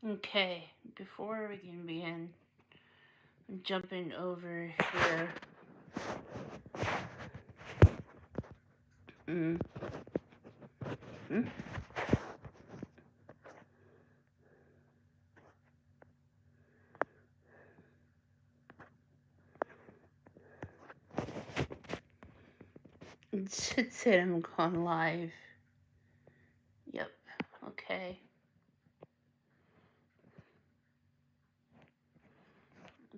Okay, before we can begin, I'm jumping over here. It said I'm gone live. Yep, okay.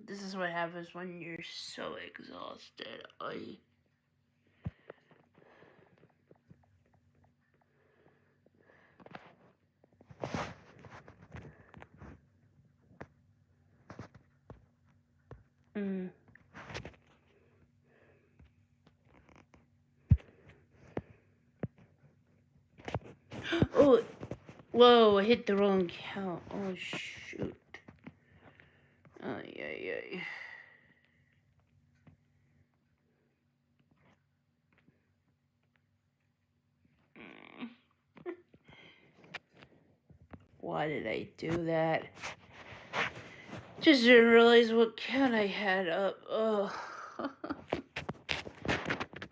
This is what happens when you're so exhausted. Oh, whoa, I hit the wrong count. Oh, shoot. Ay. Why did I do that? Just didn't realize what count I had up. Oh.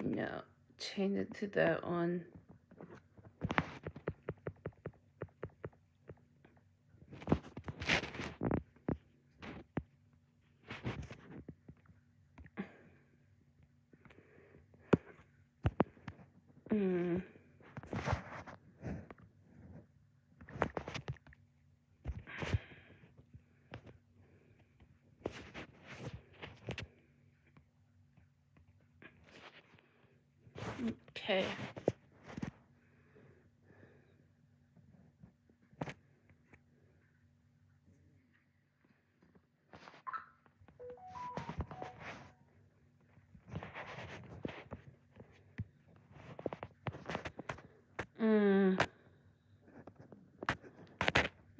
No, change it to that one. Okay.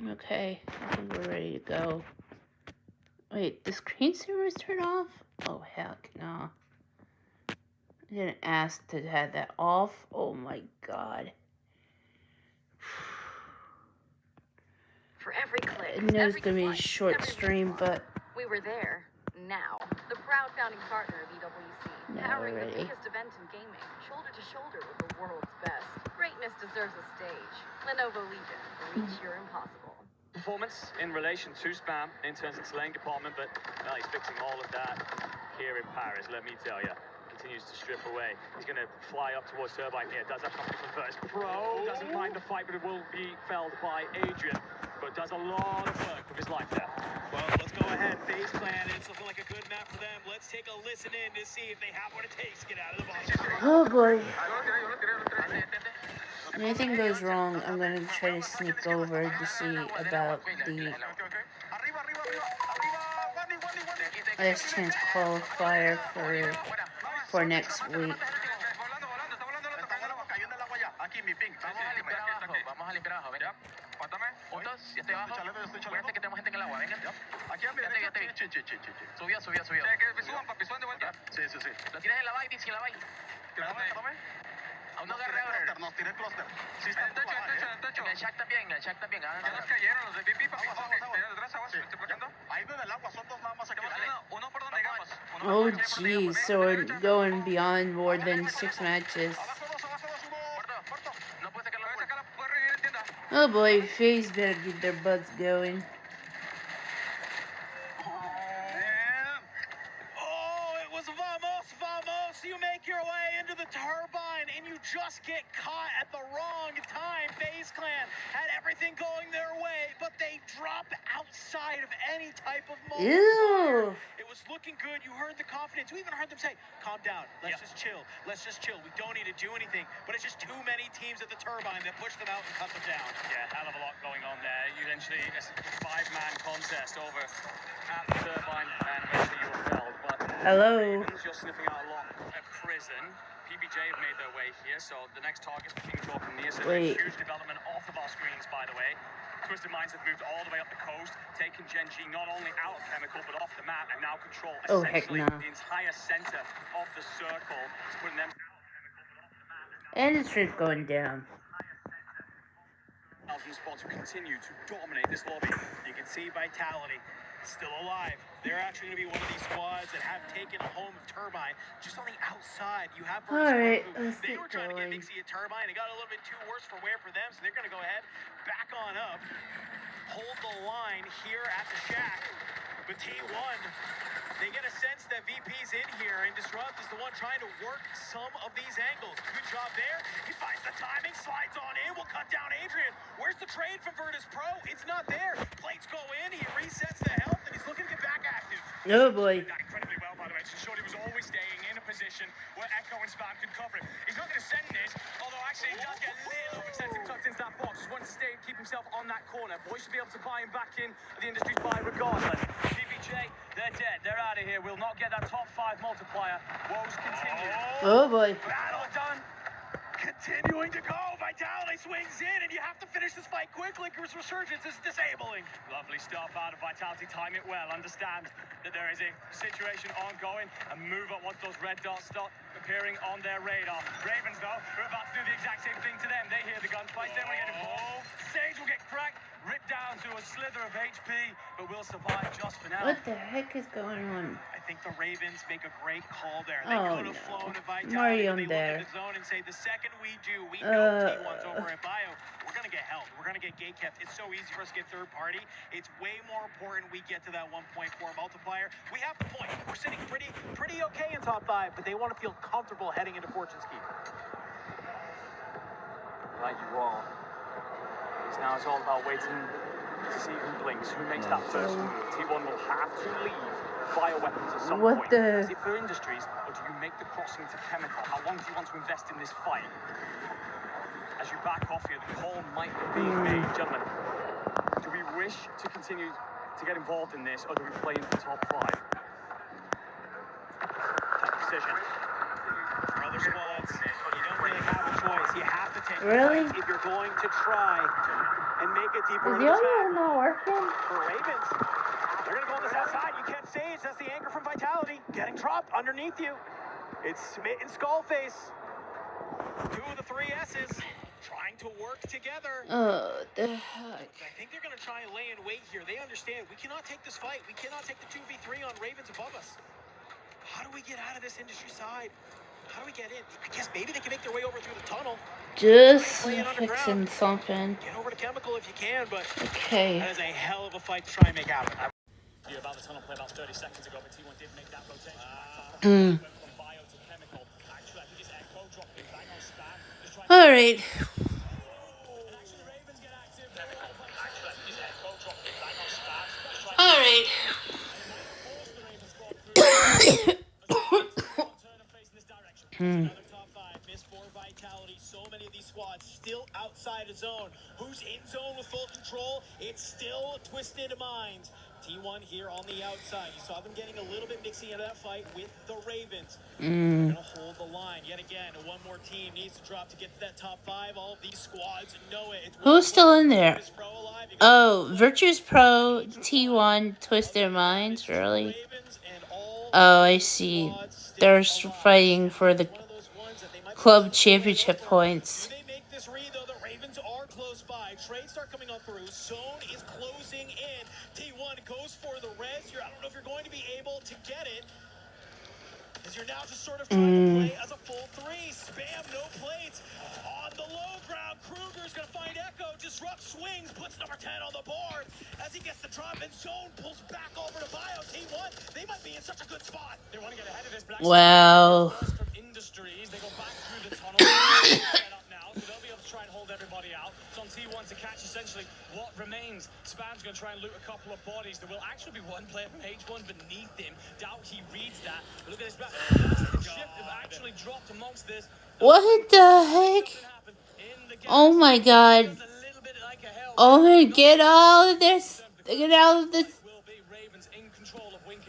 Okay, I think we're ready to go. Wait, the screensaver was turned off? Oh, heck no. I didn't ask to have that off. Oh my god. For every click, I know it's gonna be a short stream, but we were there. Now, the proud founding partner of EWC, powering the biggest event in gaming, shoulder to shoulder with the world's best. Greatness deserves a stage. Lenovo Legion, reach your impossible. Performance in relation to spam in terms of slaying department, but well, he's fixing all of that here in Paris, let me tell you. Continues to strip away. He's going to fly up towards Turbine here. Does have something from first. Pro doesn't mind the fight, but it will be felled by Adrian. But does a lot of work with his life there. Well, let's go ahead. FaZe Clan. It's looking like a good map for them. Let's take a listen in to see if they have what it takes to get out of the box. Oh boy. If anything goes wrong, I'm gonna try to sneak over to see about the last chance qualifier for next week. Vamos a limpiar abajo, venga. Pátame. Juntos, yo estoy abajo. Acuérdense que tenemos gente en el agua, venga. Aquí, Subió. Suban, papi, suban de vuelta. Sí. Lo tienes en la bike, en la bike. Pátame. Aún no agarré ahora. Nos tiré cluster. Sí, está en el techo. En el shack también. Ya nos cayeron los de pipi, papi. Detrás, aguas, estoy bloqueando. Ahí en el agua, son dos nada más aquí. Uno por donde llegamos. Oh jeez, so we're going beyond more than 6 matches. Oh boy, FaZe better get their butts going. It was vamos. You make your way into the turbine and you just get caught at the wrong time. FaZe Clan had everything going their way, but they drop outside of any type of moment. Ew. It was looking good. You heard the confidence. We even heard them say, calm down. Let's just chill. We don't need to do anything. But it's just too many teams at the turbine that push them out and cut them down. Yeah, hell of a lot going on there. Eventually, it's a 5-man contest over at the turbine, and eventually you were felled. But Hello. you're sniffing out along a prison. PBJ have made their way here, so the next target's for King Talk and Near. So a huge development off of our screens, by the way. Twisted Minds have moved all the way up the coast, taking Genji not only out of Chemical, but off the map, and now control essentially the entire center of the circle. It's putting them out of Chemical, but off the map. And the streak going down. 1,000 spots who continue to dominate this lobby. You can see Vitality still alive. They're actually going to be one of these squads that have taken a home of Turbine just on the outside. You have Alright, who let's they keep were trying to get going. Mixie at Turbine. It got a little bit too worse for wear for them, so they're going to go ahead, back on up, hold the line here at the shack. But T1, they get a sense that VP's in here, and Disrupt is the one trying to work some of these angles. Good job there. He finds the timing, slides on in, will cut down Adrian. Where's the trade from Virtus Pro? It's not there. Plates go in, he resets the health, and he's looking to get back active. Oh boy. That incredibly well, by the way. So Shorty was always staying in a position where Echo and Spam could cover him. He's not going to send this, although actually he does get a little overextended tucked into that box. Just wants to stay and keep himself on that corner. Boys should be able to buy him back in the industry's buy regardless. PBJ, they're dead. They're out of here. We'll not get that top 5 multiplier. Woes continue. Oh boy. Battle done. Continuing to go. Vitality swings in, and you have to finish this fight quickly because Resurgence is disabling. Lovely stuff out of Vitality. Time it well. Understand that there is a situation ongoing and move up once those red dots start appearing on their radar. Ravens, though, are about to do the exact same thing to them. They hear the gunfights. They want to get involved. Sage will get cracked, ripped down to a slither of HP, but will survive just for now. What the heck is going on? I think the Ravens make a great call there. They Oh, could have no. flown to Vitality. Marion They there. look at the zone and say, the second we do, we know T1's over at Bio. We're going to get held. We're going to get gate kept. It's so easy for us to get third party. It's way more important we get to that 1.4 multiplier. We have the point. We're sitting pretty okay in top 5, but they want to feel comfortable heading into Fortune's Key. Right, you are. Because now it's all about waiting to see who blinks, who makes that first move. T1 will have to leave bioweapons at some What point. the- Is it for industries, or do you make the crossing to chemical? How long do you want to invest in this fight? As you back off here, the call might be being made. Gentlemen, do we wish to continue to get involved in this, or do we play into the top 5? Tough decision. For other squads, you don't really have a choice. You have to take Really? the fight if you're going to try and make it deeper Is into the this other map. not working? For Ravens, they're going to go on this outside. You can't Sage. That's the anchor from Vitality. Getting dropped underneath you. It's Smith and Skullface. 2 of the 3 S's trying to work together. Oh, the heck. I think they're going to try and lay in wait here. They understand we cannot take this fight. We cannot take the 2v3 on Ravens above us. How do we get out of this industry side? How do we get in? I guess maybe they can make their way over through the tunnel. Just fixing something. Get over to Chemical if you can, but Okay. that is a hell of a fight to try and make happen. You about the tunnel play about 30 seconds ago, but T1 did make that rotation. Mm. Went from bio to chemical. Actually, I think it's Echo dropping back on Spam. Just trying All right. and actually the Ravens get active. Chemical. Actually, I think it's Echo dropping back on Spam. Just trying All right. force the Ravens squad through. Turn and face in this direction. Another top 5, miss for Vitality. So many of these squads still outside of zone. Who's in zone with full control? It's still Twisted Minds. T1 here on the outside. You saw them getting a little bit mixy into that fight with the Ravens. They're going to hold the line. Yet again, one more team needs to drop to get to that top 5. All of these squads know it. It's Who's still in there? Virtus Pro alive. You got Oh, Virtue's Pro, T1, Twist Their Minds, really? Ravens and all Oh, I these see. squads still They're alive. fighting for the One of those ones that they might be club able to championship points. Do they make this read, though? The Ravens are close by. Trades start coming on through. Zone is closing in. T1 goes for the res. I don't know if you're going to be able to get it, as you're now just sort of trying to play as a full 3. Spam, no plates. On the low ground, Kruger's going to find Echo. Disrupt swings, puts number 10 on the board. As he gets the drop, and Zone pulls back over to Bio. T1, they might be in such a good spot. They want to get ahead of this, but Wow. actually from industries, they go back through the tunnel. Set up now, so they'll be able to try and hold everybody out. It's on T1 to catch essentially what remains. Spam's going to try and loot a couple of bodies. There will actually be one player from H1 beneath him. Doubt he reads that. But look at this. Shift have actually dropped amongst this. What the heck? Oh my god. Oh my, get out of this. Get out of this.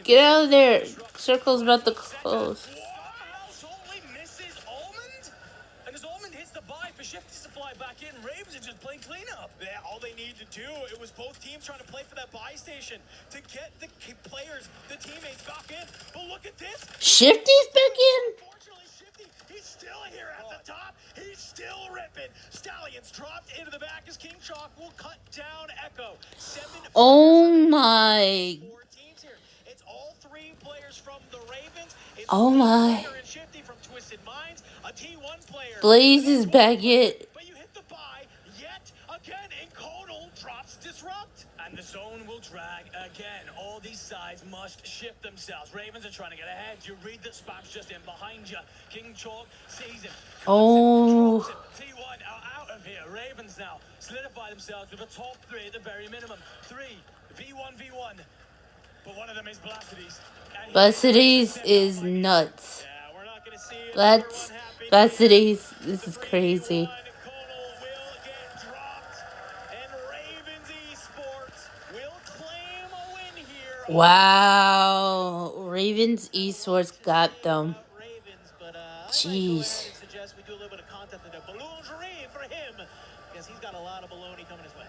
Get out of there. Circle's about to close. Totally misses Almond. And as Almond hits the buy for Shifty to fly back in, Ravens are just playing cleanup. Yeah, all they need to do, it was both teams trying to play for that buy station to get the players, the teammates back in. But look at this. Shifty's back in? Unfortunately, Shifty He's still here at the top. He's still ripping. Stallions dropped into the back as King Chalk will cut down Echo. 7 Oh my. 4 teams here. It's all 3 players from the Ravens. It's Oh my. and Shifty from Twisted Minds. A T1 player. Blaze is back yet. But you hit the buy yet again, and Conal drops Disrupt. And the zone will drag again. All these sides must shift themselves. Ravens are trying to get ahead. You read that Spam's just in behind you. King Chalk sees him. Oh. T1 are out of here. Ravens now solidify themselves with a top 3 at the very minimum. 3 V1v1. But one of them is Blastides. Blastides is nuts. Yeah, we're not gonna see it. Blastides, this is crazy. Wow, Ravens Esports got them. Jeez. Suggest we do a little bit of content today. Balloonery for him, because he's got a lot of baloney coming his way.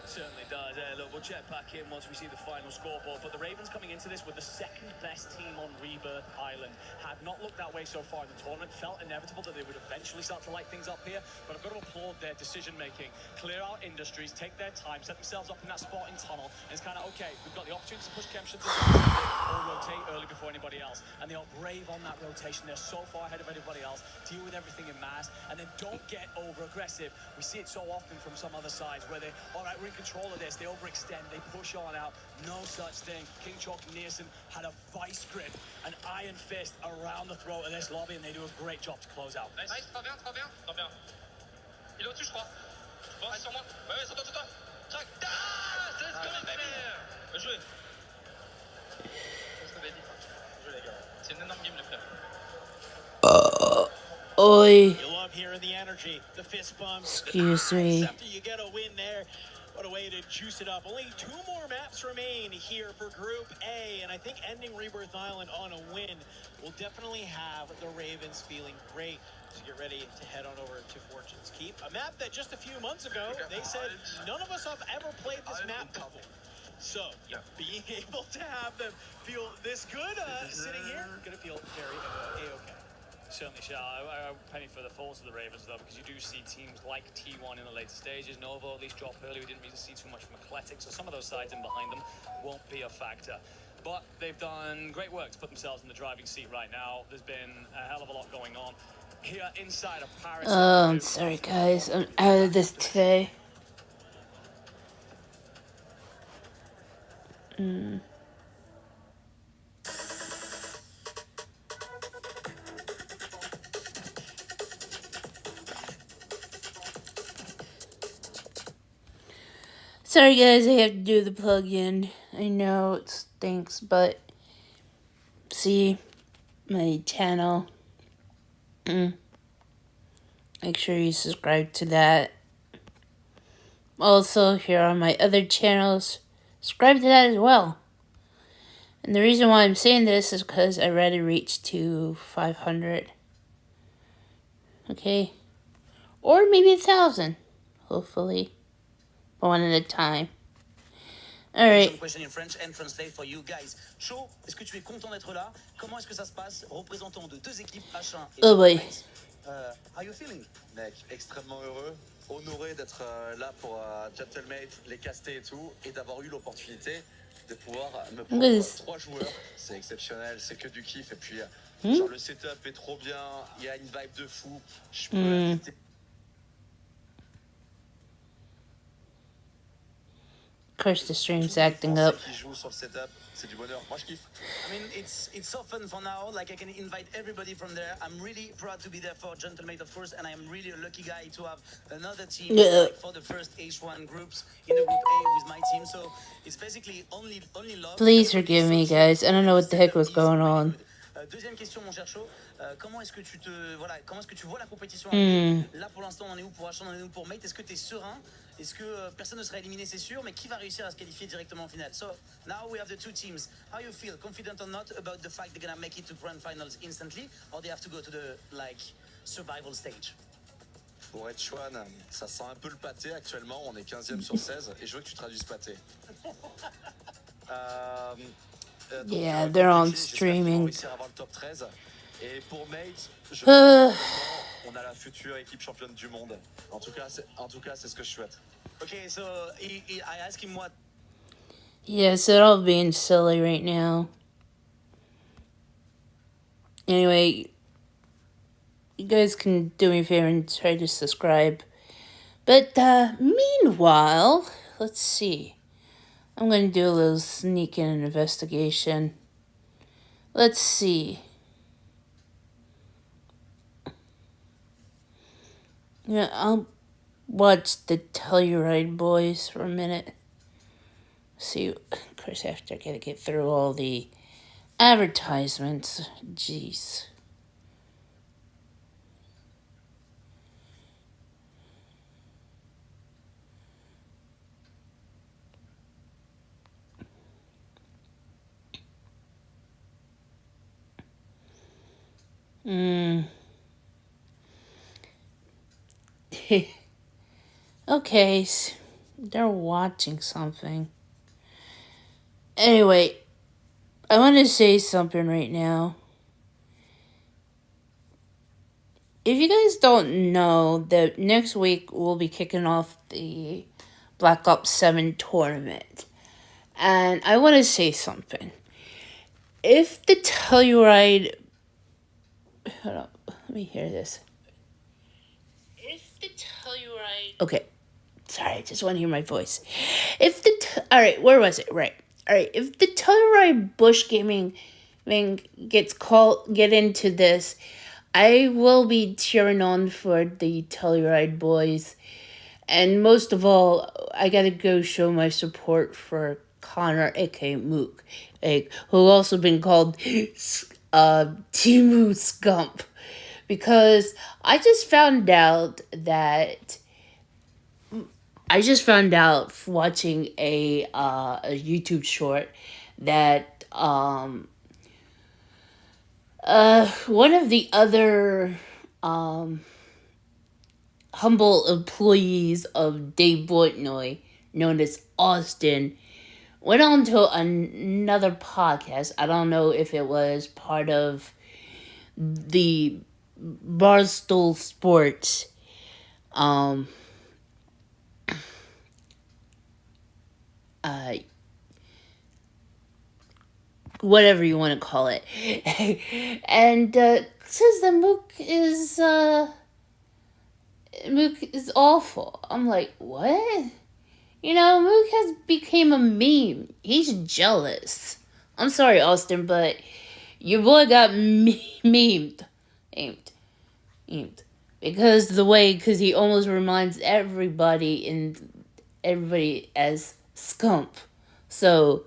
Certainly does. Look, we'll check back in once we see the final scoreboard. But the Ravens coming into this with the 2nd best team on Rebirth Island. Had not looked that way so far in the tournament. Felt inevitable that they would eventually start to light things up here. But I've got to applaud their decision making. Clear out industries, take their time, set themselves up in that spot in tunnel. And it's kind of, okay, we've got the opportunity to push Kempshire to the or rotate early before anybody else. And they are brave on that rotation. They're so far ahead of everybody else. Deal with everything in mass. And then don't get over aggressive. We see it so often from some other sides where they, all right, we're in control of this. They overextend, they push on out. No such thing. King Chalk and Nearson had a vice grip, an iron fist around the throat of this lobby, and they do a great job to close out. Nice, très bien, très bien, très bien. Il est au-dessus, je crois. Ouais, sur moi. Ouais, sur toi, sur toi. Check. Ah, let's go, baby. Bien joué. Qu'est-ce que t'avais dit? Bien joué, les gars. C'est une énorme game, les frères. Oi. You love hearing the energy, the fist bumps. Excuse me. After you get a win there. What a way to juice it up. Only 2 more maps remain here for Group A, and I think ending Rebirth Island on a win will definitely have the Ravens feeling great. So get ready to head on over to Fortune's Keep, a map that just a few months ago they said none of us have ever played this map before. So being able to have them feel this good sitting here, gonna feel very A-okay. Certainly shall. I penny for the faults of the Ravens, though, because you do see teams like T1 in the later stages. Novo at least drop early. We didn't really see too much from Eclectic, so some of those sides in behind them won't be a factor. But they've done great work to put themselves in the driving seat right now. There's been a hell of a lot going on here inside of Paris. Oh, I'm sorry, guys. I'm out of this today. Sorry guys, I have to do the plug-in. I know it stinks, but see my channel. Make sure you subscribe to that. Also, here on my other channels, subscribe to that as well. And the reason why I'm saying this is because I already reached to 500. Okay? Or maybe 1,000. Hopefully. One at a time. Alright. Question in French and translate for you guys. Chaud, est-ce que tu es content d'être là? Comment est-ce que ça se passe? Représentant de 2 équipes H1 et Oh boy. How are you feeling? Mec, extrêmement heureux, honoré d'être là pour Gentlemate, les caster et tout, et d'avoir eu l'opportunité de pouvoir me prendre 3 joueurs. C'est exceptionnel, c'est que du kiff, et puis genre le setup est trop bien, il y a une vibe de fou. Je peux Of course, the stream's acting up. qui jouent sur le setup, c'est du bonheur. Moi je kiffe. I mean, it's so fun for now. Like, I can invite everybody from there. I'm really proud to be there for Gentlemate, of course, and I'm really a lucky guy to have another team like, for the first H1 groups in the Group A with my team. So it's basically only love. Please forgive me, guys. I don't know what the heck was going on. Deuxième question, mon cher Cho. Comment est-ce que tu comment est-ce que tu vois la compétition? Là, pour l'instant, on est où pour H1, on est où pour Mate? Est-ce que tu es serein? Est-ce que personne ne sera éliminé, c'est sûr, mais qui va réussir à se qualifier directement en finale? So, now we have the 2 teams. How you feel? Confident or not about the fact they're gonna make it to grand finals instantly, or they have to go to the, like, survival stage? Pour être Chouan, ça sent un peu le pâté actuellement, on est 15e sur 16, et je veux que tu traduises pâté. Yeah, they're on streaming. Avoir le top 13. Et pour Mate, on a la future équipe championne du monde. En tout cas, c'est ce que je souhaite. Okay, so I asked him what. Yes, they're all being silly right now. Anyway, you guys can do me a favor and try to subscribe. But meanwhile, let's see. I'm going to do a little sneaking investigation. Let's see. Yeah, I'll watch the Telluride Boys for a minute. See, of course, after I gotta get through all the advertisements. Jeez. Okay, they're watching something. Anyway, I want to say something right now. If you guys don't know, that next week we'll be kicking off the Black Ops 7 tournament. And I want to say something. If the Telluride... Hold up, let me hear this. If the Telluride... Okay, sorry, I just want to hear my voice. If the... Alright, where was it? Right. Alright, if the Telluride Bush Gaming get into this, I will be cheering on for the Telluride boys. And most of all, I gotta go show my support for Connor, aka Mook, who also been called Timu Scump. Because I just found out watching a YouTube short that one of the other humble employees of Dave Portnoy, known as Austin, went on to another podcast. I don't know if it was part of the Barstool Sports whatever you want to call it. And says that Mook is awful. I'm like, what? You know, Mook has became a meme. He's jealous. I'm sorry, Austin, but your boy got memed. Because he almost reminds everybody as Scump. So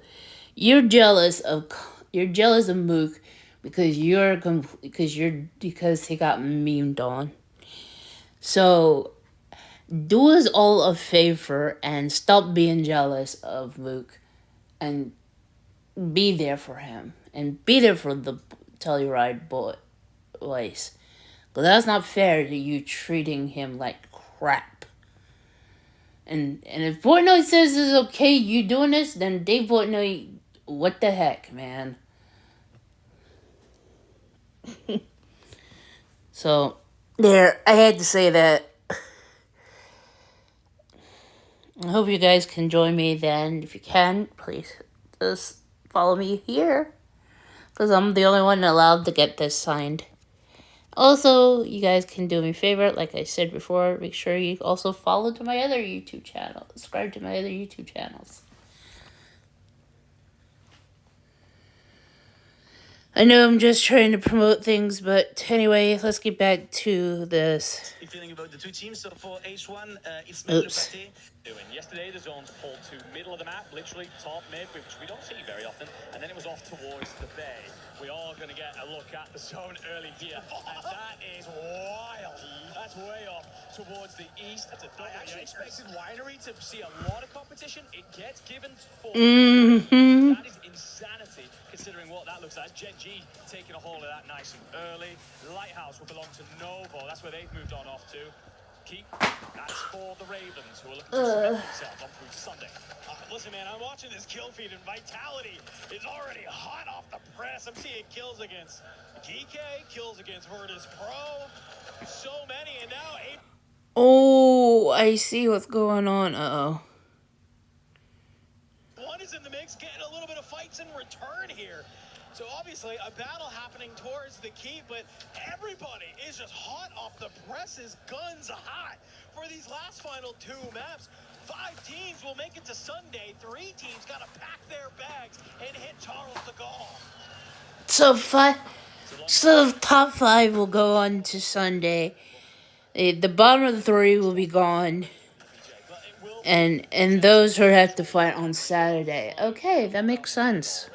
you're jealous of Mook because he got memed on. So do us all a favor and stop being jealous of Mook and be there for him and be there for the Telluride boys. But that's not fair to you treating him like crap. And if Fortnite says it's okay you doing this, then Dave Portnoy, what the heck, man? So, there, I had to say that. I hope you guys can join me then. If you can, please just follow me here. Because I'm the only one allowed to get this signed. Also, you guys can do me a favor, like I said before, make sure you also follow to my other YouTube channel. Subscribe to my other YouTube channels. I know I'm just trying to promote things, but anyway, let's get back to this. Feeling about the two teams. So for H1, it's Pate. Yesterday, the zones pulled to middle of the map, literally top mid, which we don't see very often, and then it was off towards the bay. We are going to get a look at the zone early here, and that is wild. That's way off towards the east. I actually expected Winery to see a lot of competition. It gets given for. That is insanity, considering what that looks like. Gen G taking a hold of that nice and early. Lighthouse will belong to Novo. That's where they've moved on off to. That's for the Ravens, who are looking to cement themselves on through Sunday. Listen, listen, man, I'm watching this kill feed, and Vitality is already hot off the press. I'm seeing kills against DK, kills against Virtus Pro, so many, and now 8. Oh, I see what's going on. Uh-oh. One is in the mix, getting a little bit of fights in return here. So obviously a battle happening towards the keep, but everybody is just hot off the presses, guns hot for these last final 2 maps. 5 teams will make it to Sunday. 3 teams got to pack their bags and hit Charles de Gaulle. So the top 5 will go on to Sunday. The bottom of the 3 will be gone. And those who have to fight on Saturday. Okay, that makes sense.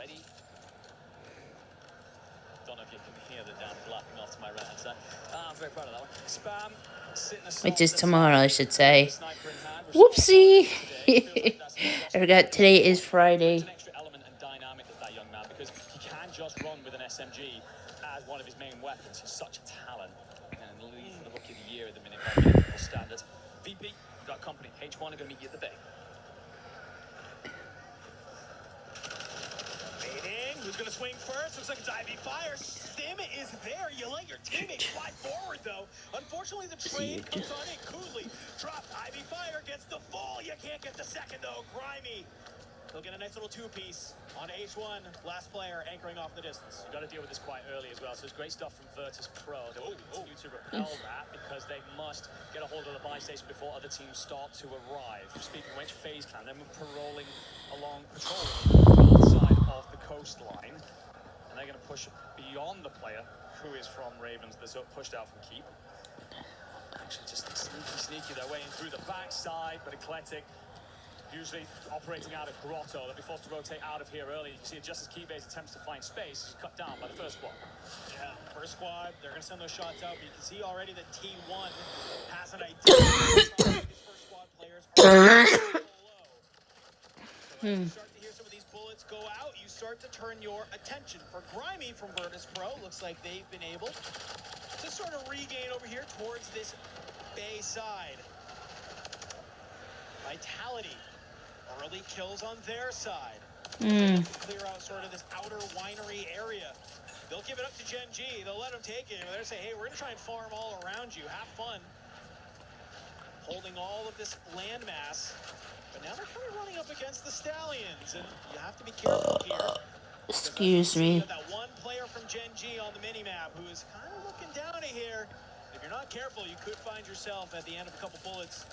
Don't know if you can hear the damn laughing off to my right hand side. I'm very proud of that one. Spam, Which is tomorrow, I should say. Whoopsie! I forgot today is Friday. an extra element and dynamic of that young man, because he can just run with an SMG as one of his main weapons. He's such a talent. And leading the rookie of the year at the minute by medical standards. VP, you've got company. H1 are going to meet you at the bay. Baiting. Who's going to swing first? Looks like it's Ivy Fire. Stim is there. You let your teammate fly forward, though. Unfortunately, the trade comes on in. Coolly dropped. Ivy Fire gets the full. You can't get the second, though. Grimy. He'll get a nice little 2-piece on H1. Last player anchoring off the distance. You got to deal with this quite early as well. So it's great stuff from Virtus Pro. They will continue to repel that because they must get a hold of the buy station before other teams start to arrive. Speaking of which, FaZe Clan, they're patrolling both side of the coastline. And they're going to push beyond the player who is from Ravens that's pushed out from Keep. Actually, just sneaky their way in through the backside, but Eclectic. Usually operating out of Grotto. They'll be forced to rotate out of here early. You can see it just as Keybase attempts to find space. He's cut down by the first squad. Yeah, first squad. They're going to send those shots out. But you can see already that T1 has an idea. These first squad players are so low. So as you start to hear some of these bullets go out, you start to turn your attention. For Grimy from Virtus Pro, looks like they've been able to sort of regain over here towards this bay side. Vitality. Early kills on their side. Clear out sort of this outer winery area. They'll give it up to Gen G. They'll let them take it. They'll say, hey, we're going to try and farm all around you. Have fun. Holding all of this landmass. But now they're kind of running up against the Stallions. And you have to be careful here. Excuse me. That one player from Gen G on the minimap who is kind of looking down at here. If you're not careful, you could find yourself at the end of a couple bullets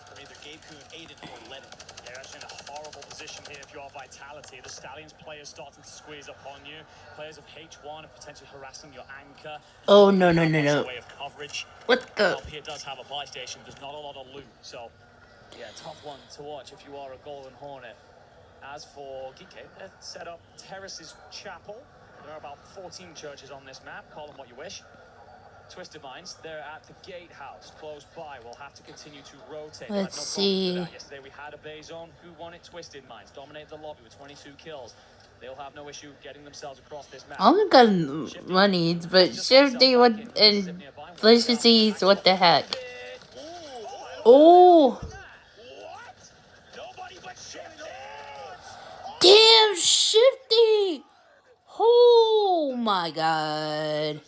from either Gabe-kun, Aiden, or Lennon. You're actually in a horrible position here if you're Vitality. The Stallions players starting to squeeze up on you. Players of H1 are potentially harassing your anchor. Oh, no. Way of coverage. What the? Here does have a buy station. There's not a lot of loot. So, yeah, tough one to watch if you are a Golden Hornet. As for Geekade, they're set up Terrace's Chapel. There are about 14 churches on this map. Call them what you wish. Twisted Minds, they're at the gatehouse close by. We'll have to continue to rotate. Let's see. Yesterday we had a bay zone. Who won it? Twisted Minds. Dominated the lobby with 22 kills. They'll have no issue getting themselves across this map. All got money, but Shifty and Lindsie, what the heck? Oh! Damn, Shifty! Oh my god.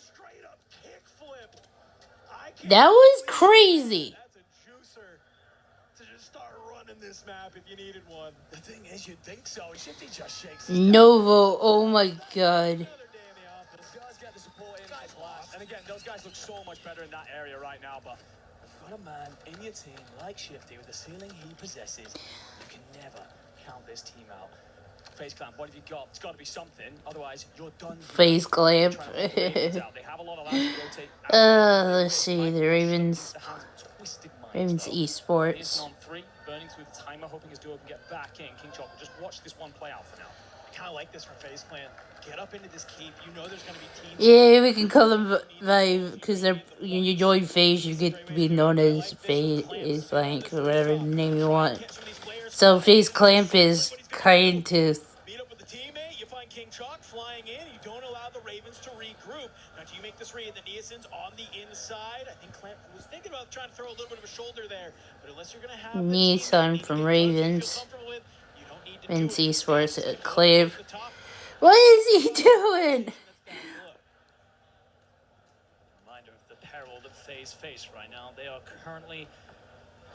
That was crazy. That's a juicer to just start running this map if you needed one. The thing is, you'd think so. Shifty just shakes his Novo, oh my god. And again, those guys look so much better in that area right now, but you've got a man in your team like Shifty with the ceiling he possesses. You can never count this team out. FaZe Clan, what have you got? It's got to be something, otherwise you're done. FaZe Clan. They have a lot of rotate. Let's see, the Ravens Esports. Burning through the timer, hoping his duo can get back in. King Chopper, just watch this one play out for now. I kind of like this from FaZe Clan. Get up into this keep. You know there's going to be teams. Yeah, we can call them because they're when you join FaZe, you get to be known as FaZe blank or whatever name you want. So FaZe Clan is kind to. Meet up with the teammate. You find King Chalk flying in. You don't allow the Ravens to regroup. Now, do you make this read? The Neosyn's on the inside. I think Clamp was thinking about trying to throw a little bit of a shoulder there, but unless you're going to have Neeson from Ravens. You don't need Lindsie Sports Clave. What is he doing? Reminder of the peril that FaZe face right now. They are currently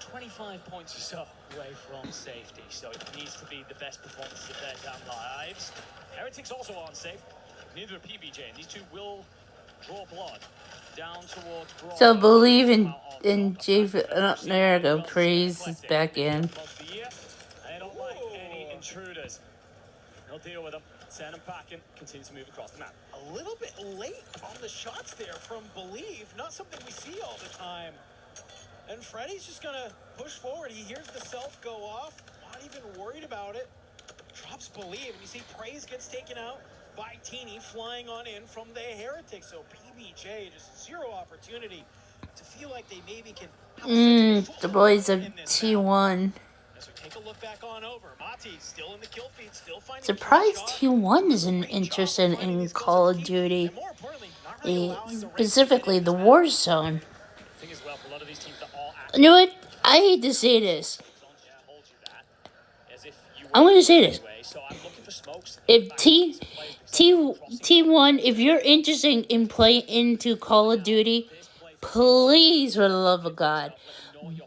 25 points or so away from safety, so it needs to be the best performance of their damn lives. Heretics also aren't safe. Neither are PBJ, and these two will draw blood down towards Brawl. So believe in Javen. There we go. Praise is back in. They don't like any intruders. They'll deal with them. Send them packing. Continue to move across the map. A little bit late on the shots there from Believe. Not something we see all the time. And Freddy's just gonna push forward. He hears the self go off. Not even worried about it. Drops Believe. And you see Praise gets taken out by Teeny flying on in from the Heretics. So PBJ just zero opportunity to feel like they maybe can The boys of T1. As we take a look back on over, Mati still in the kill feed, still finding Surprised T1 isn't interested in Call of Duty, specifically the Warzone. You know what? I hate to say this. I'm going to say this. If T1, if you're interested in playing into Call of Duty, please, for the love of God,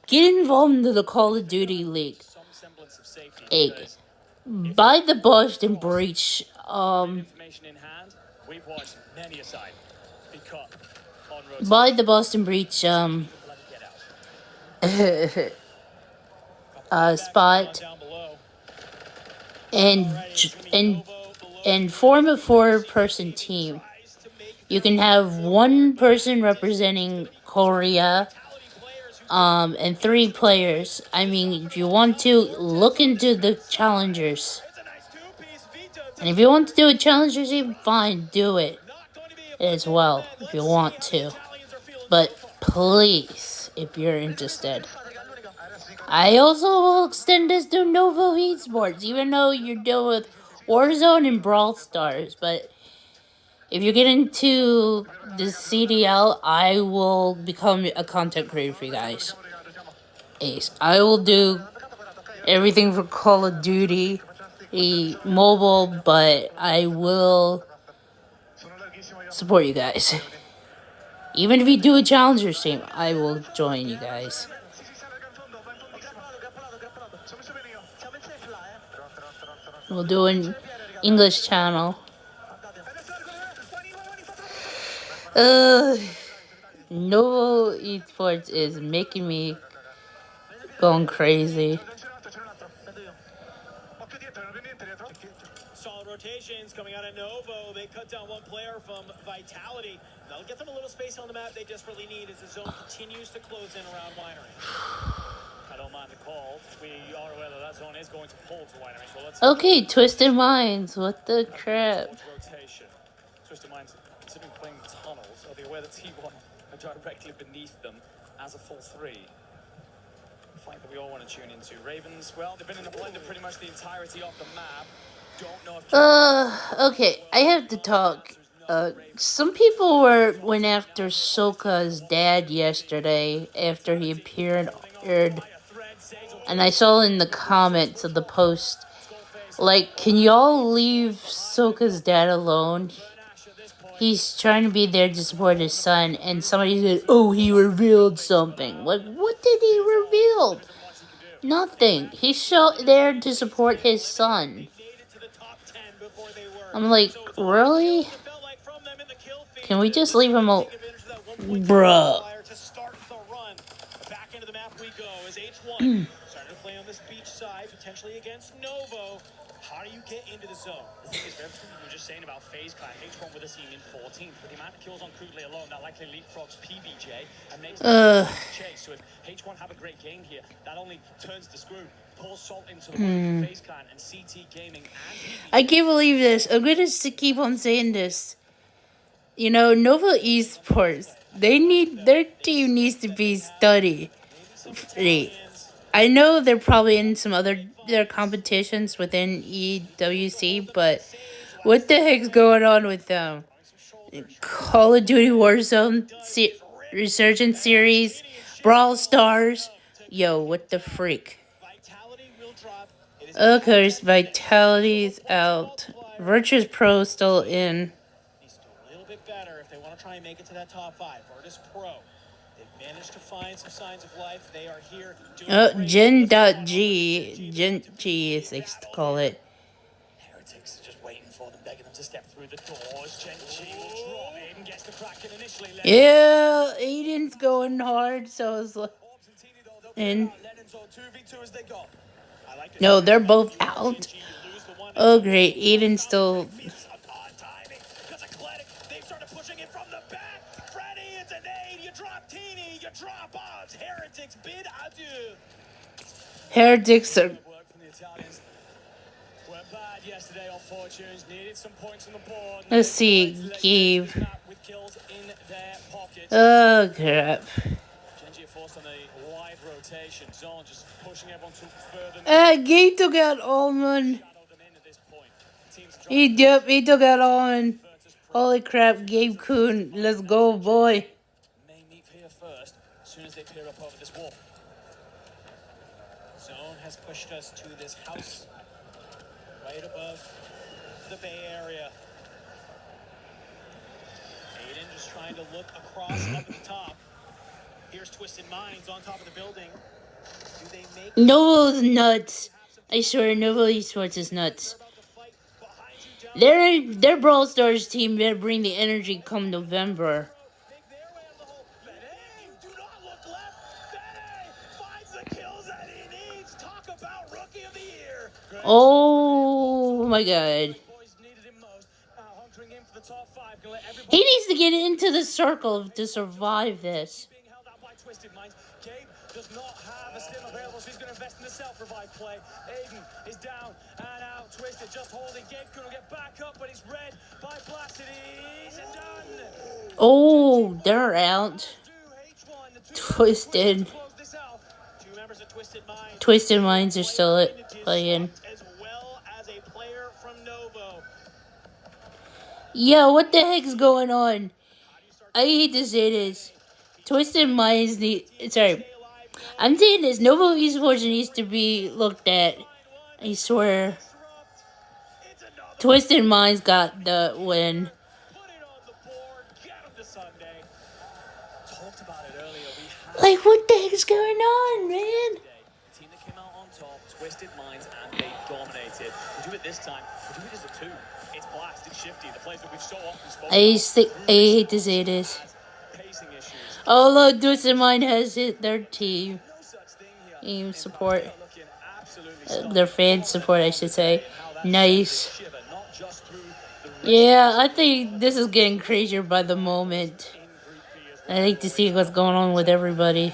get involved into the Call of Duty League. By the Boston Breach, by the Boston Breach, spot, and form a 4-person team. You can have 1 person representing Korea, and 3 players. I mean, if you want to, look into the challengers. And if you want to do a challenger team, fine, do it as well, if you want to. But please, if you're interested. I also will extend this to Novo Esports, even though you're dealing with Warzone and Brawl Stars. But if you get into the CDL, I will become a content creator for you guys. I will do everything for Call of Duty, mobile, but I will support you guys. Even if you do a Challengers team, I will join you guys. We'll do an English channel. Novo Esports is making me going crazy. Solid rotations coming out of Novo. They cut down 1 player from Vitality. That'll get them a little space on the map they desperately need as the zone continues to close in around Winery. I don't mind the call. We are aware that zone is going to pull to Winery. So let's Okay, Twisted Minds. What the crap? Rotation. Twisted Minds, considering playing tunnels, are they aware that T1 are directly beneath them as a full 3? Fight that we all want to tune into. Ravens, well, they've been in the blender pretty much the entirety of the map. Don't know if okay, I have to talk. Some people went after Soka's dad yesterday after he appeared, and I saw in the comments of the post, like, can y'all leave Soka's dad alone? He's trying to be there to support his son, and somebody said, oh, he revealed something. Like, what did he reveal? Nothing. He's there to support his son. I'm like, really? Can we just leave him alone? Bruh. Back into the map we go as H1 starting to play on this beach side, potentially against Novo. How do you get into the zone? The thing is, everything you were just saying about FaZe Clan, H1 with a team in 14th, but the amount of kills on Crudely alone, that likely leapfrogs PBJ and makes them chase. So if H1 have a great game here, that only turns the screw, pours salt into the wound for FaZe Clan and CT Gaming and PBJ. I can't believe this. I'm going to keep on saying this. You know, Nova Esports, their team needs to be studied. I know they're probably in some their competitions within EWC, but what the heck's going on with them? Call of Duty Warzone Resurgence Series, Brawl Stars. Yo, what the freak? Oaker's Vitality's out. Virtuous Pro still in. Needs to do a little bit better if they want to try and make it to that top 5. Virtus Pro. They've managed to find some signs of life. They are here doing Gen.G. Gen.G as they used to call it. Heretics just waiting for them, begging them to step through the doors. Gen G will drop in, gets the crack in initially. Yeah, Aiden's going hard, so it's like. And no, they're both out. Oh, great. Aiden's still. They started pushing it from the back. Freddy, it's an aid. You drop Teeny, you drop odds. Heretics bid adieu. Heretics are. Yesterday on Fortunes, needed some points on the board. Let's see, Gabe. Oh, crap. Gabe took out Almond. He took out Almond. Holy crap, Gabe Kuhn. Let's go, boy. May meet here first, as soon as they peer up over this wall. Zone has pushed us to this house right above the Bay Area. Aiden just trying to look across up at the top. Here's Twisted Minds on top of the building. Do they make Novo's nuts. I swear, Novo Esports is nuts. Their Brawl Stars team better bring the energy come November. Do not look left. Finds the kills that he needs. Talk about Rookie of the Year. Oh my god. He needs to get into the circle to survive this. Being held out by Twisted Minds. Gabe does not have a stim available, so he's going to invest in the self-revive play. Aiden is down and out. Twisted just holding. Gabe couldn't get back up, but he's read by Placides and done. Oh, they're out. Twisted. Twisted Minds are still playing. As well as a player from Novo. Yo, what the heck's going on? I hate to say this. Twisted Minds sorry. I'm saying this. Novo Esports needs to be looked at. I swear. Twisted Minds got the win. Like, what the heck's going on, man? Team that came out on top, Twisted Minds, and they dominated. We do it this time. We do it as a 2. It's Blast, it's Shifty, the players that we've so often spoken I hate to say this. Oh, look, Twisted Mind has their team support. Their fan support, I should say. Nice. Yeah, I think this is getting crazier by the moment. I like to see what's going on with everybody.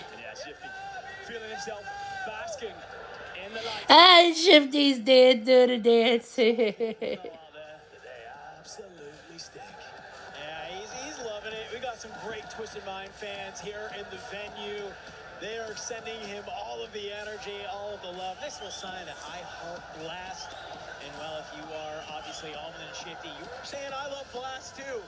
Ah, Shifty's dead, do the dance. He's loving it. We got some great Twisted Mind fans here in the venue. They are sending him all of the energy, all of the love. This will sign that I heart Blast. And well, if you are obviously Almond and Shifty, you were saying I love Blast too.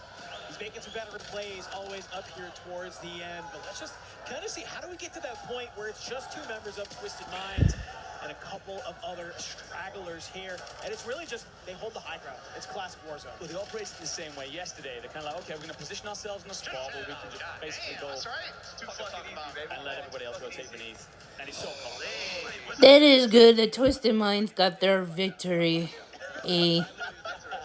He's making some better plays, always up here towards the end. But let's just kind of see, how do we get to that point where it's just 2 members of Twisted Minds and a couple of other stragglers here, and it's really just, they hold the high ground. It's classic Warzone. Well, they operated the same way yesterday. They're kind of like, okay, we're going to position ourselves in a spot where we can just basically go and let everybody else rotate beneath. And he's so calm. That is good. The Twisted Minds got their victory. It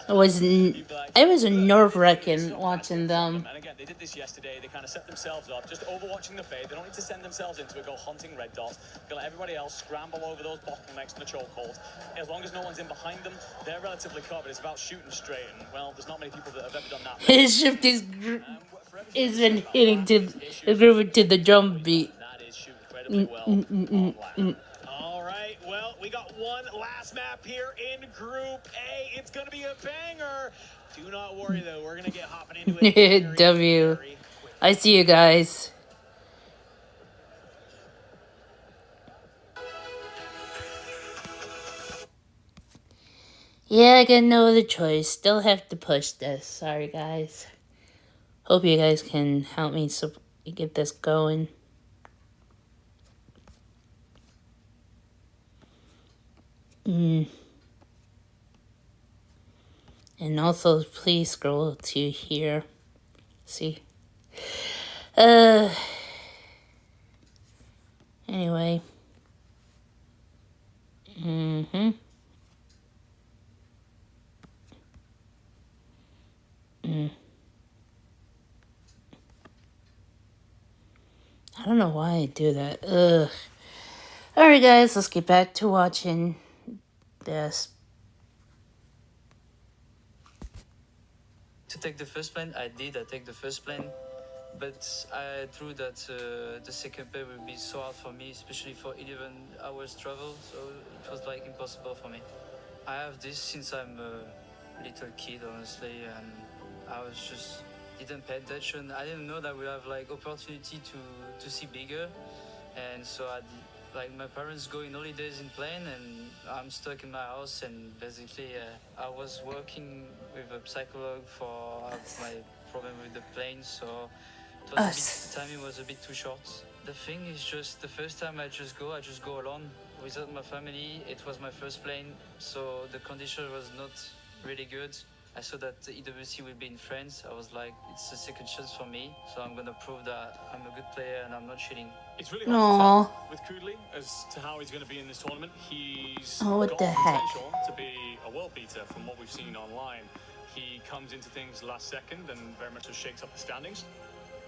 was a nerve-wracking watching them. And again, they did this yesterday. They kind of set themselves up, just overwatching the Bay. They don't need to send themselves into it, go hunting red dots. Gonna let everybody else scramble over those bottlenecks and the chokeholds. As long as no one's in behind them, they're relatively covered. It's about shooting straight, and well, there's not many people that have ever done that. His Shifty's has been hitting the groove to the drum beat. That is shooting incredibly well. All right, well, we got one last map here in Group A. It's gonna be a banger. Do not worry though, we're gonna get hopping into it. W. I see you guys. Yeah, I got no other choice. Still have to push this. Sorry, guys. Hope you guys can help me get this going. And also, please scroll to here. See? Anyway. I don't know why I do that. Ugh. Alright, guys, let's get back to watching this. To take the first plane, I take the first plane, but I drew that the second plane would be so hard for me, especially for 11 hours travel, so it was like impossible for me. I have this since I'm a little kid, honestly, and I was just didn't pay attention. I didn't know that we have like opportunity to see bigger, and so like my parents go in holidays in plane, and I'm stuck in my house. And basically, I was working with a psychologue for my problem with the plane, so it was the timing was a bit too short. The thing is just the first time I just go alone without my family. It was my first plane, so the condition was not really good. I saw that the EWC will be in France. I was like, it's a second chance for me, so I'm gonna prove that I'm a good player and I'm not cheating. It's really hard to tell with Kudley as to how he's going to be in this tournament. He's got potential to be a world beater from what we've seen online. He comes into things last second and very much just shakes up the standings,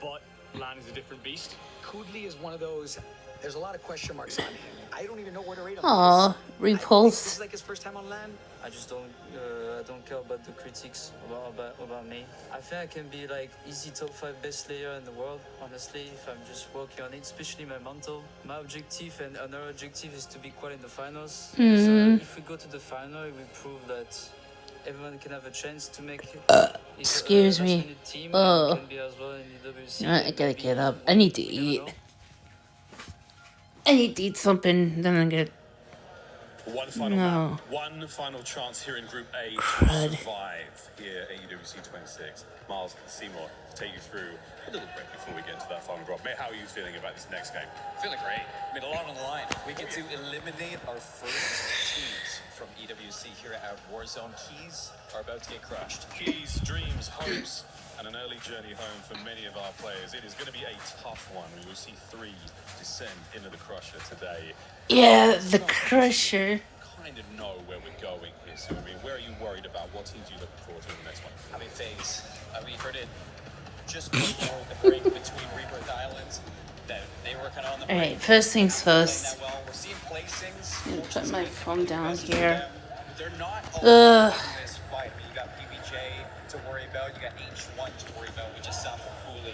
but LAN is a different beast. Kudley is one of those. There's a lot of question marks on him. I don't even know where to rate him. Aw, repulse. This is like his first time on LAN. I just don't care about the critics about me. I think I can be like easy top 5 best player in the world, honestly, if I'm just working on it, especially my mental. My objective and another objective is to be quite in the finals. So if we go to the final, we prove that everyone can have a chance to make excuse me. Team can be as well in EWC. I gotta get up. I need to eat. I need to eat something, then I'm gonna... One final map, one final chance here in Group A to survive here at EWC 26. Miles, Seymour, to take you through a little bit before we get into that final drop. Mate, how are you feeling about this next game? Feeling great. I mean, a lot on the line. We get to eliminate our first teams from EWC here at Warzone. Keys are about to get crushed. Keys, dreams, hopes, and an early journey home for many of our players. It is going to be a tough one. We will see 3 descend into the Crusher today. Yeah, the Crusher. Kind of know where we're going here. So, I mean, where are you worried about? What teams are you looking forward to in the next one? I mean, FaZe. We heard it just before the break between Rebirth Islands that they were kind of on the break. Alright, first things first. Well. We're seeing placings. I'm gonna put my phone down here. They're not alone in this fight. You got PBJ to worry about. You got H1 to worry about. We just saw from Cooley.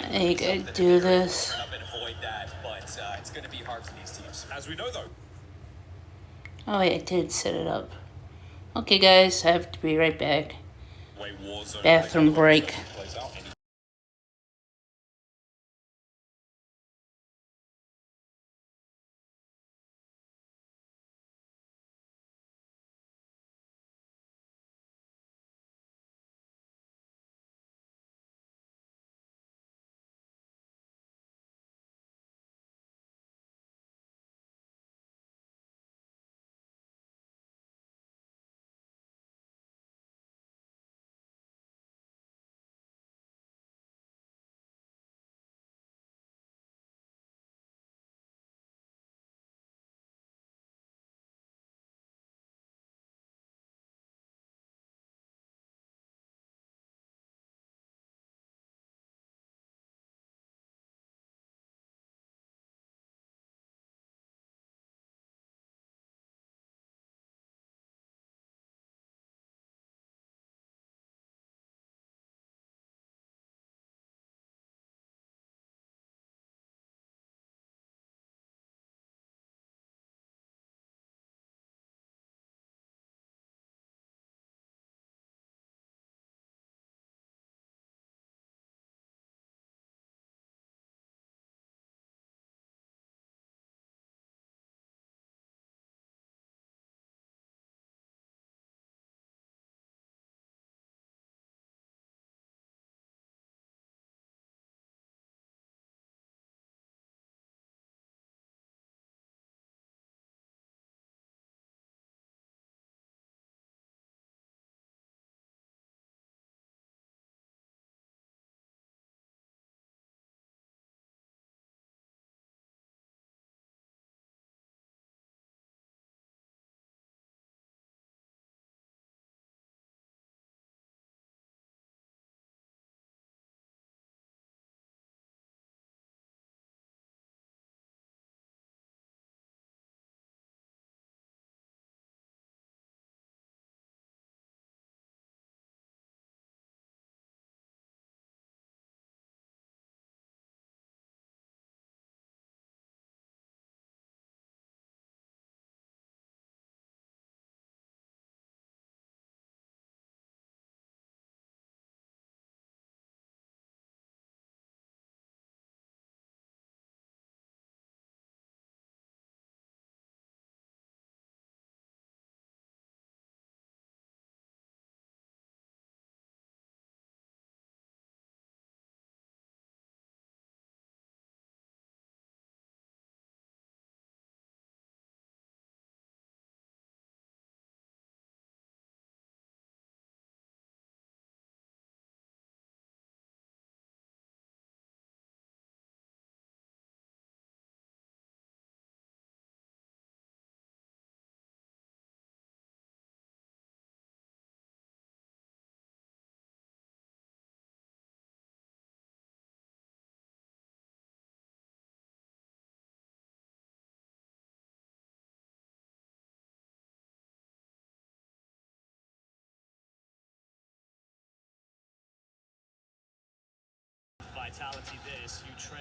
I gotta do this. We're not going to avoid that, but it's going to be hard for these teams. As we know, though. Oh wait, I did set it up. Okay guys, I have to be right back. Bathroom break.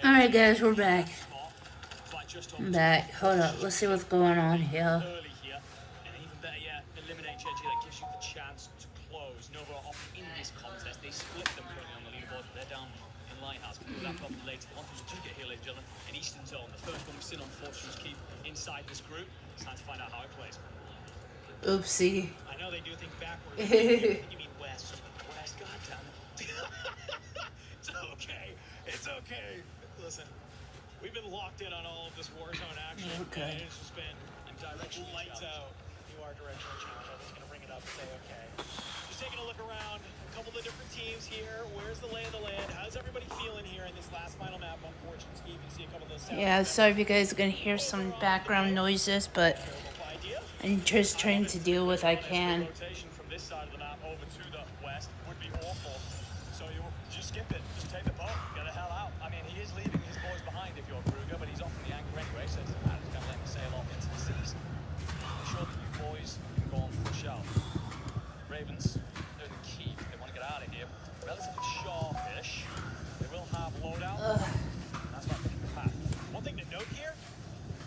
Alright guys, we're back. I'm back. Hold up, let's see what's going on here. Early here, and even better yet, eliminate Genji. That gives you the chance to close. Nova are off in this contest. They split them currently on the leaderboard. They're down in Lighthouse. Can do that problem later. One thing we do get here, ladies and gentlemen, an Eastern Zone. The first one we've seen on Fortune's Keep inside this group. It's time to find out how it plays. Oopsie. I know they do think backwards. You mean west. West, goddammit. It's okay. It's okay. Listen, we've been locked in on all of this Warzone action. Okay. And it's just been lights out. You are directional challenge. I was going to bring it up and say, okay. Just taking a look around. A couple of different teams here. Where's the lay of the land? How's everybody feeling here in this last final map on Fortune's Keep? You can see a couple of those. Yeah, sorry if you guys are gonna hear some background noises, but I'm just trying to deal with what I can. Rotation from this side of the map over to the west would be awful. So you just skip it. Just take the boat. Get the hell out. I mean, he is leaving his boys behind if you're Kruger, but he's off from the anchor anyway, so it's just going to let him sail off into the seas. I'm sure that you boys can go on for a shout. Ravens, they're the key. They want to get out of here. Relatively sharpish. They will have loadout. That's not picking the path. One thing to note here,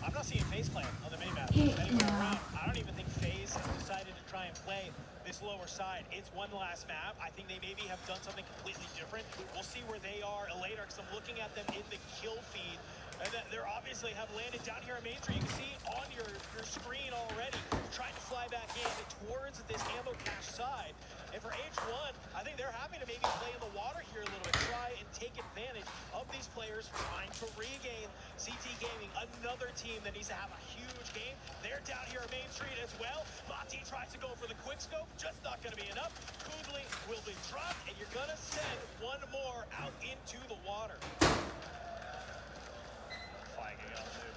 I'm not seeing FaZe Clan on the minimap anywhere around. I don't even think FaZe has decided to try and play this lower side. It's one last map. I think they maybe have done something completely different. We'll see where they are later, because I'm looking at them in the kill feed. And they're obviously have landed down here on Main Street. You can see on your screen already, trying to fly back in towards this ammo cache side. And for H1, I think they're happy to maybe play in the water here a little bit, try and take advantage of these players trying to regain. CT Gaming, another team that needs to have a huge game. They're down here on Main Street as well. Mati tries to go for the quick scope, just not going to be enough. Kudli will be dropped, and you're going to send one more out into the water.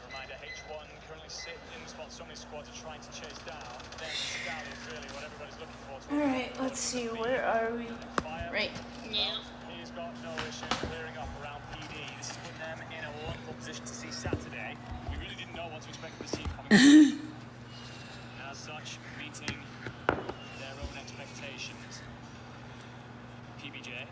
Reminder, H1 currently sitting in the spot so many squads are trying to chase down. Then Scout is really what everybody's looking for. Alright, let's see, where are we? Right now. He's got no issue clearing up around PD. This is putting them in a wonderful position to see Saturday. We really didn't know what to expect from this team coming. As such, meeting their own expectations. PBJ.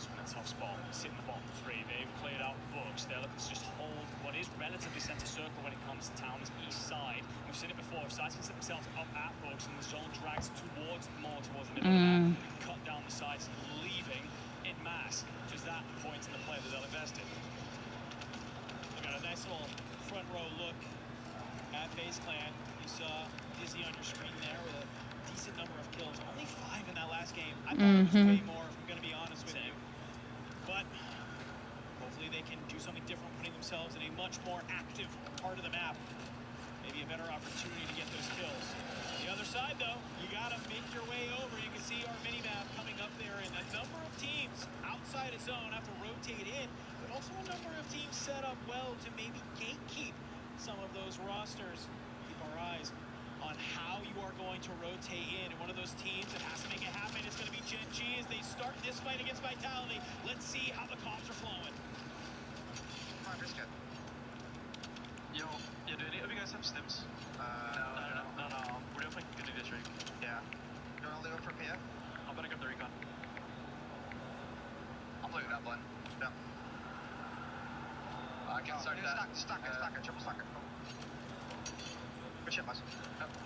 In a tough spot, sitting in the bottom three. They've cleared out books. They're looking to just hold what is relatively centre circle when it comes to town, this east side. We've seen it before. If sides can set themselves up at books and the zone drags towards the middle of the map, cut down the sides, leaving in mass. Just that point in the play that they'll invest in. We got a nice little front row look at FaZe Clan. You saw Dizzy on your screen there with a decent number of kills. Only 5 in that last game. I thought it was way more, if I'm going to be honest with you. But hopefully they can do something different, putting themselves in a much more active part of the map. Maybe a better opportunity to get those kills. The other side, though, you got to make your way over. You can see our mini-map coming up there, and a number of teams outside of zone have to rotate in, but also a number of teams set up well to maybe gatekeep some of those rosters. Keep our eyes on how you are going to rotate in. And one of those teams that has to make it happen is going to be Gen G as they start this fight against Vitality. Let's see how the comps are flowing. Yo, yeah, do any of you guys have stims? No. We're doing like good district. Yeah. You want to leave it for PF? I'm gonna grab the recon. I'm looking at one. Yeah. I can start that. Stack it, triple stack it. Good shit, boys.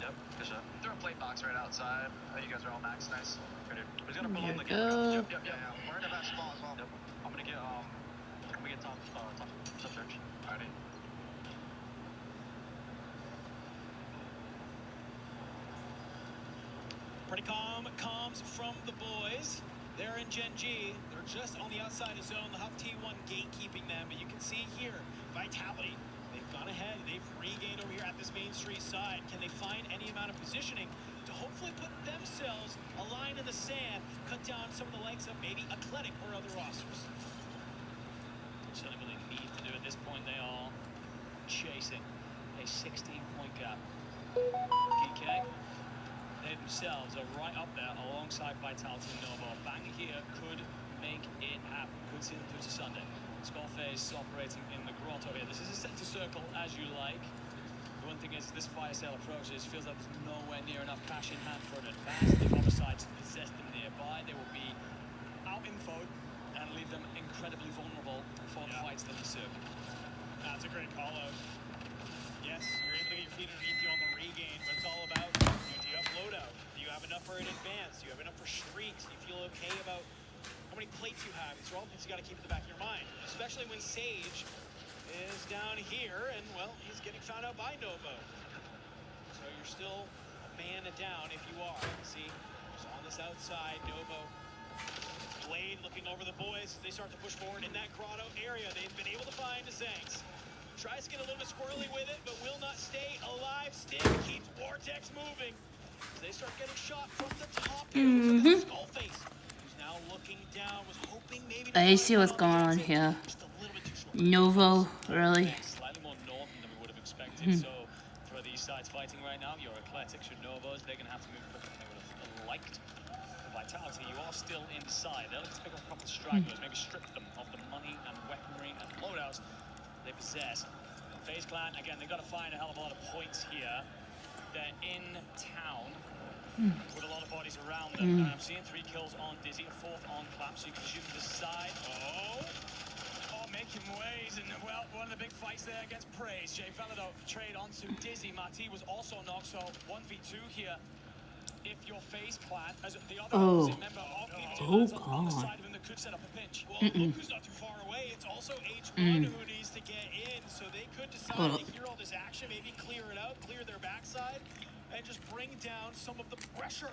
Yep, good shot. Throw a plate box right outside. You guys are all max, nice. Good dude. We're just gonna pull on the Go. Yep. We're in the best spot as well. Yep. I'm gonna get top church. Alrighty. Pretty calm comms from the boys. They're in Gen G. They're just on the outside of zone. They'll have T1 gatekeeping them, but you can see here, Vitality. They've gone ahead. They've regained over here at this Main Street side. Can they find any amount of positioning to hopefully put themselves a line in the sand, cut down some of the likes of maybe Athletic or other rosters? Certainly what they need to do at this point. They are chasing a 16-point gap. PK, they themselves are right up there alongside Vitality and Nova. Bang here could make it happen. Could see them through to Sunday. Skullface operating in the grotto here. This is a center circle as you like. The one thing is, this fire sale approaches, feels like there's nowhere near enough cash in hand for an advance. If Homicides possess them nearby, they will be out infoed and leave them incredibly vulnerable for the fights that ensue. That's a great call out. Yes, you're able to get your feet underneath you on the regain, but it's all about, do you have loadout? Do you have enough for an advance? Do you have enough for streaks? Do you feel okay about how many plates you have? These are all things you got to keep in the back of your mind, especially when Sage is down here and, well, he's getting found out by Novo. So you're still a man down if you are. See, just on this outside, Novo. Blade looking over the boys. They start to push forward in that grotto area. They've been able to find Zanks. Tries to get a little bit squirrely with it, but will not stay alive. Stick keeps Vortex moving. They start getting shot from the top here. Looks like Skullface, who's now looking down, was hoping maybe to I see what's going on here. Novo, really? Slightly more northern than we would have expected. So for these sides fighting right now, your Ecletics, your Novos, they're going to have to move quicker than they would have liked. Vitality, you are still inside. They're looking to pick up a couple of stragglers, maybe strip them of the money and weaponry and loadouts they possess. FaZe Clan, again, they've got to find a hell of a lot of points here. They're in town with a lot of bodies around them. And I'm seeing 3 kills on Dizzy, a 4th on Clap, so you can shoot this side. Making waves, and well, one of the big fights there against Praise. Jay Velado trade onto Dizzy. Marty was also knocked, so 1v2 here. If your FaZe Clan, as the other opposite member of PBJ on the side of him that could set up a pinch. Well, look who's not too far away. It's also H1 who needs to get in, so they could decide to hear all this action, maybe clear it out, clear their backside, and just bring down some of the pressure.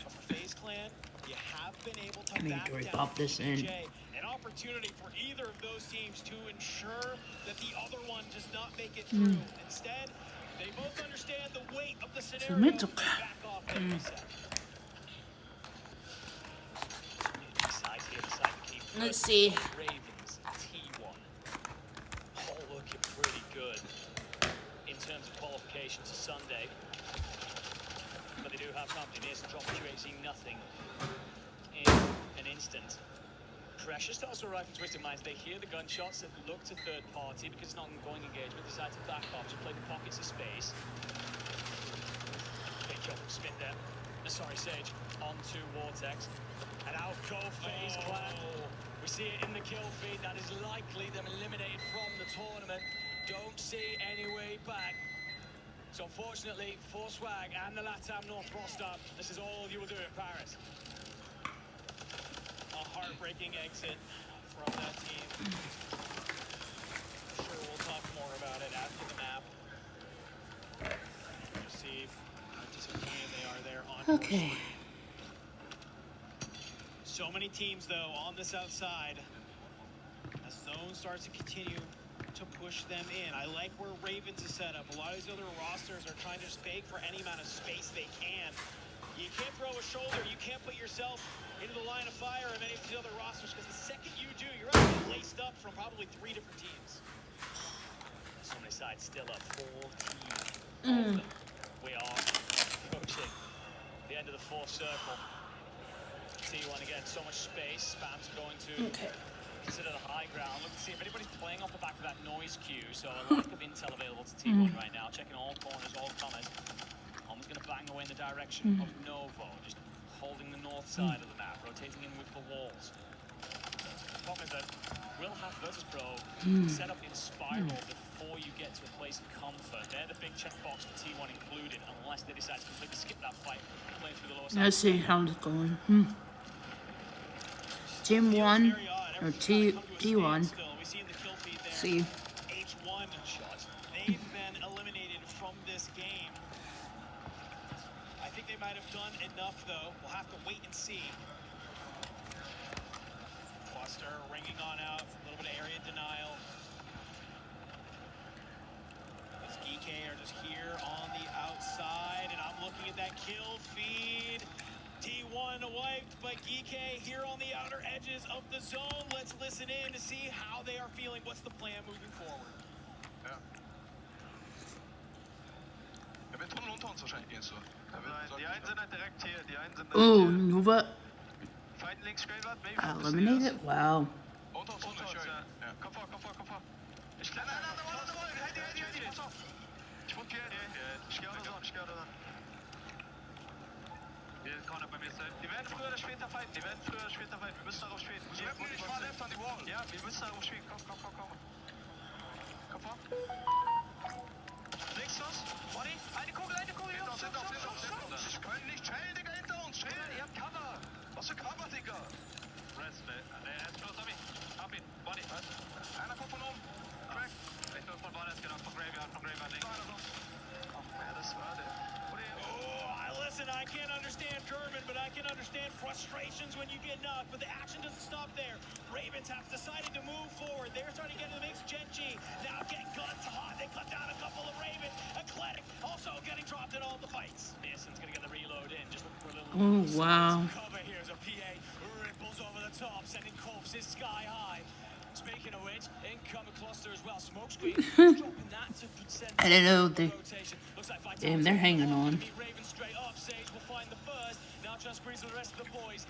But for FaZe Clan, you have been able to back down PBJ. An opportunity for either of those teams to ensure that the other one does not make it through. Instead, they both understand the weight of the scenario and back off their reset. Let's see. Ravens, T1. All looking pretty good in terms of qualification to Sunday. But they do have company. Near drop QHC nothing in an instant. Pressure starts to arrive from Twisted Minds. They hear the gunshots that look to third party because it's not an ongoing engagement. Decide to back off to play the pockets of space. Big kill from Smith there. Sorry, Sage. Onto Vortex. And out go FaZe Clan. We see it in the kill feed. That is likely them eliminated from the tournament. Don't see any way back. So unfortunately, for Swagg and the LATAM North roster, this is all you will do in Paris. A heartbreaking exit from that team. I'm sure we'll talk more about it after the map. You'll see how disappointed they are there on Okay. So many teams, though, on this outside. As Zone starts to continue to push them in. I like where Ravens is set up. A lot of these other rosters are trying to just beg for any amount of space they can. You can't throw a shoulder. You can't put yourself into the line of fire of any of these other rosters, because the second you do, you're actually laced up from probably 3 different teams. So many sides still up. 14 of them. We are approaching the end of the 4th circle. T1 again, so much space. Spam's going to consider the high ground. Look to see if anybody's playing off the back of that noise queue. So a lack of intel available to T1 right now. Checking all corners, all comers. Almost going to bang away in the direction of Novo. Just holding the north side of the map, rotating in with the walls. The problem is that we'll have Virtus Pro set up in spiral before you get to a place of comfort. They're the big checkbox for T1 included, unless they decide to completely skip that fight, playing through the lower side. Let's see how it's going. Team 1 or T1. See. H1 shot. They've been eliminated from this game. I think they might have done enough, though. We'll have to wait and see. Cluster ringing on out. A little bit of area denial. These GK are just here on the outside, and I'm looking at that kill feed. T1 wiped, but GK here on the outer edges of the zone. Let's listen in to see how they are feeling. What's the plan moving forward? Ja. Jag vet vad någon så skänker så. Die einen sind halt direkt hier, die einen sind Oh, Nova Fight links skrevet, maybe. eliminated? Wow. Unter, ja. Komm vor. Ich kletter. Nein, Heidi, pass auf. Ich wollte hier. Ich gehe da dran. Corner bei mir sein. Die werden früher oder später fighten. Wir müssen darauf spielen. Ich fahr left an die Wall. Ja, wir müssen darauf spielen. Komm. Komm vor. Links los. Body. Eine Kugel. Jungs. Ich kann nicht chillen, Digga, hinter uns. Chillen. Ihr habt Cover. Was für Cover, Digga? Rest, er ist los, hab ihn. Body. Einer kommt von oben. Crack. Ich bin von Body gedacht, von Graveyard links. Oh, man, das war der. Listen, I can't understand German, but I can understand frustrations when you get knocked, but the action doesn't stop there. Ravens have decided to move forward. They're starting to get in the mix. Genji now getting guns hot. They cut down a couple of Ravens. Eclectic also getting dropped in all the fights. Mason's gonna get the reload in. Just looking for a little. Oh, wow. Cover here as a PA ripples over the top, sending corpses sky high. Speaking of which, incoming cluster as well. Smokescreen dropping that to send I don't know. rotation. Looks like Damn, they're hanging on. Raven straight up. Sage will find the first. Now just squeeze the rest of the boys.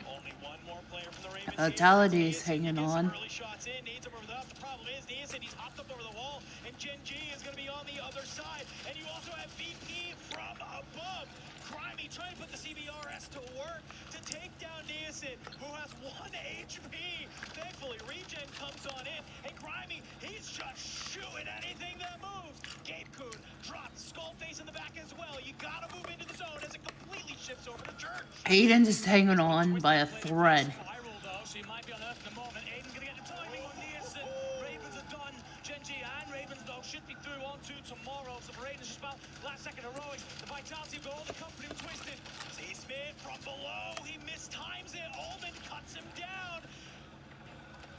Only one more player from the Ravens. Vitality is hanging on. Early shots in. Needs him over the top. The problem is, he's hopped up over the wall, and Gen G is going to be on the other side. And you also have VP from above. Crimey trying to put the CBRS to work to take down Nielsen, who has 1 HP. Thankfully, Regen comes on in, and Crimey, he's just shooting anything that moves. Gabe Kuhn drops Skullface in the back as well. You gotta move into the zone as it completely shifts over to Church. Aiden's just hanging on by a thread. Spiral though, so he might be on Earth in a moment. Aiden gonna get the timing on Nielsen. Ravens are done. Genji and Ravens though should be through on to tomorrow. So for Ravens just about last second heroics. The vitality of all the company was twisted. Z-Smith from below. He mistimes it. Ullman cuts him down.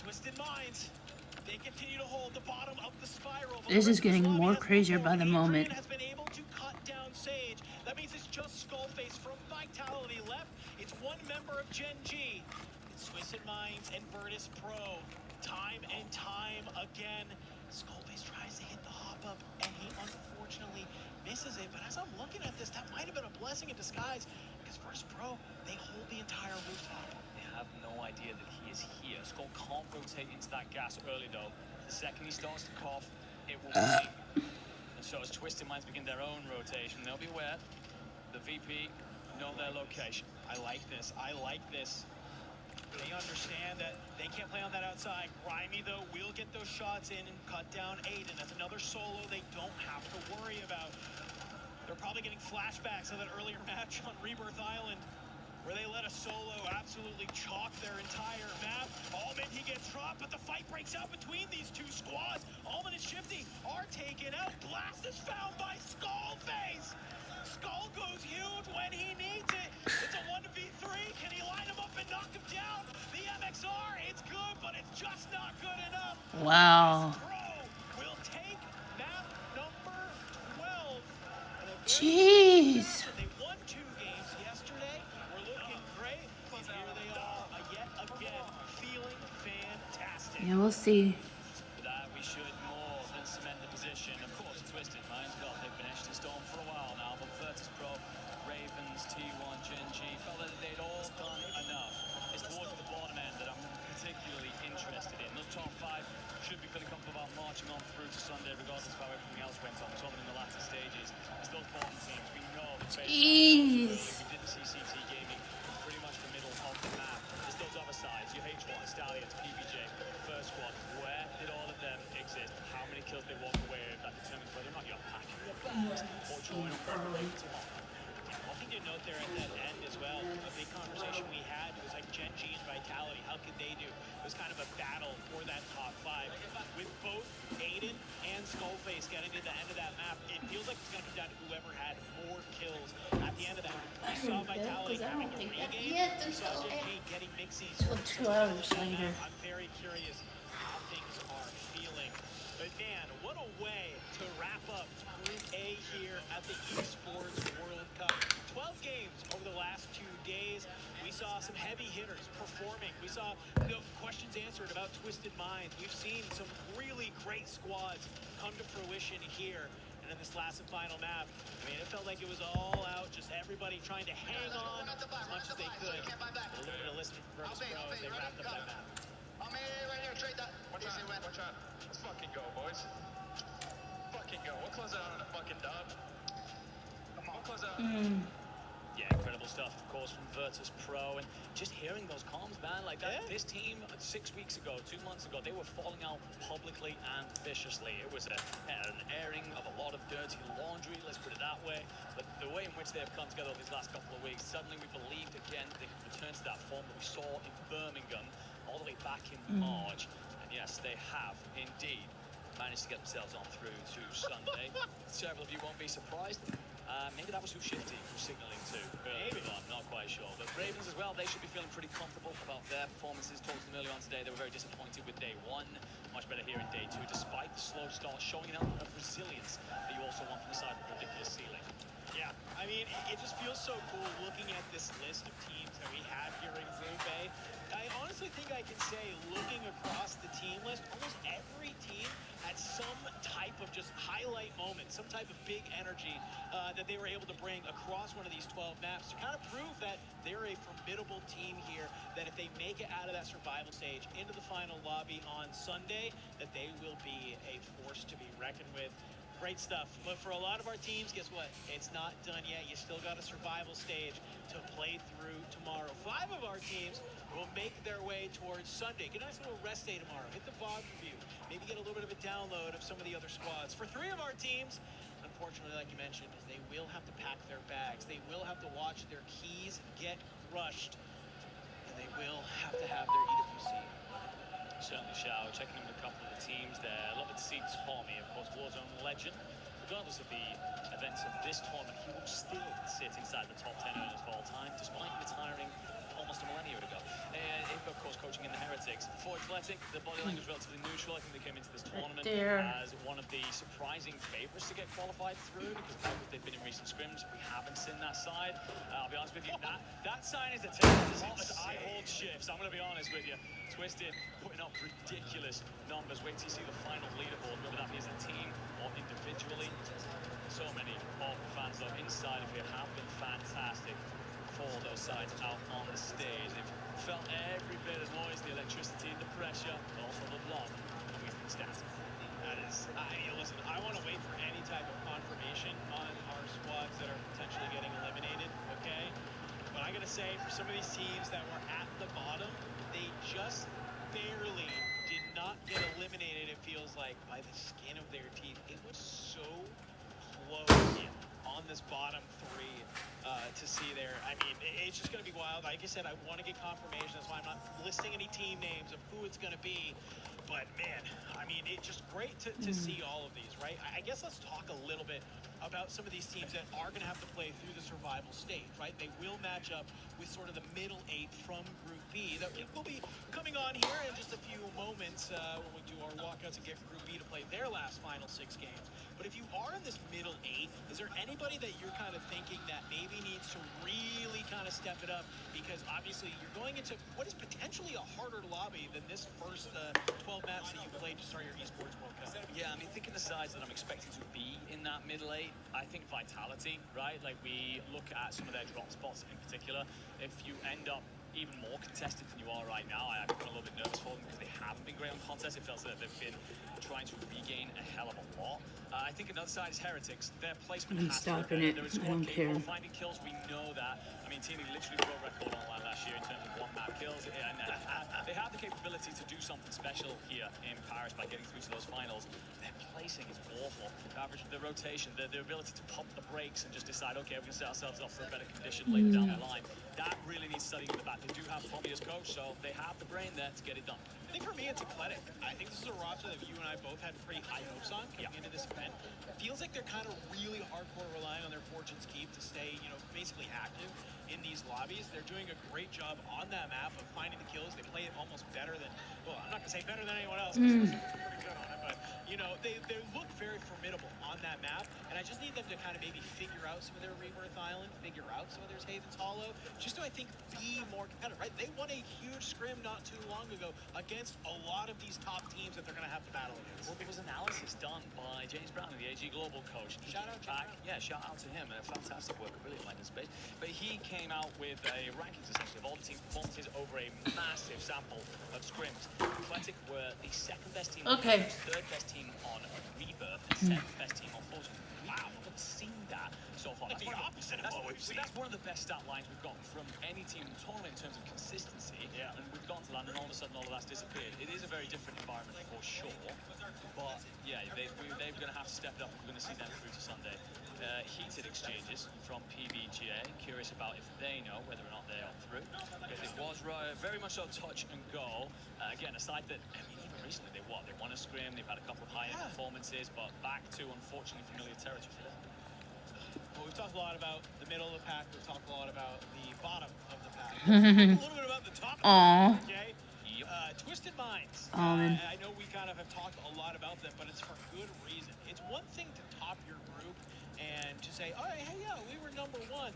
Twisted Minds. They continue to hold the bottom of the spiral. This is getting more crazier by the moment. Has been able to cut down Sage. That means it's just Skullface from Vitality left. It's one member of Gen G. It's Twisted Minds and Virtus Pro. Time and time again, Skullface tries to hit the hop up, and he unfortunately misses it. But as I'm looking at this, that might have been a blessing in disguise, because Virtus Pro, they hold the entire rooftop. They have no idea that he is here. Skull can't rotate into that gas early though. The second he starts to cough, it will ping. And so as Twisted Minds begin their own rotation, they'll be aware. The VP know their location. I like this. They understand that they can't play on that outside. Grimy, though, will get those shots in and cut down Aiden. That's another solo they don't have to worry about. They're probably getting flashbacks of that earlier match on Rebirth Island, where they let a solo absolutely chalk their entire map. Allman, he gets dropped, but the fight breaks out between these two squads. Allman and Shifty are taken out. Blast is found by Skullface. Skull goes huge when he needs it. It's a 1v3. Can he line him up and knock him down? The MXR, it's good, but it's just not good enough. Wow. Pro will take map number 12. Jeez. They won 2 games yesterday. We're looking great. And here they are yet again, feeling fantastic. Yeah, we'll see. For that, we should more than cement the position. Of course, Twisted Minds, well, they've been etched in stone for a while now, but Virtus Pro, Ravens, T1, Gen G, felt that they'd all done enough. It's towards the bottom end that I'm particularly interested in. Those top 5 should be feeling comfortable about marching on through to Sunday, regardless of how everything else went on. We saw them in the latter stages. It's those bottom teams. We know that Jeez. we didn't see CT Gaming. It's pretty much the middle of the map. It's those other sides. Your H1, Stallions, PBJ, First Squad. Where did all of them exist? How many kills they walk away with? That determines whether or not you're packing your bags or joining tomorrow. One thing to note there at that end as well, a big conversation we had was like Gen G and Vitality, how could they do? It was kind of a battle for that top 5. With both Aiden and Skullface getting to the end of that map, it feels like it's going to come down to whoever had more kills at the end of that. We saw Vitality having a regain, we saw Gen G getting mixies. 2 hours later. I'm very curious how things are feeling. But man, what a way to wrap up Group A here at the Esports World Cup. 12 games over the last 2 days. We saw some heavy hitters performing. We saw the questions answered about Twisted Minds. We've seen some really great squads come to fruition here. And in this last and final map, I mean, it felt like it was all out, just everybody trying to hang on as much as they could. A little bit of listening from Virtus Pro as they wrapped up that map. I'm right here, trade that. Watch out. Let's fucking go, boys. Fucking go. We'll close out on a fucking dub. Come on, we'll close out. Yeah, incredible stuff, of course, from Virtus Pro, and just hearing those comms, man, like that. This team 6 weeks ago, 2 months ago, they were falling out publicly and viciously. It was an airing of a lot of dirty laundry, let's put it that way. But the way in which they have come together these last couple of weeks, suddenly we believed again they could return to that form that we saw in Birmingham all the way back in March. And yes, they have indeed managed to get themselves on through to Sunday. Several of you won't be surprised. Maybe that was who Shifty was signaling to. Maybe. I'm not quite sure. But Ravens as well, they should be feeling pretty comfortable about their performances. Talked to them earlier on today. They were very disappointed with day one. Much better here in day two, despite the slow start, showing an element of resilience that you also want from the side of the ridiculous ceiling. Yeah, I mean, it just feels so cool looking at this list of teams that we have here in Group A. I honestly think I can say, looking across the team list, almost every team had some type of just highlight moment, some type of big energy that they were able to bring across one of these 12 maps to kind of prove that they're a formidable team here, that if they make it out of that survival stage into the final lobby on Sunday, that they will be a force to be reckoned with. Great stuff. But for a lot of our teams, guess what? It's not done yet. You still got a survival stage to play through tomorrow. 5 of our teams will make their way towards Sunday. Get a nice little rest day tomorrow. Hit the VOD review. Maybe get a little bit of a download of some of the other squads. For 3 of our teams, unfortunately, like you mentioned, they will have to pack their bags. They will have to watch their keys get crushed. And they will have to have their EWC. Certainly shall. Checking in with a couple of the teams there. Love to see Tommy, of course, Warzone legend. Regardless of the events of this tournament, he will still sit inside the top 10 earners of all time, despite retiring almost a millennium ago. And of course, coaching in the Heretics. For Athletic, the body language is relatively neutral. I think they came into this tournament as one of the surprising favorites to get qualified through, because they've been in recent scrims. We haven't seen that side. I'll be honest with you, that sign is a as hot as I hold shifts. I'm going to be honest with you. Twisted, putting up ridiculous numbers. Wait till you see the final leaderboard, whether that be as a team or individually. So many of the fans, though, inside of here have been fantastic for those sides out on the stage. They've felt every bit as noise, the electricity, the pressure, but also the love with the stats. That is, listen, I want to wait for any type of confirmation on our squads that are potentially getting eliminated, okay? But I got to say, for some of these teams that were at the bottom, they just barely did not get eliminated, it feels like, by the skin of their teeth. It was so close on this bottom 3 to see there. I mean, it's just going to be wild. Like I said, I want to get confirmation. That's why I'm not listing any team names of who it's going to be. But, man, I mean, it's just great to see all of these, right? I guess let's talk a little bit about some of these teams that are going to have to play through the survival stage, right? They will match up with sort of the middle 8 from Group B. That will be coming on here in just a few moments when we do our walkouts and get Group B to play their last final 6 games. But if you are in this middle 8, is there anybody that you're kind of thinking that maybe needs to really kind of step it up? Because obviously you're going into what is potentially a harder lobby than this first 12 maps that you played to start your esports World Cup. Yeah, I mean, thinking the sides that I'm expecting to be in that middle 8, I think Vitality, right? Like, we look at some of their drop spots in particular. If you end up even more contested than you are right now, I'm a little bit nervous for them because they haven't been great on contests. It feels that they've been trying to regain a hell of a lot. I think another side is Heretics. Their placement has to be better. I don't care. Finding kills, we know that. I mean, Teamy literally broke record online last year in terms of 1-map kills, and they have the capability to do something special here in Paris by getting through to those finals. Their placing is awful. The rotation, the ability to pump the brakes and just decide, okay, we're going to set ourselves up for a better condition later down the line. That really needs studying in the back. They do have Tommy as coach, so they have the brain there to get it done. I think for me, it's Eclectic. I think this is a roster that you and I both had pretty high hopes on coming into this event. It feels like they're kind of really hardcore relying on their Fortune's Keep to stay, basically active in these lobbies. They're doing a great job on that map of finding the kills. They play it almost better than, well, I'm not going to say better than anyone else, because they're pretty good on it, but, they look very formidable on that map, and I just need them to kind of maybe figure out some of their Rebirth Island, figure out some of their Haven's Hollow, just to, I think, be more competitive, right? They won a huge scrim not too long ago against a lot of these top teams that they're going to have to battle against. Well, there was analysis done by James Brown, the AG Global coach. Shout out to him. Yeah, shout out to him. A fantastic work, brilliant like this space. But he came out with a rankings essentially of all the team performances over a massive sample of scrims. Athletic were the 2nd best team on the 3rd best team on Rebirth, and 7th best team on Fortune. Wow, I haven't seen that so far. That's the opposite of what we've But that's one of the best stat lines we've gotten from any team in the tournament in terms of consistency. Yeah. And we've gone to land, and all of a sudden, all of that's disappeared. It is a very different environment for sure. But yeah, they're going to have to step it up. We're going to see them through to Sunday. Heated exchanges from PBGA. Curious about if they know whether or not they are through. Because it was very much so touch and go. Again, aside that, I mean, even recently they won a scrim. They've had a couple of high-end performances, but back to unfortunately familiar territory for them. Well, we've talked a lot about the middle of the pack. We've talked a lot about the bottom of the pack. A little bit about the top of the pack, okay? Twisted Minds. I know we kind of have talked a lot about them, but it's for good reason. It's one thing to top your group and to say, oh, hey, yeah, we were #1.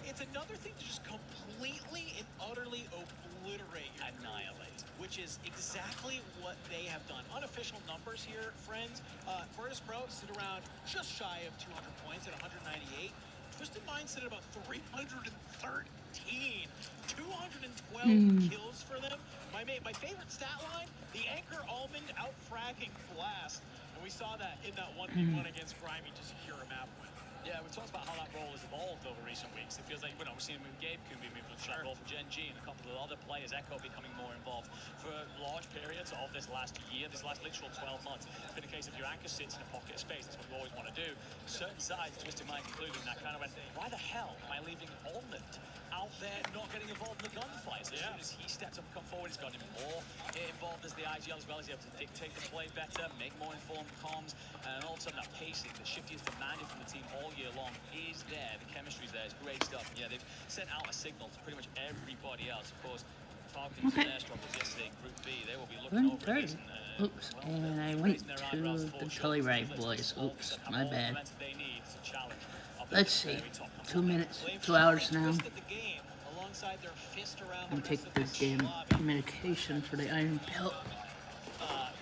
It's another thing to just completely and utterly obliterate your annihilate, which is exactly what they have done. Unofficial numbers here, friends. Virtus Pro sit around just shy of 200 points at 198. Twisted Minds sit at about 313. 212 kills for them. My favorite stat line, the Anchor Almond out-fragging Blast. And we saw that in that 1v1 against Grimy to secure a map win. Yeah, we've talked about how that role has evolved over recent weeks. It feels like, we're seeing Gabe Coombe moving to the role for Gen G and a couple of other players, Echo becoming more involved. For large periods of this last year, this last literal 12 months, it's been a case of your anchor sits in a pocket of space. That's what we always want to do. Certain sides, Twisted Mind including, that kind of went, why the hell am I leaving Almond out there not getting involved in the gunfights? As soon as he stepped up and come forward, he's gotten more involved as the IGL as well. He's able to dictate the play better, make more informed comms, and all of a sudden that pacing that Shifty has demanded from the team all year long is there. The chemistry's there. It's great stuff. And yeah, they've sent out a signal to pretty much everybody else. Of course, Falcons and their struggles yesterday in Group B, they will be looking over this. Oops, and I went to the Telluride boys. Oops, my bad. Let's see. 2 minutes, 2 hours now. And take the damn medication for the iron belt.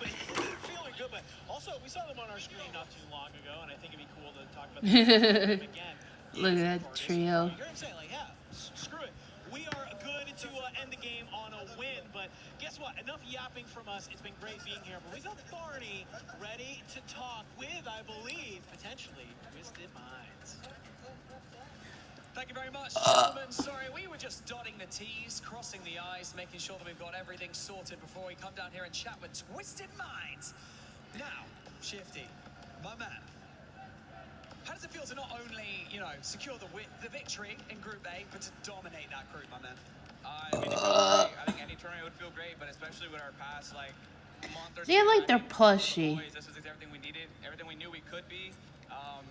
Feeling good, but also we saw them on our screen not too long ago, and I think it'd be cool to talk about them again. Look at that trio. You're saying, like, yeah, screw it. We are good to end the game on a win, but guess what? Enough yapping from us. It's been great being here, but we got Barney ready to talk with, I believe, potentially Twisted Minds. Thank you very much, gentlemen. Sorry, we were just dotting the T's, crossing the I's, making sure that we've got everything sorted before we come down here and chat with Twisted Minds. Now, Shifty, my man, how does it feel to not only, secure the victory in Group A, but to dominate that group, my man? I mean, it feels great. I think any tournament would feel great, but especially with our past, month or two. They like their plushie. This was everything we needed, everything we knew we could be.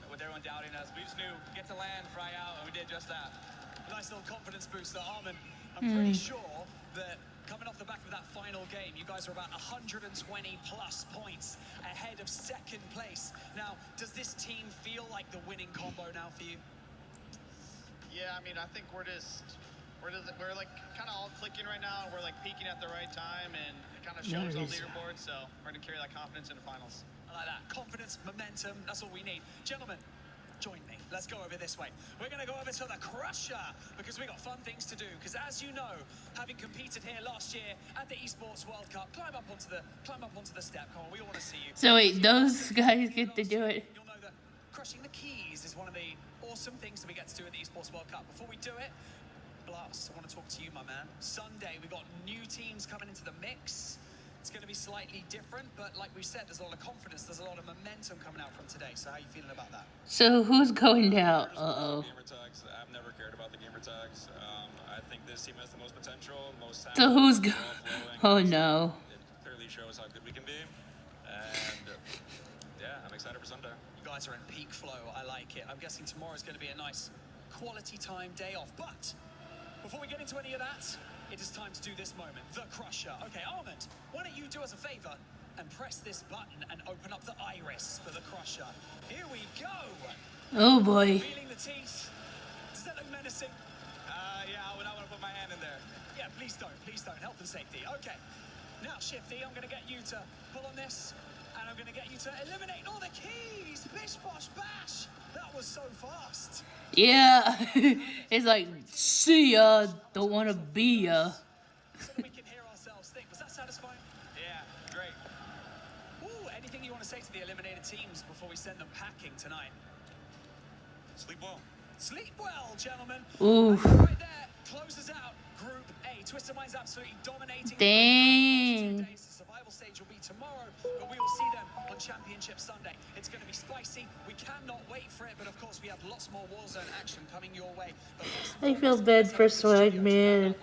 With everyone doubting us, we just knew get to land, fry out, and we did just that. Nice little confidence booster, Armin. I'm pretty sure that coming off the back of that final game, you guys are about 120 plus points ahead of second place. Now, does this team feel like the winning combo now for you? Yeah, I mean, I think we're like kind of all clicking right now. We're like peaking at the right time, and it kind of shows on the leaderboard. So we're gonna carry that confidence in the finals. I like that. Confidence, momentum, that's all we need. Gentlemen, join me. Let's go over this way. We're going to go over to the Crusher because we got fun things to do. Because as you know, having competed here last year at the Esports World Cup, climb up onto the step. Come on, we all want to see you. So wait, those guys get to do it. You'll know that crushing the keys is one of the awesome things that we get to do at the Esports World Cup. Before we do it, Blast, I want to talk to you, my man. Sunday, we got new teams coming into the mix. It's going to be slightly different, but like we said, there's a lot of confidence, there's a lot of momentum coming out from today. So how are you feeling about that? So who's going down? Uh-oh. Gamer tags. I've never cared about the gamer tags. I think this team has the most potential, most talent. So who's going? Oh no. It clearly shows how good we can be. And yeah, I'm excited for Sunday. You guys are in peak flow. I like it. I'm guessing tomorrow's going to be a nice quality time day off. But before we get into any of that, it is time to do this moment, the Crusher. Okay, Armand, why don't you do us a favor and press this button and open up the iris for the Crusher. Here we go. Oh boy. Feeling the teeth. Does that look menacing? Yeah, I would not want to put my hand in there. Yeah, please don't. Health and safety. Okay. Now, Shifty, I'm going to get you to pull on this, and I'm going to get you to eliminate all the keys. Bish, bosh, bash. That was so fast. Yeah. It's like, see ya, don't want to be ya. So that we can hear ourselves think. Was that satisfying? Yeah, great. Ooh, anything you want to say to the eliminated teams before we send them packing tonight? Sleep well. Sleep well, gentlemen. Ooh. Right there closes out Group A. Twisted Minds absolutely dominating. Dang. The survival stage will be tomorrow, but we will see them on Championship Sunday. It's going to be spicy. We cannot wait for it, but of course we have lots more Warzone action coming your way. I feel bad for Swagg, man.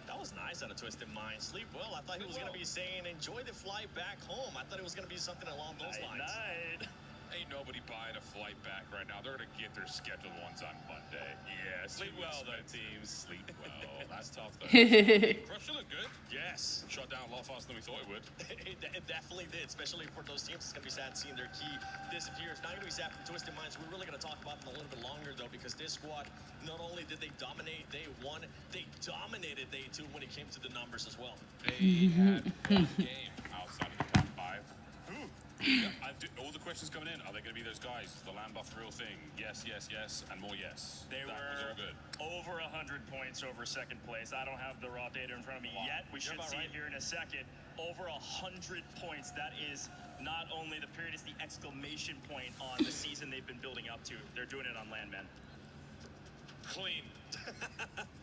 That was nice out of Twisted Minds. Sleep well. I thought he was going to be saying, enjoy the flight back home. I thought it was going to be something along those lines. Ain't nobody buying a flight back right now. They're gonna get their scheduled ones on Monday. Yeah, sleep well though, teams. Sleep well. That's tough though. Crush look good. Yes. Shut down a lot faster than we thought it would. It definitely did, especially for those teams. It's going to be sad seeing their key disappear. It's not going to be sad for Twisted Minds. We're really going to talk about them a little bit longer though, because this squad, not only did they dominate day one, they dominated day two when it came to the numbers as well. They had one game outside of the top five. Yeah, all the questions coming in, are they going to be those guys? Is the land buff the real thing? Yes, yes, yes, and more yes. They that was all good. Over 100 points over second place. I don't have the raw data in front of me yet. We should see it here in a second. Over 100 points. That is not only the period, it's the exclamation point on the season they've been building up to. They're doing it on land, man. Clean.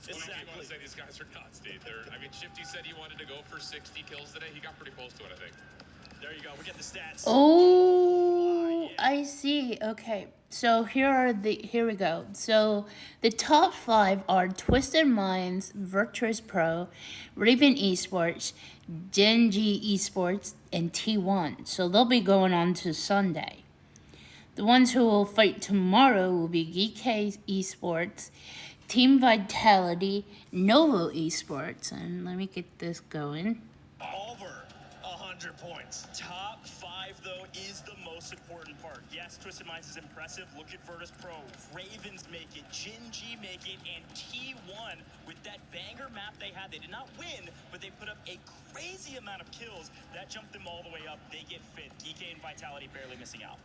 Exactly. You want to say these guys are nuts, dude. I mean, Shifty said he wanted to go for 60 kills today. He got pretty close to it, I think. There you go. We get the stats. Oh, I see. Okay. So here we go. So the top 5 are Twisted Minds, Virtuous Pro, Raven Esports, Genji Esports, and T1. So they'll be going on to Sunday. The ones who will fight tomorrow will be GK Esports, Team Vitality, Novo Esports, and let me get this going. Over 100 points. Top 5, though, is the most important part. Yes, Twisted Minds is impressive. Look at Virtus Pro. Ravens make it. Genji make it. And T1, with that banger map they had, they did not win, but they put up a crazy amount of kills. That jumped them all the way up. They get fit. GK and Vitality barely missing out.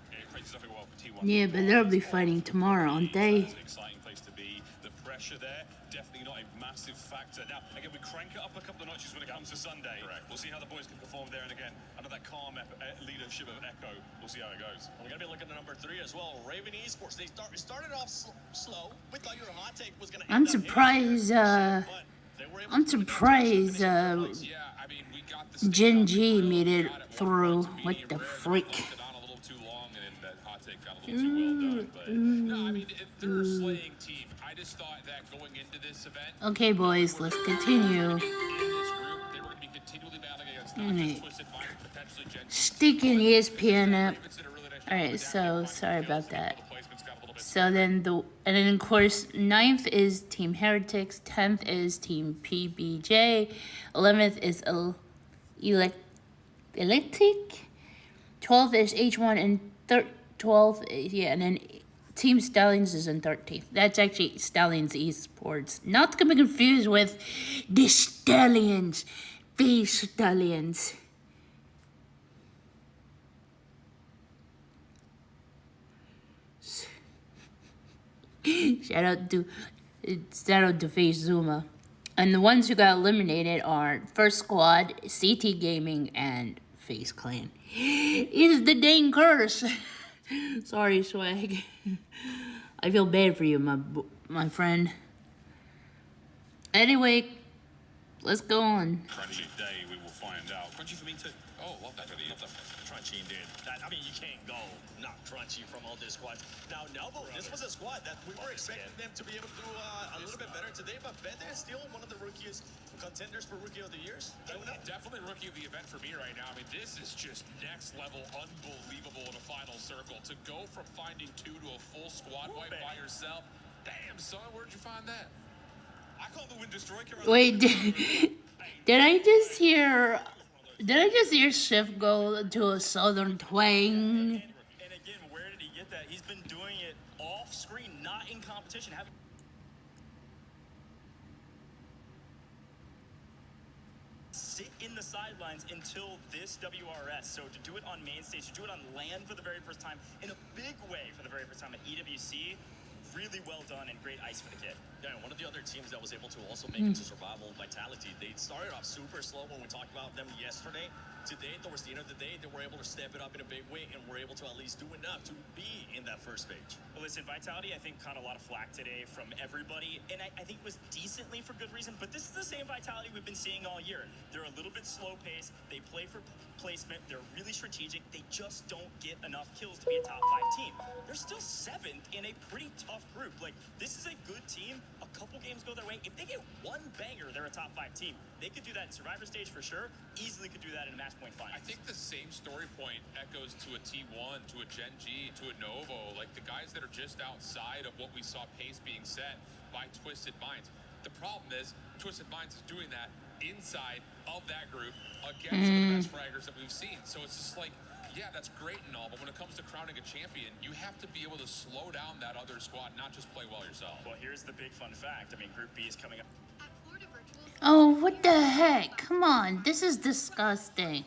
Yeah, but they'll be fighting tomorrow, aren't they? It's an exciting place to be. The pressure there, definitely not a massive factor. Now, again, we crank it up a couple of notches when it comes to Sunday. Correct. We'll see how the boys can perform there, and again, under that calm leadership of Echo, we'll see how it goes. We're going to be looking at number 3 as well. Raven Esports, they started off slow. We thought your hot take was going to I'm surprised, Genji made it through. What the freak? Okay, boys, let's continue. Sticking ESPN up. Alright, so sorry about that. So then and then of course 9th is Team Heretics, 10th is Team PBJ, 11th is Electric, 12th is H1, and 12th and then Team Stallions is in 13th. That's actually Stallions Esports. Not to be confused with the Stallions. The Stallions. Shout out to Face Zuma. And the ones who got eliminated are First Squad, CT Gaming, and Face Clan. It's the dang curse. Sorry, Swagg. I feel bad for you, my friend. Anyway, let's go on. Crunchy day, we will find out. Crunchy for me too. Oh, love that. Crunchy indeed. I mean, you can't go not Crunchy from all this squad. Now, Novo, this was a squad that we were expecting them to be able to do a little bit better today, but Bede is still one of the contenders for Rookie of the Years. Definitely Rookie of the event for me right now. I mean, this is just next level, unbelievable in a final circle. To go from finding 2 to a full squad wipe by yourself. Damn, son, where'd you find that? I call the Wind Destroy. Wait, did I just hear Shift go to a southern twang? And again, where did he get that? He's been doing it off screen, not in competition. Sit in the sidelines until this WRS. So to do it on main stage, to do it on land for the very first time, in a big way for the very first time at EWC, really well done and great ice for the kid. Yeah, one of the other teams that was able to also make it to survival, Vitality, they started off super slow when we talked about them yesterday. today, towards the end of the day, they were able to step it up in a big way and were able to at least do enough to be in that first stage. Well, listen, Vitality, I think, caught a lot of flack today from everybody, and I think it was decently for good reason, but this is the same Vitality we've been seeing all year. They're a little bit slow-paced, they play for placement, they're really strategic, they just don't get enough kills to be a top 5 team. They're still 7th in a pretty tough group. Like, this is a good team, a couple games go their way. If they get one banger, they're a top 5 team. They could do that in Survivor stage for sure, easily could do that in a match point final. I think the same story point echoes to a T1, to a Gen G, to a Novo, like the guys that are just outside of what we saw pace being set by Twisted Minds. The problem is, Twisted Minds is doing that inside of that group against some of the best fraggers that we've seen. So it's just like, yeah, that's great and all, but when it comes to crowning a champion, you have to be able to slow down that other squad, not just play well yourself. Well, here's the big fun fact. I mean, Group B is coming up. Oh, what the heck? Come on, this is disgusting.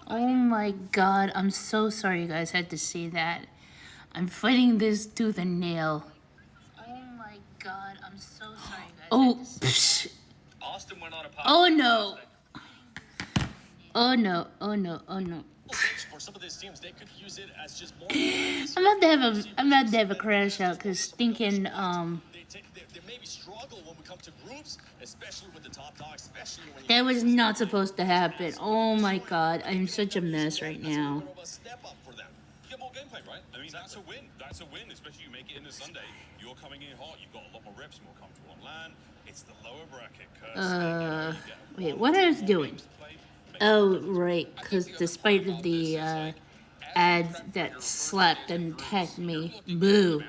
Oh my god, I'm so sorry you guys had to see that. I'm fighting this tooth and nail. Oh my god, I'm so sorry you guys had to see that. Austin went on a Oh no. Oh no, oh no, oh no. For some of these teams, they could use it as just more. I'm about to have a crash out because thinking They maybe struggle when we come to groups, especially with the top dogs, especially when that was not supposed to happen. Oh my god, I'm such a mess right now. step up for them. Get more gameplay, right? I mean, that's a win. That's a win, especially you make it into Sunday. You're coming in hot. You've got a lot more reps, more comfortable on land. It's the lower bracket curse. Wait, what I was doing? Oh, right, because despite the ads that slapped and tagged me, boo.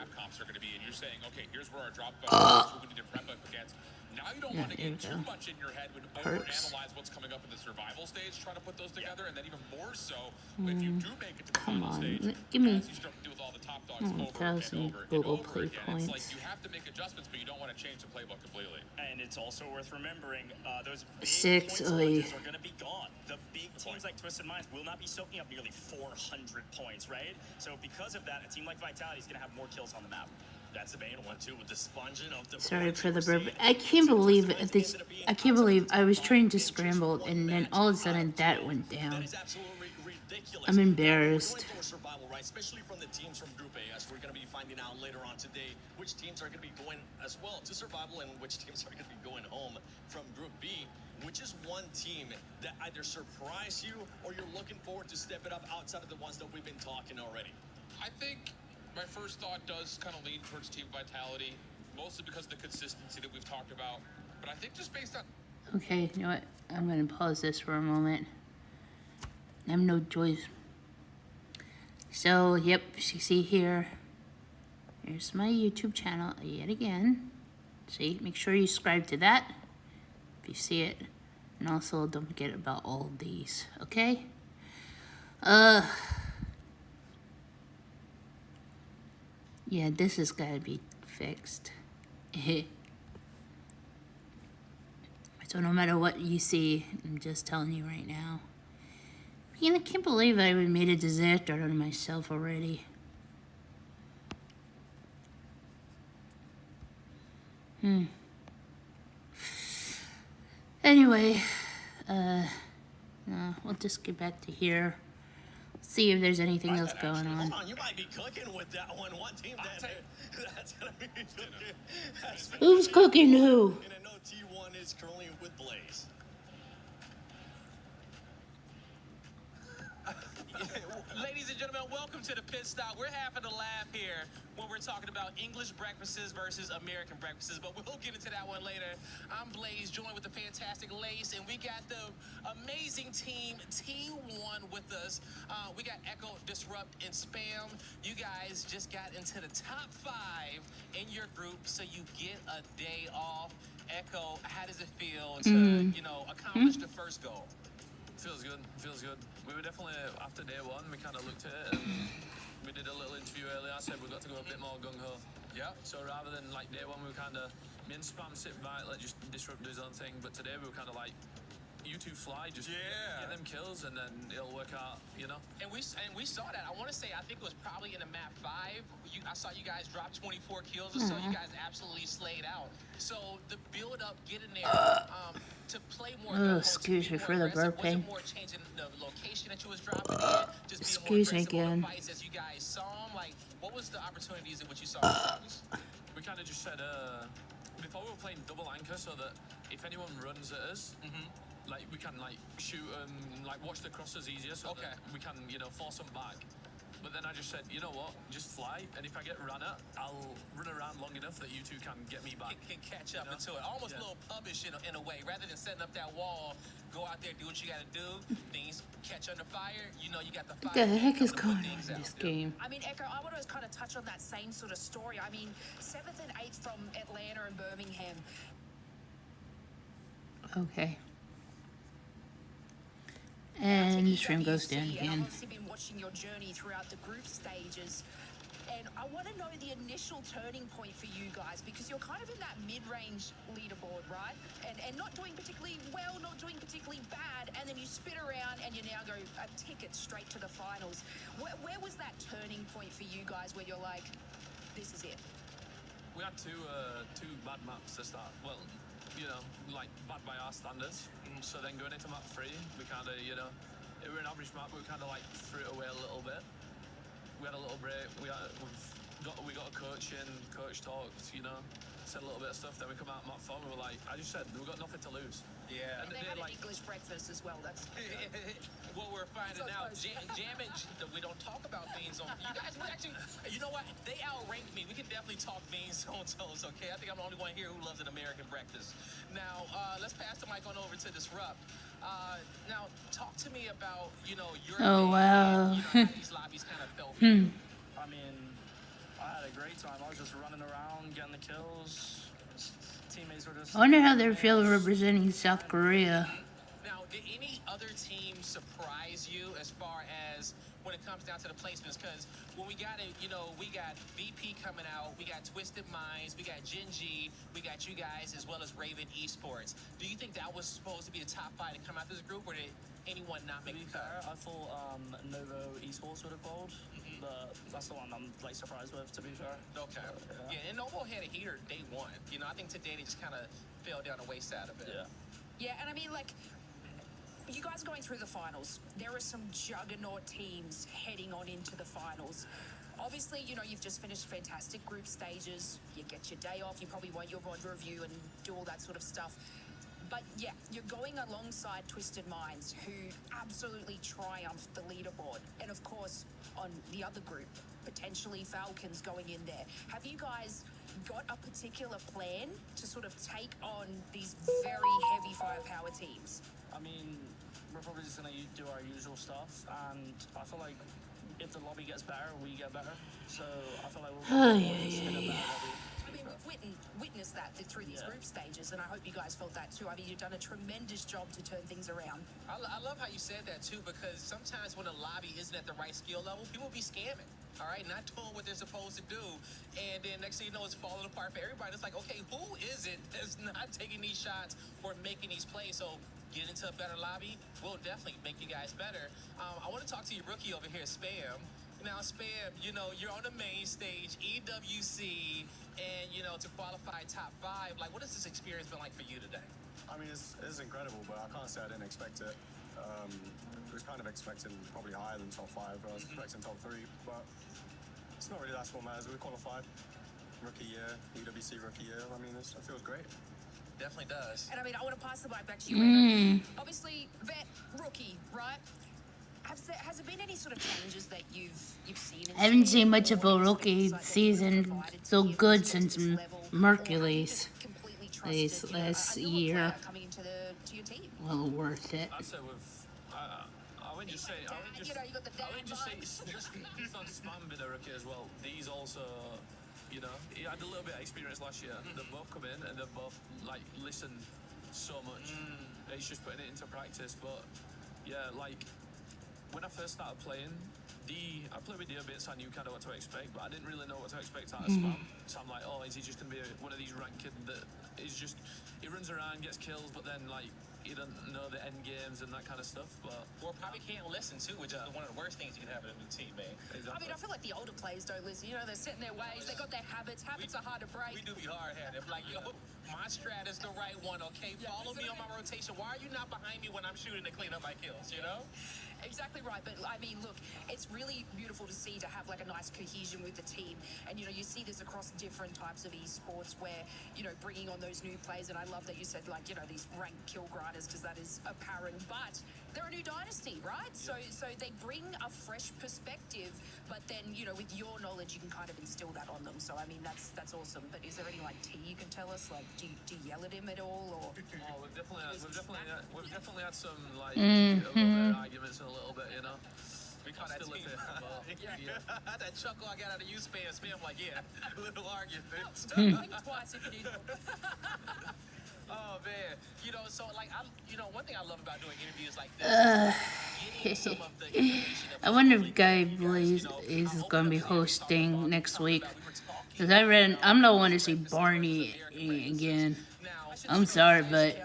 Now you don't want to get too much in your head when you overanalyze what's coming up in the survival stage, try to put those together, and then even more so if you do make it to the final stage, give me as you start to deal with all the top dogs over and 1,000 over and Google over Play again. points. It's like you have to make adjustments, but you don't want to change the playbook completely. And it's also worth remembering those big 6, points lunges are going to be gone. The big teams like Twisted Minds will not be soaking up nearly 400 points, right? So because of that, a team like Vitality is going to have more kills on the map. That's the main one too, with the sponging of the. Sorry for the burp. I can't believe this. I can't believe I was trying to scramble and then all of a sudden that went down. I'm embarrassed. Survival, right? Especially from the teams from Group A, as we're going to be finding out later on today, which teams are going to be going as well to survival and which teams are going to be going home from Group B. Which is one team that either surprise you or you're looking forward to step it up outside of the ones that we've been talking already? I think my first thought does kind of lean towards Team Vitality, mostly because of the consistency that we've talked about. But I think just based on... Okay, you know what? I'm going to pause this for a moment. I have no choice. So, yep, you see here. Here's my YouTube channel yet again. See, make sure you subscribe to that if you see it. And also, don't forget about all of these, okay? Yeah, this has got to be fixed. So no matter what you see, I'm just telling you right now. You know, I can't believe I made a disaster out of myself already. Anyway, no, we'll just get back to here. See if there's anything else going on. Hold on, you might be cooking with that one. One team that's gonna be cooking. Who's cooking who? And I know T1 is currently with Blaze. Ladies and gentlemen, welcome to the pit stop. We're having a laugh here when we're talking about English breakfasts versus American breakfasts, but we'll get into that one later. I'm Blaze, joined with the fantastic Lace, and we got the amazing team T1 with us. We got Echo, Disrupt, and Spam. You guys just got into the top 5 in your group, so you get a day off. Echo, how does it feel to, you know, accomplish the first goal? Feels good, feels good. We were definitely, after day 1, we kind of looked at it and we did a little interview earlier. I said we've got to go a bit more gung-ho. Yeah, so rather than like day 1, we were kind of, me and Spam sit back, let just Disrupt do his own thing. But today we were kind of like, you two fly, just get them kills, and then it'll work out, you know. And we saw that. I want to say, I think it was probably in the map 5. I saw you guys drop 24 kills or so. You guys absolutely slayed out. So the build up, getting there to play more. Oh, excuse me for the burping. More changing the location that you was dropping in. Just excuse me again. Fights as you guys saw them. Like, what was the opportunities in what you saw? We kind of just said before we were playing double anchor, so that if anyone runs at us, like we can like shoot them, like watch the crosses easier, so that we can, you know, force them back. But then I just said, you know what, just fly, and if I get run at, I'll run around long enough that you two can get me back. Can catch up into it. Almost a little pubbish in a way. Rather than setting up that wall, go out there, do what you gotta do. Things catch under fire. You know you got the fire. What the heck is going on in this game? I mean, Echo, I want to kind of touch on that same sort of story. I mean, 7th and 8th from Atlanta and Birmingham. Okay. And the stream goes down again. I've obviously been watching your journey throughout the group stages, and I want to know the initial turning point for you guys, because you're kind of in that mid-range leaderboard, right? And not doing particularly well, not doing particularly bad, and then you spin around and you now go a ticket straight to the finals. Where was that turning point for you guys where you're like, this is it? We had two bad maps to start. Well, you know, like bad by our standards. So then going into map 3, we kind of, you know, it was an average map, but we kind of like threw it away a little bit. We had a little break. We got a coach in, coach talked, you know, said a little bit of stuff. Then we come out map 4, and we were like, I just said, we've got nothing to lose. Yeah. And they had an English breakfast as well. That's what we're finding out. Jamming, we don't talk about beans on. You guys, we actually, you know what? They outranked me. We can definitely talk beans on toast, okay? I think I'm the only one here who loves an American breakfast. Now, let's pass the mic on over to Disrupt. Now, talk to me about, you know, your wow. You know, how these lobbies kind of felt for you. I mean, I had a great time. I was just running around, getting the kills. Teammates were just... I wonder how they feel representing South Korea. Now, did any other team surprise you as far as when it comes down to the placements? Because when we got it, you know, we got VP coming out, we got Twisted Minds, we got Gen G, we got you guys, as well as Raven Esports. Do you think that was supposed to be the top 5 to come out of this group, or did anyone not make the cut? I thought Novo Esports would have bowled, but that's the one I'm like surprised with, to be fair. Okay. Yeah, and Novo had a heater day 1. You know, I think today they just kind of fell down the wayside of it. Yeah, and I mean, like, you guys are going through the finals. There are some juggernaut teams heading on into the finals. Obviously, you know, you've just finished fantastic group stages. You get your day off. You probably want your VOD review and do all that sort of stuff. But yeah, you're going alongside Twisted Minds, who absolutely triumphed the leaderboard. And of course, on the other group, potentially Falcons going in there. Have you guys got a particular plan to sort of take on these very heavy firepower teams? I mean, we're probably just going to do our usual stuff, and I feel like if the lobby gets better, we get better. So I feel like we'll in a better lobby. I mean, we've witnessed that through these group stages, and I hope you guys felt that too. I mean, you've done a tremendous job to turn things around. I love how you said that too, because sometimes when a lobby isn't at the right skill level, people be scamming. All right, not doing what they're supposed to do, and then next thing you know, it's falling apart for everybody. It's like, okay, who is it that's not taking these shots or making these plays? So get into a better lobby, we'll definitely make you guys better. I want to talk to your rookie over here, Spam. Now, Spam, you know, you're on the main stage, EWC, and, you know, to qualify top 5. Like, what has this experience been like for you today? I mean, it's incredible, but I can't say I didn't expect it. I was kind of expecting probably higher than top 5. I was expecting top 3, but it's not really that's what matters. We qualified. Rookie year, EWC rookie year. I mean, it feels great. Definitely does. And I mean, I want to pass the mic back to you. Obviously, vet, rookie, right? Has there been any sort of changes that you've seen? I haven't seen much of a rookie season so good since Mercury's last year. Well worth it. I'd say I wouldn't just say he's on spam been a rookie as well. These also, you know, he had a little bit of experience last year. They both come in and they both like listen so much. He's just putting it into practice. But yeah, like when I first started playing, I played with the bits, I knew kind of what to expect, but I didn't really know what to expect out of spam. So I'm like, oh, is he just going to be one of these ranked kid that is just, he runs around, gets kills, but then like you don't know the end games and that kind of stuff, but Or probably can't listen too, which is one of the worst things you can have in a new team, man. I mean, I feel like the older players don't listen. You know, they're set in their ways. They got their habits. Habits are hard to break. We do be hard-headed. I'm like, yo, my strat is the right one, okay? Follow me on my rotation. Why are you not behind me when I'm shooting to clean up my kills, you know? Exactly right, but I mean, look, it's really beautiful to see to have like a nice cohesion with the team, and you know, you see this across different types of esports where, you know, bringing on those new players, and I love that you said, like, you know, these ranked kill grinders, because that is apparent, but they're a new dynasty, right? So they bring a fresh perspective, but then, you know, with your knowledge, you can kind of instill that on them. So I mean, that's awesome. But is there any like tea you can tell us? Like, do you yell at him at all, or? Oh, we've definitely had some like a little bit of arguments and a little bit, you know. We call that team. That chuckle I got out of you spam, like, yeah, little arguments. Blink twice if you need. Oh man, you know, so like one thing I love about doing interviews like this. Getting some of the information I wonder if Guy Blaze is going to be hosting next week. Because I'm not one to see Barney again. I'm sorry, but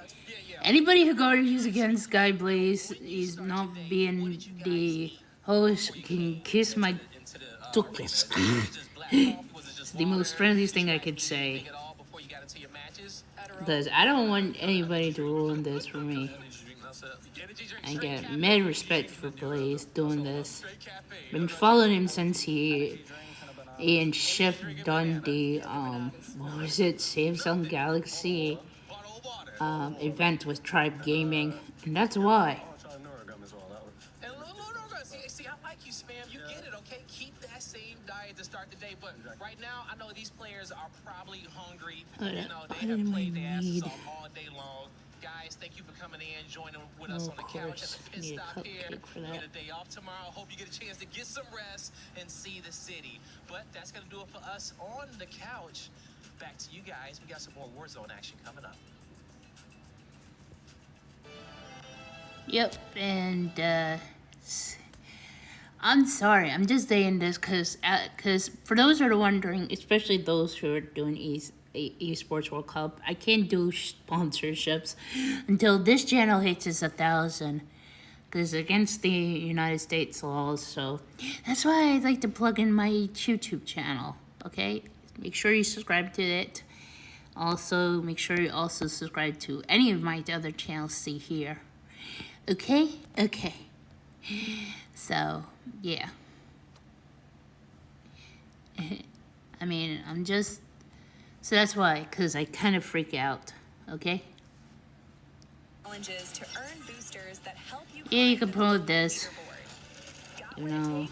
anybody who argues against Guy Blaze, he's not being the host, can kiss my tuchus. It's the most friendliest thing I could say. Because I don't want anybody to ruin this for me. I get mad respect for Blaze doing this. Been following him since he and Chef Dundee, what was it, Samsung Galaxy event with Tribe Gaming, and that's why. See, I like you, Spam. You get it, okay? Keep that same diet to start the day. But right now, I know these players are probably hungry. You know, they have played their asses off all day long. Guys, thank you for coming in, joining with us on the couch at the pit stop here. Get a day off tomorrow. Hope you get a chance to get some rest and see the city. But that's going to do it for us on the couch. Back to you guys. We got some more Warzone action coming up. Yep, and I'm sorry, I'm just saying this because for those who are wondering, especially those who are doing esports World Cup, I can't do sponsorships until this channel hits 1,000, because against the United States laws. So that's why I like to plug in my YouTube channel. Okay, make sure you subscribe to it. Also, make sure you also subscribe to any of my other channels see here. Okay. So yeah. I mean, so that's why, because I kind of freak out, okay? Challenges to earn boosters that help you. Yeah, you can promote this. You know.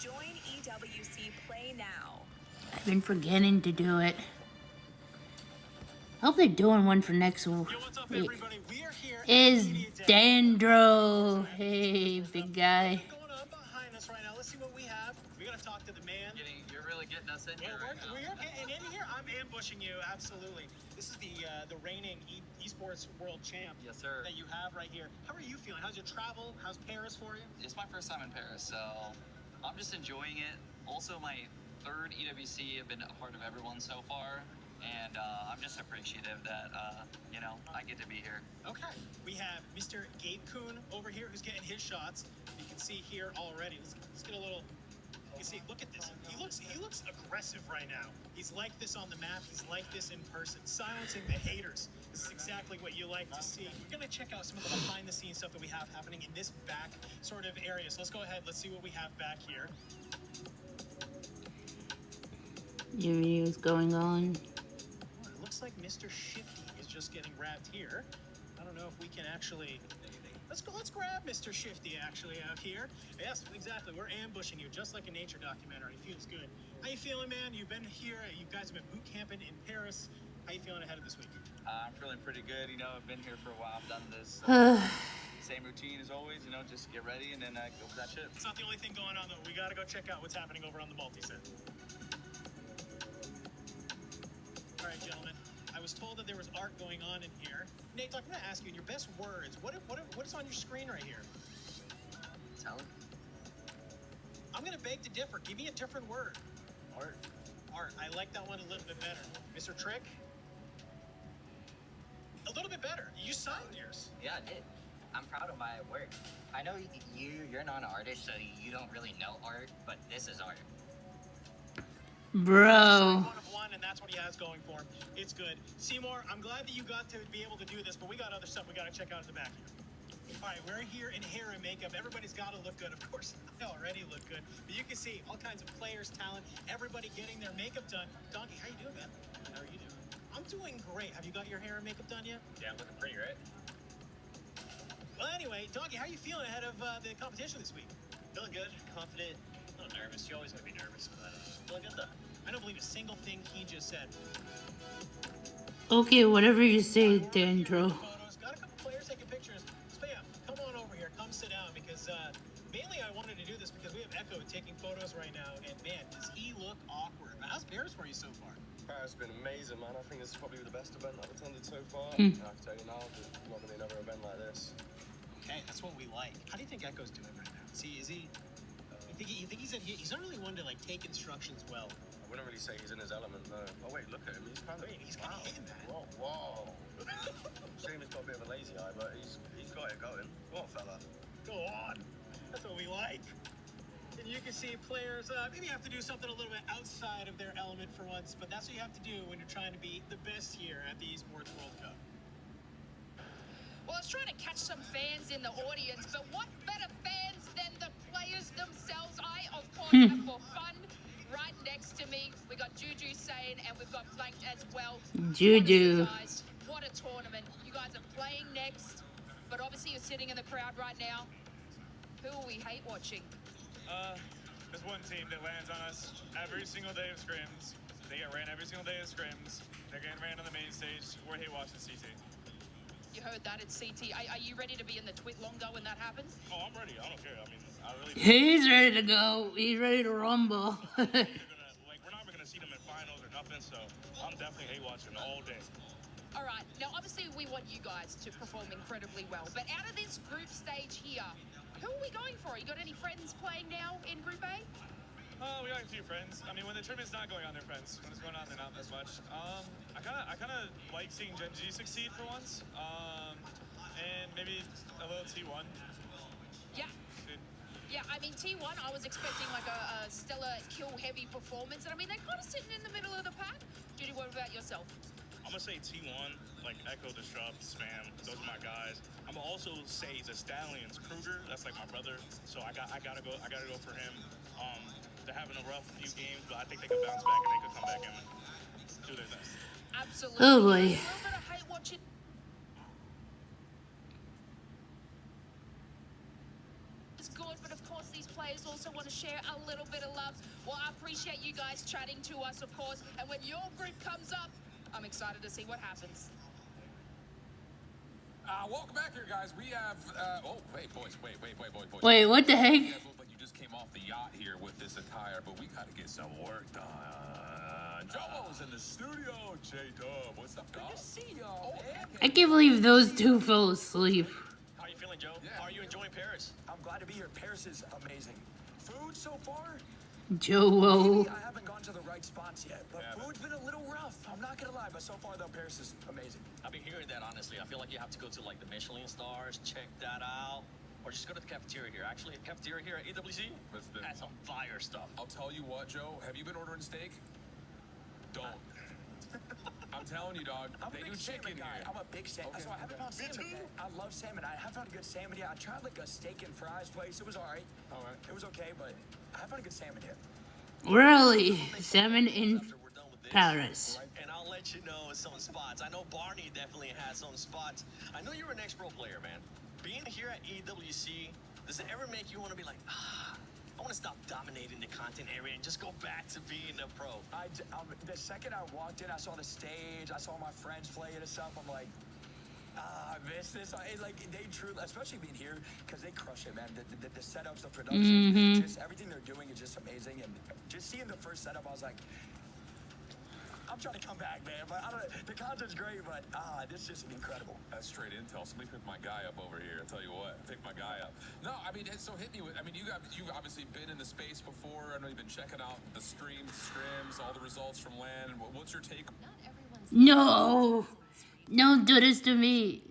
Join EWC Play now. I've been forgetting to do it. I hope they're doing one for next week. Is Dandro. Hey, big guy. You're really getting us in here. We're getting in here. I'm ambushing you. Absolutely. This is the reigning esports world champ. Yes, sir. That you have right here. How are you feeling? How's your travel? How's Paris for you? It's my first time in Paris, so I'm just enjoying it. Also, my third EWC. I've been a part of everyone so far, and I'm just appreciative that you know, I get to be here. Okay. We have Mr. Gabe Kuhn over here who's getting his shots. You can see here already. Let's get a little. You see, look at this. He looks aggressive right now. He's like this on the map. He's like this in person, silencing the haters. This is exactly what you like to see. We're gonna check out some of the behind-the-scenes stuff that we have happening in this back sort of area. So let's go ahead. Let's see what we have back here. What's going on? It looks like Mr. Shifty is just getting wrapped here. I don't know if we can actually. Let's grab Mr. Shifty actually out here. Yes, exactly. We're ambushing you just like a nature documentary. Feels good. How you feeling, man? You've been here. You guys have been boot camping in Paris. How you feeling ahead of this week? I'm feeling pretty good. You know, I've been here for a while. I've done this same routine as always. You know, just get ready and then go for that shit. It's not the only thing going on though. We gotta go check out what's happening over on the multi-set. All right, gentlemen. I was told that there was art going on in here. Nate, I'm going to ask you in your best words, what is on your screen right here? Talent. I'm going to beg to differ. Give me a different word. Art. Art. I like that one a little bit better. Mr. Trick? a little bit better. You signed yours. Yeah, I did. I'm proud of my work. I know you're not an artist, so you don't really know art, but this is art. Bro. One of one, and that's what he has going for him. It's good. Seymour, I'm glad that you got to be able to do this, but we got other stuff we got to check out at the back here. All right, we're here in hair and makeup. Everybody's got to look good. Of course, I already look good. But you can see all kinds of players, talent, everybody getting their makeup done. Donkey, how you doing, man? How are you doing? I'm doing great. Have you got your hair and makeup done yet? Yeah, looking pretty, right? Well, anyway, Donkey, how are you feeling ahead of the competition this week? Feeling good, confident, a little nervous. You're always going to be nervous, but feeling good, though. I don't believe a single thing he just said. Okay, whatever you say, Dandro. Got a couple players taking pictures. Spam, come on over here. Come sit down because mainly I wanted to do this because we have Echo taking photos right now. And man, does he look awkward. How's Paris for you so far? Paris has been amazing, man. I think this is probably the best event I've attended so far. Hmm. I can tell you now, there's not going to be another event like this. Okay, that's what we like. How do you think Echo's doing right now? Is he? You think he's not really one to like take instructions well? I wouldn't really say he's in his element, no. Oh wait, look at him. He's kind of hitting that. Whoa. Shame he's got a bit of a lazy eye, but he's got it going. Go on, fella. Go on. That's what we like. And you can see players maybe have to do something a little bit outside of their element for once, but that's what you have to do when you're trying to be the best here at the Esports World Cup. Well, I was trying to catch some fans in the audience, but what better fans than the players themselves? I, of course, have for fun. Right next to me, we got Juju saying, and we've got Flanked as well. Juju. Guys, what a tournament. You guys are playing next, but obviously you're sitting in the crowd right now. Who will we hate watching? There's one team that lands on us every single day of scrims. They get ran every single day of scrims. They're getting ran on the main stage. We're hate watching CT. You heard that at CT. Are you ready to be in the twit longer when that happens? Oh, I'm ready. I don't care. I mean, I really. He's ready to go. He's ready to rumble. We're not even gonna see them in finals or nothing. So I'm definitely hate watching all day. All right. Now, obviously, we want you guys to perform incredibly well. But out of this group stage here, who are we going for? You got any friends playing now in Group A? Oh, we got a few friends. I mean, when the tournament's not going on, they're friends. When it's going on, they're not as much. I kind of like seeing Gen G succeed for once. And maybe a little T1. Yeah. Yeah, I mean, T1, I was expecting like a stellar kill-heavy performance. And I mean, they're kind of sitting in the middle of the pack. Judy, what about yourself? I'm gonna say T1, like Echo, Disrupt, Spam. Those are my guys. I'm gonna also say the Stallions, Kruger. That's like my brother. So I gotta go for him. They're having a rough few games, but I think they can bounce back and they can come back and do their best. Absolutely. Oh boy. A little bit of hate watching. It's good, but of course these players also want to share a little bit of love. Well, I appreciate you guys chatting to us, of course. And when your group comes up, I'm excited to see what happens. Welcome back here, guys. We have, oh, wait, boys. Wait, what the heck? You guys look like you just came off the yacht here with this attire, but we gotta get some work done. Jomo's in the studio. J-Dub, what's up, dog? Good to see y'all, man. I can't believe those two fell asleep. How are you feeling, Joe? How are you enjoying Paris? I'm glad to be here. Paris is amazing. Food so far? Joe. I haven't gone to the right spots yet, but food's been a little rough. I'm not gonna lie, but so far though, Paris is amazing. I've been hearing that, honestly. I feel like you have to go to like the Michelin stars, check that out, or just go to the cafeteria here. Actually, the cafeteria here at EWC has some fire stuff. I'll tell you what, Joe. Have you been ordering steak? Don't. I'm telling you, dog. They do chicken here. I'm a big salmon. So I haven't found salmon yet. I love salmon. I haven't found a good salmon yet. I tried like a steak and fries place. It was all right. It was okay, but I haven't found a good salmon yet. Really? Salmon in Paris. And I'll let you know some spots. I know Barney definitely has some spots. I know you're an ex-pro player, man. Being here at EWC, does it ever make you want to be like, I want to stop dominating the content area and just go back to being a pro? The second I walked in, I saw the stage, I saw my friends playing and stuff. I'm like, I miss this. Like, they truly, especially being here, because they crush it, man. The setups, the production, just everything they're doing is just amazing. And just seeing the first setup, I was like, I'm trying to come back, man. But the content's great, but this is just incredible. That's straight intel. Somebody pick my guy up over here. I'll tell you what, pick my guy up. No, I mean, so hit me with, I mean, you've obviously been in the space before. I know you've been checking out the streams, scrims, all the results from LAN. What's your take? No. Don't do this to me.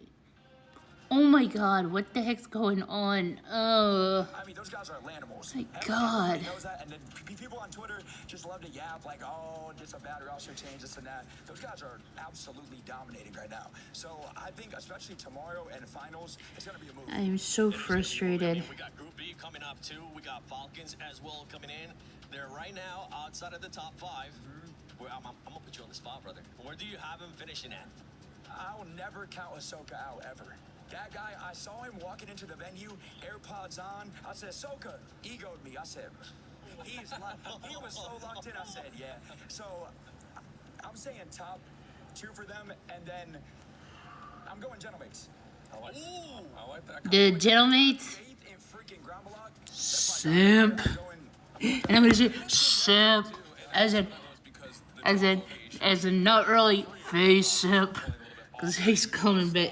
Oh my god, what the heck's going on? Oh. I mean, those guys are animals. My god. Everybody knows that, and then people on Twitter just love to yap like, oh, it's a bad roster change, this and that. Those guys are absolutely dominating right now. So I think, especially tomorrow and finals, it's going to be a move. I'm so frustrated. We got Group B coming up too. We got Falcons as well coming in. They're right now outside of the top 5. I'm gonna put you on the spot, brother. Where do you have him finishing at? I will never count Ahsoka out, ever. That guy, I saw him walking into the venue, AirPods on. I said, Ahsoka, egoed me. I said, he was so locked in. I said, yeah. So I'm saying top 2 for them, and then I'm going Gentlemates. I like that. The Gentlemates? Simp. And I'm gonna say simp as in not really face simp. Because he's coming back,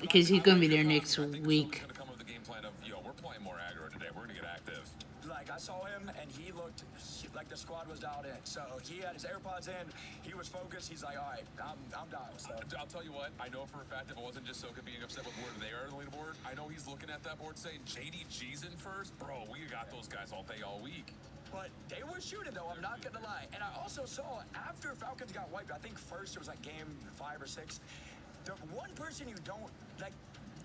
because he's going to be there next week. We're playing more aggro today. We're going to get active. Like, I saw him, and he looked like the squad was dialed in. So he had his AirPods in. He was focused. He's like, all right, I'm dialed. So. I'll tell you what. I know for a fact if it wasn't just Soka being upset with where they are on the leaderboard, I know he's looking at that board saying, JDG's in first? Bro, we got those guys all day, all week. But they were shooting, though, I'm not going to lie. And I also saw, after Falcons got wiped, I think first it was like game 5 or 6, the one person you don't, like,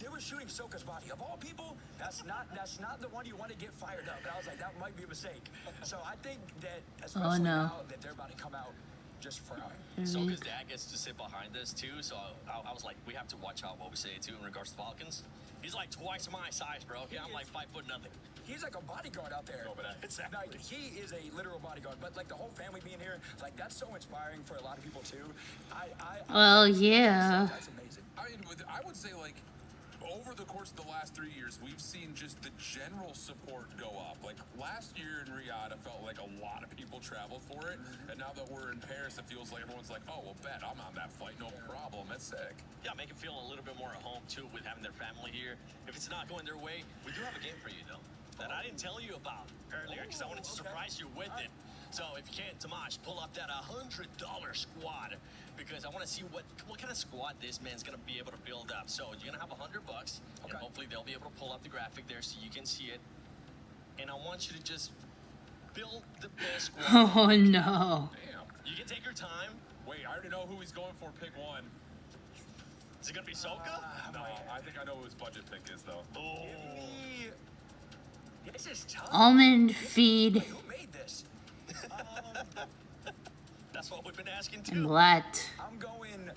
they were shooting Soka's body. Of all people, that's not the one you want to get fired up. And I was like, that might be a mistake. So I think that, especially now that they're about to come out, just fry. Soka's dad gets to sit behind us, too. So I was like, we have to watch out what we say, too, in regards to Falcons. He's like twice my size, bro. Yeah, I'm like 5'0". He's like a bodyguard out there. Exactly. Like, he is a literal bodyguard. But like the whole family being here, like that's so inspiring for a lot of people too. Well, yeah. That's amazing. I would say like over the course of the last 3 years, we've seen just the general support go up. Like last year in Riyadh, I felt like a lot of people traveled for it, and now that we're in Paris, it feels like everyone's like, oh well, bet I'm on that flight, no problem. That's sick. Yeah, make them feel a little bit more at home too with having their family here. If it's not going their way, we do have a game for you though that I didn't tell you about earlier because I wanted to surprise you with it. So if you can't, Tomash, pull up that $100 squad because I want to see what kind of squad this man's gonna be able to build up. So you're gonna have $100, and hopefully they'll be able to pull up the graphic there so you can see it. And I want you to just build the best squad. Oh no! Damn. You can take your time. Wait, I already know who he's going for. Pick one. Is it gonna be Soka? No, I think I know who his budget pick is though. Oh. This is tough. Almond feed. Who made this? That's what we've been asking too. And what? I'm going.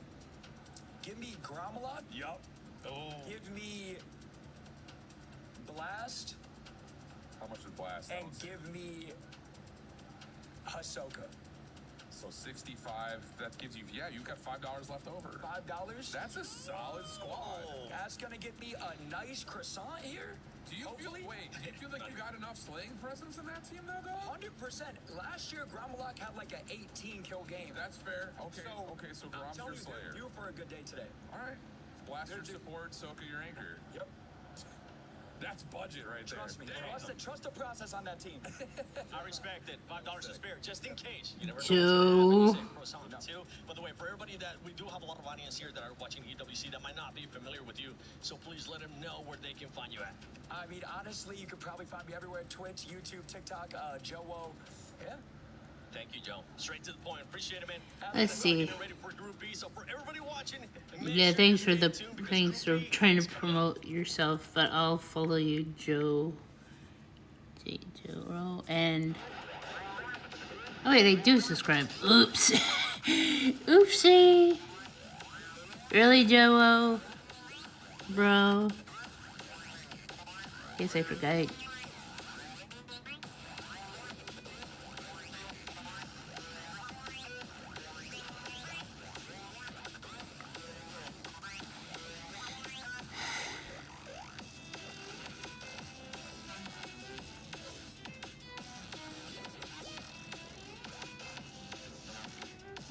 Give me Gromelot. Yup. Oh. Give me Blast. How much is Blast? And give me Ahsoka. So 65. That gives you you got $5 left over. $5. That's a solid squad. That's gonna get me a nice croissant here. Do you feel like you got enough slaying presence in that team though? 100%. Last year, Gromelot had like an 18-kill game. That's fair. Okay. So Grom's your slayer. You for a good day today. All right. Blaster support, Soka your anchor. Yep. That's budget right Trust there. me. Trust the process on that team. I respect it. $5 to spare, just in case. You never Joe. Too. By the way, for everybody that we do have a lot of audience here that are watching EWC that might not be familiar with you, so please let them know where they can find you at. I mean, honestly, you could probably find me everywhere: Twitch, YouTube, TikTok, Joe. Yeah. Thank you, Joe. Straight to the point. Appreciate it, man. Let's see. Ready for Group B. So for everybody watching, Yeah, thanks for trying to promote yourself, but I'll follow you, Joe. And oh wait, they do subscribe. Oops. Oopsie. Really, Joe? Bro. Guess I forgot.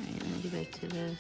Alright, let me get back to this.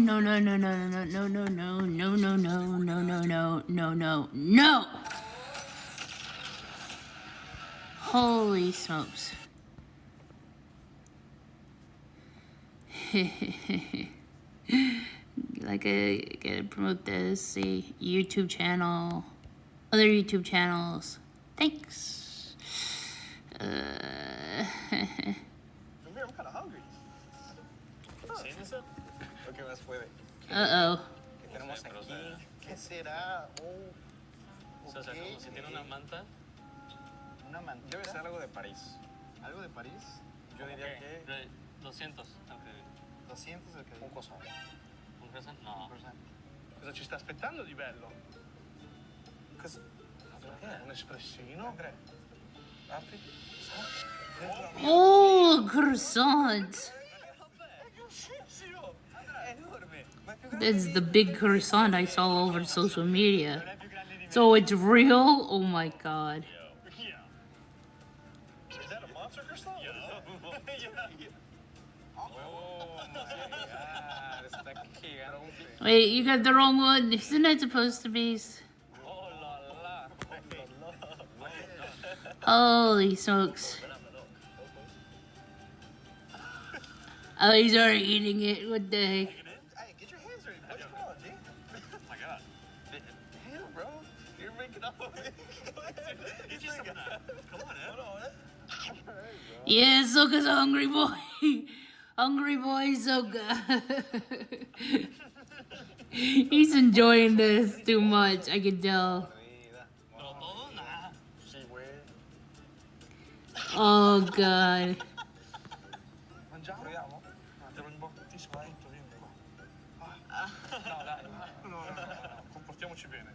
no, no, no, no, no, no, no, no, no, no, no, no, no, no, no, no, no. Holy smokes. Like I gotta promote this, see, YouTube channel, other YouTube channels. Thanks. I'm kind of hungry. ¿Qué más puede? Uh-oh. ¿Qué tenemos aquí? ¿Qué será? O sea, como si tiene una manta. Una mantita. Debe ser algo de París. ¿Algo de París? Yo diría que... 200. 200 o che? Un croissant. Un croissant? No. Cosa ci sta aspettando di bello? Cosa? Un espressino? Apri. Oh, croissant. That's the big croissant I saw all over social media. So it's real? Oh my god. Is that a monster croissant? Yeah. Wait, you got the wrong one. Isn't that supposed to be? Holy smokes. Oh, he's already eating it. What the heck? Hey, get your hands ready, boys. Come on, G. My god. Damn, bro. You're making up with it. It's just come on, man. Yeah, Soka's a hungry boy. Hungry boy Soka. He's enjoying this too much, I can tell. Oh god. Comportiamoci bene.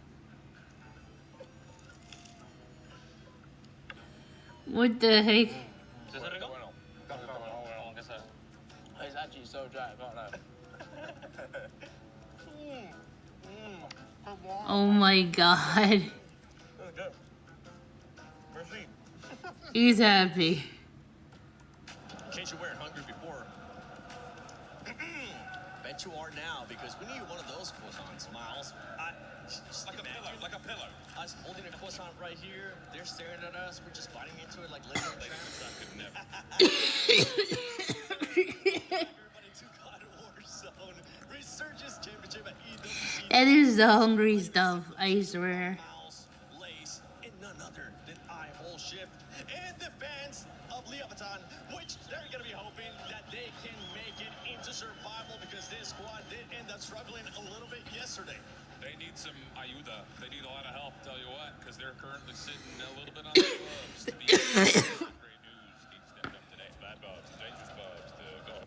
What the heck? It's actually so dry, I can't lie. Oh my god. He's happy. In case you weren't hungry before, bet you are now, because we need one of those croissants, Miles. Like a pillar. Us holding a croissant right here, they're staring at us, we're just biting into it like living in Everybody to God Warzone. Resurgence Championship at EWC. That is the hungry stuff, I swear. Lace, and none other than I Whole Shift, and the fans of Leviathan, which they're going to be hoping that they can make it into survival, because this squad did end up struggling a little bit yesterday. They need some ayuda. They need a lot of help, tell you what, because they're currently sitting a little bit on the gloves. To be great news. He stepped up today. Bad Bubs, dangerous Bubs, to go.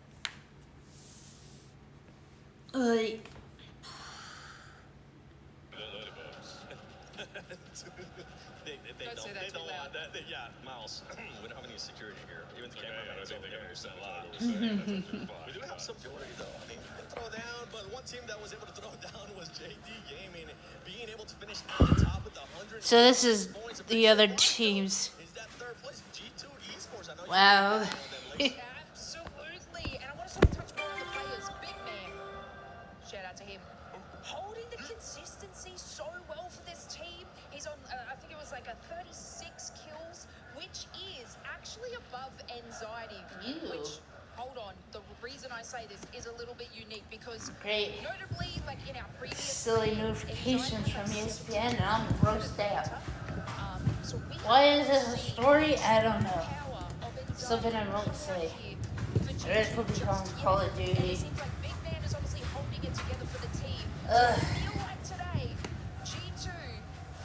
They don't want that. Yeah, Miles, we don't have any security here. Even the cameraman's over there. We do have some security, though. I mean, you can throw down, but one team that was able to throw down was JD Gaming, being able to finish at the top with 100. So this is the other teams. Wow. Absolutely. And I want to sort of touch more on the players. Big man. Shout out to him. Holding the consistency so well for this team. He's on, I think it was like a 36 kills, which is actually above anxiety. Which, hold on, the reason I say this is a little bit unique because notably, like in our previous silly notifications from ESPN and I'm grossed out. Why is this a story? I don't know. Something I won't say. Red for becoming Call of Duty. It seems like Big Man is obviously holding it together for the team. So I feel like today, G2,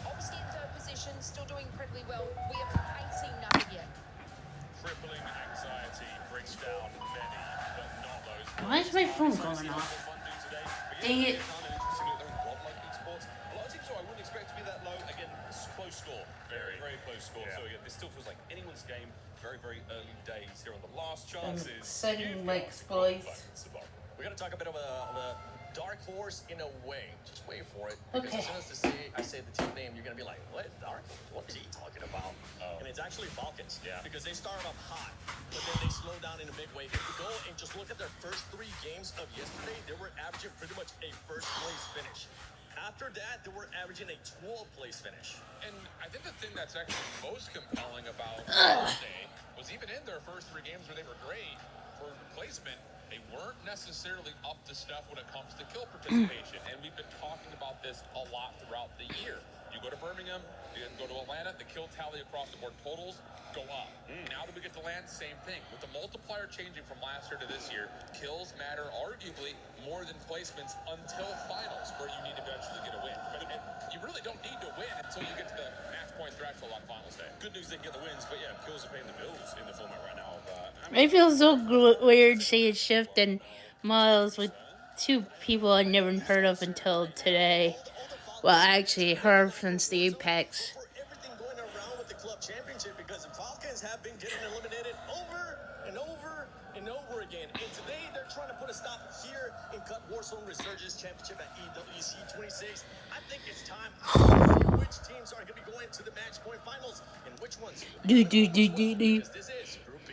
obviously in third position, still doing incredibly well. We ain't seen nothing yet. Crippling anxiety breaks down many, but not those. Why is my phone going off? Dang it. A lot of teams, I wouldn't expect to be that low. Again, it's close score. Very, very close score. So again, this still feels like anyone's game. Very, very early days here on the last chances. Exciting like exploits. We're going to talk a bit of a dark horse in a way. Just wait for it. Because Okay. as soon as I say the team name, you're gonna be like, what? Dark? What is he talking about? And it's actually Falcons. Yeah. Because they started off hot, but then they slowed down in a big way. If you go and just look at their first 3 games of yesterday, they were averaging pretty much a first place finish. After that, they were averaging a 12th place finish. And I think the thing that's actually most compelling about Thursday was even in their first 3 games where they were great for placement, they weren't necessarily up to stuff when it comes to kill participation. And we've been talking about this a lot throughout the year. You go to Birmingham, you go to Atlanta, the kill tally across the board totals go up. Now that we get to land, same thing. With the multiplier changing from last year to this year, kills matter arguably more than placements until finals, where you need to eventually get a win. But you really don't need to win until you get to the match point threshold on finals day. Good news they can get the wins, but yeah, kills are paying the bills in the format right now. I feel so weird saying Shift and Miles with 2 people I never heard of until today. Well, I actually heard since the Apex. Championship, because the Falcons have been getting eliminated over and over and over again. And today they're trying to put a stop here and cut Warzone Resurgence Championship at EWC 26. I think it's time to see which teams are going to be going to the match point finals and which ones. Because this is Group B.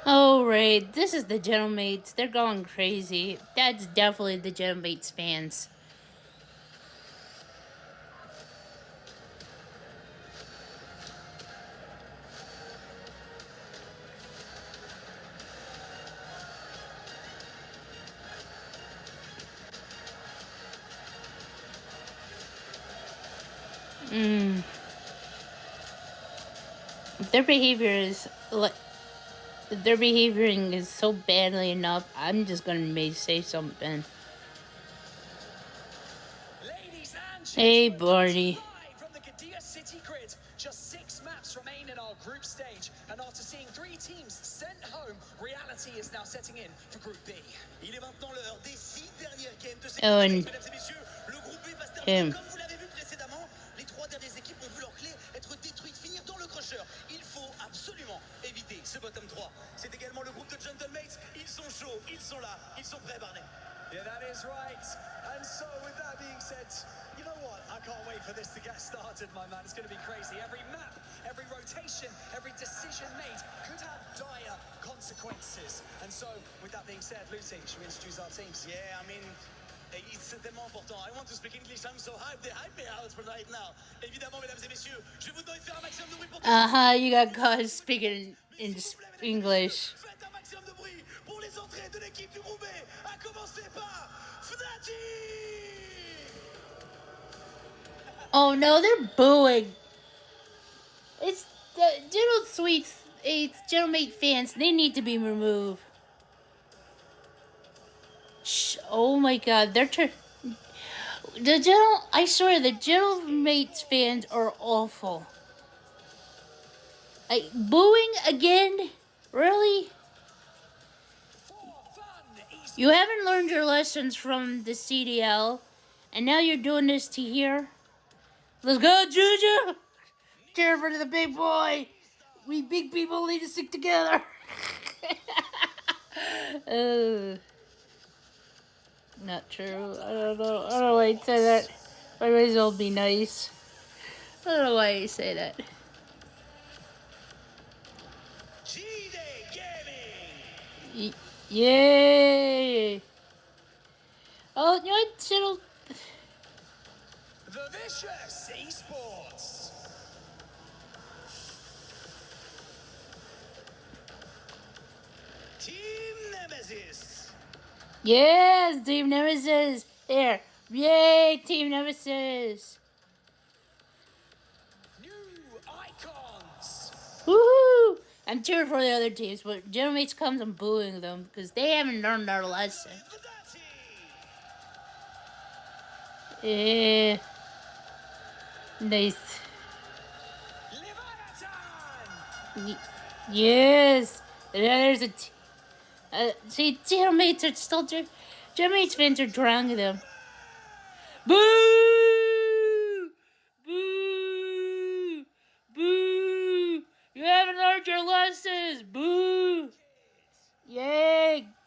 Alright, this is the Gentlemates. They're going crazy. That's definitely the Gentlemates fans. If their behavior is like, if their behavioring is so badly enough, I'm just gonna say something. Hey, Barney. From the Qiddiya City grid, just 6 maps remain in our group stage, and after seeing 3 teams sent home, reality is now setting in for Group B. Il est maintenant l'heure des 6 dernières games de cette and mesdames et messieurs, le groupe B va se terminer comme vous l'avez vu précédemment. Les 3 dernières équipes ont vu leur clé être détruite, finir dans le crusher. Il faut absolument éviter ce bottom 3. C'est également le groupe de Gentlemates. Ils sont chauds, ils sont là, ils sont prêts, Barney. Yeah, that is right. And so, with that being said, you know what? I can't wait for this to get started, my man. It's going to be crazy. Every map, every rotation, every decision made could have dire consequences. And so, with that being said, Lucy, should we introduce our teams? Yeah, I mean, it's tellement important. I want to speak English. I'm so hyped. They hype me out for right now. Évidemment, mesdames et messieurs, je vous dois faire un maximum de bruit pour you got guys speaking in English. Faites un maximum de bruit pour les entrées de l'équipe du groupe B, à commencer par Fnatic. Oh no, they're booing. It's the it's Gentlemate fans. They need to be removed. Oh my God, I swear, the Gentlemates fans are awful. Booing again? Really? You haven't learned your lessons from the CDL, and now you're doing this to here? Let's go, Juju! Cheer for the big boy! We big people need to stick together! Not true. I don't know. I don't know why I say that. I might as well be nice. I don't know why I say that. Yay! Oh, you know what? The Vicious Esports. Team Nemesis. Yes, Team Nemesis. There. Yay, Team Nemesis. New icons. Woohoo! I'm cheering for the other teams, but Gentlemates comes and booing them because they haven't learned their lesson. Yeah. Nice. Yes. And then there's see, Gentlemates are still Gentlemates fans are drowning them. Boo! Boo! Boo!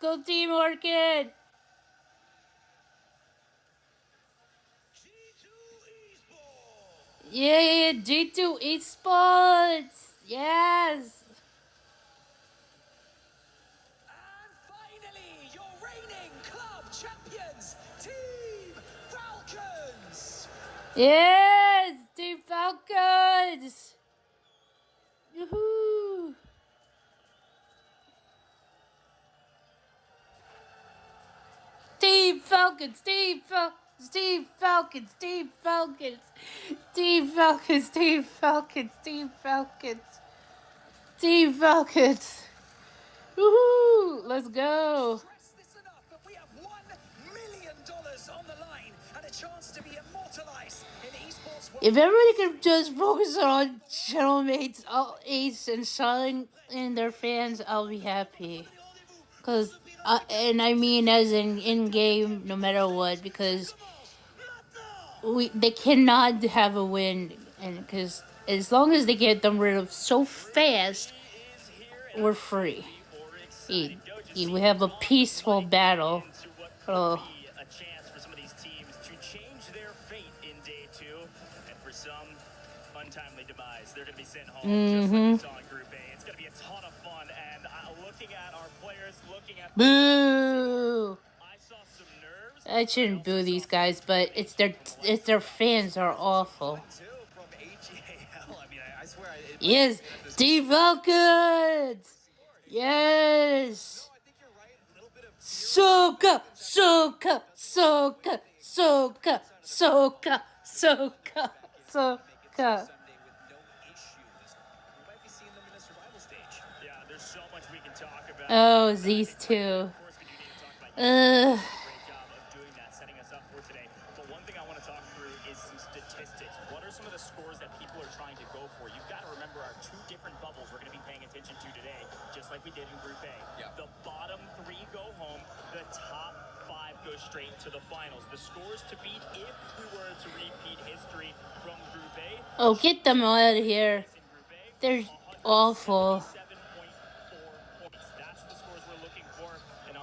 go Team Orchid. Yeah, G2 Esports. Yes. And finally, your reigning club champions, Team Falcons. Yes, Team Falcons. Woohoo. Team Falcons, Team Falcons, Team Falcons, Team Falcons, Team Falcons, Team Falcons, Team Falcons, Team Falcons. Woohoo! Let's go. Listen up, but we have $1 million on the line and a chance to be immortalized in esports. If everybody could just focus on Channelmates, Ace, and Silent and their fans, I'll be happy. Cause, and I mean as in game, no matter what, because they cannot have a win, and because as long as they get them rid of so fast, we're free. We have a peaceful battle. Oh. A chance for some of these teams to change their fate in day 2, and for some, untimely demise. They're going to be sent home just like we saw in Group A. It's going to be a ton of fun, and looking at our players, looking at... Boo! I saw some nerves. I shouldn't boo these guys, but it's their fans are awful. Yes, Team Falcons! Yes! Soka, Soka, Soka, Soka, Soka, Soka, Soka. Oh, these two. One thing I want to talk through is some statistics. What are some of the scores that people are trying to go for? You've got to remember our 2 different bubbles we're going to be paying attention to today, just like we did in Group A. Yeah. The bottom 3 go home, the top 5 go straight to the finals. The scores to beat if we were to repeat history from Group A. Oh, get them out of here. They're awful. That's the scores we're looking for.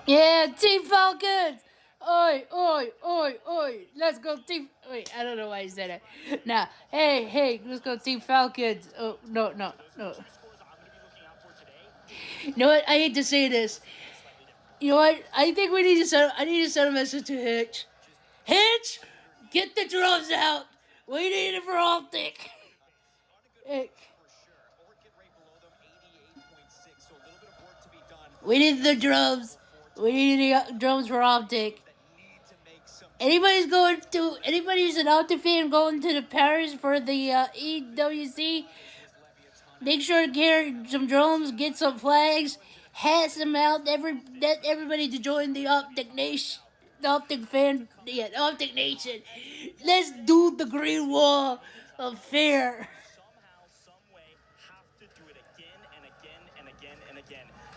Yeah, Team Falcons! Oi, oi, oi, oi. Let's go Team... Wait, I don't know why I said it. Nah, hey, let's go Team Falcons. Oh, no. You know what? I hate to say this. You know what? I think I need to send a message to Hitch. Hitch! Get the drums out! We need it for Optic. We need the drums. We need the drums for Optic. Anybody who's an Optic fan going to the Paris for the EWC, make sure to carry some drums, get some flags, hat them out. Everybody to join the Optic Nation, the Optic Nation. Let's do the Green Wall of Fear.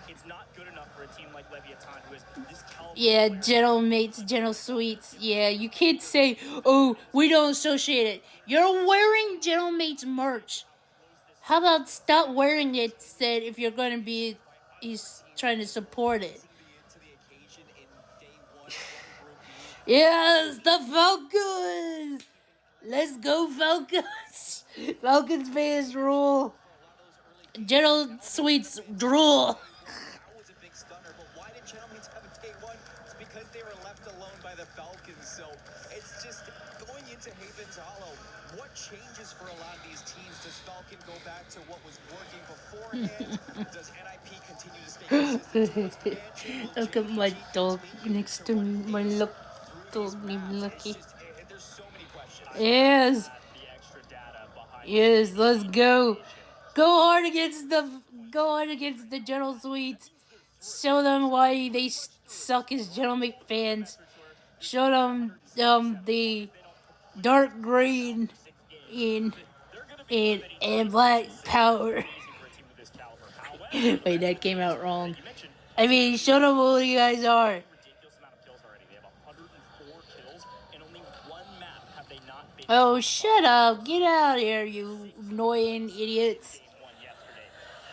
It's not good enough for a team like Leviathan, who is this caliber. Yeah, Gentle Mates, Gentle Sweets. Yeah, you can't say, oh, we don't associate it. You're wearing Gentle Mates merch. How about stop wearing it instead if you're going to be trying to support it? Yes, the Falcons! Let's go, Falcons! Falcons fans rule. Gentle Sweets drool. So it's just going into Haven's Hollow. What changes for a lot of these teams? Does Falcon go back to what was working beforehand? Does NIP continue to stay consistent? Look at my dog next to me. My dog named Lucky. Yes, let's go. Go hard against the General Sweets. Show them why they suck as Gentleman fans. Show them the dark green and black power. Wait, that came out wrong. I mean, show them who you guys are. Oh, shut up. Get out of here, you annoying idiots.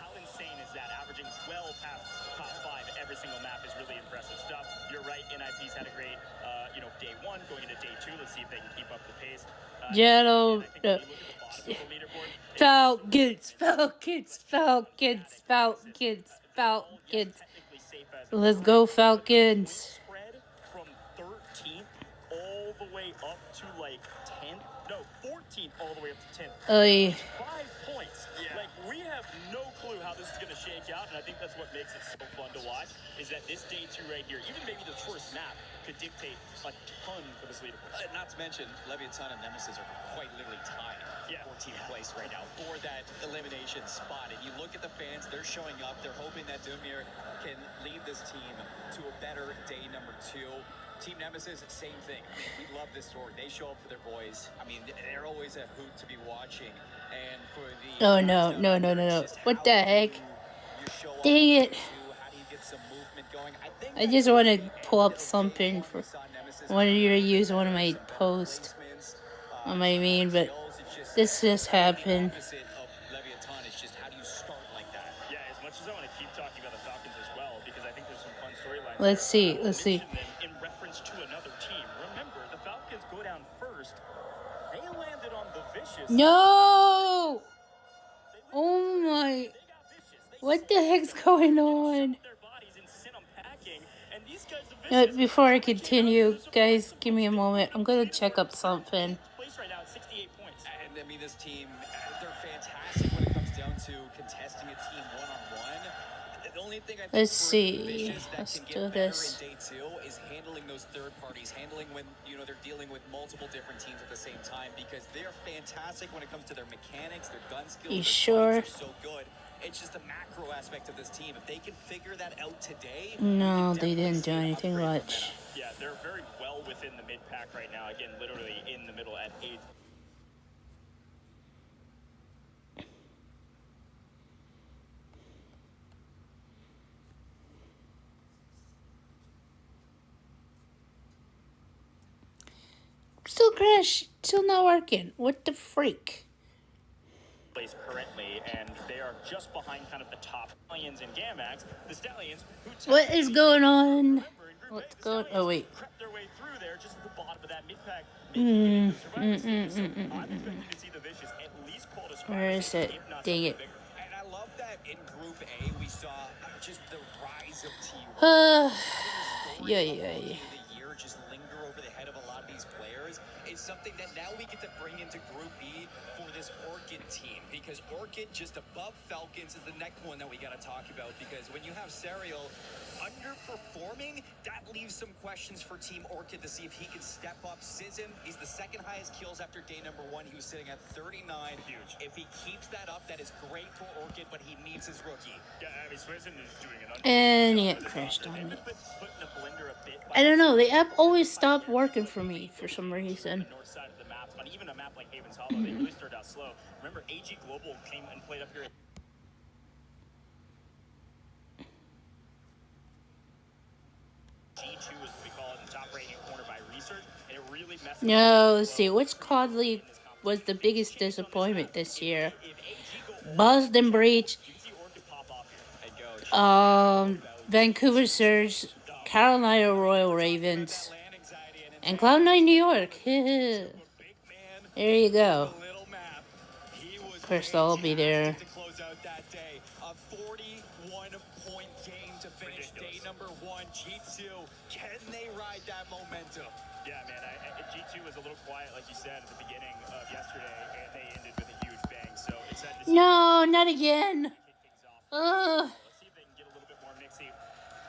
How insane is that? Averaging well past top 5 every single map is really impressive. going into day 2. Let's see if they can keep up the pace. Jello. Falcons. Let's go, Falcons. Spread from 13th all the way up to like 10th. No, 14th all the way up to 10th. 5 points. Yeah. Like, we have no clue how this is going to shake out, and I think that's what makes it so fun to watch, is that this day 2 right here, even maybe the first map, could dictate a ton for this leaderboard. Not to mention, Leviathan and Nemesis are quite literally tied for 14th place right now for that elimination spot. And you look at the fans, they're showing up. They're hoping that Dumir can lead this team to a better day number 2. Team Nemesis, same thing. I mean, we love this story. They show up for their boys. I mean, they're always a hoot to be watching. And for the... Oh, no. What the heck? Dang it. I just want to pull up something for... I wanted you to use one of my posts on my main, but this just happened. Let's see. In reference to another team. Remember, the Falcons go down first. They landed on the Vicious. No! Oh my... What the heck's going on? Before I continue, guys, give me a moment. I'm going to check up something. And I mean, this team, they're fantastic when it comes down to contesting a team one-on-one. The only thing I think Let's see. Let's do this. In day 2 is handling those third parties, handling when, you know, they're dealing with multiple different teams at the same time, because they're fantastic when it comes to their mechanics, their gun skills. You sure? Are so good. It's just the macro aspect of this team. If they can figure that out today... No, they didn't do anything much. Yeah, they're very well within the mid-pack right now. Again, literally in the middle at 8th. Still crash, still not working. What the freak? Currently, and they are just behind kind of the top Stallions and Gamax. The Stallions, who what is going on? What's going? Oh wait. Crept their way through there, just at the bottom of that mid-pack. I'm expecting to see the Vicious at least call to Where is it? Dang it. And I love that in Group A, we saw just the rise of T1. Yeah. The year just linger over the head of a lot of these players. It's something that now we get to bring into Group B for this Orchid team, because Orchid just above Falcons is the next one that we got to talk about, because when you have Serial underperforming, that leaves some questions for Team Orchid to see if he can step up. Sism, he's the second highest kills after day number 1. He was sitting at 39. Huge. If he keeps that up, that is great for Orchid, but he needs his rookie. Yeah, I mean, Sism is doing an And it crashed on me. I don't know, the app always stopped working for me for some reason. North side of the maps, but even a map like Haven's Hollow, they really started out slow. Remember, AG Global came and played up here. G2 is what we call it, the top right-hand corner by research, and it really messed up. No, let's see, which COD League was the biggest disappointment this year? Boston Breach, Vancouver Surge, Carolina Royal Ravens, and Cloud9 New York. There you go. Of course, I'll be there. To close out that day, a 41-point game to finish day number 1. G2, can they ride that momentum? Yeah, man, G2 was a little quiet, like you said, at the beginning of yesterday, and they ended with a huge bang. So excited to see. No, not again. Let's see if they can get a little bit more mixy.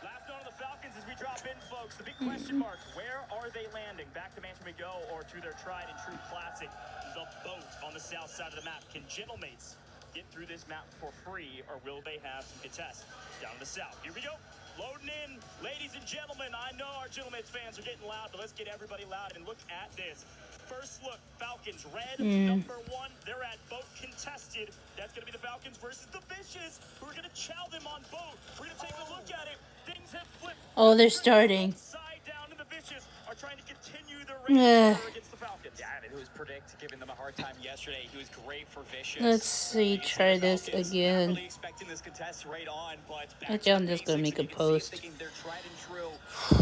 Last note on the Falcons as we drop in, folks. The big question mark: where are they landing? Back to Mansion McGo or to their tried and true classic, the boat on the south side of the map? Can Gentlemates get through this map for free, or will they have some contests down in the south? Here we go. Loading in, ladies and gentlemen. I know our Gentlemates fans are getting loud, but let's get everybody loud and look at this. First look, Falcons, red, number 1. They're at boat contested. That's going to be the Falcons versus the Vicious, who are going to chow them on boat. We're going to take a look at it. Things have flipped. Oh, they're starting. Side down, and the Vicious are trying to continue their race against the Falcons. Yeah, I mean, who's giving them a hard time yesterday? He was great for Vicious. Let's see, try this again. Really expecting this contest right on, but Actually, I'm just gonna make a post. Thinking they're tried and true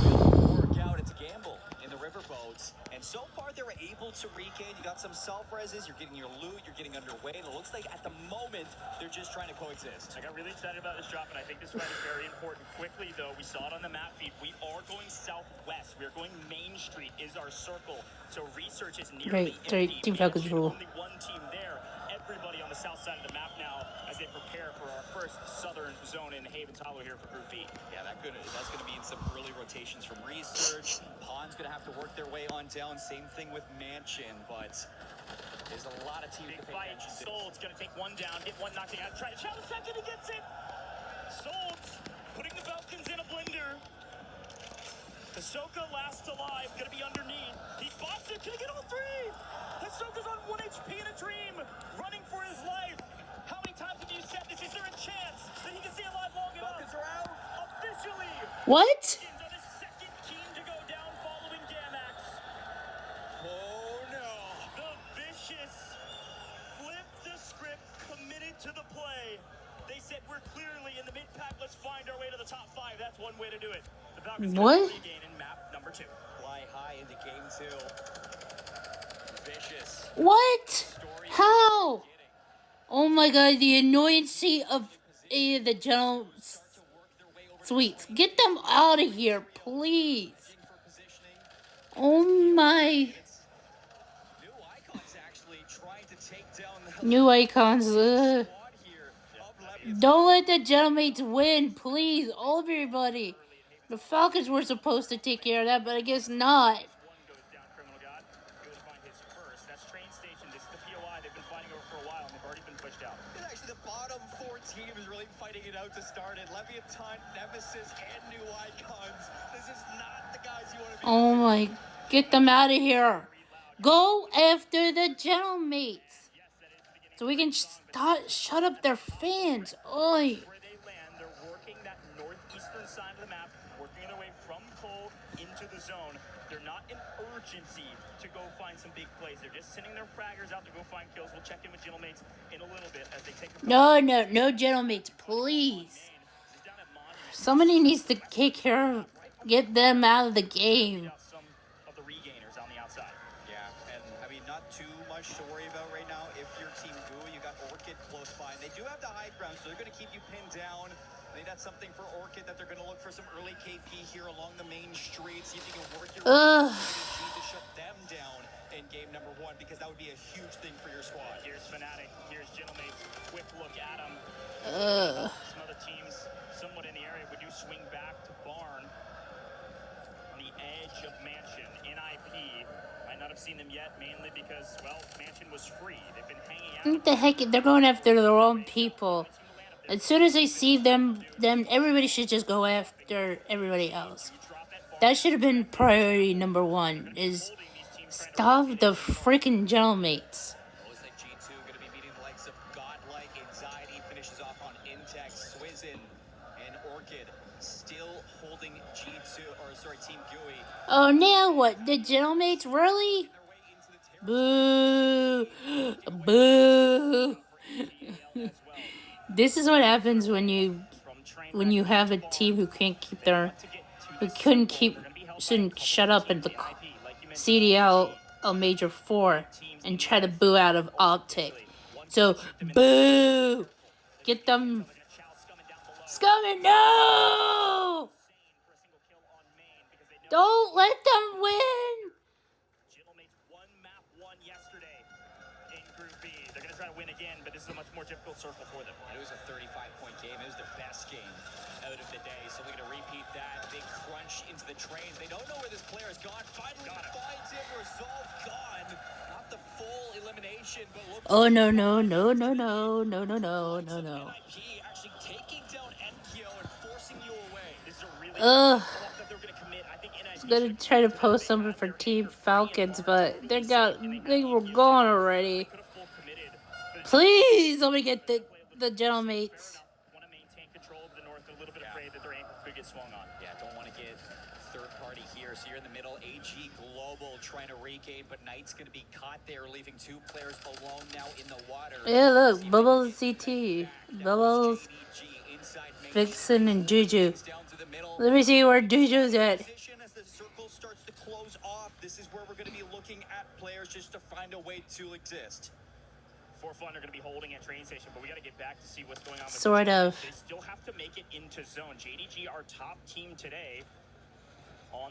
will work out. It's a gamble. in the riverboats, and so far they were able to regain. You got some self-reses, you're getting your loot, you're getting underway, and it looks like at the moment they're just trying to coexist. I got really excited about this drop, and I think this fight is very important. Quickly, though, we saw it on the map feed. We are going southwest. We are going Main Street is our circle. So research is nearly empty. Team Falcons rule. Only one team there. Everybody on the south side of the map now as they prepare for our first southern zone in Havens Hollow here for Group B. Yeah, that's going to be in some early rotations from research. Pawn's going to have to work their way on down. Same thing with Mansion, but there's a lot of teams. Big fight. Sold's going to take one down, get one knocked out. Try to shot a second, he gets it. Sold's putting the Falcons in a blender. Ahsoka last alive, gonna be underneath. He spots it, can he get all three? Ahsoka's on 1 HP in a dream, running for his life. How many times have you said this? Is there a chance that he can stay alive long enough? Falcons are out. Officially. What? Falcons are the second team to go down following Gamax. Oh no. The Vicious flipped the script, committed to the play. They said we're clearly in the mid-pack, let's find our way to the top 5. That's one way to do it. The Falcons what? Regain in map number 2. Fly high into game 2. Vicious. What? How? Oh my god, the annoyancy of the general suites. Get them out of here, please. Oh my. New icons. Don't let the Gentlemen win, please. All of everybody. The Falcons were supposed to take care of that, but I guess not. Actually, the bottom 4 teams really fighting it out to start it. Leviathan, Nemesis, and New Icons. This is not the guys you want to be. Oh my. Get them out of here. Go after the Gentlemen. So we can shut up their fans. Oi. Where they land, they're working that northeastern side of the map, working their way from Cole into the zone. They're not in urgency to go find some big plays. They're just sending their fraggers out to go find kills. We'll check in with Gentlemates in a little bit as they take No Gentlemen, please. Somebody needs to take care of, get them out of the game. Some of the regainers on the outside. Yeah, and I mean, not too much to worry about right now. If your team GUI, you got Orchid close by. And they do have the high ground, so they're going to keep you pinned down. I think that's something for Orchid that they're going to look for some early KP here along the main street. See if you can work your way to shut them down in game number 1, because that would be a huge thing for your squad. Here's Fnatic. Here's Gentlemates. Quick look at him. Some other teams somewhat in the area would do swing back to Barn on the edge of Mansion in IP. Might not have seen them yet, mainly because, well, Mansion was free. They've been hanging out. What the heck? They're going after their own people. As soon as they see them everybody should just go after everybody else. That should have been priority number 1, is stop the freaking Gentlemans. Looks like G2 going to be meeting the likes of Godlike. Anxiety finishes off on Intex. Swizzin and Orchid still holding Team GUI. Oh, now what? The Gentlemans? Really? Boo. Boo. This is what happens when you have a team who shouldn't shut up at the CDL Major 4 and try to boo out of Optic. So, boo! Get them. Scumming, no! Don't let them win! Try to win again, but this is a much more difficult circle for them. It was a 35-point game. It was their best game out of the day. So we're going to repeat that. Big crunch into the trains. They don't know where this player is gone. Finally finds him. Resolve gone. Not the full elimination, but look. Oh, no. Actually taking down Enkyo and forcing you away. This is a really I was going to try to post something for Team Falcons, but they were gone already. Please, let me get the Gentlemates. Want to maintain control of the north. They're a little bit afraid that their ankle could get swung on. Yeah, don't want to get third party here. So you're in the middle. AG Global trying to regain, but Knight's going to be caught there, leaving 2 players alone now in the water. Yeah, look, Bubbles CT, Bubbles, Vixen, and Juju. Let me see where Juju's at. circle starts to close off, this is where we're going to be looking at players just to find a way to exist. For Fun are going to be holding at train station, but we got to get back to see what's going on with Sort of. They still have to make it into zone. JDG, our top team today.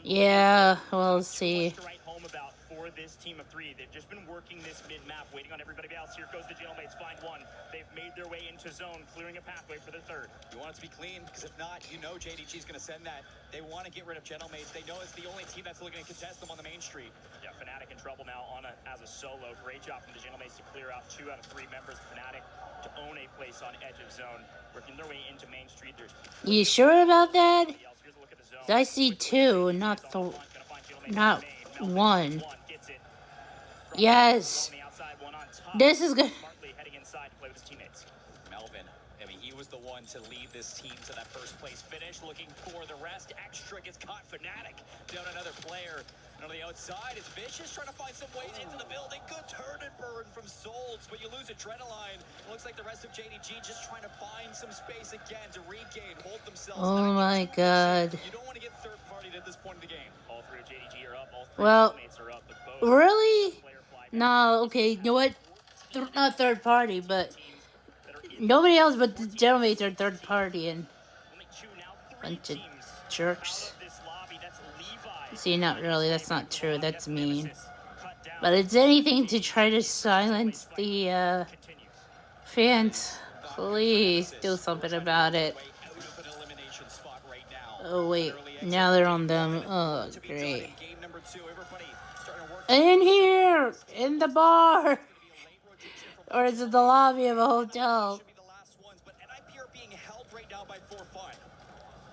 Yeah, we'll see. To write home about for this team of 3. They've just been working this mid-map, waiting on everybody else. Here goes the Jailmates, find one. They've made their way into zone, clearing a pathway for the 3rd. You want it to be clean, because if not, you know JDG is going to send that. They want to get rid of Jailmates. They know it's the only team that's looking to contest them on the main street. Yeah, Fnatic in trouble now as a solo. Great job from the Jailmates to clear out 2 out of 3 members of Fnatic to own a place on edge of zone, working their way into main street. You sure about that? I see 2, not 1. Yes. This is good. Heading inside to play with his teammates. Melvin, I mean, he was the one to lead this team to that first place finish. Looking for the rest. Extra gets caught. Fnatic down another player. And on the outside, it's Vicious trying to find some ways into the building. Good turn and burn from Souls, but you lose Adrenaline. It looks like the rest of JDG just trying to find some space again to regain, hold themselves. Oh my god. You don't want to get third partied at this point of the game. All 3 of JDG are up. All 3 Well, teammates are up. really? No, okay, you know what? Not third party, but nobody else but the Jailmates are third party and bunch of jerks. See, not really, that's not true, that's mean. But it's anything to try to silence the fans. Please do something about it. Oh wait, now they're on them. Oh, great. In here! In the bar! Or is it the lobby of a hotel?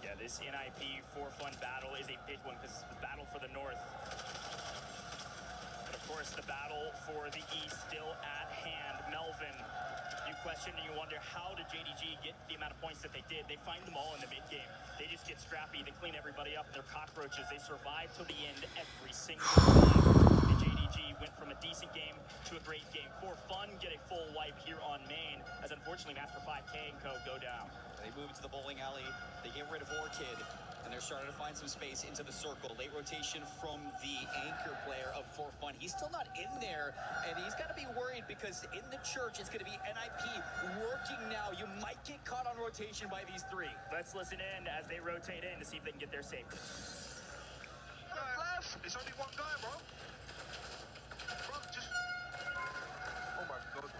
Yeah, this NIP for Fun battle is a big one because it's the battle for the north. But of course, the battle for the east still at hand. Melvin, you question and you wonder, how did JDG get the amount of points that they did? They find them all in the mid game. They just get scrappy. They clean everybody up. They're cockroaches. They survive till the end every single time. And JDG went from a decent game to a great game. For Fun, get a full wipe here on main, as unfortunately Master 5K and Co go down. They move into the bowling alley. They get rid of Orchid, and they're starting to find some space into the circle. Late rotation from the anchor player of For Fun. He's still not in there, and he's got to be worried because in the church it's going to be NIP working now. You might get caught on rotation by these 3. Let's listen in as they rotate in to see if they can get there safely. It's only one guy, bro. Bro, just... Oh my god.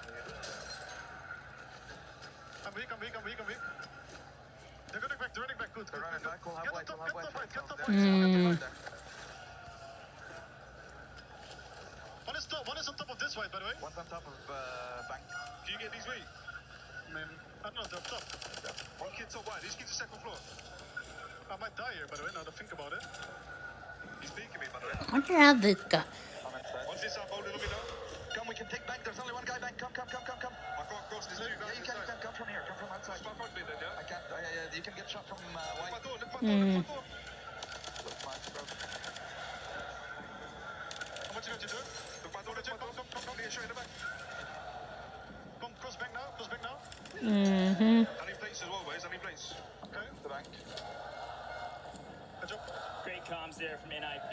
Come here. They're running back, good. They're running back, we'll have white, get top right. One is on top of this white, by the way. One's on top of bank. Can you get these weak? I mean, I don't know, they're up top. Yeah. One kid's top white, these kids are second floor. I might die here, by the way, now to think about it. He's peeking me, by the way. I wonder how this guy... Once this up, hold it, let me know. Come, we can take bank, there's only one guy bank, come. I can't cross this dude. Yeah, you can come from here, come from outside. Spot front me then, yeah? I can't, you can get shot from white. Look my door. Look fine, bro. How much you got to do? Look my door, come, here, show you the back. Come, cross bank now. Mm-hmm. I need plates as well, boys, I need plates. Okay. The bank. Good job. Great comms there from NIP,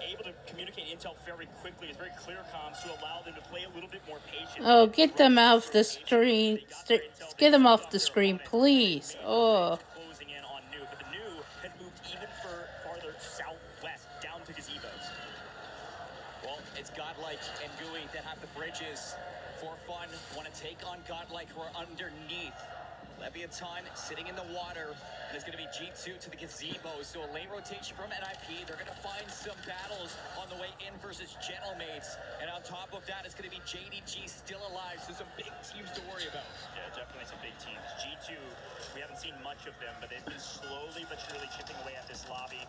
able to communicate intel very quickly. It's very clear comms to allow them to play a little bit more patient. Oh, get them off the screen. Get them off the screen, please. Oh. Closing in on New, but the New has moved even farther southwest, down to gazebos. Well, it's Godlike and Gooey that have the bridges. For Fun, want to take on Godlike who are underneath. Leviathan sitting in the water, and it's going to be G2 to the gazebo. So a late rotation from NIP. They're going to find some battles on the way in versus Gentlemates. And on top of that, it's going to be JDG still alive. So some big teams to worry about. Yeah, definitely some big teams. G2, we haven't seen much of them, but they've been slowly but surely chipping away at this lobby.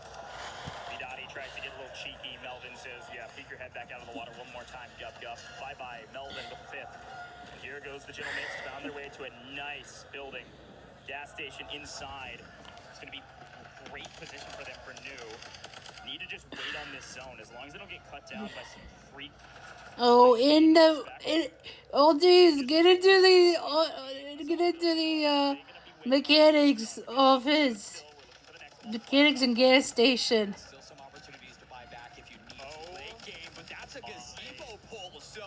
Vidati tries to get a little cheeky. Melvin says, yeah, peek your head back out of the water one more time. Gup. Bye-bye, Melvin with the 5th. Here goes the Gentlemates, found their way to a nice building. Gas station inside. It's going to be a great position for them for New. Need to just wait on this zone. As long as they don't get cut down by some freak. Oh, oh, geez, get into the mechanics office. Mechanics and gas station. gazebo pole, so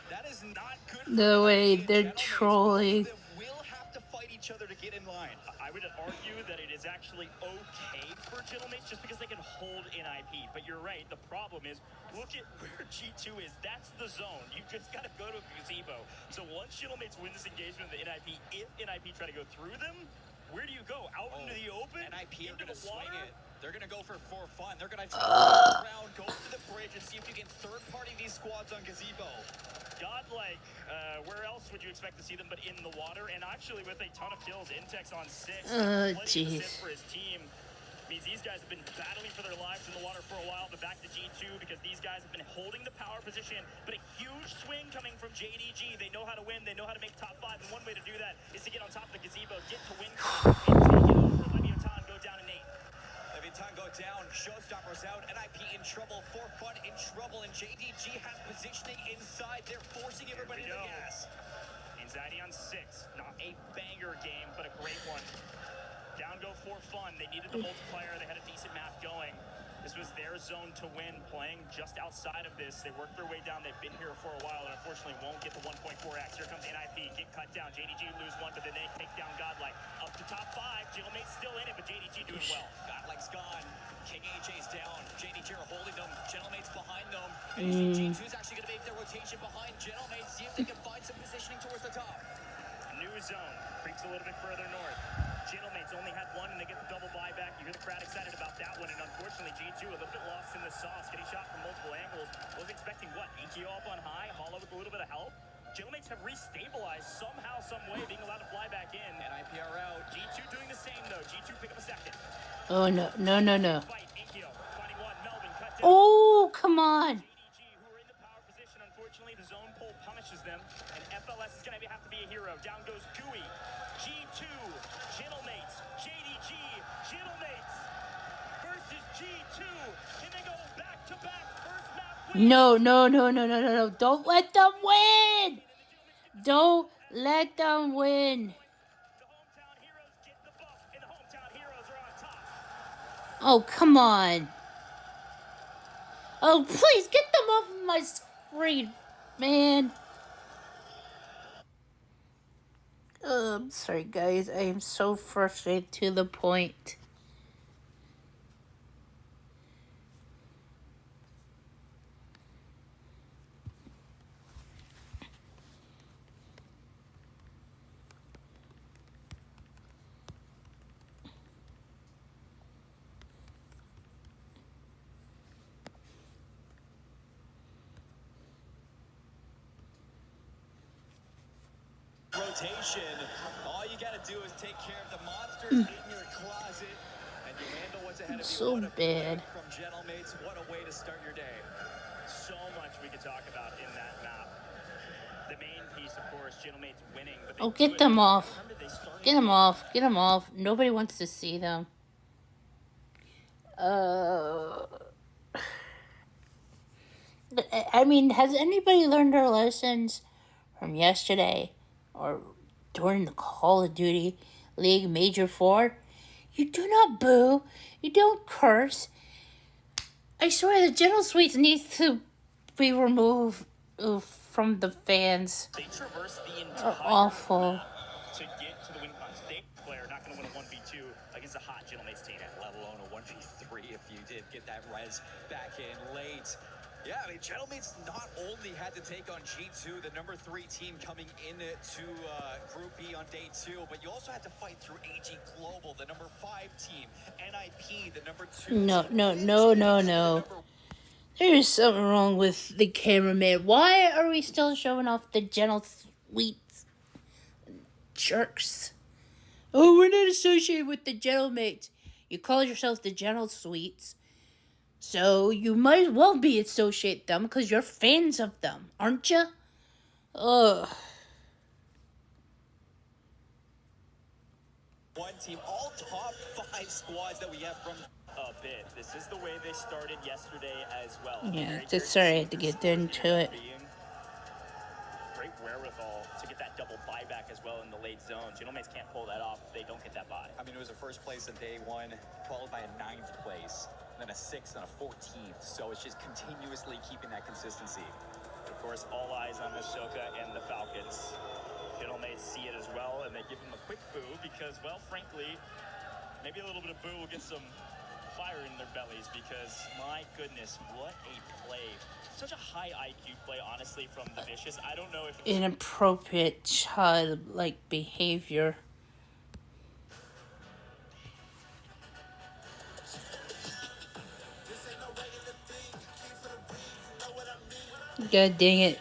that is not good for The way NIP they're Gentlemen. trolling. They will have to fight each other to get in line. I would argue that it is actually okay for Gentlemates just because they can hold NIP. But you're right, the problem is, look at where G2 is. That's the zone. You just got to go to a gazebo. So once Gentlemates win this engagement with the NIP, if NIP try to go through them, where do you go? Out into the open? NIP are going to swing it. They're going to go for fun. They're going to around, go to the bridge, and see if you can third-party these squads on gazebo. Godlike, where else would you expect to see them but in the water? And actually with a ton of kills, Intex on 6, jeez. for his team. Means these guys have been battling for their lives in the water for a while, but back to G2 because these guys have been holding the power position, but a huge swing coming from JDG. They know how to win, they know how to make top 5, and one way to do that is to get on top of the gazebo, get to win, and take it over. Leviathan go down to 8. Leviathan go down, Showstoppers out, NIP in trouble, For Fun in trouble, and JDG has positioning inside. They're forcing everybody to the gas. Anxiety on 6, not a banger game, but a great one. Down go For Fun. They needed the multiplier. They had a decent map going. This was their zone to win, playing just outside of this. They worked their way down. They've been here for a while and unfortunately won't get the 1.4x. Here comes NIP. Get cut down. JDG lose 1, but then they take down Godlike. Up to top 5. Gentlemate's still in it, but JDG doing well. Godlike's gone. King AJ's down. JDG are holding them. Gentlemate's behind them. And you see G2's actually going to make their rotation behind Gentlemates. See if they can find some positioning towards the top. New zone. Creeps a little bit further north. Gentlemates only had 1 and they get the double buyback. You hear the crowd excited about that one, and unfortunately G2 a little bit lost in the sauce, getting shot from multiple angles. Was expecting what? EKO up on high, Hollow with a little bit of help. Gentlemates have restabilized somehow, some way, being allowed to fly back in. NIP are out. G2 doing the same though. G2 pick up a second. Oh no, no, no, no. Fight, EKO, finding 1, Melvin cut down. Oh, come on. JDG, who are in the power position, unfortunately the zone pull punishes them, and FLS is going to have to be a hero. Down goes Gooey. G2, Gentlemates, JDG, Gentlemates versus G2. Can they go back-to-back first map win? No, no, no, no, no, no, no. Don't let them win. Don't let them win. The hometown heroes get the buff, and the hometown heroes are on top. Oh, come on. Oh, please get them off of my screen, man. I'm sorry, guys. I am so frustrated to the point. Rotation. All you gotta do is take care of the monsters in your closet, and you handle what's ahead of you. So What a bad. play from Gentlemates. What a way to start your day. So much we could talk about in that map. The main piece, of course, Gentlemates winning. But Oh, get them off. Get them off. Get them off. Nobody wants to see them. I mean, has anybody learned their lessons from yesterday or during the Call of Duty League Major 4? You do not boo. You don't curse. I swear the General Suites needs to be removed from the fans. They traverse the Are entire awful. map to get to the win con. They player not going to win a 1v2 against a hot Gentlemates team. Let alone a 1v3 if you did get that res back in late. Yeah, I mean, Gentlemates not only had to take on G2, the number 3 team coming into Group B on day 2, but you also had to fight through AG Global, the number 5 team, NIP, the number 2 No, team, no, no, no, no. There is something wrong with the cameraman. Why are we still showing off the General Suites? Jerks. Oh, we're not associated with the Gentlemates. You call yourself the General Suites. So you might as well be associate them because you're fans of them, aren't you? Ugh. One team, all top 5 squads that we have from A bit. This is the way they started yesterday as well. Yeah, just sorry I had to get into it. Great wherewithal to get that double buyback as well in the late zones. Mates can't pull that off if they don't get that bye. I mean, it was a first place on day one, followed by a 9th place, then a 6th and a 14th. So it's just continuously keeping that consistency. Of course, all eyes on Ahsoka and the Falcons. Mates see it as well, and they give him a quick boo because, well, frankly, maybe a little bit of boo will get some fire in their bellies because, my goodness, what a play. Such a high IQ play, honestly, from the Vicious. I don't know if inappropriate childlike behavior. God dang it.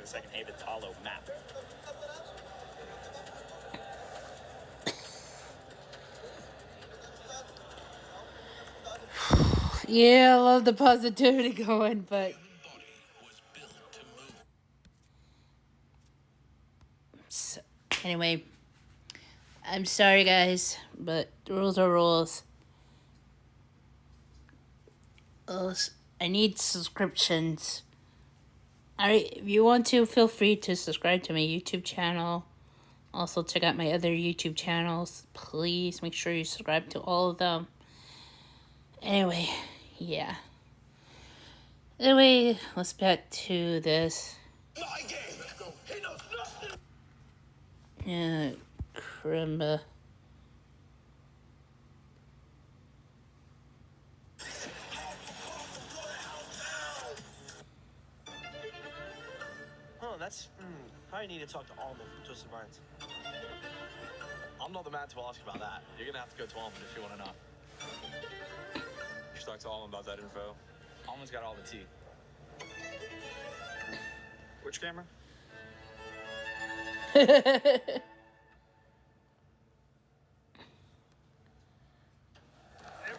the second Havitalo map. Yeah, I love the positivity going, but so, anyway, I'm sorry guys, but rules are rules. I need subscriptions. Alright, if you want to, feel free to subscribe to my YouTube channel. Also, check out my other YouTube channels. Please make sure you subscribe to all of them. Anyway, yeah. Anyway, let's back to this. Yeah, crumba. Oh, that's... Probably need to talk to Almond from Twisted Minds. I'm not the man to ask about that. You're gonna have to go to Almond if you want to know. You should talk to Almond about that info. Almond's got all the tea. Which camera? Here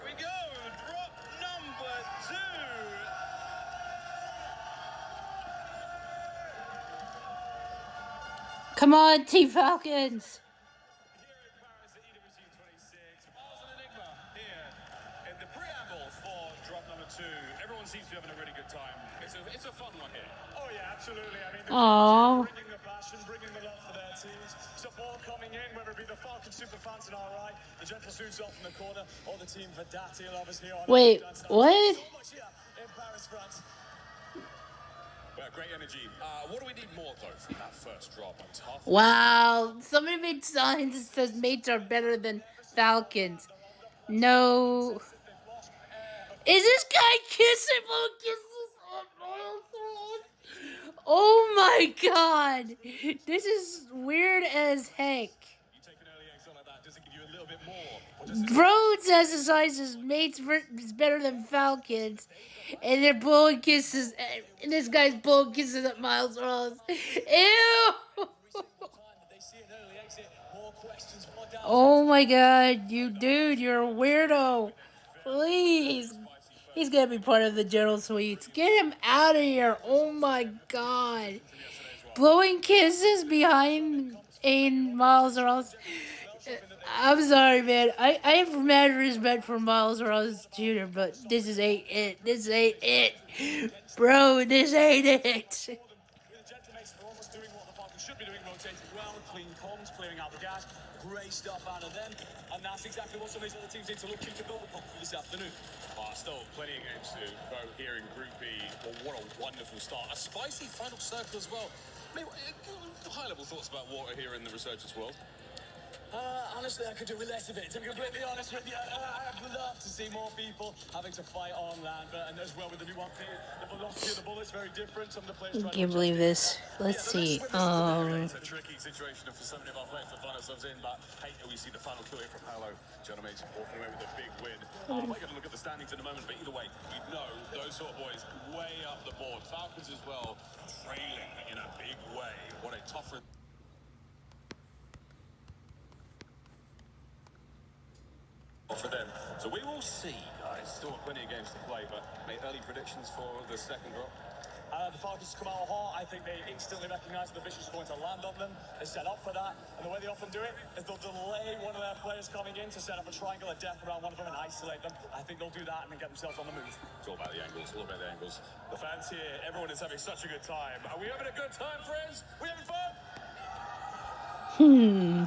we go, drop number 2. Come on, Team Falcons! In the preamble for drop number 2, everyone seems to be having a really good time. It's a fun one here. Oh yeah, absolutely. I mean, Aww. bringing the passion, bringing the love for their teams. Support coming in, whether it be the Falcon superfans in our right, the Gentle Suits off in the corner, or the team Verdati lovers here on Wait, what? So much here in Paris, France. Well, great energy. What do we need more, though, from that first drop? A tough... Wow, somebody made signs that says mates are better than Falcons. No. Is this guy kissing little kisses on Royal Souls? Oh my god. This is weird as heck. Bro says his size is mates is better than Falcons. And they're blowing kisses. And this guy's blowing kisses at Miles Ross. Ew. Oh my god, you dude, you're a weirdo. Please. He's gonna be part of the General Suites. Get him out of here. Oh my god. Blowing kisses behind Miles Ross. I'm sorry, man. I have mad respect for Miles Ross Jr., but this ain't it. This ain't it. Bro, this ain't it. Clean comms, clearing out the gas, great stuff out of them, and that's exactly what some of these other teams need to look to build upon for this afternoon. Still plenty of games to go here in Group B. Well, what a wonderful start. A spicy final circle as well. I mean, high-level thoughts about water here in the Resurgence world? Honestly, I could do with less of it, to be completely honest with you. I'd love to see more people having to fight on land, and as well with the new one, the velocity of the bullets very different. Some of the players I can't believe this. Let's see. It's a tricky situation for so many of our players to find ourselves in, but hey, we see the final kill here from Halo. Mates walking away with a big win. We're going to look at the standings in a moment, but either way, you know those sort of boys way up the board. Falcons as well, trailing in a big way. What a tough... for them. So we will see, guys. Still plenty of games to play, but make early predictions for the second drop. The Falcons come out hot. I think they instantly recognise the Vicious are going to land on them. They set up for that, and the way they often do it is they'll delay one of their players coming in to set up a triangle of death around one of them and isolate them. I think they'll do that and then get themselves on the move. It's all about the angles, all about the angles. The fans here, everyone is having such a good time. Are we having a good time, friends? We having fun? Hmm.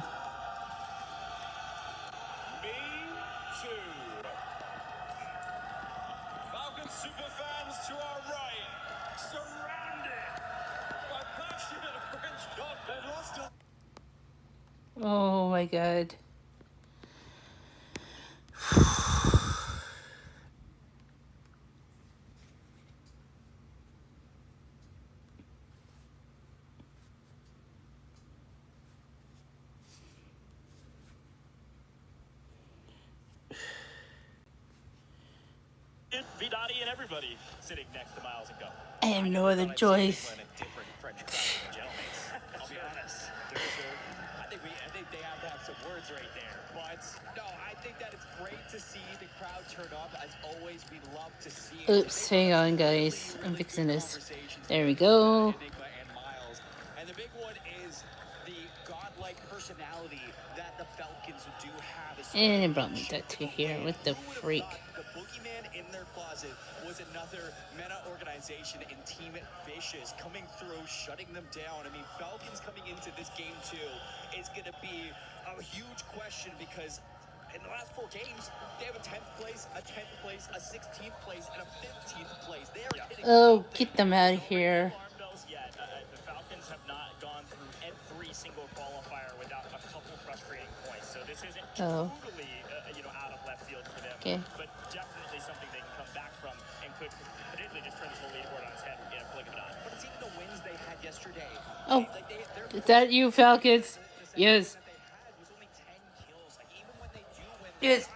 Me too. Falcons super fans to our right, surrounded by passionate French God. They lost to... Oh my god. Vidani and everybody sitting next to Miles and Go. I have no other choice. I'll be honest. I think they have to have some words right there. But no, I think that it's great to see the crowd turn up. As always, we love to see it. Oops, hang on guys. I'm fixing this. There we go. And the big one is the godlike personality that the Falcons do have. And it brought me back to here. What the freak? The boogeyman in their closet was another meta organization in Team Vicious coming through, shutting them down. I mean, Falcons coming into this game too is going to be a huge question because in the last 4 games, they have a 10th place, a 10th place, a 16th place, and a 15th place. They are hitting Oh, get them out of here. Yet. The Falcons have not gone through every single qualifier without a couple frustrating points. So this isn't totally, out of left field for them. Okay. But definitely something they can come back from and could potentially just turn this whole leaderboard on its head in a flick of an eye. But it's even the wins they had yesterday. Oh, is that you, Falcons? Yes. Yes.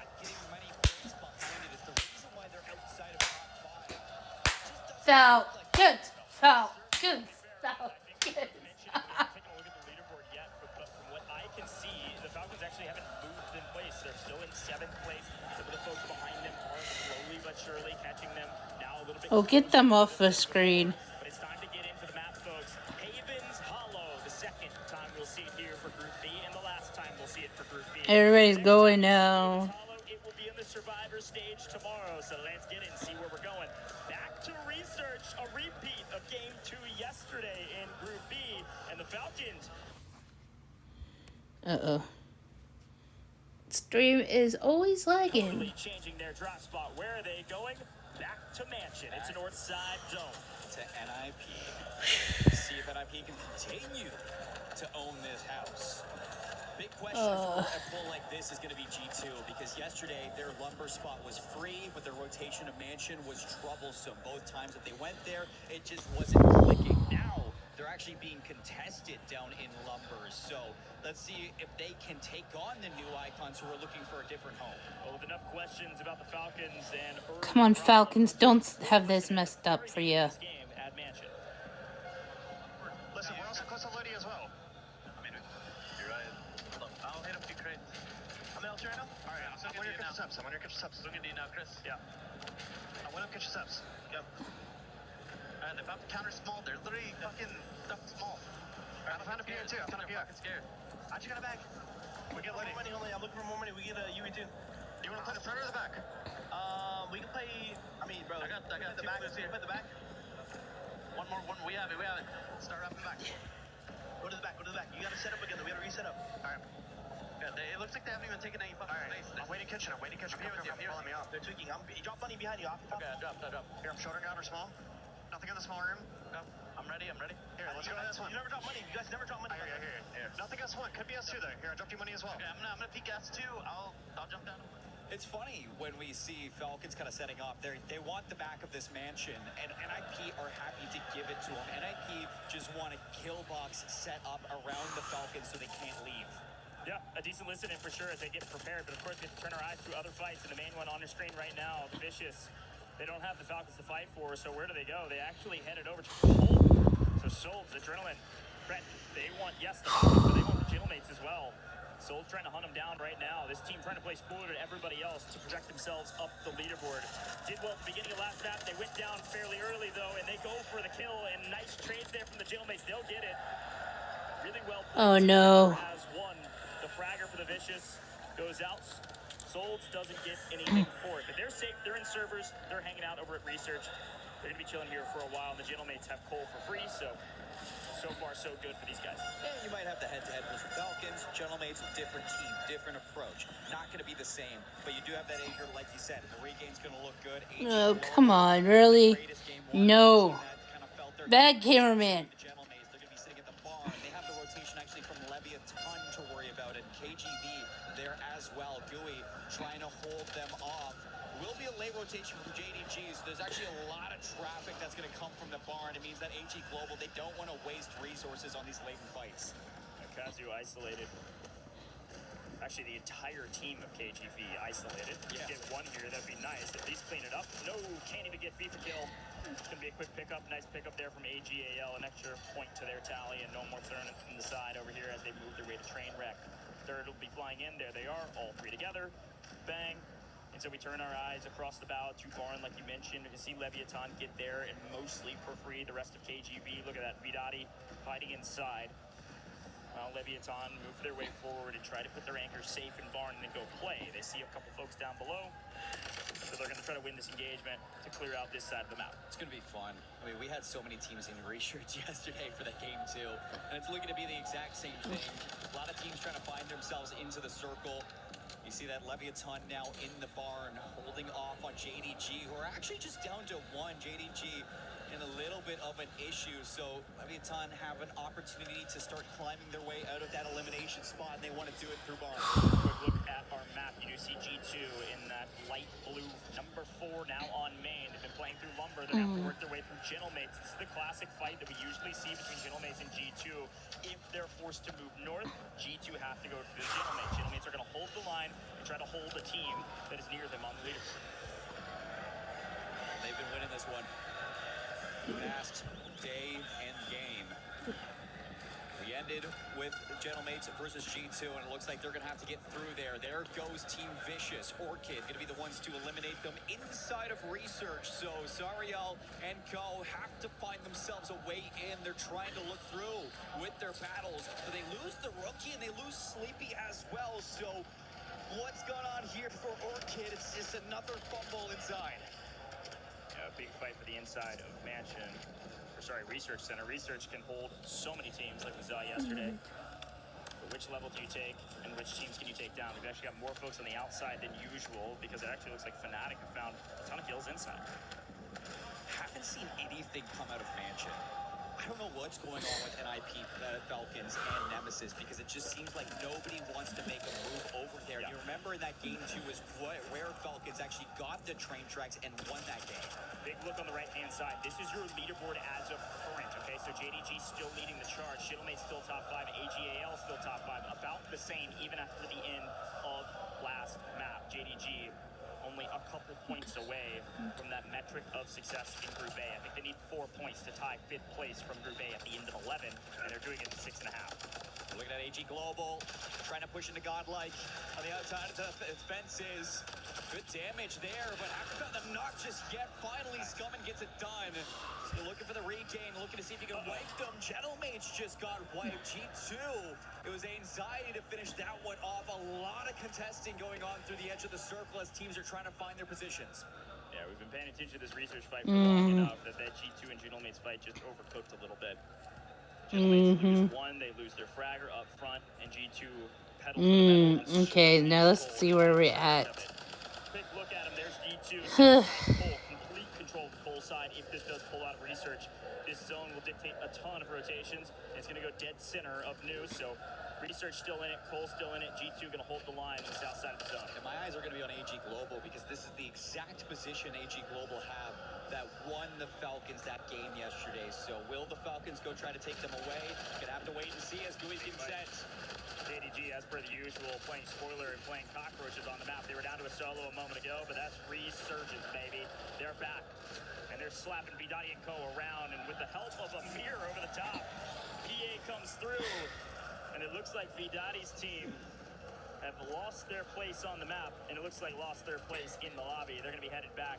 Falcons. Falcons. Falcons. Actually haven't moved in place. They're still in 7th place. Some of the folks behind them are slowly but surely catching them now a little bit. Oh, get them off the screen. But it's time to get into the map, folks. Havens Hollow, the second time we'll see it here for Group B, and the last time we'll see it for Group B. Everybody's going now. It will be in the Survivor stage tomorrow, so let's get in and see where we're going. Back to research, a repeat of Game 2 yesterday in Group B, and the Falcons. Uh-oh. Stream is always lagging. Totally changing their drop spot. Where are they going? Back to Mansion. It's a north side zone. To NIP. See if NIP can continue to own this house. Big question for a pull like this is going to be G2 because yesterday their lumber spot was free, but their rotation of Mansion was troublesome. Both times that they went there, it just wasn't clicking. Now they're actually being contested down in lumbers. So let's see if they can take on the new icons who are looking for a different home. Well, with enough questions about the Falcons and Come on, Falcons, don't have this messed up for you. Listen, we're also close to Liddy as well. I mean, you're right. Look, I'll hit up the crate. I'm out right now? Alright, I'm on your kitchen subs. I'm on your kitchen subs. Looking at you now, Chris. Yeah. I went up kitchen subs. Yep. And if I have to counter small, they're literally fucking stuff small. Alright, I'm trying to here too. I'm trying to here. Scared. I just got a bag. We get Liddy. Money only. I'm looking for more money. We get a UE2. You want to play the front or the back? We can play. I mean, bro. I got the back. Play the back. One more. We have it. Start up and back. Go to the back. You gotta set up again. We gotta reset up. Alright. Yeah, it looks like they haven't even taken any fucking place. I'm waiting kitchen. I'm here with you. Follow me up. They're tweaking. Drop money behind you. Okay, I dropped. Here, I'm shorting out or small. Nothing in the small room. No. I'm ready. Here, let's go to this one. You never drop money. You guys never drop money. Here. Nothing S1. Could be S2 there. Here, I dropped you money as well. Okay, I'm gonna peek S2. I'll jump down. It's funny when we see Falcons kind of setting up. They want the back of this Mansion, and NIP are happy to give it to them. NIP just want a kill box set up around the Falcons so they can't leave. Yeah, a decent listening for sure as they get prepared. But of course, we have to turn our eyes to other fights. And the main one on the screen right now, the Vicious. They don't have the Falcons to fight for, so where do they go? They actually headed over to Colt. So Souls, Adrenaline, Brett, they want, yes, the Falcons, but they want the jailmates as well. Soul's trying to hunt him down right now. This team trying to play spoiler to everybody else to project themselves up the leaderboard. Did well at the beginning of last map. They went down fairly early, though, and they go for the kill. And nice trades there from the Gentlemen. They'll get it. Really well played. Oh, no. Has won. The fragger for the Vicious goes out. Souls doesn't get anything for it. But they're safe. They're in servers. They're hanging out over at Research. They're going to be chilling here for a while. The Gentlemen have coal for free, so far, so good for these guys. Yeah, you might have the head-to-head versus the Falcons. Gentlemen's a different team, different approach. Not going to be the same, but you do have that anchor, like you said. The regain's going to look good. Oh, come on, really? No. Bad cameraman. The Gentlemen's, they're going to be sitting at the barn. They have the rotation actually from Leviathan to worry about it. KGB there as well. Gooey trying to hold them off. Will be a late rotation from JDG, so there's actually a lot of traffic that's going to come from the barn. It means that AG Global, they don't want to waste resources on these latent fights. Kazu isolated. Actually, the entire team of KGV isolated. Yeah. Get one here, that'd be nice. At least clean it up. No, can't even get FIFA kill. It's going to be a quick pickup. Nice pickup there from AGAL. An extra point to their tally, and no more throwing it from the side over here as they move their way to Trainwreck. Third will be flying in. There they are, all three together. Bang. And so we turn our eyes across the bow to Barn, like you mentioned. You can see Leviathan get there, and mostly for free. The rest of KGB, look at that, Vidati hiding inside. Leviathan move their way forward and try to put their anchors safe in Barn and then go play. They see a couple folks down below, so they're going to try to win this engagement to clear out this side of the map. It's going to be fun. I mean, we had so many teams in research yesterday for that game too, and it's looking to be the exact same thing. A lot of teams trying to find themselves into the circle. You see that Leviathan now in the barn, holding off on JDG, who are actually just down to one. JDG in a little bit of an issue, so Leviathan have an opportunity to start climbing their way out of that elimination spot, and they want to do it through barn. Quick look at our map. You do see G2 in that light blue, number 4 now on main. They've been playing through Lumber. They're going to work their way through Gentlemates. This is the classic fight that we usually see between Gentlemates and G2. If they're forced to move north, G2 have to go to the Gentlemates. Gentlemates are going to hold the line and try to hold a team that is near them on the leaderboard. They've been winning this one. Fast day and game. We ended with Gentlemates versus G2, and it looks like they're going to have to get through there. There goes Team Vicious. Orchid going to be the ones to eliminate them inside of Research. So Zariel and Co have to find themselves a way in. They're trying to look through with their battles, but they lose the rookie and they lose Sleepy as well. So what's going on here for Orchid? It's just another fumble inside. Big fight for the inside of Mansion, Research Center. Research can hold so many teams like we saw yesterday. But which level do you take and which teams can you take down? We've actually got more folks on the outside than usual because it actually looks like Fnatic have found a ton of kills inside. Haven't seen anything come out of Mansion. I don't know what's going on with NIP, Falcons, and Nemesis, because it just seems like nobody wants to make a move over there. Yeah. You remember in that game 2 is where Falcons actually got the train tracks and won that game. Big look on the right-hand side. This is your leaderboard as of current, okay? So JDG still leading the charge. Shittlemate's still top 5. AGAL still top 5. About the same, even after the end of last map. JDG only a couple points away from that metric of success in Group A. I think they need 4 points to tie 5th place from Group A at the end of 11, and they're doing it in 6.5. Looking at AG Global, trying to push into Godlike on the outside of the fences. Good damage there, but haven't found the knock just yet. Finally, Scummin gets it done. So looking for the regain, looking to see if he can wipe them. Gentlemates just got wiped. G2, it was anxiety to finish that one off. A lot of contesting going on through the edge of the circle as teams are trying to find their positions. Yeah, we've been paying attention to this research fight for long enough that G2 and Gentlemates fight just overcooked a little bit. Gentlemates lose one, they lose their fragger up front, and G2 pedals okay, now let's see where we're at. Quick look at him, there's G2. Complete control of the Cole side. If this does pull out of Research, this zone will dictate a ton of rotations. It's going to go dead center of New, so Research still in it, Cole still in it, G2 going to hold the line on the south side of the zone. And my eyes are going to be on AG Global because this is the exact position AG Global have that won the Falcons that game yesterday. So will the Falcons go try to take them away? Gonna have to wait and see as Gooey's getting set. JDG, as per the usual, playing spoiler and playing cockroaches on the map. They were down to a solo a moment ago, but that's Resurgence, baby. They're back, and they're slapping Vidati and Co. around, and with the help of a mirror over the top, PA comes through, and it looks like Vidati's team have lost their place on the map, and it looks like lost their place in the lobby. They're going to be headed back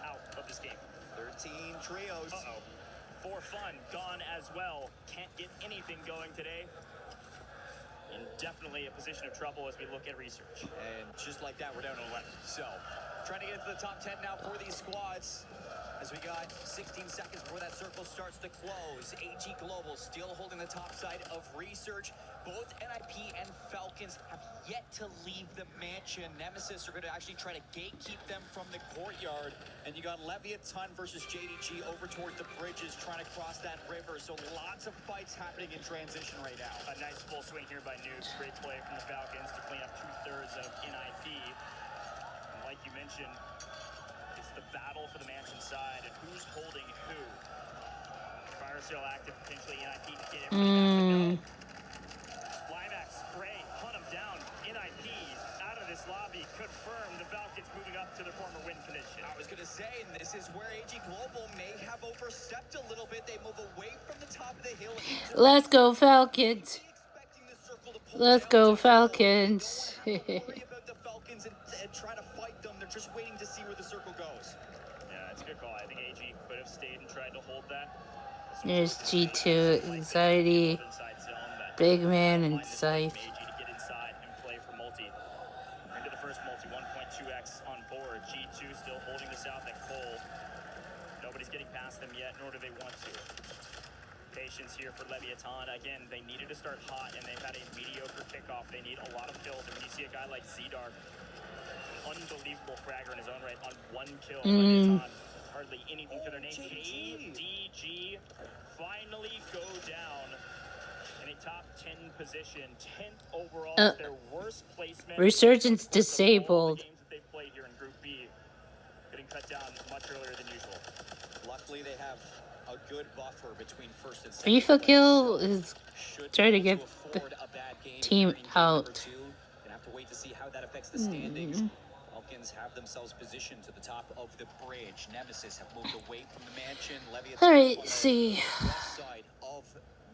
out of this game. 13 trios. Uh-oh. For fun, gone as well. Can't get anything going today. And definitely a position of trouble as we look at research. And just like that, we're down to 11. So, trying to get into the top 10 now for these squads. As we got 16 seconds before that circle starts to close. AG Global still holding the top side of research. Both NIP and Falcons have yet to leave the mansion. Nemesis are going to actually try to gatekeep them from the courtyard. And you got Leviathan versus JDG over towards the bridges trying to cross that river. So lots of fights happening in transition right now. A nice full swing here by Noobs. Great play from the Falcons to clean up 2/3 of NIP. And like you mentioned, it's the battle for the mansion side and who's holding who. Fire sale active, potentially NIP to get everything back. Limax, Bray, hunt him down. NIP out of this lobby. Confirm the Falcons moving up to their former win condition. I was going to say, and this is where AG Global may have overstepped a little bit. They move away from the top of the hill. Let's go Falcons. Let's go Falcons. About the Falcons and try to fight them. They're just waiting to see where the circle goes. Yeah, it's a good call. I think AG could have stayed and tried to hold that. There's G2, Anxiety, Big Man, and Scythe. AG to get inside and play for multi. Into the first multi, 1.2x on board. G2 still holding this out at Cole. Nobody's getting past them yet, nor do they want to. Patience here for Leviathan. Again, they needed to start hot, and they've had a mediocre kickoff. They need a lot of kills, and when you see a guy like Z-Dark, unbelievable fragger in his own right on 1 kill. Leviathan, hardly anything to their name. KDG finally go down in a top 10 position. 10th overall, their worst placement. Resurgence disabled. Games that they've played here in Group B, getting cut down much earlier than usual. Luckily, they have a good buffer between first and second. FIFA Kill is trying to get the team out. Gonna have to wait to see how that affects the standings. Falcons have themselves positioned to the top of the bridge. Nemesis have moved away from the mansion. Leviathan All right, see. west side of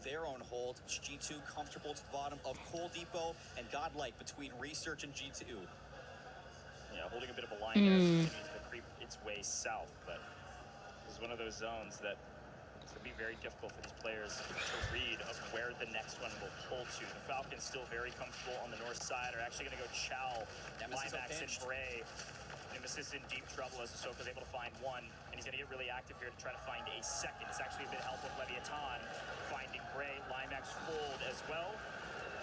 their own hold. G2 comfortable to the bottom of Coal Depot and Godlike between Research and G2. Yeah, holding a bit of a line there. Continues to creep its way south, but this is one of those zones that could be very difficult for these players to read of where the next one will pull to. The Falcons still very comfortable on the north side, are actually going to go Chow, Limax, and Bray. Nemesis in deep trouble as Ahsoka's able to find one, and he's going to get really active here to try to find a second. It's actually a bit of help with Leviathan finding Bray. Limax fold as well.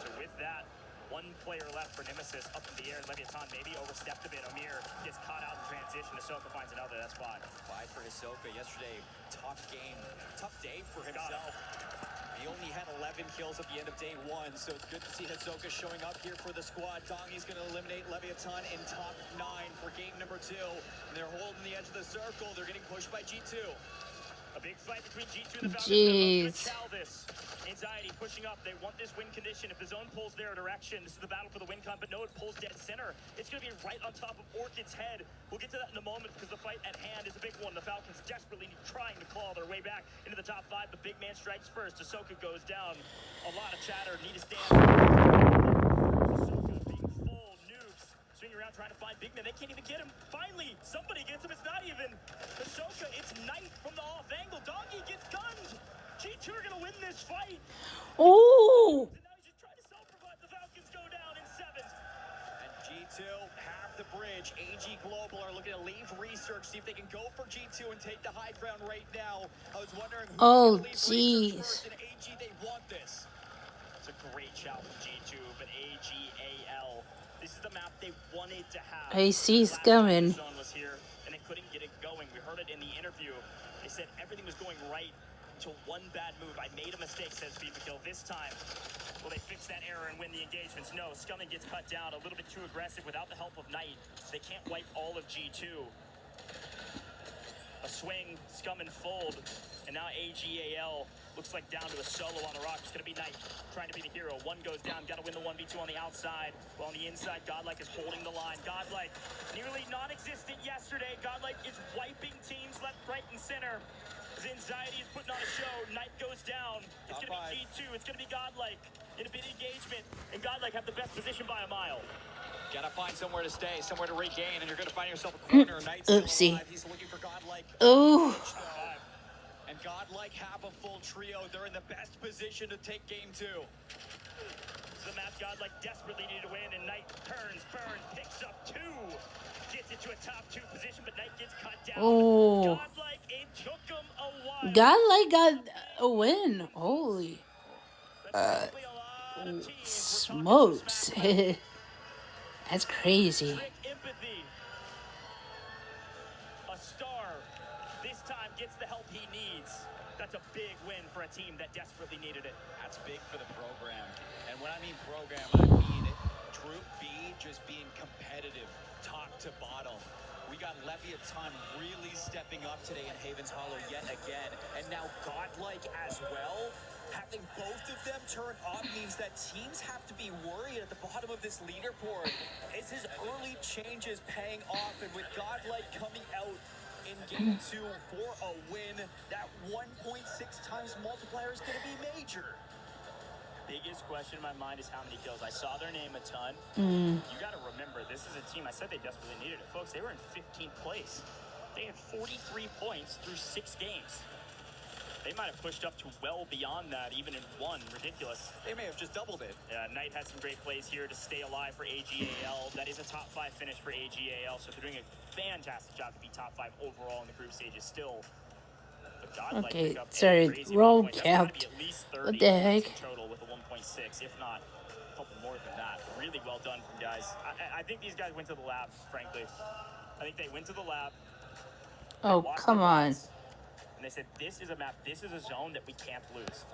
So with that, one player left for Nemesis up in the air. Leviathan maybe overstepped a bit. Amir gets caught out in transition. Ahsoka finds another. That's 5. 5 for Ahsoka. Yesterday, tough game. Tough day for himself. He only had 11 kills at the end of day 1, so it's good to see Ahsoka showing up here for the squad. Dongi's going to eliminate Leviathan in top 9 for game number 2. And they're holding the edge of the circle. They're getting pushed by G2. A big fight between G2 and the Falcons. Jeez. Anxiety pushing up. They want this win condition. If the zone pulls their direction, this is the battle for the win con, but no, it pulls dead center. It's going to be right on top of Orchid's head. We'll get to that in a moment because the fight at hand is a big one. The Falcons desperately trying to claw their way back into the top 5. The big man strikes first. Ahsoka goes down. A lot of chatter. Need to stand. Ahsoka being full. Noobs swinging around trying to find big man. They can't even get him. Finally, somebody gets him. It's not even Ahsoka. It's Knight from the off angle. Doggy gets gunned. G2 are going to win this fight. Oh! And now he's just trying to self-revive. The Falcons go down in 7th. And G2 have the bridge. AG Global are looking to leave Research, see if they can go for G2 and take the high ground right now. I was wondering who's going to leave Research first, and AG, they want this. It's a great shout from G2, but AGAL, this is the map they wanted to have. AC's coming. Zone was here, and they couldn't get it going. We heard it in the interview. They said everything was going right until one bad move. I made a mistake, says FIFA Kill. This time, will they fix that error and win the engagements? No, Scumming gets cut down a little bit too aggressive without the help of Knight. They can't wipe all of G2. A swing, Scumming fold, and now AGAL looks like down to a solo on the rock. It's going to be Knight trying to be the hero. One goes down, got to win the 1v2 on the outside. While on the inside, Godlike is holding the line. Godlike, nearly non-existent yesterday. Godlike is wiping teams left, right, and center. As Anxiety is putting on a show. Knight goes down. It's going to be G2. It's going to be Godlike in a big engagement. And Godlike have the best position by a mile. Gotta find somewhere to stay, somewhere to regain, and you're gonna find yourself a corner. Knight's still alive. He's looking for Godlike. Oh. And Godlike have a full trio. They're in the best position to take game 2. So the map Godlike desperately needed to win, and Knight turns, burns, picks up 2. Gets into a top 2 position, but Knight gets cut down. Oh. Godlike, it took him a while. Godlike got a win. Holy. Smokes. That's crazy. Empathy. A star this time gets the help he needs. That's a big win for a team that desperately needed it. That's big for the program. And when I mean program, I mean Group B just being competitive, top to bottom. We got Leviathan really stepping up today in Havens Hollow yet again. And now Godlike as well. Having both of them turn up means that teams have to be worried at the bottom of this leaderboard. Is his early changes paying off? And with Godlike coming out in game 2 for a win, that 1.6 times multiplier is going to be major. Biggest question in my mind is how many kills. I saw their name a ton. You got to remember, this is a team, I said they desperately needed it. Folks, they were in 15th place. They had 43 points through 6 games. They might have pushed up to well beyond that, even in 1. Ridiculous. They may have just doubled it. Knight had some great plays here to stay alive for AGAL. That is a top 5 finish for AGAL, so they're doing a fantastic job to be top 5 overall in the group stages still. Okay, sorry, roll capped. What the heck? Total with a 1.6, if not a couple more than that. Really well done from guys. I think these guys went to the lab, frankly. I think they went to the lab. Oh, come on. And they said, this is a map, this is a zone that we can't lose.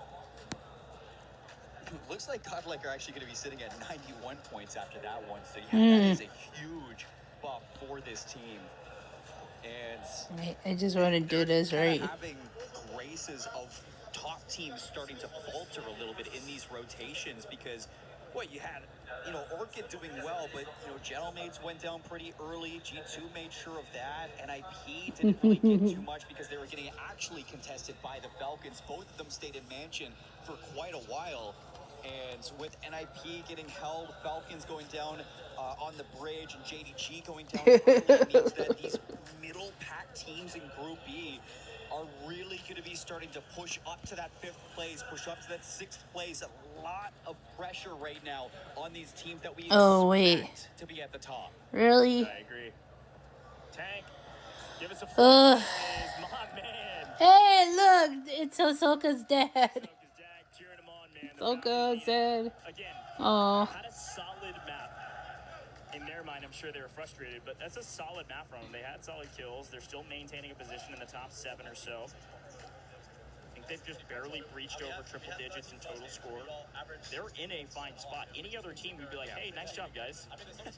Looks like Godlike are actually going to be sitting at 91 points after that one. So yeah, that is a huge buff for this team. And I just want to do this right. Having graces of top teams starting to falter a little bit in these rotations because you had, Orchid doing well, but, Gentlemates went down pretty early. G2 made sure of that. NIP didn't really get too much because they were getting actually contested by the Falcons. Both of them stayed in Mansion for quite a while. And with NIP getting held, Falcons going down on the bridge, and JDG going down early means that these middle pack teams in Group B are really going to be starting to push up to that 5th place, push up to that 6th place. A lot of pressure right now on these teams that we expect to be at the top. Really? I agree. Tank, give us a my man. Hey, look, it's Ahsoka's dad. Ahsoka's dad. Oh. Had a solid map. In their mind, I'm sure they were frustrated, but that's a solid map from them. They had solid kills. They're still maintaining a position in the top 7 or so. I think they've just barely breached over triple digits in total score. They're in a fine spot. Any other team would be like, hey, nice job, guys.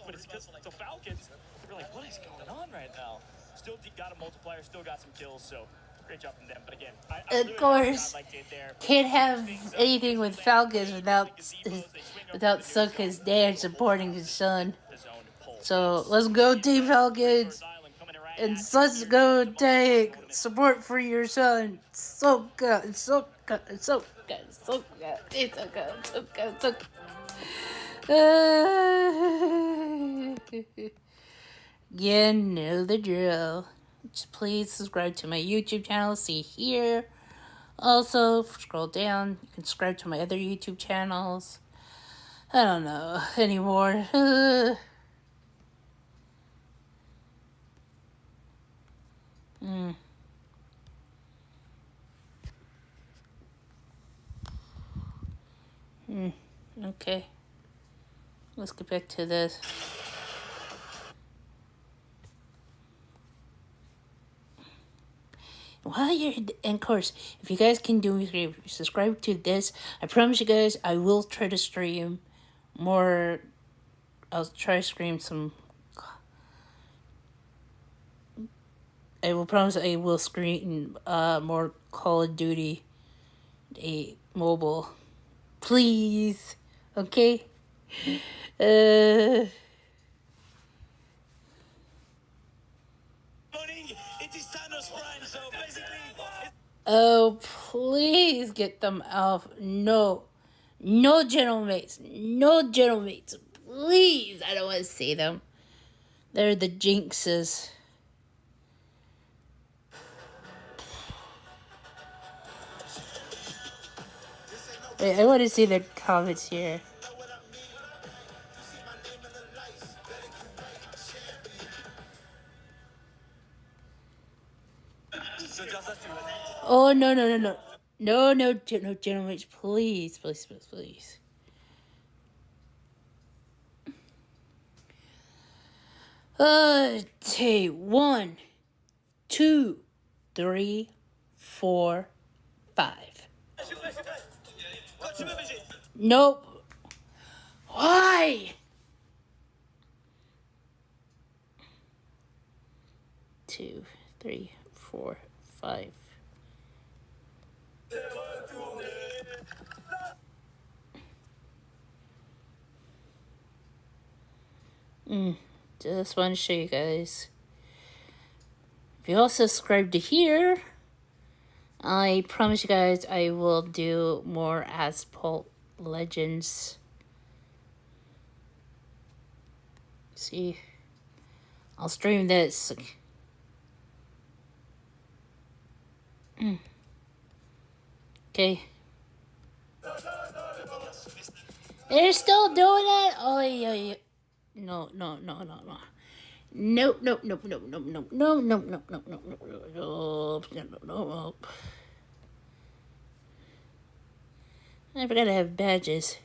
But it's because the Falcons, they're like, what is going on right now? Still got a multiplier, still got some kills, so great job from them. But again, I of course, can't have anything with Falcons without Ahsoka's dad supporting his son. So let's go Team Falcons, and let's go take support for your son. So good, so good, so good, so good. It's so good, so good, so good. You know the drill. Just please subscribe to my YouTube channel. See here. Also, scroll down. You can subscribe to my other YouTube channels. I don't know anymore. Okay. Let's get back to this. While you're, and of course, if you guys can do me a favor, subscribe to this. I promise you guys, I will try to stream more. I'll try to stream some. I will promise I will stream more Call of Duty, mobile. Please, okay. Oh, please get them off. No. No general mates. No general mates. Please. I don't want to see them. They're the jinxes. Wait, I want to see their comments here. Oh, no. No, general mates. Please. Okay, 1, 2, 3, 4, 5. Nope. Why? 2, 3, 4, 5. Just want to show you guys. If you all subscribe to here, I promise you guys I will do more Asphalt Legends. See, I'll stream this. Okay. They're still doing it? Oh, yeah. No. Nope. I forgot to have badges.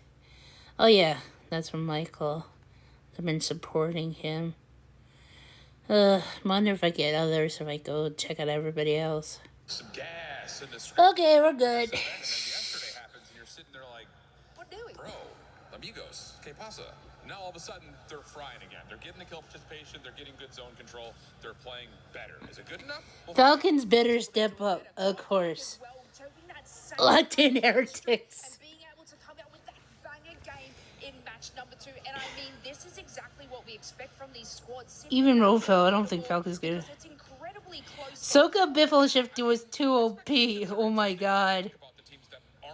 Oh, yeah. That's from Michael. I've been supporting him. Wonder if I get others if I go check out everybody else. Some gas in the Okay, we're good. And then yesterday happens and you're sitting there like, what doing? Bro, amigos, que pasa? Now all of a sudden they're frying again. They're getting the kill participation, they're getting good zone control, they're playing better. Is it good enough? Well, Falcons better step up, of course. Locked in heretics. And I mean, this is exactly what we expect from these squads. Even Rofel, I don't think Falcon's good. Soka, Biffle, and Shifty was too OP. Oh my god.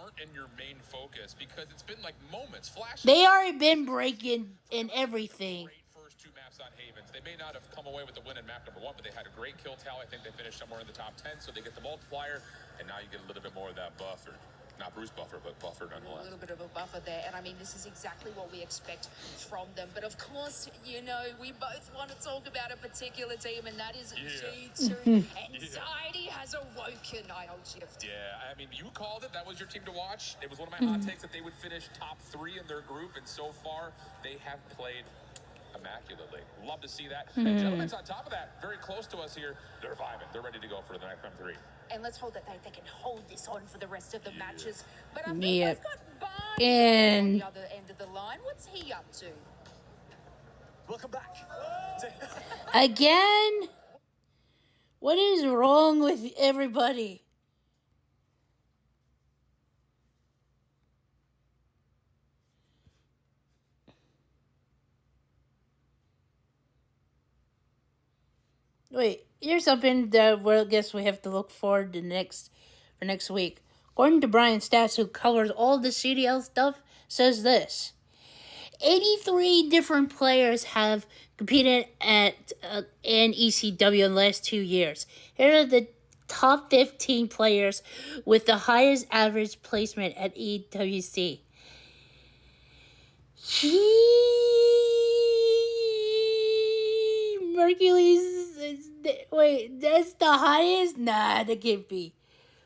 aren't in your main focus because it's been like moments, flashes. They already been breaking in everything. First 2 maps on Havens. They may not have come away with the win in map number 1, but they had a great kill tally. I think they finished somewhere in the top 10, so they get the multiplier, and now you get a little bit more of that buffer. Not Bruce buffer, but buffer nonetheless. A little bit of a buffer there, and I mean, this is exactly what we expect from them. But of course, you know, we both want to talk about a particular team, and that is G2. Anxiety has awoken, I hold shift. Yeah, I mean, you called it. That was your team to watch. It was one of my hot takes that they would finish top 3 in their group, and so far, they have played immaculately. Love to see that. And gentlemen's on top of that, very close to us here. They're vibing. They're ready to go for the next round 3. And let's hope that they can hold this on for the rest of the matches. But I think we've got Barney on the other end of the line. What's he up to? Welcome back. Again? What is wrong with everybody? Wait, here's something that I guess we have to look forward to next week. According to Brian Stats, who covers all the CDL stuff, says this: 83 different players have competed at in ECW in the last 2 years. Here are the top 15 players with the highest average placement at EWC. Mercury's... Wait, that's the highest? Nah, that can't be.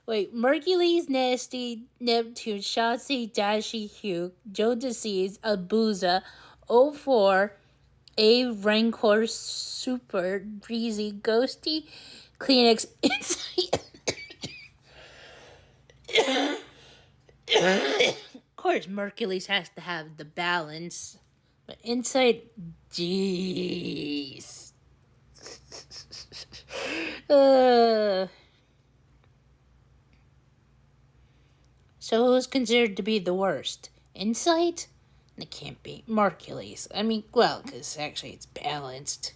Wait, Mercury's Nasty, Neptune, Shotzzy, Dashi, Hugh, Joe Disease, Abuza, 04, A Rancor, Super, Breezy, Ghosty, Kleenex, Insight. Of course, Mercury's has to have the balance. But Insight, jeez. So who's considered to be the worst? Insight? It can't be. Mercury's. I mean, well, because actually it's balanced.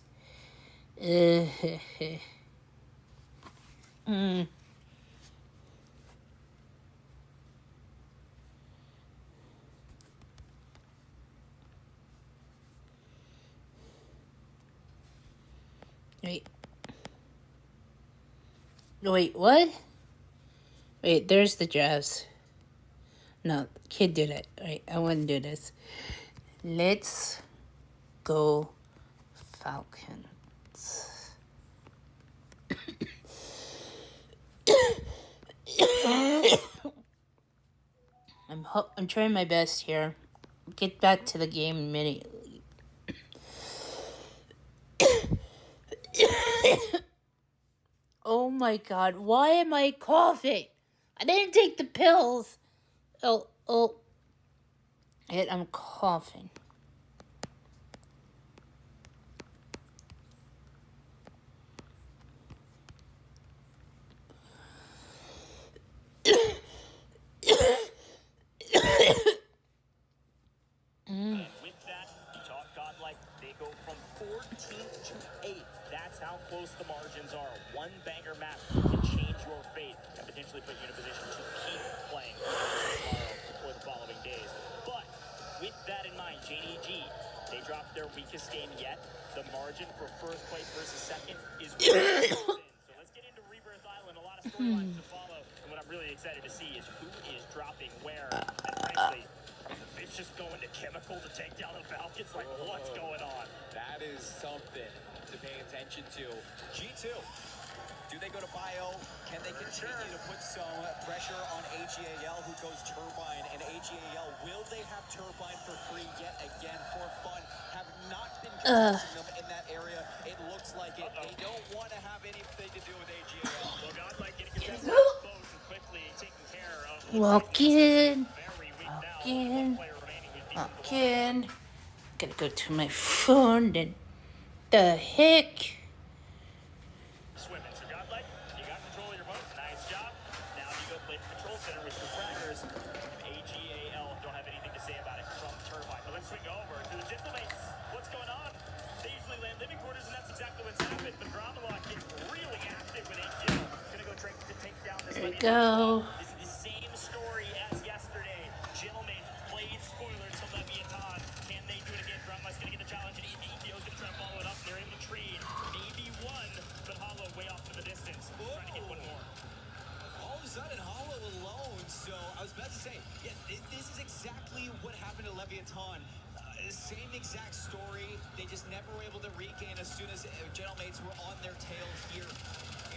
Wait. Wait, what? Wait, there's the drafts. No, kid did it. Wait, I want to do this. Let's go Falcons. I'm trying my best here. Get back to the game immediately. Oh my god, why am I coughing? I didn't take the pills. Oh. Yet I'm coughing. With that, Talk Godlike, they go from 14th to 8th. That's how close the margins are. One banger map can change your fate and potentially put you in a position to keep playing tomorrow or the following days. But with that in mind, JDG, they dropped their weakest game yet. The margin for first place versus second is really thin. So let's get into Rebirth Island. A lot of storylines to follow. And what I'm really excited to see is who is dropping where. And frankly, it's just going to chemical to take down the Falcons. Like, what's going on? That is something to pay attention to. G2, do they go to Bio? Can they continue to put some pressure on AGAL, who goes Turbine? And AGAL, will they have Turbine for free yet again for fun? Have not been contesting them in that area. It looks like it. They don't want to have anything to do with AGAL. Well, Godlike getting contested both and quickly taking care of. Walk in. Gotta go to my phone. Then the heck? Swimming. So Godlike, you got control of your boat. Nice job. Now you go play the control center with your fraggers. AGAL don't have anything to say about it from Turbine. But let's swing over to the Gentlemates. What's going on? They usually land living quarters, and that's exactly what's happened. But Drama gets really active with AGL. Gonna go try to take down this. There we go. This is the same story as yesterday. Gentlemates played spoiler to Leviathan. Can they do it again? Drama's gonna get the challenge, and ETO's gonna try to follow it up. They're able to trade. Maybe one, but Hollow way off to the distance. Trying to get one more. All of a sudden, Hollow alone. So I was about to say, yeah, this is exactly what happened to Leviathan. Same exact story. They just never were able to regain as soon as Gentlemates were on their tail here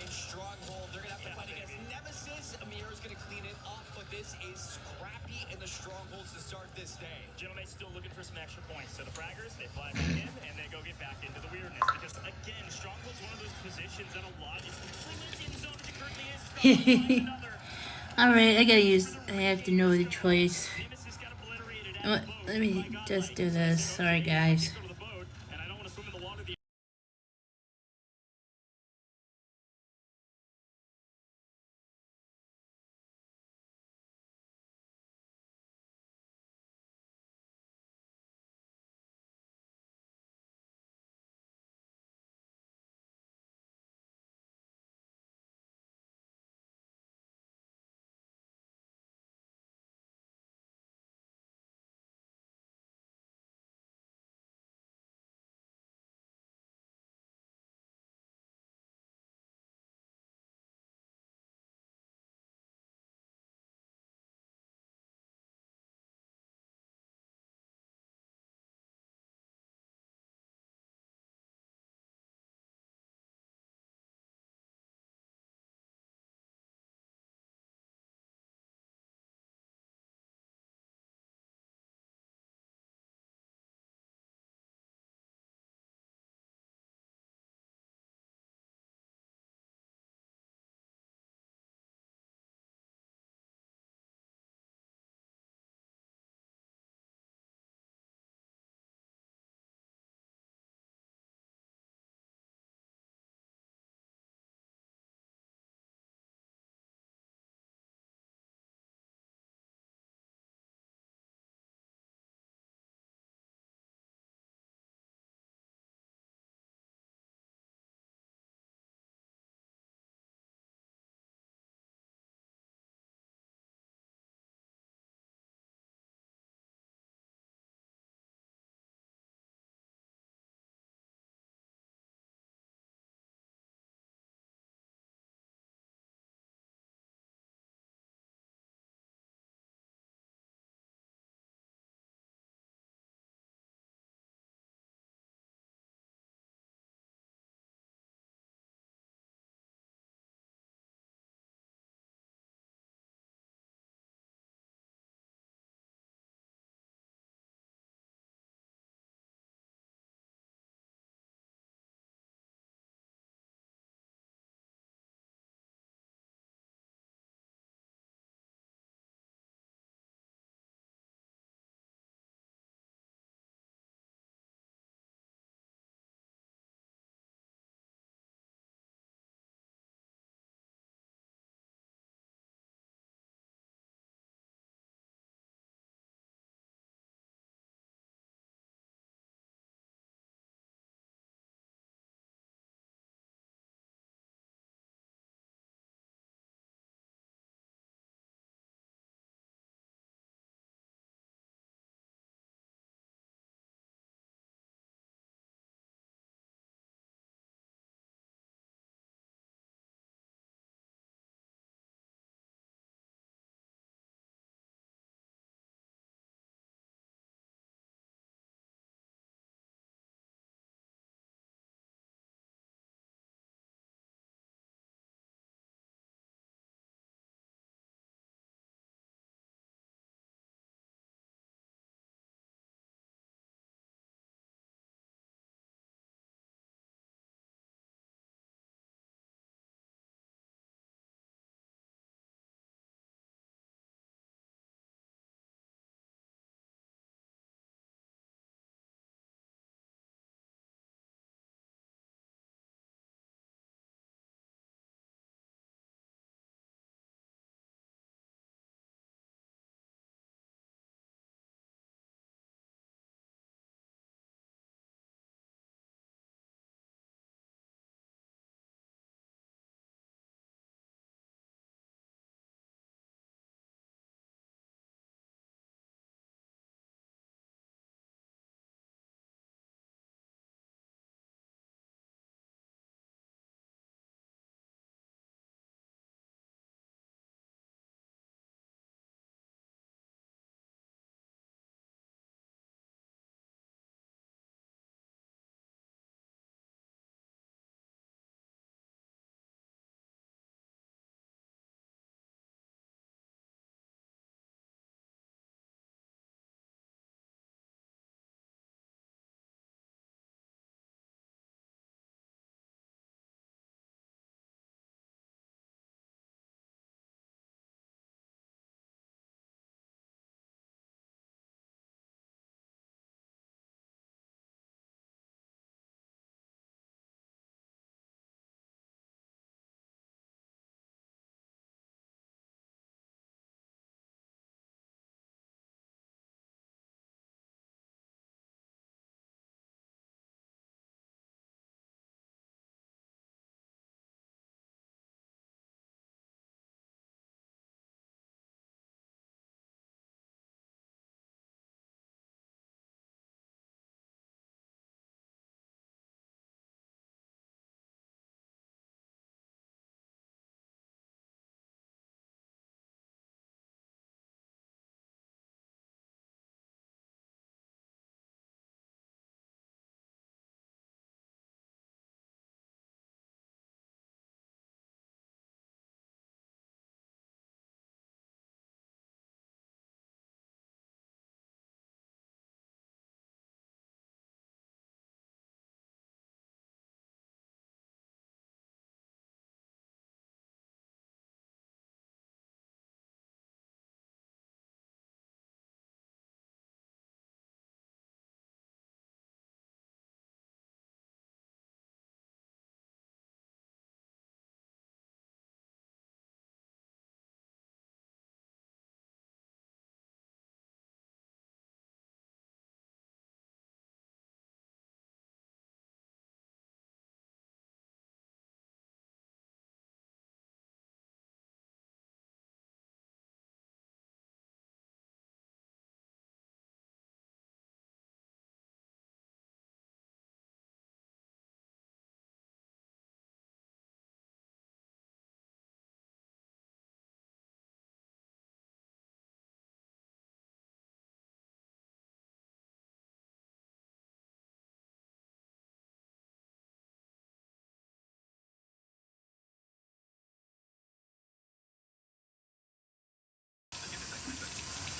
in Stronghold. They're going to have to fight against Nemesis. Amira's going to clean it up, but this is scrappy in the Strongholds to start this day. Gentlemen's still looking for some extra points. So the fraggers, they fly back in, and they go get back into the weirdness. Because, again, Stronghold's one of those positions that a lot is in zone as it currently is. Alright, I have to know the choice. Let me just do this. Sorry, guys.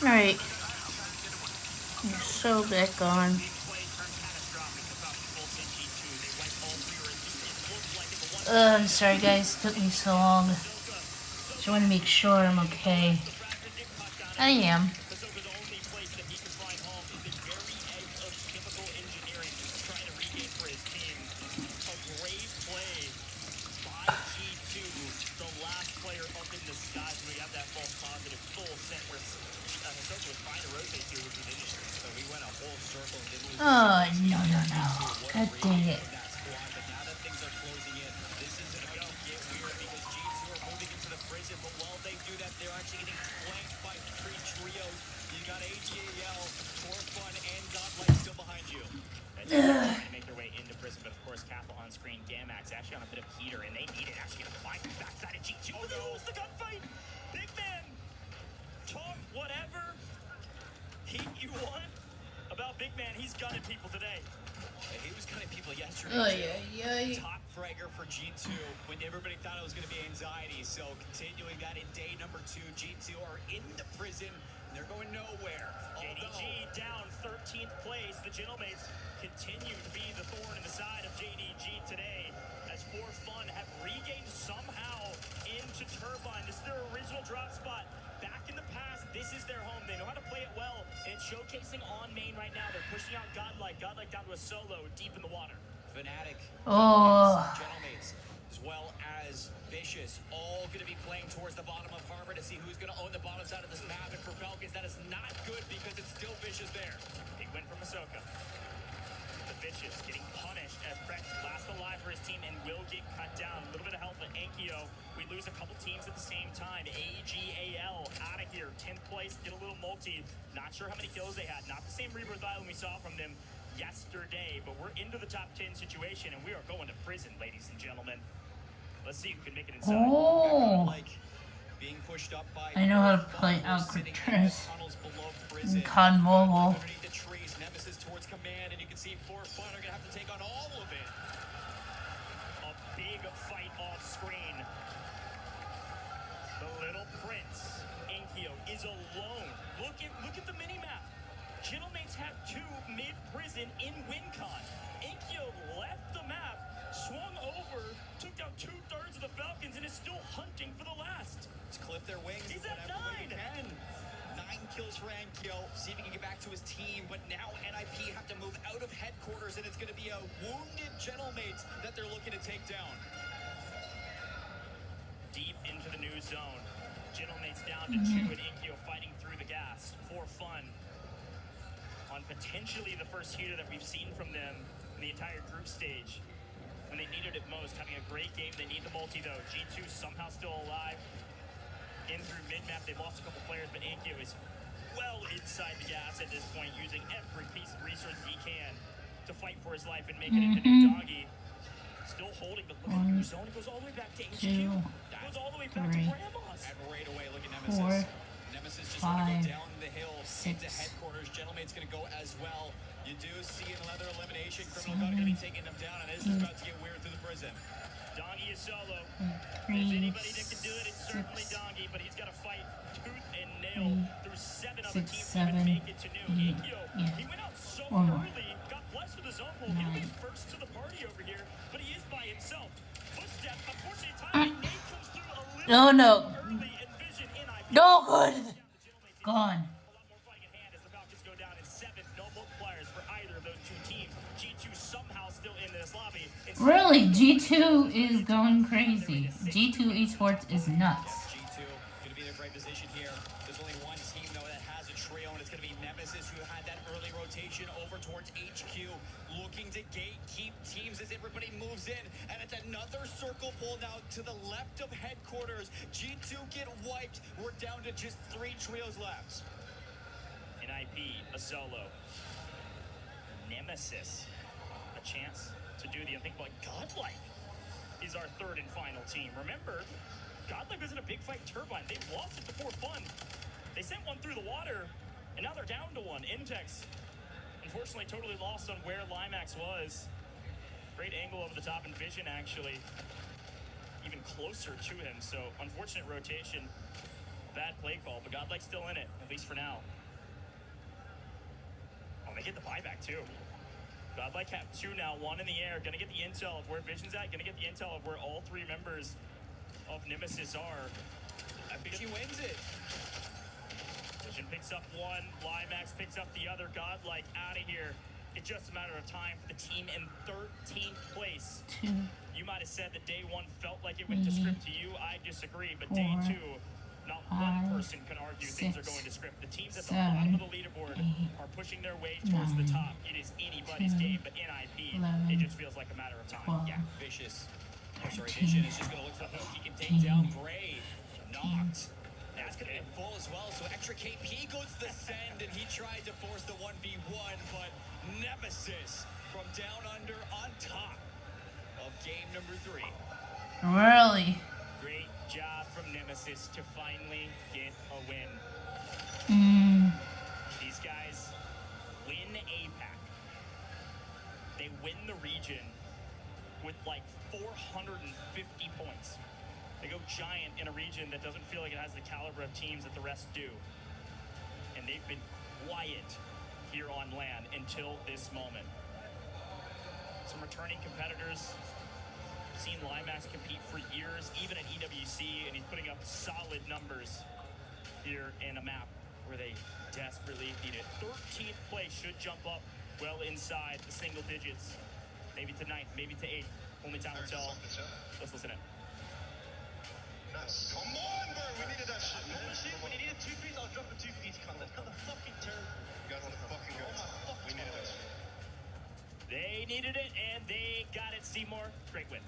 Alright. You're so back on. I'm sorry guys, it took me so long. Just want to make sure I'm okay. I am. Oh, no. God dang it. Make their way into prison, but of course, Kappa on screen. Gamax actually on a bit of heater, and they need it actually to find the backside of G2. Oh, they lose the gunfight! Big man! Talk whatever heat you want about Big Man. He's gunning people today. He was gunning people yesterday. Top fragger for G2 when everybody thought it was going to be anxiety. So continuing that in day number 2, G2 are in the prison. They're going nowhere. JDG down 13th place. The Gentlemates continue to be the thorn in the side of JDG today, as For Fun have regained somehow into Turbine. This is their original drop spot. Back in the past, this is their home. They know how to play it well, and it's showcasing on main right now. They're pushing out Godlike down to a solo deep in the water. Fnatic, Gentlemates, as well as Vicious, all going to be playing towards the bottom of Harbor to see who's going to own the bottom side of this map. And for Falcons, that is not good because it's still Vicious there. Big win from Ahsoka. The Vicious getting punished as Brett last alive for his team and will get cut down. A little bit of help at Ankyo. We lose a couple teams at the same time. AGAL out of here. 10th place, get a little multi. Not sure how many kills they had. Not the same Rebirth Island we saw from them yesterday, but we're into the top 10 situation, and we are going to prison, ladies and gentlemen. Let's see who can make it inside. Oh. Being pushed up by I know how to play Alcatraz in COD Mobile. underneath the trees. Nemesis towards command, and you can see For Fun are going to have to take on all of it. A big fight off screen. The Little Prince, Ankyo, is alone. Look at the mini-map. Gentlemates have 2 mid-prison in WinCon. Ankyo left the map, swung over, took down 2/3 of the Falcons, and is still hunting for the last. Let's clip their wings. He's at 9. 9 kills for Ankyo. See if he can get back to his team. But now NIP have to move out of headquarters, and it's going to be a wounded Gentlemates that they're looking to take down. Deep into the new zone. Gentlemates down to 2, and Ankyo fighting through the gas. For Fun on potentially the first heater that we've seen from them in the entire group stage. When they needed it most, having a great game. They need the multi though. G2 somehow still alive. In through mid-map, they've lost a couple players, but Ankyo is well inside the gas at this point, using every piece of resources he can to fight for his life and make it into New Doggy. Still holding, but look at New Zone. It goes all the way back to HQ. It goes all the way back to Grandma's. And right away, look at Nemesis. Nemesis just going to go down the hill into headquarters. Gentlemate's going to go as well. You do see another elimination. Criminal God going to be taking them down, and this is about to get weird through the prison. Dongy is solo. If there's anybody that can do it, it's certainly Dongy, but he's got to fight tooth and nail through 7 other teams to even make it to new. Ankyo, he went out so early, got blessed with his own goal. He'll be first to the party over here, but he is by himself. Footsteps, unfortunately, timing. Nate comes through a little early, and Vision in IP. No good. Gone. Really, G2 is going crazy. G2 Esports is nuts. G2 going to be in a great position here. There's only one team though that has a trio, and it's going to be Nemesis, who had that early rotation over towards HQ, looking to gatekeep teams as everybody moves in, and it's another circle pull now to the left of headquarters. G2 get wiped. We're down to just 3 trios left. In IP, a solo. Nemesis, a chance to do the unthinkable. Godlike is our 3rd and final team. Remember, Godlike was in a big fight Turbine. They lost it before Fun. They sent one through the water, and now they're down to 1. Intex, unfortunately, totally lost on where Limax was. Great angle over the top, and Vision actually even closer to him. So, unfortunate rotation. Bad play call, but Godlike's still in it, at least for now. they get the buyback too. Godlike have 2 now, 1 in the air. Gonna get the intel of where Vision's at. Gonna get the intel of where all 3 members of Nemesis are. Vision wins it. Vision picks up 1. Limax picks up the other. Godlike out of here. It's just a matter of time for the team in 13th place. You might have said that day 1 felt like it went to script to you. I disagree, but day 2, not one person can argue things are going to script. The teams at the bottom of the leaderboard are pushing their way towards the top. It is anybody's game, but NIP, it just feels like a matter of time. Yeah, Vicious. Vision is just going to look for who he can take down. Brave. Knocked. That's going to be full as well, so extra KP goes to the send, and he tried to force the 1v1, but Nemesis from down under on top of game number 3. Really? Great job from Nemesis to finally get a win. These guys win APAC. They win the region with like 450 points. They go giant in a region that doesn't feel like it has the caliber of teams that the rest do. And they've been quiet here on LAN until this moment. Some returning competitors. Seen Limax compete for years, even at EWC, and he's putting up solid numbers here in a map where they desperately need it. 13th place should jump up well inside the single digits. Maybe to 9th, maybe to 8th. Only time will tell. Let's listen in. Come on, bro. We needed that shit, man. When you needed 2-piece, I'll drop a 2-piece content. Cut the fucking turn. You guys on the fucking go. We needed that shit. They needed it, and they got it, Seymour. Great win.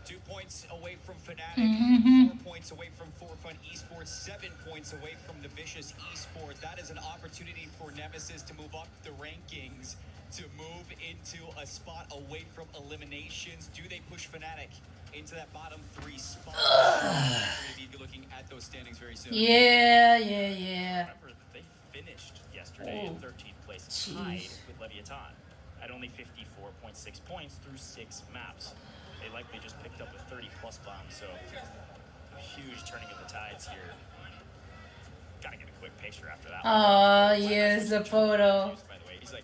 2 points away from Fnatic, 4 points away from Forefront Esports, 7 points away from the Vicious Esports. That is an opportunity for Nemesis to move up the rankings, to move into a spot away from eliminations. Do they push Fnatic into that bottom 3 spot? We'll be looking at those standings very soon. Yeah. Remember that they finished yesterday in 13th place, tied with Leviathan at only 54.6 points through 6 maps. They likely just picked up a 30-plus bomb, so a huge turning of the tides here. Gotta get a quick picture after that. Here's a photo.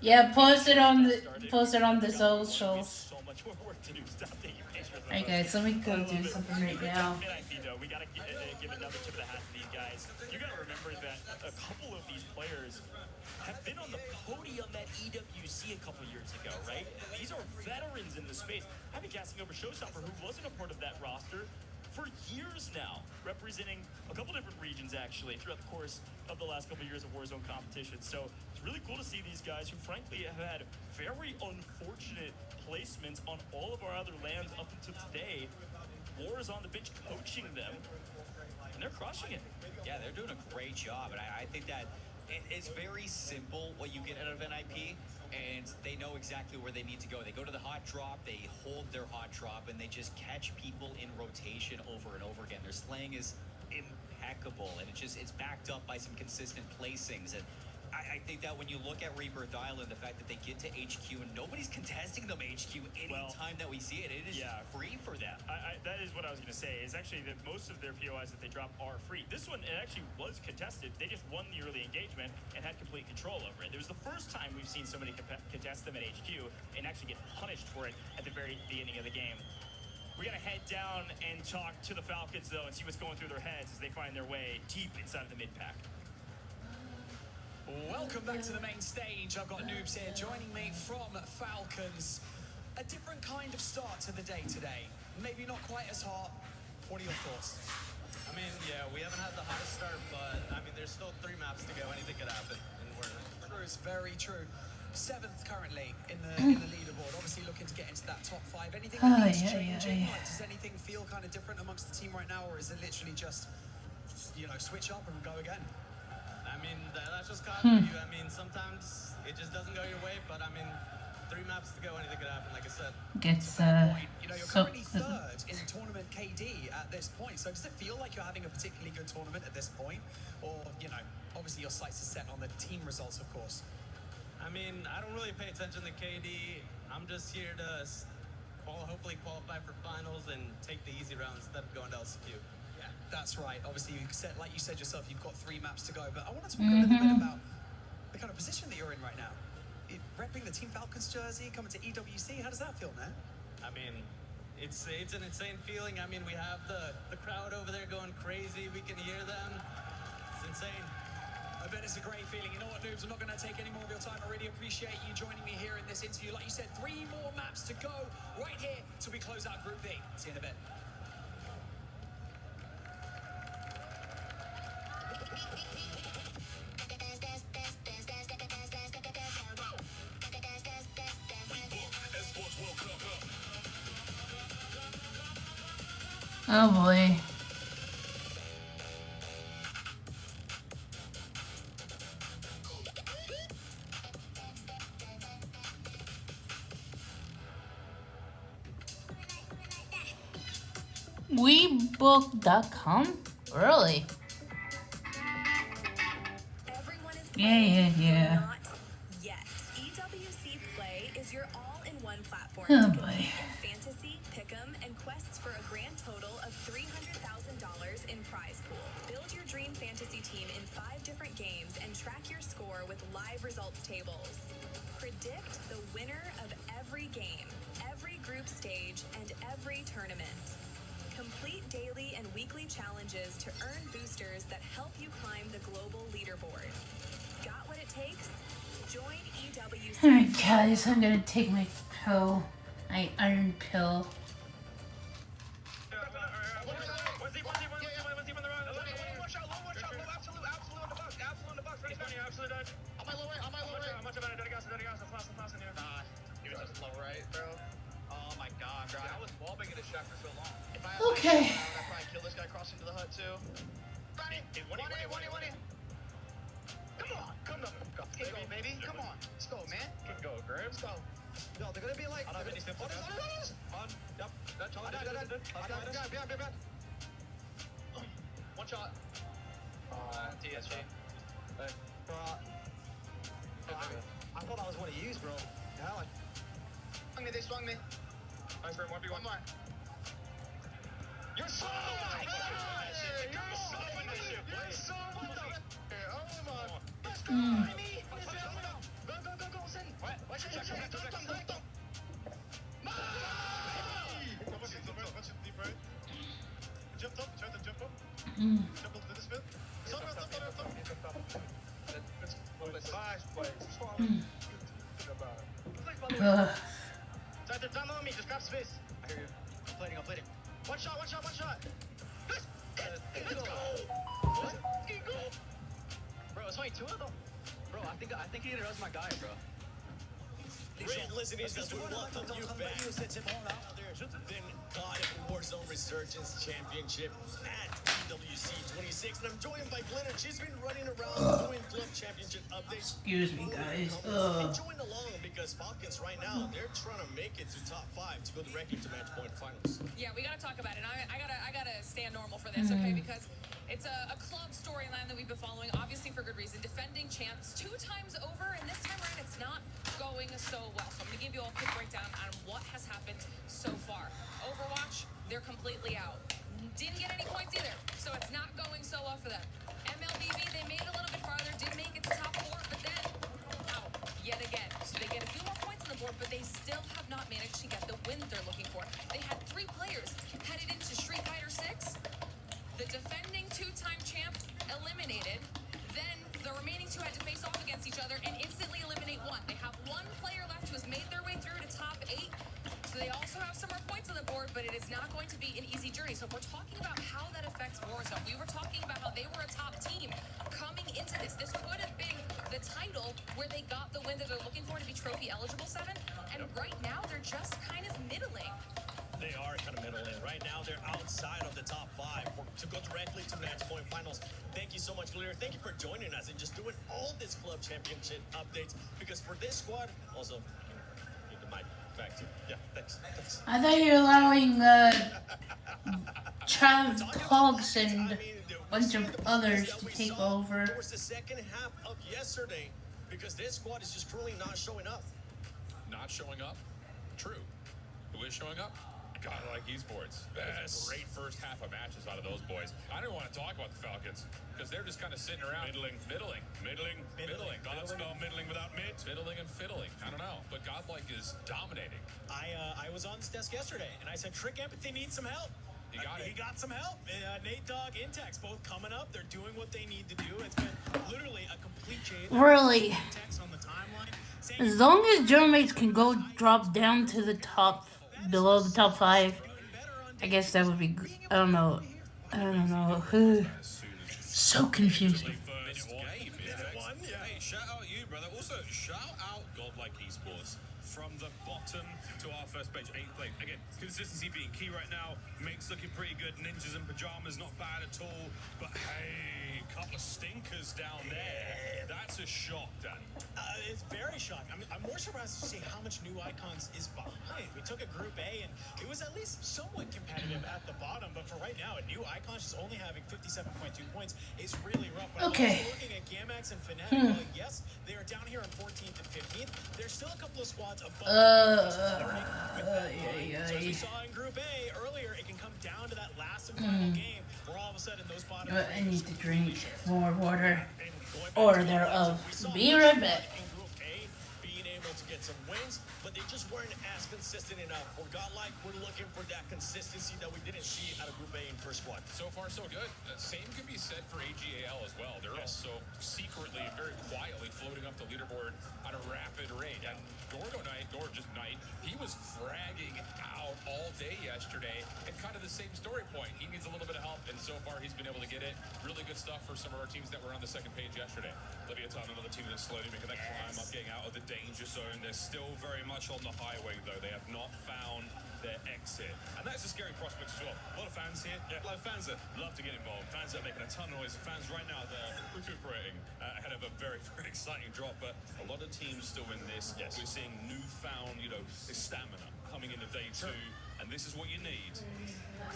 Yeah, post it on the socials. So much more work to do. Stop taking pictures. Alright guys, let me go do something right now. We gotta give another tip of the hat to these guys. You gotta remember that a couple of these players have been on the podium at EWC a couple years ago, right? These are veterans in the space. I've been casting over Showstopper, who wasn't a part of that roster for years now, representing a couple different regions actually throughout the course of the last couple years of Warzone competition. So it's really cool to see these guys who frankly have had very unfortunate placements on all of our other lands up until today. War is on the bench coaching them, and they're crushing it. Yeah, they're doing a great job, and I think that it's very simple what you get out of NIP, and they know exactly where they need to go. They go to the hot drop, they hold their hot drop, and they just catch people in rotation over and over again. Their slaying is impeccable, and it's backed up by some consistent placings. And I think that when you look at Rebirth Island, the fact that they get to HQ and nobody's contesting them HQ anytime that we see it, it is just free for them. That is what I was going to say, is actually that most of their POIs that they drop are free. This one, it actually was contested. They just won the early engagement and had complete control over it. It was the first time we've seen somebody contest them at HQ and actually get punished for it at the very beginning of the game. We're going to head down and talk to the Falcons, though, and see what's going through their heads as they find their way deep inside of the mid-pack. Welcome back to the main stage. I've got Noobs here joining me from Falcons. A different kind of start to the day today. Maybe not quite as hot. What are your thoughts? I mean, yeah, we haven't had the hottest start, but I mean, there's still 3 maps to go. Anything could happen. And True, it's very true. 7th currently in the leaderboard. Obviously looking to get into that top 5. Anything that needs changing? Like, does anything feel kind of different amongst the team right now, or is it literally just switch up and go again? I mean, that's just God for you. I mean, sometimes it just doesn't go your way, but I mean, 3 maps to go, anything could happen, like I said. You're currently 3rd in tournament KD at this point, so does it feel like you're having a particularly good tournament at this point? Or, obviously your sights are set on the team results, of course. I mean, I don't really pay attention to KD. I'm just here to hopefully qualify for finals and take the easy round instead of going to LCQ. That's right. Obviously, like you said yourself, you've got 3 maps to go. But I want to talk a little bit about the kind of position that you're in right now. repping the Team Falcons jersey, coming to EWC. How does that feel, man? I mean, it's an insane feeling. I mean, we have the crowd over there going crazy. We can hear them. It's insane. I bet it's a great feeling. You know what, Noobs? I'm not going to take any more of your time. I really appreciate you joining me here in this interview. Like you said, 3 more maps to go right here till we close out Group B. See you in a bit. Oh boy. WeBook.com? Really? Yeah. Not yet. EWC Play is your all-in-one platform Oh to boy. compete in fantasy, pick'em, and quests for a grand total of $300,000 in prize pool. Build your dream fantasy team in 5 different games and track your score with live results tables. Predict the winner of every game, every group stage, and every tournament. Complete daily and weekly challenges to earn boosters that help you climb the global leaderboard. Got what it takes? Join EWC. Alright guys, I'm gonna take my pill. My iron pill. Okay. I'd probably kill this guy crossing to the hut too. Come on, let's go, baby. Come on, let's go, man. Let's go, Graham. Let's go. No, they're gonna be like. I don't have any steps. On. Yep. That's all. Behind. One shot. TSG. Hey. Bro. I thought that was what he used, bro. Yeah, like. They swung me. Nice for 1v1. One more. You're so much! You're so much! Oh my! Let's go, Amy! Go, send! Watch it! Jump up, try to jump up. Jump up to this bit. Stop. Nice play. Down on me, just grab space. I hear you. I'm plating. One shot. Let's go. Bro, it's only 2 of them. Bro, I think he knows my guy, bro. Listen, this is what you back. Then caught it in Warzone Resurgence Championship at EWC 26, and I'm joined by Glenn. She's been running around doing club championship updates. Excuse me, guys. Join along because Falcons right now they're trying to make it to top 5 to go directly to match point finals. Yeah, we gotta talk about it. I gotta stand normal for this, okay? Because it's a club storyline that we've been following, obviously for good reason. Defending champs 2 times over, and this time around it's not going so well. So I'm gonna give you all a quick breakdown on what has happened so far. Overwatch, they're completely out. Didn't get any points either, so it's not going so well for them. MLBB, they made it a little bit farther, did make it to top 4, but then out yet again. So they get a few more points on the board, but they still have not managed to get the win they're looking for. They had 3 players headed into Street Fighter 6. The defending 2-time champ eliminated. Then the remaining 2 had to face off against each other and instantly eliminate 1. They have 1 player left who has made their way through to top 8. So they also have some more points on the board, but it is not going to be an easy journey. So if we're talking about how that affects Warzone, we were talking about how they were a top team coming into this. This could have been the title where they got the win that they're looking for to be trophy eligible 7. And right now they're just kind of middling. They are kind of middling. Right now, they're outside of the top 5 to go directly to match point finals. Thank you so much, Clear. Thank you for joining us and just doing all this club championship updates. Because for this squad, also, you can mic back to yeah. Thanks. I thought you were allowing Trav Pogs and a bunch of others to take over. Towards the second half of yesterday, because this squad is just currently not showing up. Not showing up? True. Who is showing up? Godlike Esports. That's a great first half of matches out of those boys. I don't want to talk about the Falcons because they're just kind of sitting around middling. Can't spell middling without mid. Middling and fiddling. I don't know, but Godlike is dominating. I was on this desk yesterday, and I said, Trick Empathy needs some help. He got some help. Nate Dogg, Intex, both coming up. They're doing what they need to do. It's been literally a complete change. Really? On the timeline. As long as Germans can go drop down to the top, below the top 5, I guess that would be good. I don't know. So confusing. Hey, shout out you, brother. Also, shout out Godlike Esports. From the bottom to our first page, 8th place. Again, consistency being key right now. Makes looking pretty good. Ninjas and pajamas, not bad at all. But hey, couple of stinkers down there. That's a shock, Dan. It's very shocking. I mean, I'm more surprised to see how much new icons is behind. We took a Group A, and it was at least somewhat competitive at the bottom. But for right now, a new icons just only having 57.2 points is really rough. But okay. Also looking at Gamax and Fnatic, yes, they are down here in 14th and 15th. There's still a couple of squads above. So as we saw in Group A earlier, it can come down to that last and final game where all of a sudden those bottom. I need to drink more water. Or thereof. Be right back. Being able to get some wins, but they just weren't as consistent enough. For Godlike, we're looking for that consistency that we didn't see out of Group A in first squad. So far, so good. Same can be said for AGAL as well. They're also secretly, very quietly floating up the leaderboard at a rapid rate. And Knight, he was fragging out all day yesterday. And kind of the same story point. He needs a little bit of help, and so far he's been able to get it. Really good stuff for some of our teams that were on the second page yesterday. Leviathan, another team that's slowly making that climb up, getting out of the danger zone. They're still very much on the highway, though. They have not found their exit. And that's a scary prospect as well. A lot of fans here. Yeah, a lot of fans that love to get involved. Fans that are making a ton of noise. Fans right now, they're recuperating ahead of a very, very exciting drop. But a lot of teams still in this. Yes. We're seeing newfound, stamina coming into day 2. And this is what you need.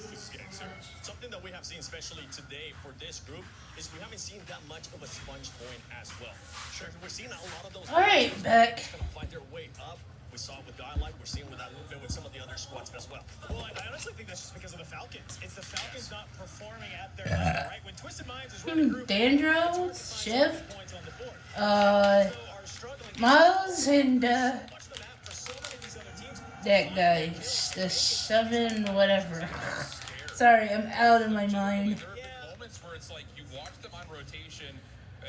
This is getting serious. Something that we have seen, especially today for this group, is we haven't seen that much of a sponge point as well. Sure, we're seeing a lot of those. All right, back. Gonna find their way up. We saw it with Godlike. We're seeing with that movement with some of the other squads as well. Well, I honestly think that's just because of the Falcons. It's the Falcons not performing at their level, right? When Twisted Minds is running group, Dandro, Shift, Miles, and that guy, the 7 whatever. Sorry, I'm out of my mind. Moments where it's like you watch them on rotation,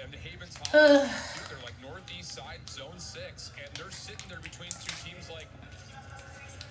and Haven's they're like northeast side, zone 6, and they're sitting there between two teams like,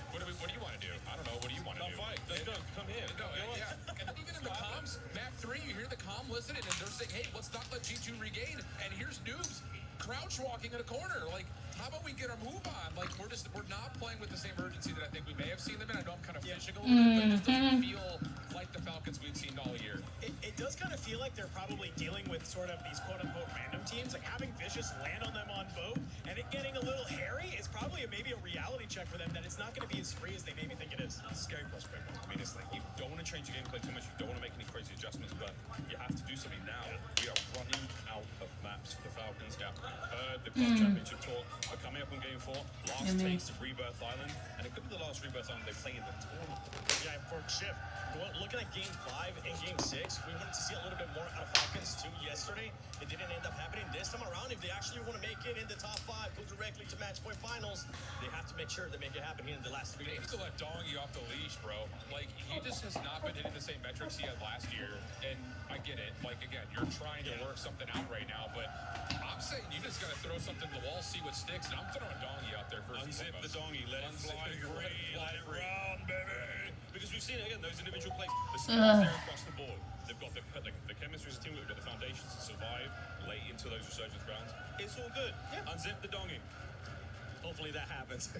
what do you want to do? I don't know. What do you want to do? Fight. Let's go. Come here. No, yeah. And even in the comms, map 3, you hear the comm listening, and they're saying, hey, let's not let G2 regain. And here's Noobs crouch walking in a corner. Like, how about we get our move on? Like, we're not playing with the same urgency that I think we may have seen them in. I know I'm kind of fishing a little bit, but it just doesn't feel like the Falcons we've seen all year. It does kind of feel like they're probably dealing with sort of these quote-unquote random teams, like having Vicious land on them on boat, and it getting a little hairy is probably maybe a reality check for them that it's not going to be as free as they maybe think it is. It's a scary prospect. I mean, it's like you don't want to change your gameplay too much, you don't want to make any crazy adjustments, but you have to do something now. We are running out of maps for the Falcons. Yeah, the Club Championship talk are coming up on Game 4. Last taste of Rebirth Island, and it could be the last Rebirth Island they play in the tournament. Yeah, for Shift. Looking at Game 5 and Game 6, we wanted to see a little bit more out of Falcons too yesterday. It didn't end up happening this time around. If they actually want to make it in the top 5, go directly to match point finals, they have to make sure they make it happen here in the last 3 days. They need to let Dongy off the leash, bro. Like, he just has not been hitting the same metrics he had last year. And I get it. Like, again, you're trying to work something out right now, but I'm saying you just got to throw something to the wall, see what sticks, and I'm throwing Dongy out there first. Unzip the Dongy, let it fly free, let it run, baby. Because we've seen, again, those individual plays. The skills there across the board. They've got the chemistry as a team. We've got the foundations to survive late into those resurgence rounds. It's all good. Yeah. Unzip the Dongy. Hopefully that happens.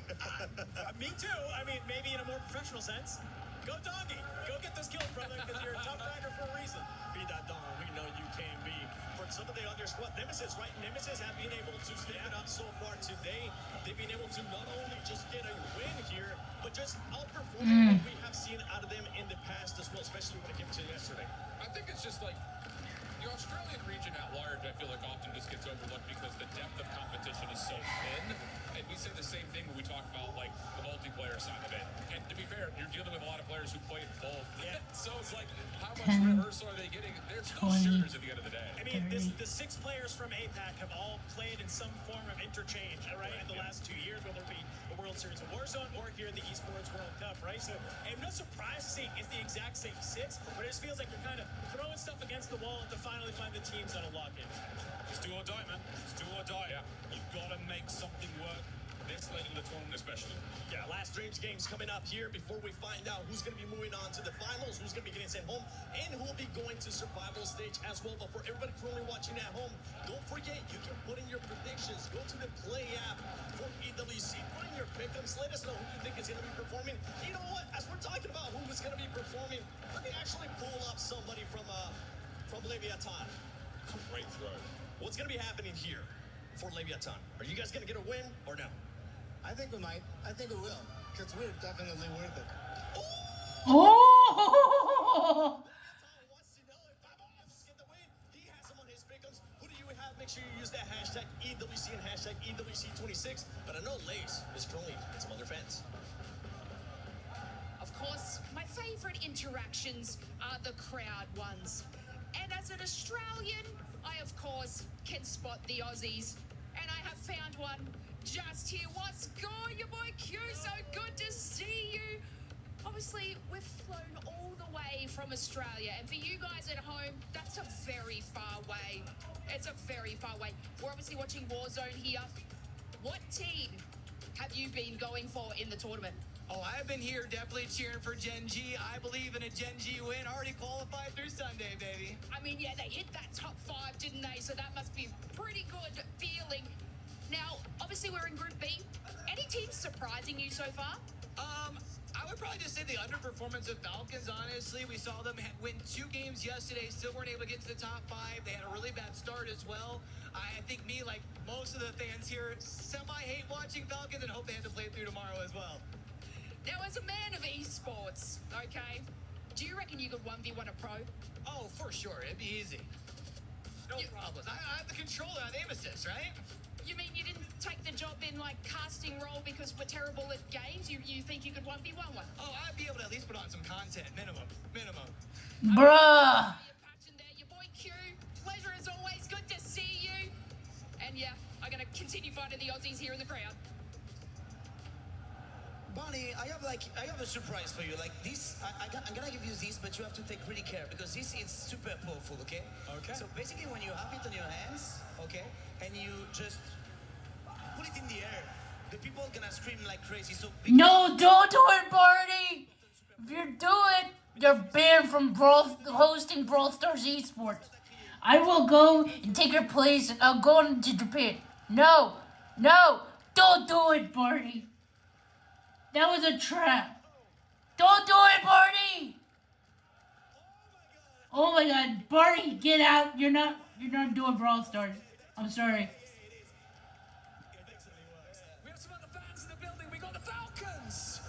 Me too. I mean, maybe in a more professional sense. Go Dongy. Go get this kill, brother, because you're a top fragger for a reason. Be that Don. We know you can be. For some of the other squad, Nemesis, right? Nemesis have been able to step it up so far today. They've been able to not only just get a win here, but just outperform what we have seen out of them in the past as well, especially when it came to yesterday. I think it's just like, the Australian region at large, I feel like often just gets overlooked because the depth of competition is so thin. And we say the same thing when we talk about like the multiplayer side of it. And to be fair, you're dealing with a lot of players who played both. Yeah. So it's like, how much rehearsal are they getting? They're still shooters at the end of the day. I mean, the 6 players from APAC have all played in some form of interchange, right? In the last 2 years, whether it be the World Series of Warzone or here in the Esports World Cup, right? So I'm not surprised to see it's the exact same 6, but it just feels like they're kind of throwing stuff against the wall to finally find the teams that'll lock in. It's do or die, man. It's do or die. Yeah. You've got to make something work this late in the tournament, especially. Yeah, last Dreams games coming up here before we find out who's going to be moving on to the finals, who's going to be getting sent home, and who will be going to survival stage as well. But for everybody currently watching at home, don't forget, you can put in your predictions. Go to the Play app for EWC. Put in your pick'ems. Let us know who you think is going to be performing. You know what? As we're talking about who is going to be performing, let me actually pull up somebody from Leviathan. Great throw. What's going to be happening here for Leviathan? Are you guys going to get a win or no? I think we might. I think we will. Because we're definitely worth it. Oh! Who do you have? Make sure you use that hashtag EWC and hashtag EWC26. But I know Lace is trolling and some other fans. Of course, my favorite interactions are the crowd ones. And as an Australian, I of course can spot the Aussies. And I have found one just here. What's good, your boy Q? So good to see you. Obviously, we've flown all the way from Australia. And for you guys at home, that's a very far way. It's a very far way. We're obviously watching Warzone here. What team have you been going for in the tournament? Oh, I've been here definitely cheering for Gen G. I believe in a Gen G win. Already qualified through Sunday, baby. I mean, yeah, they hit that top 5, didn't they? So that must be a pretty good feeling. Now, obviously, we're in Group B. Any teams surprising you so far? I would probably just say the underperformance of Falcons, honestly. We saw them win 2 games yesterday, still weren't able to get to the top 5. They had a really bad start as well. I think me, like most of the fans here, semi-hate watching Falcons and hope they have to play through tomorrow as well. Now, as a man of esports, okay, do you reckon you could 1v1 a pro? Oh, for sure. It'd be easy. No problems. I have the controller on aim assist, right? You mean you didn't take the job in, like, casting role because we're terrible at games? You think you could 1v1 one? Oh, I'd be able to at least put on some content. Minimum. Bruh! Your boy Q, pleasure as always. Good to see you. And yeah, I'm going to continue fighting the Aussies here in the crowd. Bonnie, I have a surprise for you. Like this, I'm gonna give you this, but you have to take really care because this is super powerful, okay? Okay. So basically, when you have it on your hands, okay, and you just put it in the air, the people are gonna scream like crazy. So No, don't do it, Barney! If you do it, you're banned from hosting Brawl Stars Esports. I will go and take your place and I'll go into Japan. No, don't do it, Barney. That was a trap. Don't do it, Barney! Oh my god, Barney, get out. You're not doing Brawl Stars. I'm sorry. We have some other fans in the building. We got the Falcons.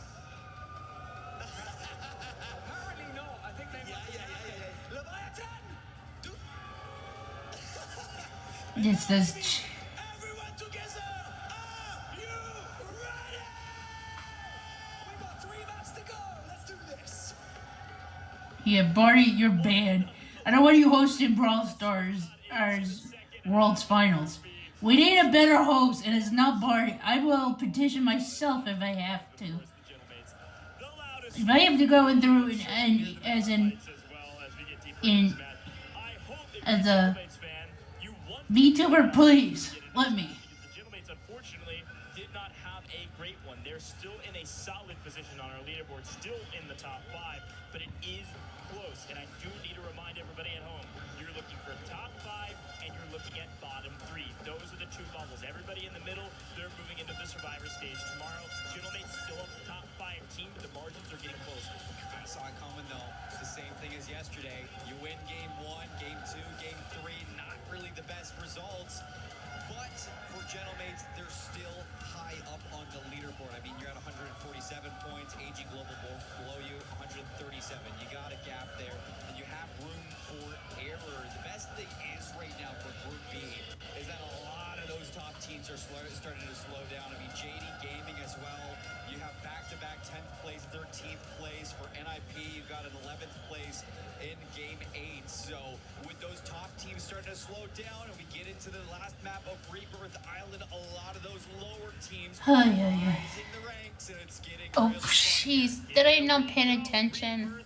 Apparently not. I think they Leviathan. This does. Everyone together. Are you ready? We got 3 maps to go. Let's do this. Yeah, Barney, you're banned. I don't want you hosting Brawl Stars World's Finals. We need a better host, and it's not Barney. I will petition myself if I have to. If I have to go in through as a VTuber, please let me. The Gentlemates, unfortunately, did not have a great one. They're still in a solid position on our leaderboard, still in the top 5, but it is close. And I do need to remind everybody at home, you're looking for top 5 and you're looking at bottom 3. Those are the 2 bubbles. Everybody in the middle, they're moving into the survivor stage tomorrow. Gentlemates still a top 5 team, but the margins are getting closer. I saw it coming though. It's the same thing as yesterday. You win game 1, game 2, game 3, not really the best results. But for Gentlemates, they're still high up on the leaderboard. I mean, you're at 147 points. AG Global below you, 137. You got a gap there, and you have room for error. The best thing is right now for Group B is that a lot of those top teams are starting to slow down. I mean, JD Gaming as well. You have back-to-back 10th place, 13th place for NIP. You've got an 11th place in Game 8. So with those top teams starting to slow down and we get into the last map of Rebirth Island, a lot of those lower teams rising the ranks and it's getting oh, jeez. Did I not pay attention?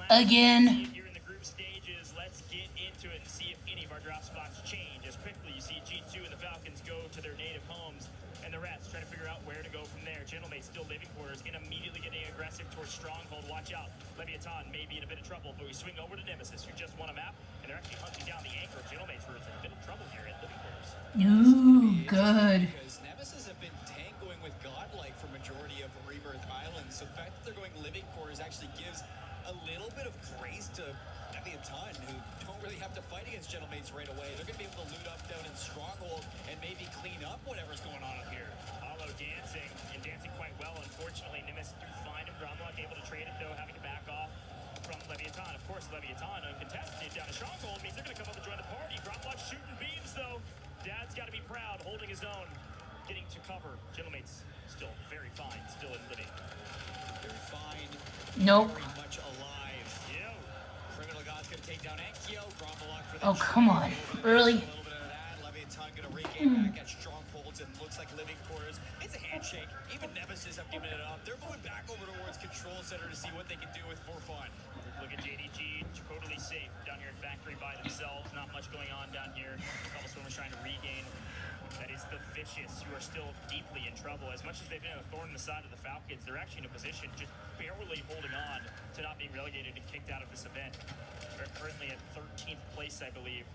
Again. Here in the group stages, let's get into it and see if any of our drop spots change. As quickly you see G2 and the Falcons go to their native homes, and the rest try to figure out where to go from there. Gentlemate still living quarters and immediately getting aggressive towards Stronghold. Watch out. Leviathan may be in a bit of trouble, but we swing over to Nemesis, who just won a map, and they're actually hunting down the anchor of Gentlemate's roots in a bit of trouble here at living quarters. Ooh, good. Because Nemesis have been tangoing with Godlike for majority of Rebirth Island, so the fact that they're going living quarters actually gives a little bit of grace to Leviathan, who don't really have to fight against Gentlemates right away. They're going to be able to loot up down in Stronghold and maybe clean up whatever's going on up here. Hollow dancing, and dancing quite well. Unfortunately, Nemesis do find him. Gromlock able to trade it, though, having to back off from Leviathan. Of course, Leviathan, uncontested down to Stronghold, means they're going to come up and join the party. Gromlock shooting beams, though. Dad's got to be proud, holding his own, getting to cover. Gentlemate's still very fine, still in living. Very fine. Nope. Very much alive. Yo. Criminal God's going to take down Enkyo. Gromlock for the Oh, come on. Really? A little bit of that. Leviathan going to regain back at Strongholds and looks like living quarters. It's a handshake. Even Nemesis have given it up. They're moving back over towards Control Center to see what they can do with for fun. Look at JDG, totally safe down here in Factory by themselves. Not much going on down here. A couple swimmers trying to regain. That is the Vicious, who are still deeply in trouble. As much as they've been a thorn in the side of the Falcons, they're actually in a position just barely holding on to not being relegated and kicked out of this event. They're currently at 13th place, I believe.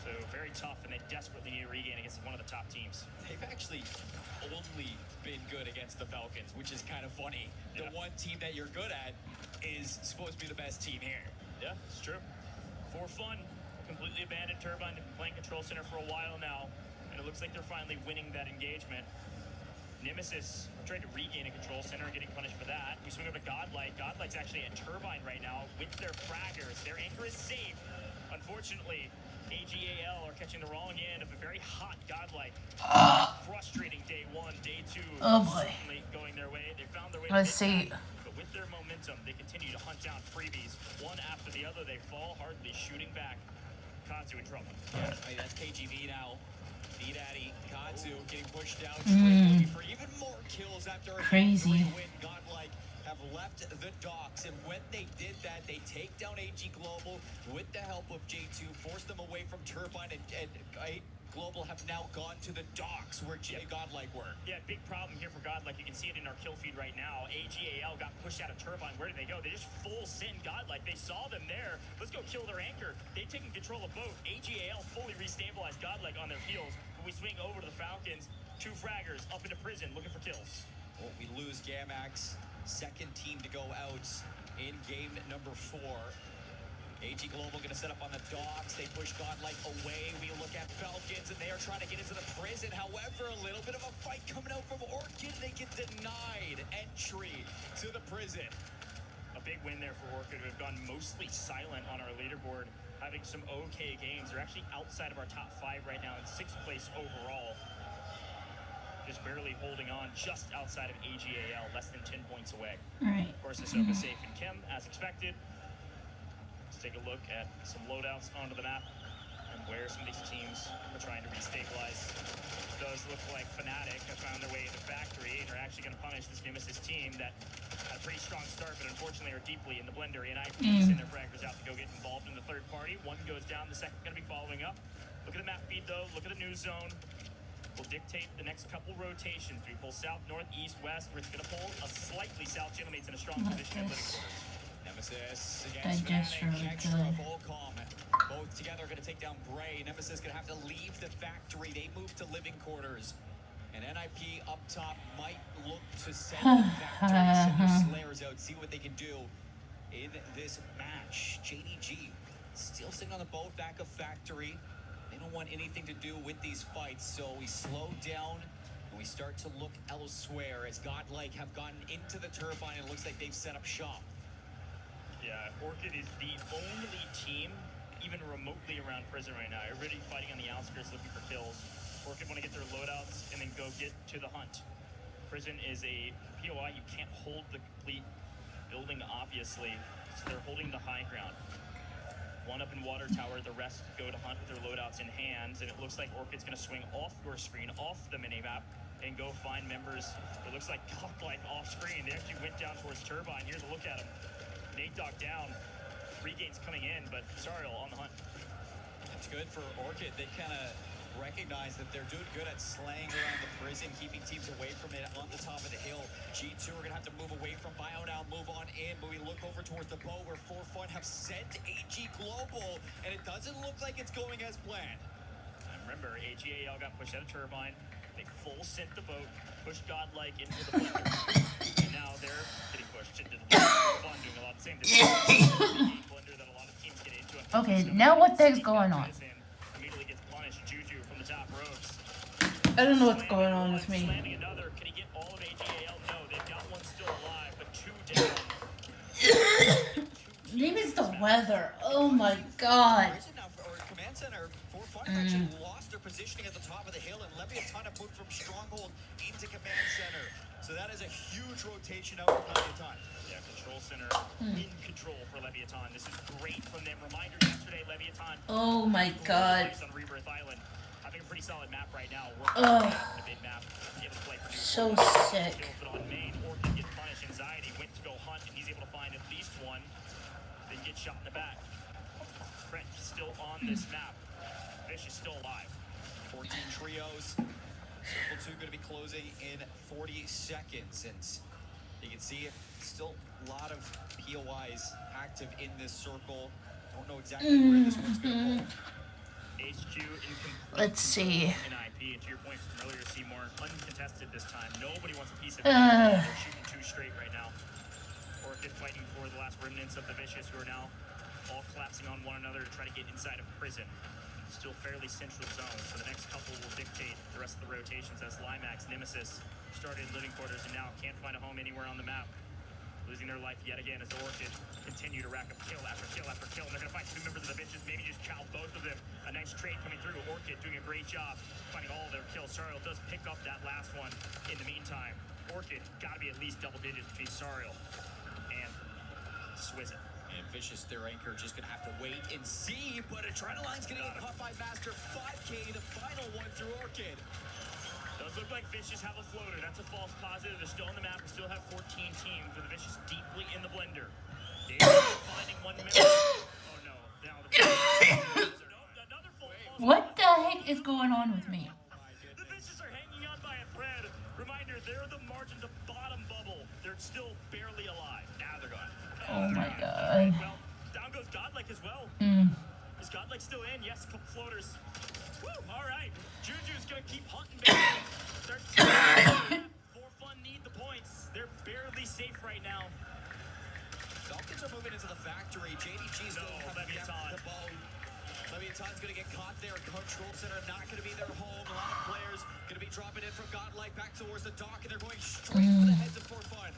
So very tough, and they desperately need a regain against one of the top teams. They've actually only been good against the Falcons, which is kind of funny. The one team that you're good at is supposed to be the best team here. Yeah, it's true. For fun, completely abandoned Turbine, playing Control Center for a while now, and it looks like they're finally winning that engagement. Nemesis tried to regain a Control Center and getting punished for that. We swing over to Godlike. Godlike's actually at Turbine right now with their fraggers. Their anchor is safe. Unfortunately, AGAL are catching the wrong end of a very hot Godlike. Frustrating day one, day two. Oh boy. Certainly going their way. They found their way. Let's see. But with their momentum, they continue to hunt down freebies. One after the other, they fall hardly, shooting back. Katsu in trouble. I mean, that's KGV now. D-Daddy, Katsu getting pushed down. Looking for even more kills after a crazy win. Godlike have left the docks, and when they did that, they take down AG Global with the help of J2, force them away from Turbine, and Global have now gone to the docks where Godlike were. Yeah, big problem here for Godlike. You can see it in our kill feed right now. AGAL got pushed out of Turbine. Where did they go? They just full send Godlike. They saw them there. Let's go kill their anchor. They've taken control of boat. AGAL fully restabilized Godlike on their heels. But we swing over to the Falcons. Two fraggers up into prison looking for kills. Well, we lose Gamax. Second team to go out in game number 4. AG Global going to set up on the docks. They push Godlike away. We look at Falcons, and they are trying to get into the prison. However, a little bit of a fight coming out from Orchid. They get denied entry to the prison. A big win there for Orchid, who have gone mostly silent on our leaderboard, having some okay games. They're actually outside of our top 5 right now in 6th place overall. Just barely holding on, just outside of AGAL, less than 10 points away. All right. Of course, Ahsoka safe in Chem, as expected. Let's take a look at some loadouts onto the map and where some of these teams are trying to restabilize. Those look like Fnatic have found their way into Factory and are actually going to punish this Nemesis team that had a pretty strong start, but unfortunately are deeply in the blender. And I send their fraggers out to go get involved in the third party. One goes down, the second going to be following up. Look at the map feed, though. Look at the news zone. Will dictate the next couple rotations. Do we pull south, north, east, west? Where it's going to pull a slightly south. Gentlemate's in a strong position in living quarters. Nemesis against Fnatic, Extra, Volcom. Both together going to take down Bray. Nemesis going to have to leave the factory. They move to living quarters. And NIP up top might look to send the factory, send their Slayers out, see what they can do in this match. JDG still sitting on the boat back of factory. They don't want anything to do with these fights, so we slow down and we start to look elsewhere as Godlike have gotten into the turbine and it looks like they've set up shop. Yeah, Orchid is the only team, even remotely around prison right now. Everybody fighting on the outskirts looking for kills. Orchid want to get their loadouts and then go get to the hunt. Prison is a POI. You can't hold the complete building, obviously, so they're holding the high ground. One up in Water Tower, the rest go to hunt with their loadouts in hands, and it looks like Orchid's going to swing off your screen, off the minimap, and go find members. It looks like Cock-like off screen. They actually went down towards Turbine. Here's a look at him. Nate Dogg down. Regain's coming in, but Sariel on the hunt. That's good for Orchid. They kind of recognize that they're doing good at slaying around the prison, keeping teams away from it on the top of the hill. G2 are going to have to move away from Bio now, move on in, but we look over towards the boat where For Fun have sent AG Global, and it doesn't look like it's going as planned. And remember, AGAL got pushed out of Turbine. They full sent the boat, pushed Godlike into the blender, and now they're getting pushed into the blender. For Fun doing a lot of the same. This is the blender that a lot of teams get into. Okay, now what the heck's going on? Immediately gets punished. Juju from the top ropes. I don't know what's going on with me. Slamming another. Can he get all of AGAL? No, they've got one still alive, but two down. Maybe it's the weather. Oh my god. Command Center, For Fun actually lost their positioning at the top of the hill, and Leviathan have moved from Stronghold into Command Center. So that is a huge rotation out from Leviathan. Yeah, Control Center in control for Leviathan. This is great from them. Reminder yesterday, Leviathan. Oh my god. On Rebirth Island, having a pretty solid map right now. Working a big map, able to play for so sick. But on main, Orchid gets punished. Anxiety went to go hunt, and he's able to find at least one. Then get shot in the back. French still on this map. Fish is still alive. 14 trios. Circle 2 going to be closing in 40 seconds. And you can see still a lot of POIs active in this circle. Don't know exactly where this one's going to pull. HQ incomplete. Let's see. In IP, and to your point from earlier, Seymour, uncontested this time. Nobody wants a piece of it. They're shooting two straight right now. Orchid fighting for the last remnants of the Vicious, who are now all collapsing on one another to try to get inside of prison. Still fairly central zone, so the next couple will dictate the rest of the rotations as Limax, Nemesis started in living quarters and now can't find a home anywhere on the map. Losing their life yet again as Orchid continue to rack up kill after kill after kill. And they're going to find two members of the Vicious, maybe just chow both of them. A nice trade coming through. Orchid doing a great job finding all of their kills. Sariel does pick up that last one in the meantime. Orchid got to be at least double digits between Sariel and Swizzit. And Vicious, their anchor, just going to have to wait and see. But Adrenaline's going to get caught by Master. 5K, the final one through Orchid. Does look like Vicious have a floater. That's a false positive. They're still on the map. We still have 14 teams with the Vicious deeply in the blender. They're finding one member. Oh no. Now another false. What the heck is going on with me? The Vicious are hanging on by a thread. Reminder, they're the margin to bottom bubble. They're still barely alive. Now they're gone. Oh my god. Well, down goes Godlike as well. Is Godlike still in? Yes, a couple floaters. Woo, all right. Juju's going to keep hunting, baby. For Fun need the points. They're barely safe right now. Falcons are moving into the factory. JDG's still coming down the boat. Leviathan's going to get caught there. Control Center not going to be their home. A lot of players going to be dropping in from Godlike back towards the dock, and they're going straight for the heads of For Fun.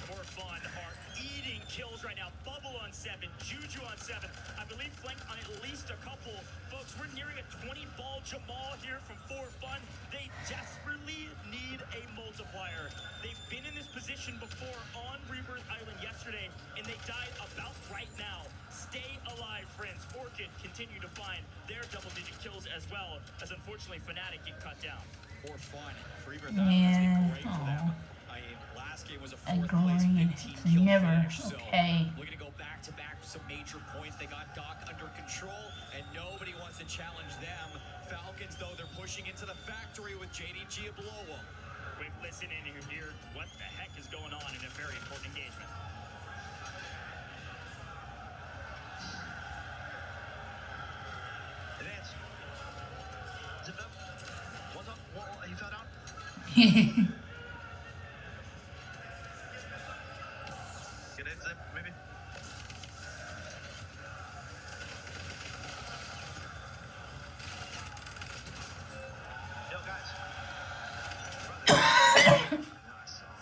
For Fun are eating kills right now. Bubble on 7, Juju on 7. I believe Flank on at least a couple. Folks, we're nearing a 20-ball Jamal here from For Fun. They desperately need a multiplier. They've been in this position before on Rebirth Island yesterday, and they died about right now. Stay alive, friends. Orchid continue to find their double-digit kills as well, as unfortunately Fnatic get cut down. For Fun, Rebirth Island has been great for them. Last game was a 4th place 15 kill finish, so looking to go back-to-back with some major points. They got Doc under control, and nobody wants to challenge them. Falcons, though, they're pushing into the factory with JDG below them. Quick listen in here. What the heck is going on in a very important engagement? Advance. Zip up. What's up? What, you fell down? Get in, Zip, maybe. Yo, guys.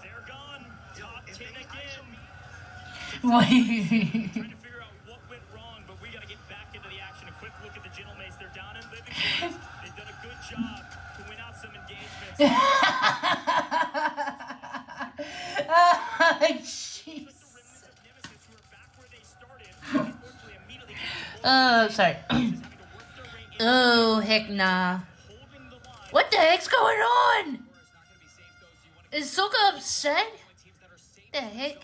They're gone. Top 10 again. Why? Trying to figure out what went wrong, but we got to get back into the action Jeez. Oh, sorry. Oh, heck nah. What the heck's going on? Is Soka upset? The heck?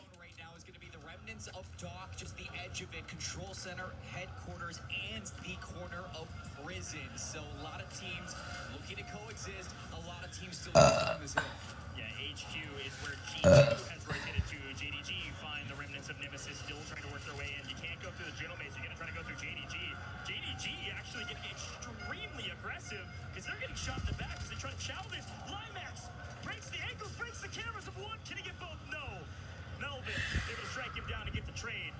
Of dock, just the edge of it, control center, headquarters, and the corner of prison. So a lot of teams looking to coexist, a lot of teams still on this hill. Yeah, HQ is where G2 has rotated to. JDG find the remnants of Nemesis still trying to work their way in. You can't go through the gentlemen, you're gonna try to go through JDG. JDG actually getting extremely aggressive because they're getting shot in the back as they try to chow this. Limax breaks the ankles, breaks the cameras of one. Can he get both? No. Melvin able to strike him down and get the trade.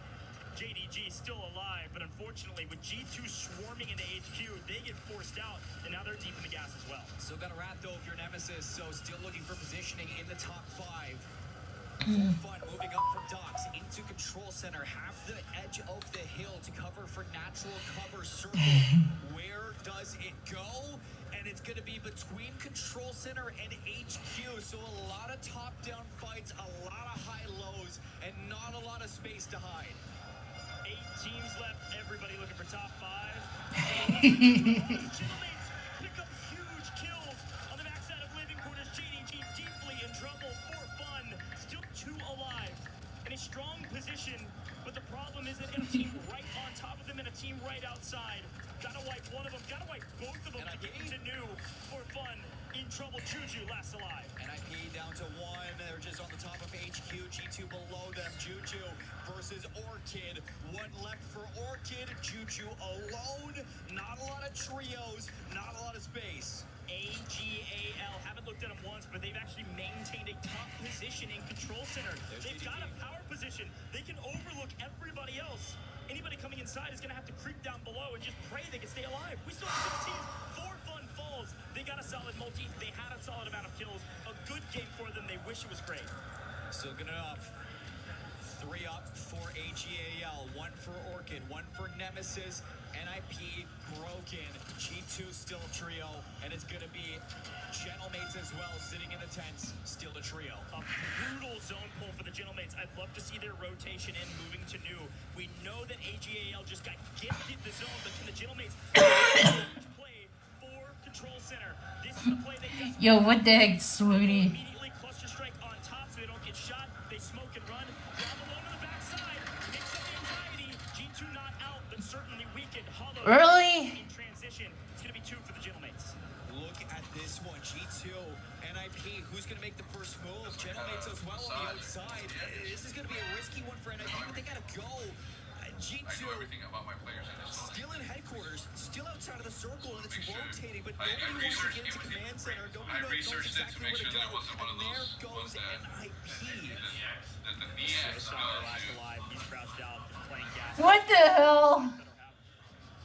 JDG still alive, but unfortunately with G2 swarming into HQ, they get forced out, and now they're deep in the gas as well. Still got a rat though if you're Nemesis, so still looking for positioning in the top 5. Fun moving up from docks into control center, have the edge of the hill to cover for natural cover circle. Where does it go? And it's going to be between control center and HQ, so a lot of top-down fights, a lot of high-lows, and not a lot of space to hide. 8 teams left, everybody looking for top 5. Gentlemen, pick up huge kills on the backside of living quarters. JDG deeply in trouble for fun. Still 2 alive in a strong position, but the problem is that in a team right on top of them and a team right outside. Gotta wipe one of them, gotta wipe both of them to get to new for fun. In trouble, Juju last alive. NIP down to 1. They're just on the top of HQ. G2 below them. Juju versus Orchid. 1 left for Orchid. Juju alone. Not a lot of trios. Not a lot of space. AGAL, haven't looked at them once, but they've actually maintained a top position in control center. They've got a power position. They can overlook everybody else. Anybody coming inside is going to have to creep down below and just pray they can stay alive. We still have 17. 4 fun falls. They got a solid multi. They had a solid amount of kills. A good game for them. They wish it was great. Still good enough. 3 up for AGAL. 1 for Orchid. 1 for Nemesis. NIP broken. G2 still a trio. And it's going to be Gentlemates as well, sitting in the tents, still a trio. A brutal zone pull for the Gentlemates. I'd love to see their rotation in moving to new. We know that AGAL just got gifted the zone, but can the Gentlemates play for control center? This is the play they just Yo, what the heck, sweetie? immediately cluster strike on top so they don't get shot. They smoke and run. Down the low to the backside. Makes up the anxiety. G2 not out, but certainly weakened. Hollow Really? in transition. It's going to be 2 for the Gentlemates. Look at this one, G2, NIP, who's going to make the first move? Gentlemates as well on the outside. This is going to be a risky one for NIP, but they got to go. G2 still in headquarters, still outside of the circle, and it's rotating, but nobody wants to get into command center. Nobody knows exactly where to go, and there goes NIP. Last alive, he's crouched out, playing gas. What the hell?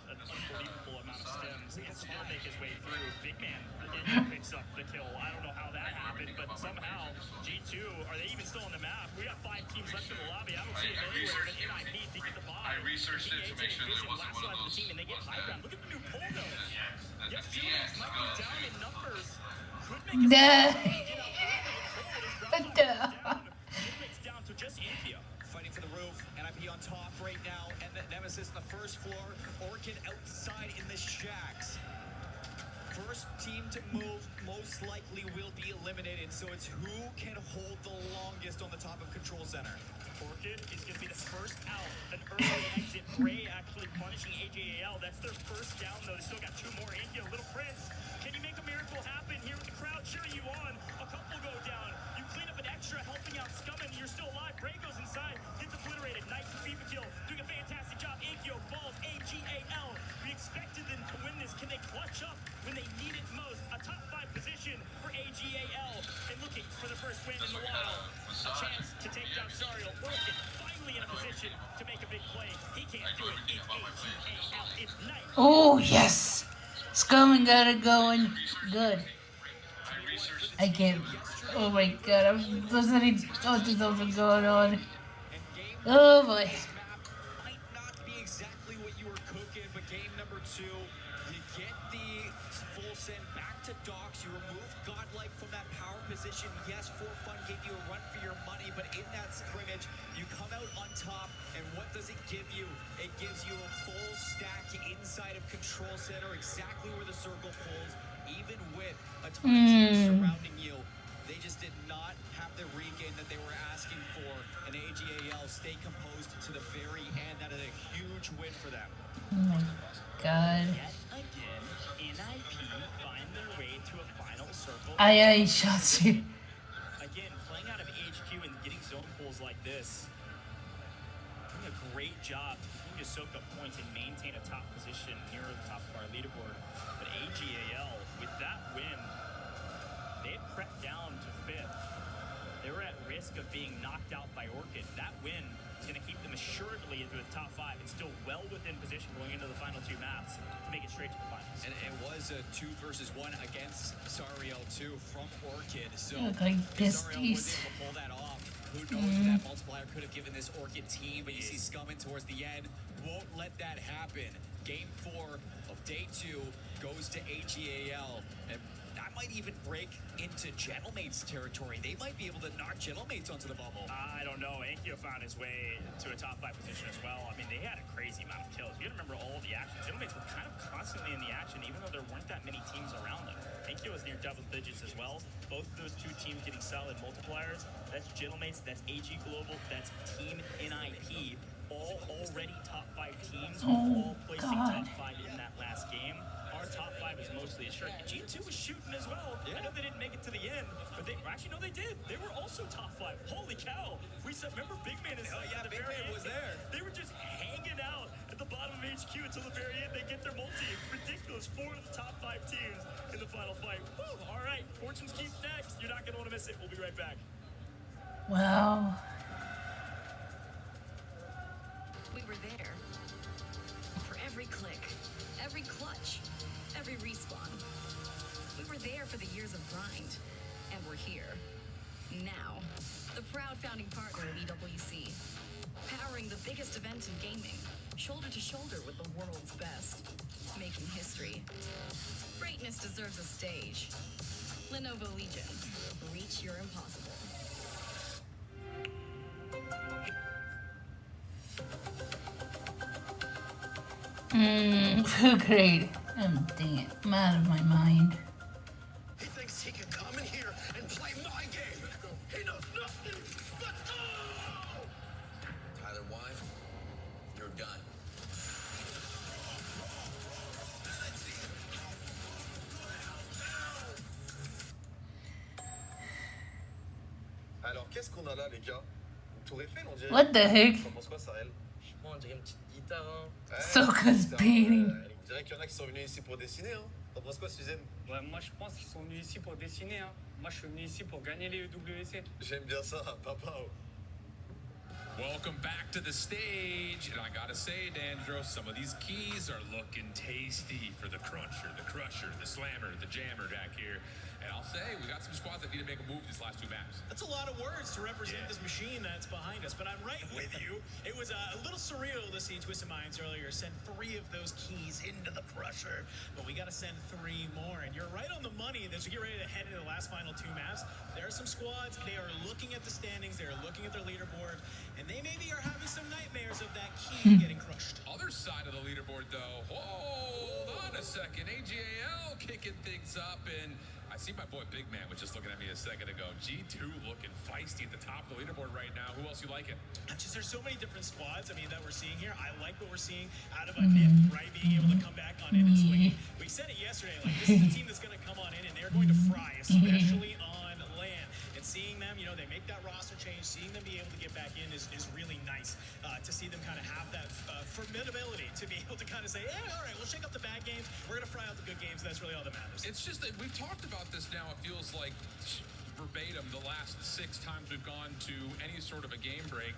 An unbelievable amount of stems and still make his way through. Big man picks up the kill. I don't know how that happened, but somehow G2, are they even still on the map? We got 5 teams left in the lobby. I don't see it anywhere, but NIP to get the buy. I researched it to make sure that it wasn't one of those. Team, and they get high ground. Look at the new pull though. Yes, Gentlemates might be down in numbers. Could make Gentlemates down to just India. Fighting for the roof, NIP on top right now, and the Nemesis on the first floor. Orchid outside in the shacks. First team to move most likely will be eliminated, so it's who can hold the longest on the top of control center. Orchid is going to be the first out. An early exit. Ray actually punishing AGAL. That's their first down, though. They still got 2 more. India, Little Prince. Can you make a miracle happen here with the crowd cheering you on? A couple go down. You clean up an extra, helping out Scummin. You're still alive. Ray goes inside. Gets obliterated. Nice FIFA kill. Doing a fantastic job. Inkyo falls. AGAL. We expected them to win this. Can they clutch up when they need it most? A top 5 position for AGAL. And looking for the first win in the wild. A chance to take down Sariel. Orchid finally in a position to make a big play. He can't do it. It's AGAL. It's nice. Oh, yes. Scum got it going. Good. I can't. Oh my god, I'm listening to something going on. Oh boy. Might not be exactly what you were cooking, but game number 2 You get the full send back to Docs. You remove Godlike from that power position. Yes, for fun, gave you a run for your money, but in that scrimmage, you come out on top, and what does it give you? It gives you a full stack inside of Control Center, exactly where the circle pulls, even with a ton of teams surrounding you. They just did not have the regain that they were asking for, and AGAL stay composed to the very end. That is a huge win for them. Oh my god. Yet again, NIP find their way to a final circle. Aye, Shotzzy. Again, playing out of HQ and getting zone pulls like this, doing a great job to soak up points and maintain a top position near the top of our leaderboard. But AGAL, with that win, they had prepped down to 5th. They were at risk of being knocked out by Orchid. That win is going to keep them assuredly into the top 5 and still well within position going into the final 2 maps to make it straight to the finals. And it was a 2 versus 1 against Sariel 2 from Orchid. So like if Sariel was able to pull that off, who knows what that multiplier could have given this Orchid team. But you see Scumming towards the end. Won't let that happen. Game 4 of day 2 goes to AGAL. And that might even break into Gentlemate's territory. They might be able to knock Gentlemates onto the bubble. I don't know. Enkyo found his way to a top 5 position as well. I mean, they had a crazy amount of kills. You gotta remember all of the action. Gentlemates were kind of constantly in the action, even though there weren't that many teams around them. Enkyo was near double digits as well. Both of those 2 teams getting solid multipliers. That's Gentlemates, that's AG Global, that's Team NIP. All already top 5 teams, all placing top 5 in that last game. Our top 5 is mostly assured. G2 was shooting as well. I know they didn't make it to the end, but they actually, no, they did. They were also top 5. Holy cow. We said, remember Big Man is yeah, Big Man was there. They were just hanging out at the bottom of HQ until the very end. They get their multi. Ridiculous. 4 of the top 5 teams in the final fight. Woo, all right, Fortune's Keep next. You're not going to want to miss it. We'll be right back. Wow. We were there for every click, every clutch, every respawn. We were there for the years of grind, and we're here now. The proud founding partner of EWC, powering the biggest event in gaming, shoulder to shoulder with the world's best, making history. Greatness deserves a stage. Lenovo Legion, reach your impossible. Great. Oh, dang it. I'm out of my mind. He thinks he can come in here and play my game. He knows nothing. Let's go! Tyler, why? You're done. Alors, qu'est-ce qu'on a là, les gars? Une tour Eiffel, on dirait. What the heck? T'en penses quoi, Sarel? Je pense on dirait une petite guitare, hein. Soka's beating. On dirait qu'il y en a qui sont venus ici pour dessiner, hein. T'en penses quoi, Suzanne? Ouais, moi je pense qu'ils sont venus ici pour dessiner, hein. Moi je suis venu ici pour gagner les EWC. J'aime bien ça, papa. Welcome back to the stage, and I gotta say, Dandro, some of these keys are looking tasty for the cruncher, the slammer, the jammer back here. And I'll say, we got some squads that need to make a move these last 2 maps. That's a lot of words to represent this machine that's behind us, but I'm right with you. It was a little surreal to see Twisted Minds earlier send 3 of those keys into the crusher, but we got to send 3 more, and you're right on the money as we get ready to head into the last final 2 maps. There are some squads, they are looking at the standings, they are looking at their leaderboard, and they maybe are having some nightmares of that key getting crushed. Other side of the leaderboard, though. Hold on a second. AGAL kicking things up, and I see my boy Big Man was just looking at me a second ago. G2 looking feisty at the top of the leaderboard right now. Who else you liking? Just there's so many different squads, I mean, that we're seeing here. I like what we're seeing out of a NIP, right? Being able to come back on in and swing. We said it yesterday, like, this is a team that's going to come on in and they're going to fry, especially on land. And seeing them, you know, they make that roster change, seeing them be able to get back in is really nice to see them kind of have that formidability to be able to kind of say, yeah, all right, we'll shake up the bad games. We're going to fry out the good games. That's really all that matters. It's just that we've talked about this now. It feels like verbatim the last 6 times we've gone to any sort of a game break.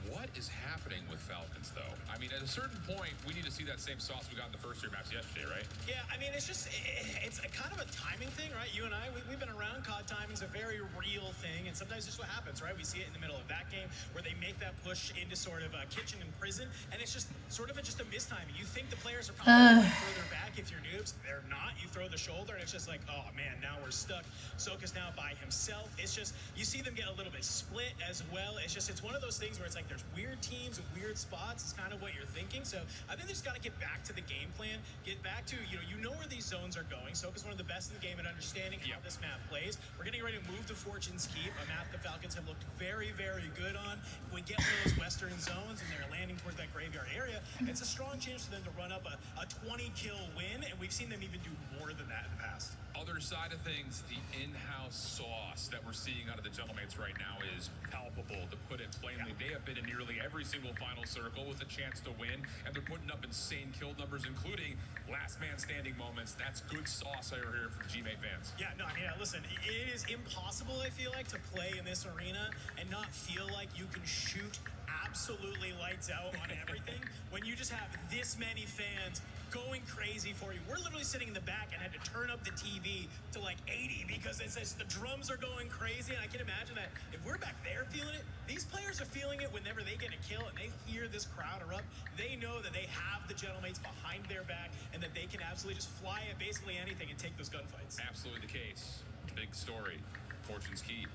What is happening with Falcons, though? I mean, at a certain point, we need to see that same sauce we got in the first 3 maps yesterday, right? Yeah, I mean, it's a kind of a timing thing, right? You and I, we've been around. COD timing's a very real thing, and sometimes it's what happens, right? We see it in the middle of that game where they make that push into sort of kitchen and prison, and it's just sort of just a mistiming. You think the players are probably further back if you're noobs. They're not. You throw the shoulder, and it's just like, oh man, now we're stuck. Soka's now by himself. It's just, you see them get a little bit split as well. It's one of those things where it's like there's weird teams and weird spots. It's kind of what you're thinking. So I think they just got to get back to the game plan. Get back to, you know where these zones are going. Soka's one of the best in the game at understanding how this map plays. We're getting ready to move to Fortune's Keep, a map the Falcons have looked very, very good on. If we get one of those western zones and they're landing towards that graveyard area, it's a strong chance for them to run up a 20-kill win, and we've seen them even do more than that in the past. Other side of things, the in-house sauce that we're seeing out of the Gentlemates right now is palpable, to put it plainly. They have been in nearly every single final circle with a chance to win, and they're putting up insane kill numbers, including last man standing moments. That's good sauce over here for the G-Mate fans. Yeah, no, I mean, listen, it is impossible, I feel like, to play in this arena and not feel like you can shoot absolutely lights out on everything when you just have this many fans going crazy for you. We're literally sitting in the back and had to turn up the TV to like 80 because it says the drums are going crazy, and I can imagine that if we're back there feeling it, these players are feeling it whenever they get a kill and they hear this crowd erupt. They know that they have the Gentlemates behind their back and that they can absolutely just fly at basically anything and take those gunfights. Absolutely the case. Big story. Fortune's Keep.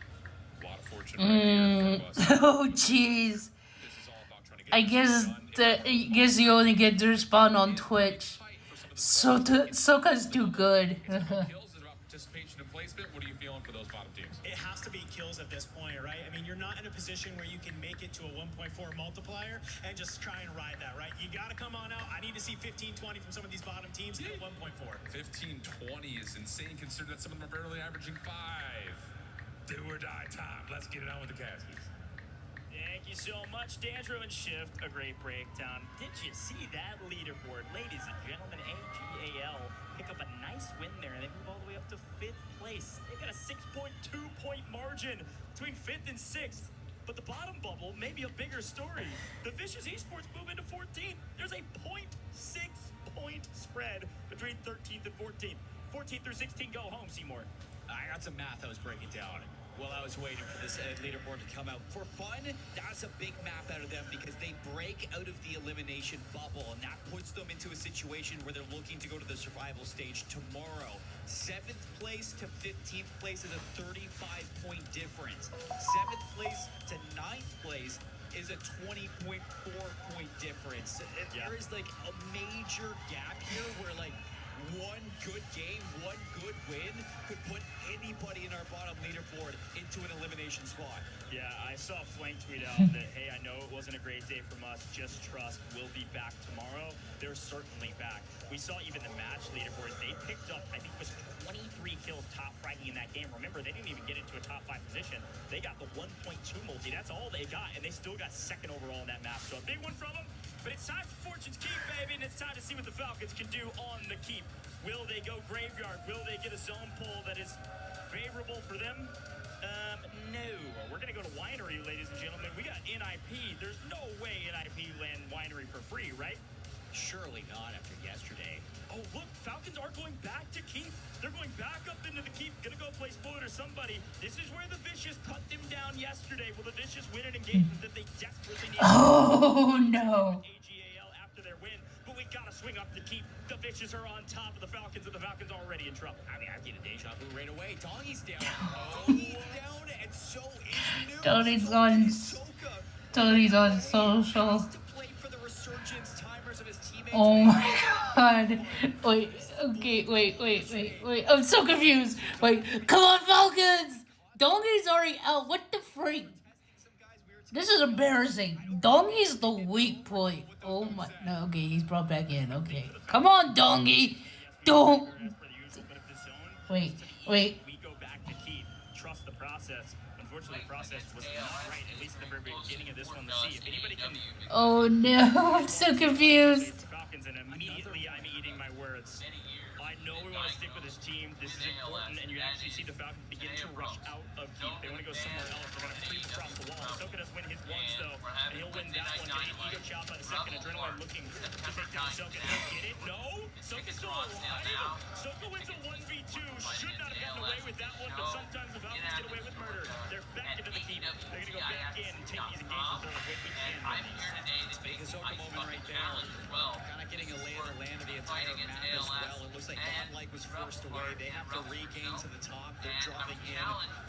A lot of fortune right here. Oh jeez. I guess you only get to respond on Twitch. Soka's too good. Participation and placement. What are you feeling for those bottom teams? It has to be kills at this point, right? I mean, you're not in a position where you can make it to a 1.4 multiplier and just try and ride that, right? You got to come on out. I need to see 15-20 from some of these bottom teams at 1.4. 15-20 is insane considering that some of them are barely averaging 5. Do or die time. Let's get it on with the casters. Thank you so much, Dandro and Shift. A great breakdown. Did you see that leaderboard? Ladies and gentlemen, AGAL pick up a nice win there, and they move all the way up to 5th place. They got a 6.2-point margin between 5th and 6th. But the bottom bubble may be a bigger story. The Vicious Esports move into 14th. There's a 0.6-point spread between 13th and 14th. 14th through 16 go home, Seymour. I got some math I was breaking down while I was waiting for this leaderboard to come out. For fun, that's a big map out of them because they break out of the elimination bubble, and that puts them into a situation where they're looking to go to the survival stage tomorrow. 7th place to 15th place is a 35-point difference. 7th place to 9th place is a 20.4-point difference. There is like a major gap here where like one good game, one good win could put anybody in our bottom leaderboard into an elimination spot. Yeah, I saw Flank tweet out that, hey, I know it wasn't a great day from us, just trust, we'll be back tomorrow. They're certainly back. We saw even the match leaderboard, they picked up, I think it was 23 kills top ranking in that game. Remember, they didn't even get into a top 5 position. They got the 1.2 multi, that's all they got, and they still got 2nd overall in that map. So a big one from them, but it's time for Fortune's Keep, baby, and it's time to see what the Falcons can do on the Keep. Will they go graveyard? Will they get a zone pull that is favorable for them? No. We're going to go to Winery, ladies and gentlemen. We got NIP. There's no way NIP land Winery for free, right? Surely not after yesterday. Oh, look, Falcons are going back to Keep. They're going back up into the Keep. Gonna go play Split or somebody. This is where the Vicious cut them down yesterday. Will the Vicious win an engagement that they desperately need? Oh no. AGAL after their win, but we gotta swing up the Keep. The Vicious are on top of the Falcons, and the Falcons already in trouble. I mean, I get a deja vu right away. Dongy's down. Dongy's down, and so is New. Tony's on social. To play for the resurgence timers of his teammates. Oh my god. Wait. I'm so confused. Wait, come on, Falcons! Donkey's already out. What the freak? This is embarrassing. Donkey's the weak point. Oh my. No, okay, he's brought back in. Okay. Come on, Donkey! Don't. Wait. We go back to Keep. Trust the process. Unfortunately, the process was not right, at least at the very beginning of this one. Let's see if anybody can. Oh no, I'm so confused. Falcons, and immediately I'm eating my words. I know we want to stick with this team. This is important, and you actually see the Falcons begin to rush out of keep. They want to go somewhere else. They're going to creep across the wall. Soka does win his once, though, and he'll win that one. Getting ego chopped by the second. Adrenaline looking to take down Soka. He'll get it. No! Soka's still alive. Soka wins a 1v2. Should not have gotten away with that one, but sometimes the Falcons get away with murder. They're back into the keep. They're going to go back in and take these engagements. It's a big Ahsoka moment right there. Kind of getting a lay of the land of the entire map as well. It looks like Godlike was forced away. They have to regain to the top. They're dropping in,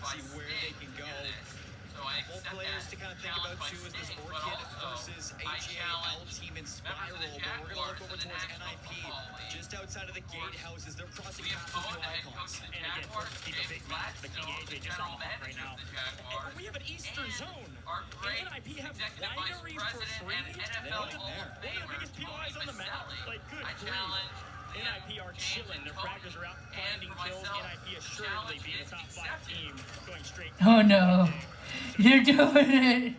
see where they can go. Both players to kind of think about too is this Orchid versus AGAL team in Spiral, but we're going to look over towards NIP. Just outside of the gatehouse as they're crossing past the new icons. And again, Fortnite keep a big match, but King AJ just on the hunt right now. And we have an Eastern Zone. And NIP have wineries for free. They're in there. One of the biggest POIs on the map. Like, good grief. NIP are chilling. Their fraggers are out finding kills. NIP assuredly being a top 5 team, going straight to Oh no. You're doing it.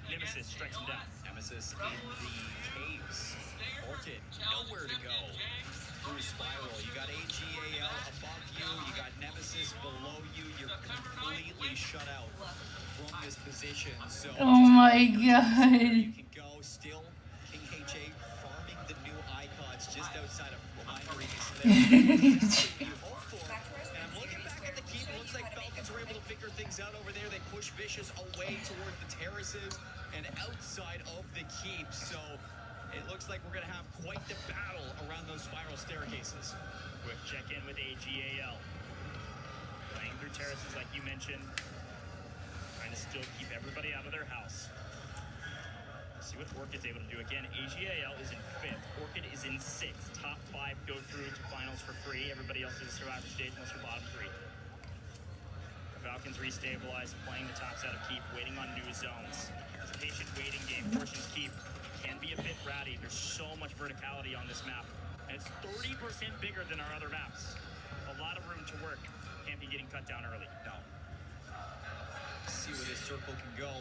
Nemesis strikes him down. Nemesis in the caves. Orchid, nowhere to go. Through Spiral, you got AGAL above you, you got Nemesis below you. You're completely shut out from this position. So oh my god. You can go still. King HA farming the new icons just outside of wineries. And I'm looking back at the keep. It looks like Falcons were able to figure things out over there. They push Vicious away towards the terraces and outside of the keep. So it looks like we're going to have quite the battle around those spiral staircases. Quick check-in with AGAL. Playing through terraces like you mentioned. Trying to still keep everybody out of their house. Let's see what Orchid's able to do. Again, AGAL is in 5th. Orchid is in 6th. Top 5 go through to finals for free. Everybody else is survivor stage unless you're bottom 3. The Falcons restabilize, playing the top side of keep, waiting on new zones. It's a patient waiting game. Fortune's keep can be a bit ratty. There's so much verticality on this map. And it's 30% bigger than our other maps. A lot of room to work. Can't be getting cut down early. No. See where this circle can go.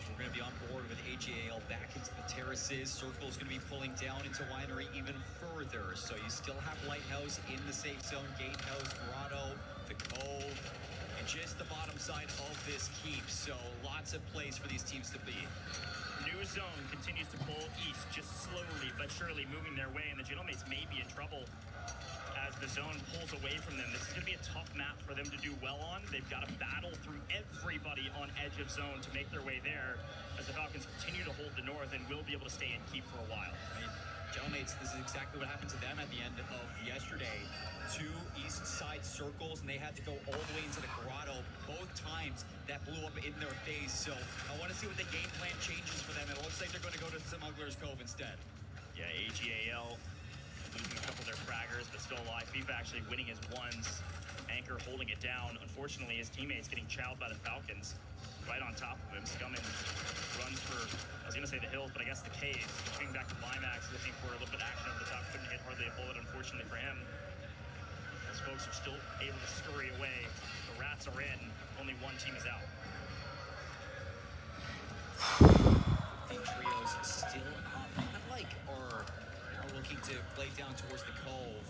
We're going to be on board with AGAL back into the terraces. Circle's going to be pulling down into Winery even further. So you still have Lighthouse in the safe zone, Gatehouse, Grotto, the Cove, and just the bottom side of this keep. So lots of place for these teams to be. New zone continues to pull east, just slowly but surely moving their way, and the Gentlemates may be in trouble as the zone pulls away from them. This is going to be a tough map for them to do well on. They've got to battle through everybody on edge of zone to make their way there, as the Falcons continue to hold the north and will be able to stay in keep for a while. Gentlemates, this is exactly what happened to them at the end of yesterday. 2 east side circles, and they had to go all the way into the grotto. Both times that blew up in their face. So I want to see what the game plan changes for them. It looks like they're going to go to Smuggler's Cove instead. Yeah, AGAL losing a couple of their fraggers, but still alive. FIFA actually winning his ones. Anchor holding it down. Unfortunately, his teammates getting chowed by the Falcons. Right on top of him. Scumming runs for, I was going to say the hills, but I guess the caves. Coming back to Climax, looking for a little bit of action over the top. Couldn't hit hardly a bullet, unfortunately for him. Those folks are still able to scurry away. The Rats are in. Only one team is out. The trios still up. Like, are looking to play down towards the Cove.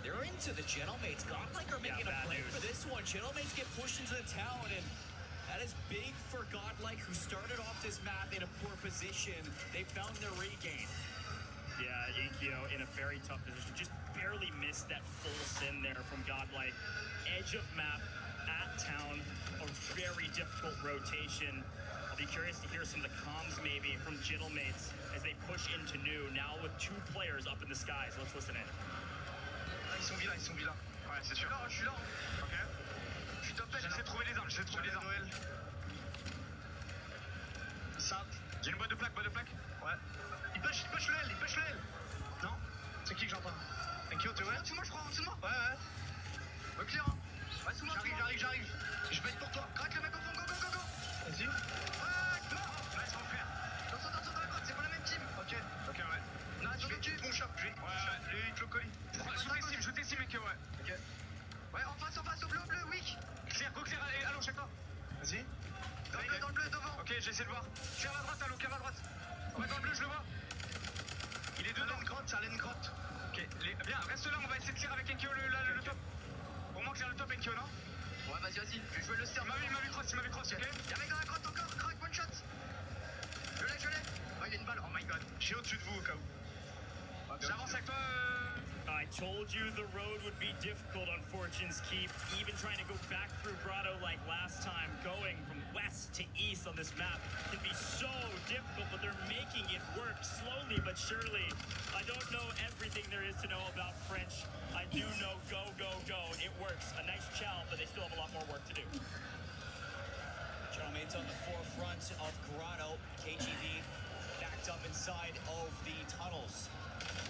They're into the Gentlemates. Godlike are making a play for this one. Gentlemates get pushed into the town, and that is big for Godlike, who started off this map in a poor position. They found their regain. Yeah, Inkyo in a very tough position. Just barely missed that full sin there from Godlike. Edge of map, at town, a very difficult rotation. I'll be curious to hear some of the comms maybe from Gentlemates as they push into new, now with 2 players up in the skies. Let's listen in. Ils sont là. Ouais, c'est sûr. Je suis là. Ok. Je suis top tête, j'essaie de trouver les armes, Simple. J'ai une boîte de plaque, Ouais. Il push le L, Non? C'est qui que j'entends? Enkyo, t'es ouais? En dessous de moi, je crois, en dessous de moi. Ouais. Clear, hein? Ouais, sous moi. J'arrive. Je vais être pour toi. Craque le mec au fond, go. Vas-y. Ouais, mort. Ouais, c'est mon frère. Attention, dans la côte, c'est pas la même team. Ok, ouais. Non, je vais mon shop, lui, il te le colis. Je t'estime, Enkyo, ouais. Ok. Ouais, en face, au bleu, weak. Clear. essayer de voir. Cave à droite, allô, cave à droite. Ouais, dans le bleu, je le vois. Il est dedans. Ça a une crotte. Ok, viens, reste là, on va essayer de tirer avec Enkyo le top. Au moins que j'ai le top Enkyo, non? Ouais, vas-y, je vais jouer le cerf. Il m'a vu cross, ok? Y'a mec dans la crotte encore, crack, one shot. Je l'ai. Oh, il y a une balle, oh my god. Je suis au-dessus de vous au cas où. J'avance avec toi. I told you the road would be difficult on Fortune's Keep, even trying to go back through Grotto like last time. Going from west to east on this map can be so difficult, but they're making it work slowly but surely. I don't know everything there is to know about French. I do know go, go, go. It works. A nice chow, but they still have a lot more work to do. Gentlemen's on the forefront of Grotto. KGV backed up inside of the tunnels.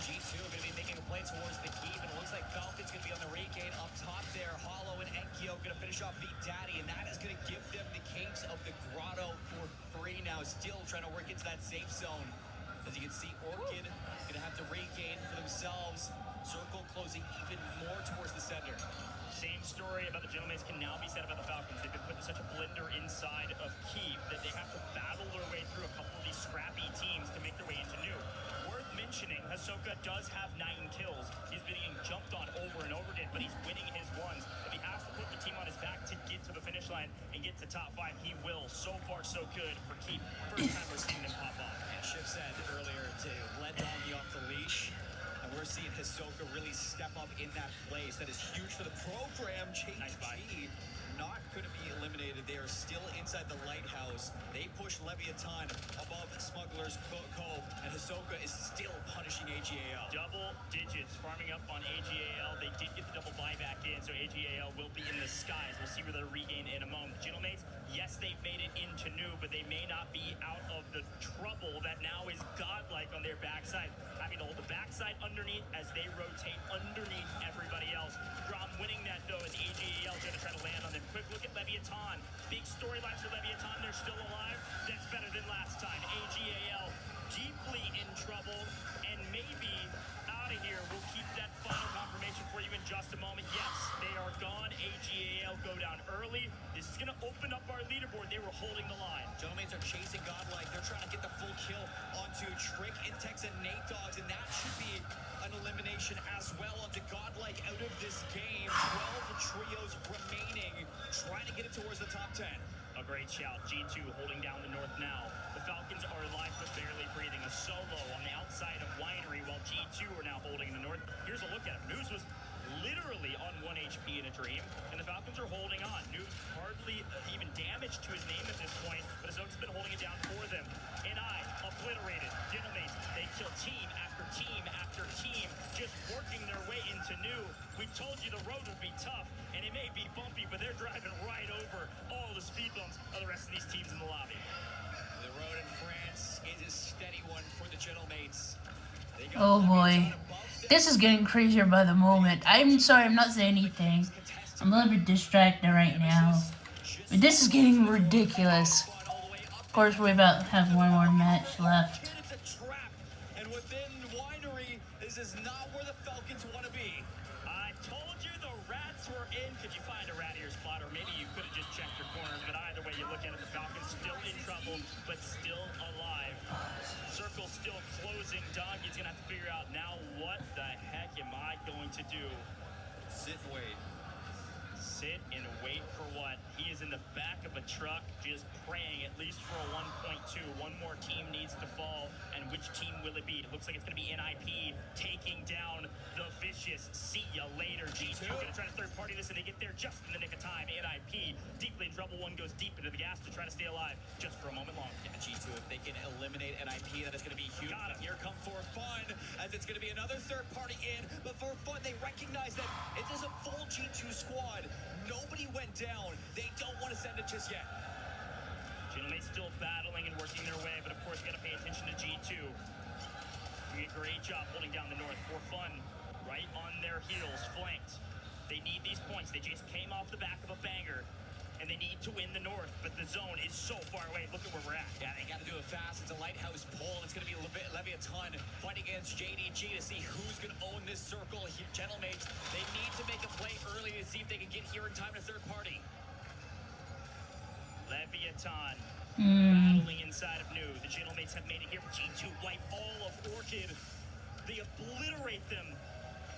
G2 going to be making a play towards the keep, and it looks like Falcon's going to be on the regain up top there. Hollow and Enkyo going to finish off the Daddy, and that is going to give them the caves of the Grotto for free now. Still trying to work into that safe zone. As you can see, Orchid going to have to regain for themselves. Circle closing even more towards the center. Same story about the Gentlemen can now be said about the Falcons. They've been put in such a blender inside of Keep that they have to battle their way through a couple of these scrappy teams to make their way into New. Worth mentioning, Hisoka does have 9 kills. He's been getting jumped on over and over again, but he's winning his ones. If he has to put the team on his back to get to the finish line and get to top 5, he will. So far, so good for Keep. First time we're seeing them pop off. And Shift said earlier to let Donkey off the leash. And we're seeing Hisoka really step up in that place. That is huge for the program. Nice buy. Not going to be eliminated. They are still inside the lighthouse. They push Leviathan above Smuggler's Cove, and Hisoka is still punishing AGAL. Double digits farming up on AGAL. They did get the double buyback in, so AGAL will be in the skies. We'll see where they'll regain in a moment. Gentlemates, yes, they've made it into New, but they may not be out of the trouble that now is godlike on their backside. Having to hold the backside underneath as they rotate underneath everybody else. Grom winning that, though, as AGAL is going to try to land on them. Quick look at Leviathan. Big storylines for Leviathan. They're still alive. That's better than last time. AGAL deeply in trouble and maybe out of here. We'll keep that final confirmation for you in just a moment. Yes, they are gone. AGAL go down early. This is going to open up our leaderboard. They were holding the line. Gentlemen are chasing Godlike. They're trying to get the full kill onto Trick, Intex, and Nate Dogs, and that should be an elimination as well onto Godlike out of this game. 12 trios remaining, trying to get it towards the top 10. A great shout. G2 holding down the north now. The Falcons are alive but barely breathing. A solo on the outside of Winery while G2 are now holding the north. Here's a look at him. News was literally on 1 HP in a dream, and the Falcons are holding on. News hardly even damage to his name at this point, but Azoka's been holding it down for them. And obliterated. Gentlemen, they kill team after team after team, just working their way into New. We told you the road would be tough, and it may be bumpy, but they're driving right over all the speed bumps of the rest of these teams in the lobby. The road in France is a steady one for the Gentlemates. Oh boy. This is getting crazier by the moment. I'm sorry, I'm not saying anything. I'm a little bit distracted right now. But this is getting ridiculous. Of course, we about have one more match left. It's a trap, and within Winery, this is not where the Falcons want to be. I told you the rats were in. Could you find a rat in your spot, or maybe you could have just checked your corners, but either way you look at it, the Falcons still in trouble, but still alive. Circle still closing. Doggy's gonna have to figure out now what the heck am I going to do? Sit and wait. Sit and wait for what? He is in the back of a truck just praying at least for a 1.2. One more team needs to fall, and which team will it be? It looks like it's going to be NIP taking down the Vicious. See ya later, G2. Going to try to third party this, and they get there just in the nick of time. NIP deeply in trouble. One goes deep into the gas to try to stay alive just for a moment long. Yeah, G2, if they can eliminate NIP, that is going to be huge. Here come For Fun, as it's going to be another third party in, but For Fun, they recognize that it is a full G2 squad. Nobody went down. They don't want to send it just yet. Gentlemen still battling and working their way, but of course you got to pay attention to G2. Doing a great job holding down the north. For Fun, right on their heels, flanked. They need these points. They just came off the back of a banger, and they need to win the north, but the zone is so far away. Look at where we're at. Yeah, they got to do it fast. It's a lighthouse pull. It's going to be Leviathan fighting against JDG to see who's going to own this circle here. Gentlemates, they need to make a play early to see if they can get here in time to third party. Leviathan Battling inside of New. The Gentlemates have made it here. G2 wipe all of Orchid. They obliterate them.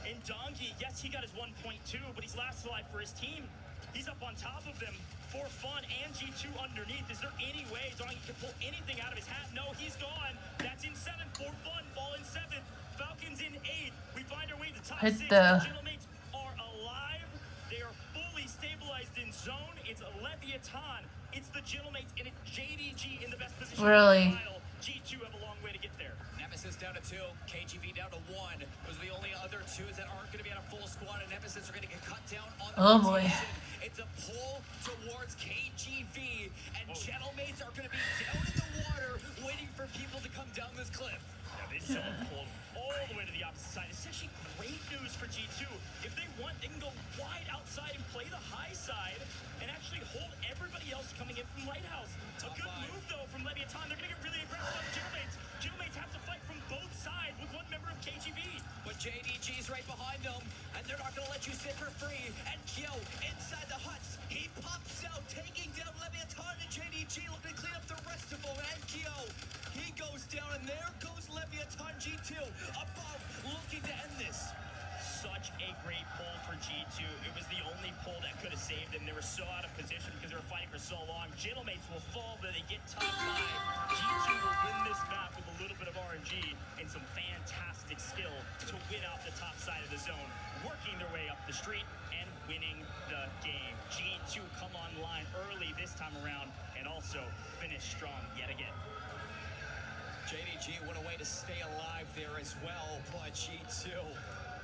And Donkey, yes, he got his 1.2, but he's last alive for his team. He's up on top of them for fun, and G2 underneath. Is there any way Donkey can pull anything out of his hat? No, he's gone. That's in 7th for fun. Ball in 7th. Falcons in 8th. We find our way to top 6. The Gentlemates are alive. They are fully stabilized in zone. It's Leviathan. It's the Gentlemates, and it's JDG in the best position. Really? G2 have a long way to get there. Nemesis down to 2, KGV down to 1. Those are the only other 2s that aren't going to be on a full squad, and Nemesis are going to get cut down on the rotation. It's a pull towards KGV, and Gentlemates are going to be down in the water, waiting for people to come down this cliff. Yeah, this zone pulled all the way to the opposite side. It's actually great news for G2. If they want, they can go wide outside and play the high side, and actually hold everybody else coming in from Lighthouse. A good move, though, from Leviathan. They're going to get really aggressive on the Gentlemates. Gentlemates have to fight from both sides with one member of KGV. But JDG's right behind them, and they're not going to let you sit for free. And Kyo inside the huts. He pops out, taking down Leviathan, and JDG looking to clean up the rest of them. And Kyo, he goes down, and there goes Leviathan. G2 above, looking to end this. Such a great pull for G2. It was the only pull that could have saved them. They were so out of position because they were fighting for so long. Gentlemates will fall, but they get top 5. G2 will win this map with a little bit of RNG and some fantastic skill to win out the top side of the zone, working their way up the street and winning the game. G2 come online early this time around and also finish strong yet again. JDG went away to stay alive there as well, but G2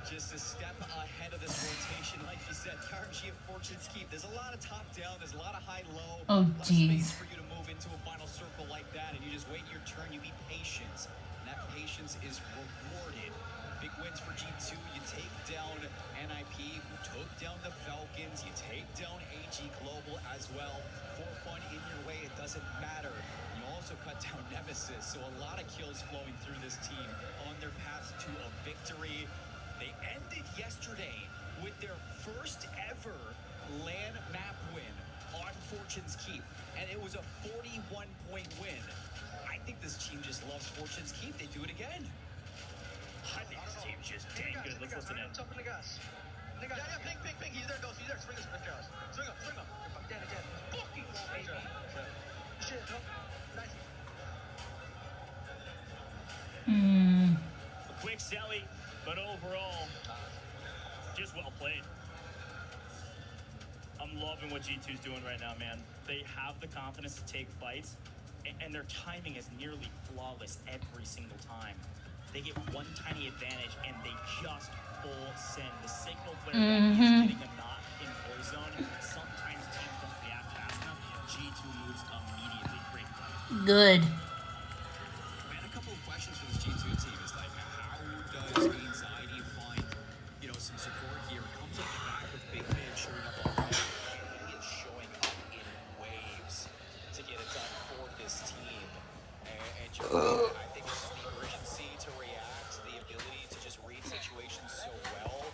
just a step ahead of this rotation. Like you said, the RNG of Fortune's Keep. There's a lot of top-down, there's a lot of high-low. Oh, a lot of space for you to move into a final circle like that, and you just wait your turn, you be patient. And that patience is rewarded. Big wins for G2. You take down NIP, who took down the Falcons. You take down AG Global as well. For fun in your way, it doesn't matter. You also cut down Nemesis, so a lot of kills flowing through this team on their path to a victory. They ended yesterday with their first ever LAN map win on Fortune's Keep, and it was a 41-point win. I think this team just loves Fortune's Keep. They do it again. I think this team's just dang good. Let's listen in. Jump in the gas. Yeah, ping. He's there, goes. He's there. Swing gas. Swing up. Again. Fucking wall, baby. Shit, no. Nice. A quick sally. But overall, just well played. I'm loving what G2's doing right now, man. They have the confidence to take fights, and their timing is nearly flawless every single time. They get one tiny advantage, and they just full send. The signal flare is getting a knot in Warzone. Sometimes teams don't react fast enough. G2 moves immediately. Great play. Good. Man, a couple of questions for this G2 team. It's like, how does Anxiety find, some support here? It comes off the back of Big Man showing up on the He is showing up in waves to get it done for this team. And I think it's the urgency to react, the ability to just read situations so well.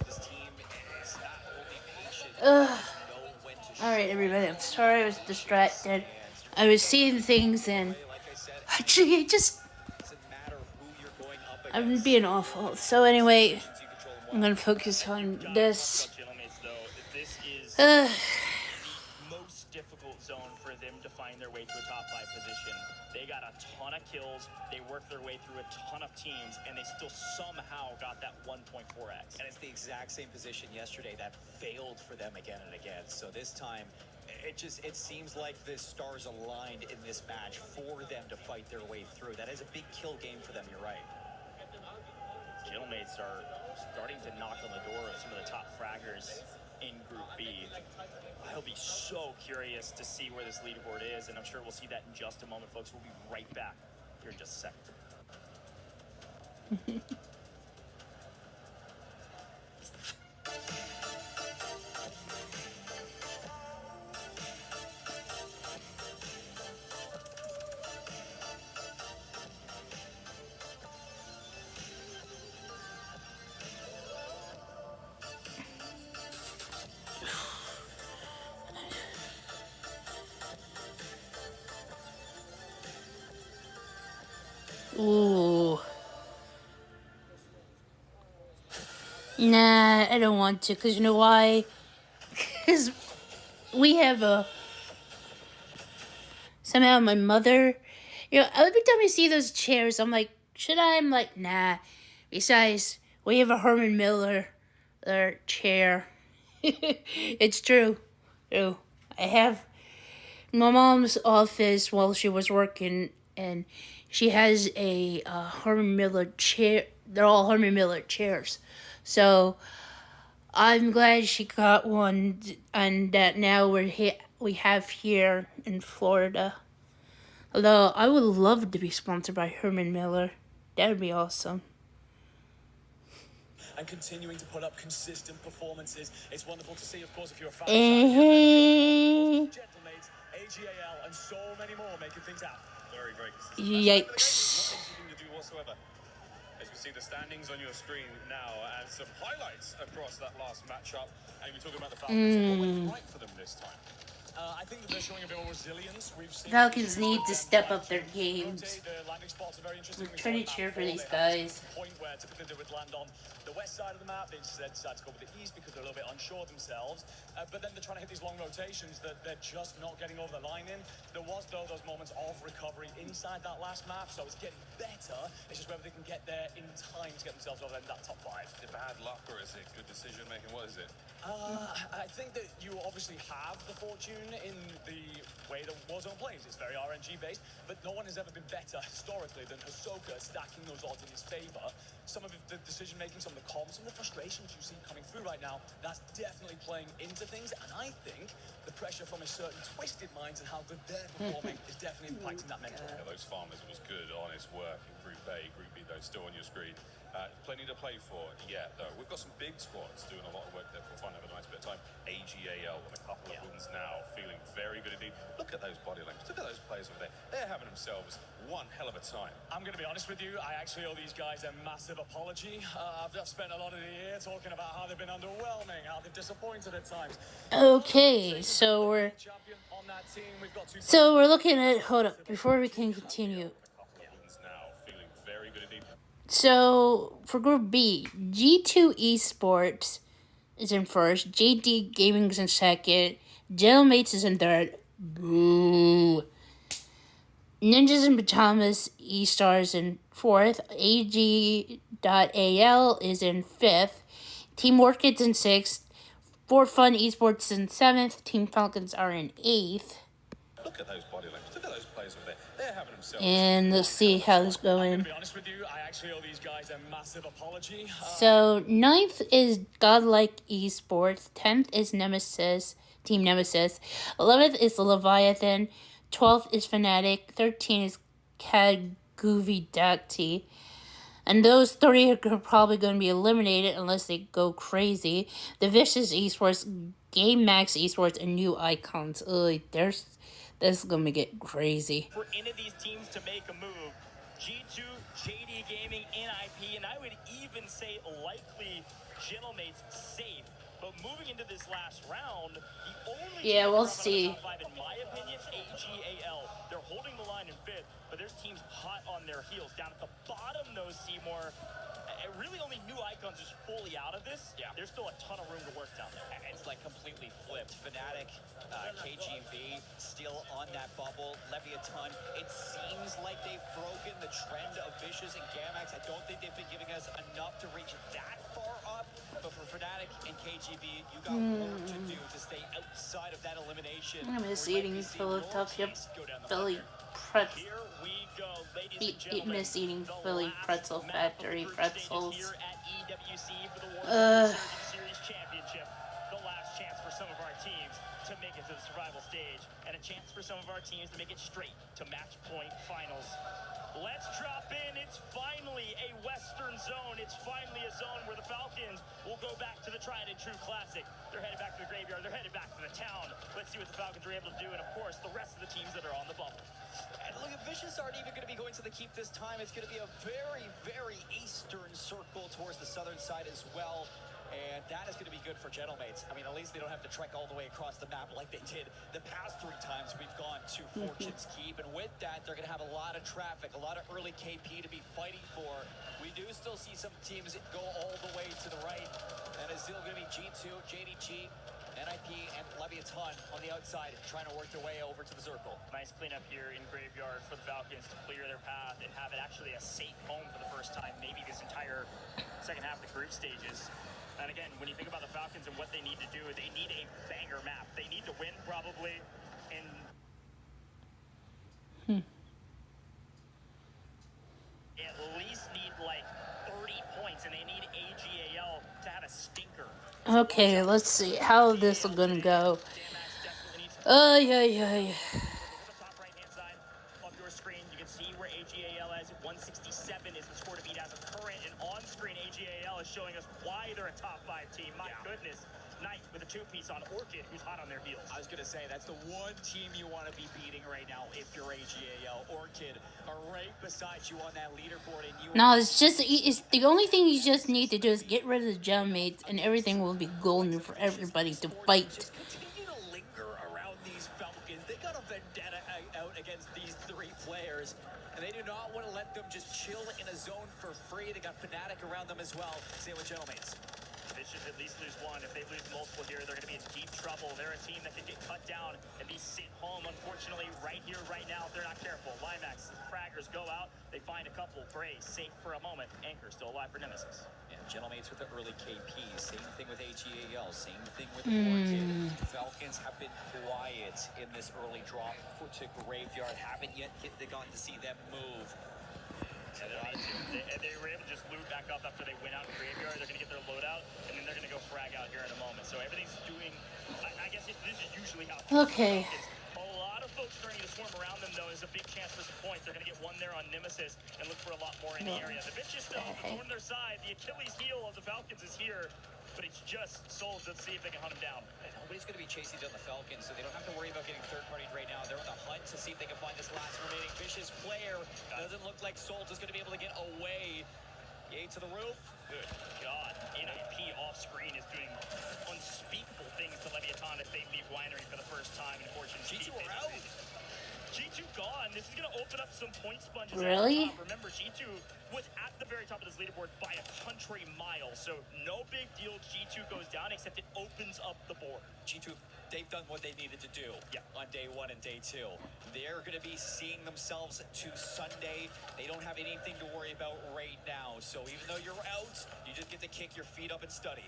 This team is not only patient, know when to All right, everybody. I'm sorry I was distracted. I was seeing things and actually I'm being awful. So anyway, I'm gonna focus on this. This is the most difficult zone for them to find their way to a top 5 position. They got a ton of kills, they worked their way through a ton of teams, and they still somehow got that 1.4x. And it's the exact same position yesterday that failed for them again and again. So this time, it seems like the stars aligned in this match for them to fight their way through. That is a big kill game for them, you're right. Gentlemates are starting to knock on the door of some of the top fraggers in Group B. I'll be so curious to see where this leaderboard is, and I'm sure we'll see that in just a moment, folks. We'll be right back here in just a second. Ooh. Nah, I don't want to, because you know why? Because we have a... Somehow my mother... You know, every time I see those chairs, I'm like, should I? I'm like, nah. Besides, we have a Herman Miller chair. It's true. True. I have my mom's office while she was working, and she has a Herman Miller chair. They're all Herman Miller chairs. So I'm glad she got one, and that now we have here in Florida. Although I would love to be sponsored by Herman Miller. That would be awesome. And continuing to put up consistent performances. It's wonderful to see, of course, if you're a fan. Gentlemates, AGAL, and so many more making things happen. Very, very consistent. Yikes. Nothing to do whatsoever. As you see the standings on your screen now, and some highlights across that last matchup. And we're talking about the Falcons. What went right for them this time? I think that they're showing a bit more resilience. We've seen Falcons need to step up their games. I'm trying to cheer for these guys. Point where typically they would land on the west side of the map. They instead decide to go with the east because they're a little bit unsure themselves. But then they're trying to hit these long rotations that they're just not getting over the line in. There was, though, those moments of recovery inside that last map, so it's getting better. It's just whether they can get there in time to get themselves over in that top 5. Is it bad luck or is it good decision making? What is it? I think that you obviously have the fortune in the way that Warzone plays. It's very RNG based, but no one has ever been better historically than Hisoka stacking those odds in his favor. Some of the decision making, some of the comms, some of the frustrations you see coming through right now, that's definitely playing into things. And I think the pressure from a certain twisted minds and how good they're performing is definitely impacting that mental. Yeah, those farmers, it was good, honest work in Group A, Group B, though, still on your screen. Plenty to play for, yeah, though. We've got some big squads doing a lot of work there for fun, have a nice bit of time. AGAL with a couple of wins now, feeling very good indeed. Look at those body language, look at those players over there. They're having themselves one hell of a time. I'm going to be honest with you, I actually owe these guys a massive apology. I've spent a lot of the year talking about how they've been underwhelming, how they've disappointed at times. Okay, so we're looking at, hold up, before we can continue. So, for Group B, G2 Esports is in first, JD Gaming is in second, Gentlemates is in third, boo. Ninjas in Pajamas E-Stars in fourth, AG.AL is in fifth, Team Orchids in sixth, For Fun Esports in seventh, Team Falcons are in eighth. Look at those body language, look at those players over there. They're having themselves. And let's see how this is going. I'm going to be honest with you, I actually owe these guys a massive apology. So, 9th is Godlike Esports. 10th is Team Nemesis. 11th is Leviathan. 12th is Fnatic. 13th is Kaguvidati. And those 3 are probably going to be eliminated unless they go crazy. The Vicious Esports, Game Max Esports, and New Icons. Ugh, this is going to get crazy. For any of these teams to make a move, G2, JD Gaming, NIP, and I would even say likely Gentlemates safe. But moving into this last round, the only we'll see. Top 5, in my opinion, AGAL. They're holding the line in fifth, but there's teams hot on their heels. Down at the bottom, though, Seymour, really only New Icons is fully out of this. Yeah. There's still a ton of room to work down there. It's like completely flipped. Fnatic, KGV, still on that bubble. Leviathan, it seems like they've broken the trend of Vicious and Gamax. I don't think they've been giving us enough to reach that far up. But for Fnatic and KGV, you got work to do to stay outside of that elimination. I'm just eating Philadelphia Philly pretzel. Eating Philly pretzel factory pretzels. Here at EWC for the Series Championship. The last chance for some of our teams to make it to the survival stage, and a chance for some of our teams to make it straight to match point finals. Let's drop in. It's finally a Western zone. It's finally a zone where the Falcons will go back to the tried and true classic. They're headed back to the graveyard. They're headed back to the town. Let's see what the Falcons are able to do, and of course, the rest of the teams that are on the bubble. And look, Vicious aren't even going to be going to the keep this time. It's going to be a very, very eastern circle towards the southern side as well. And that is going to be good for Gentlemates. I mean, at least they don't have to trek all the way across the map like they did the past 3 times we've gone to Fortune's Keep. And with that, they're going to have a lot of traffic, a lot of early KP to be fighting for. We do still see some teams go all the way to the right. And it's still going to be G2, JDG, NIP, and Leviathan on the outside trying to work their way over to the circle. Nice cleanup here in Graveyard for the Falcons to clear their path and have it actually a safe home for the first time, maybe this entire second half of the group stages. And again, when you think about the Falcons and what they need to do, they need a banger map. They need to win probably and at least need like 30 points, and they need AGAL to have a stinker. Okay, let's see how this is gonna go. Yeah. Top right hand side of your screen, you can see where AGAL is. 167 is the score to beat as of current, and on screen AGAL is showing us why they're a top 5 team. My goodness. Knight with a 2-piece on Orchid, who's hot on their heels. I was going to say, that's the one team you want to be beating right now if you're AGAL. Orchid are right beside you on that leaderboard. And you No, it's the only thing you just need to do is get rid of the Gentlemates, and everything will be golden for everybody to fight. Just continue to linger around these Falcons. They got a vendetta out against these 3 players. And they do not want to let them just chill in a zone for free. They got Fnatic around them as well. Same with Gentlemates. They should at least lose one. If they lose multiple here, they're going to be in deep trouble. They're a team that could get cut down and be sent home. Unfortunately, right here, right now, if they're not careful. Limax, Fraggers go out. They find a couple. Bray safe for a moment. Anchor still alive for Nemesis. Yeah, Gentlemates with the early KP. Same thing with AGAL. Same thing with Orchid. Falcons have been quiet in this early drop to Graveyard. Haven't yet gotten to see them move. They were able to just loot back up after they went out in Graveyard. They're going to get their loadout, and then they're going to go frag out here in a moment. So everything's doing, I guess this is usually how. Okay. A lot of folks starting to swarm around them, though, is a big chance for some points. They're going to get one there on Nemesis and look for a lot more in the area. The bitch is still on their side. The Achilles heel of the Falcons is here, but it's just Souls. Let's see if they can hunt him down. And nobody's going to be chasing down the Falcons, so they don't have to worry about getting third-partied right now. They're on the hunt to see if they can find this last remaining vicious player. Doesn't look like Souls is going to be able to get away. Yay to the roof. Good God. NIP off-screen is doing unspeakable things to Leviathan as they leave Winery for the first time in Fortune's Keep. G2 are out. G2 gone. This is going to open up some point sponges. Really? At the top. Remember, G2 was at the very top of this leaderboard by a country mile. So no big deal. G2 goes down, except it opens up the board. G2, they've done what they needed to do on day 1 and day 2. They're going to be seeing themselves to Sunday. They don't have anything to worry about right now. So even though you're out, you just get to kick your feet up and study.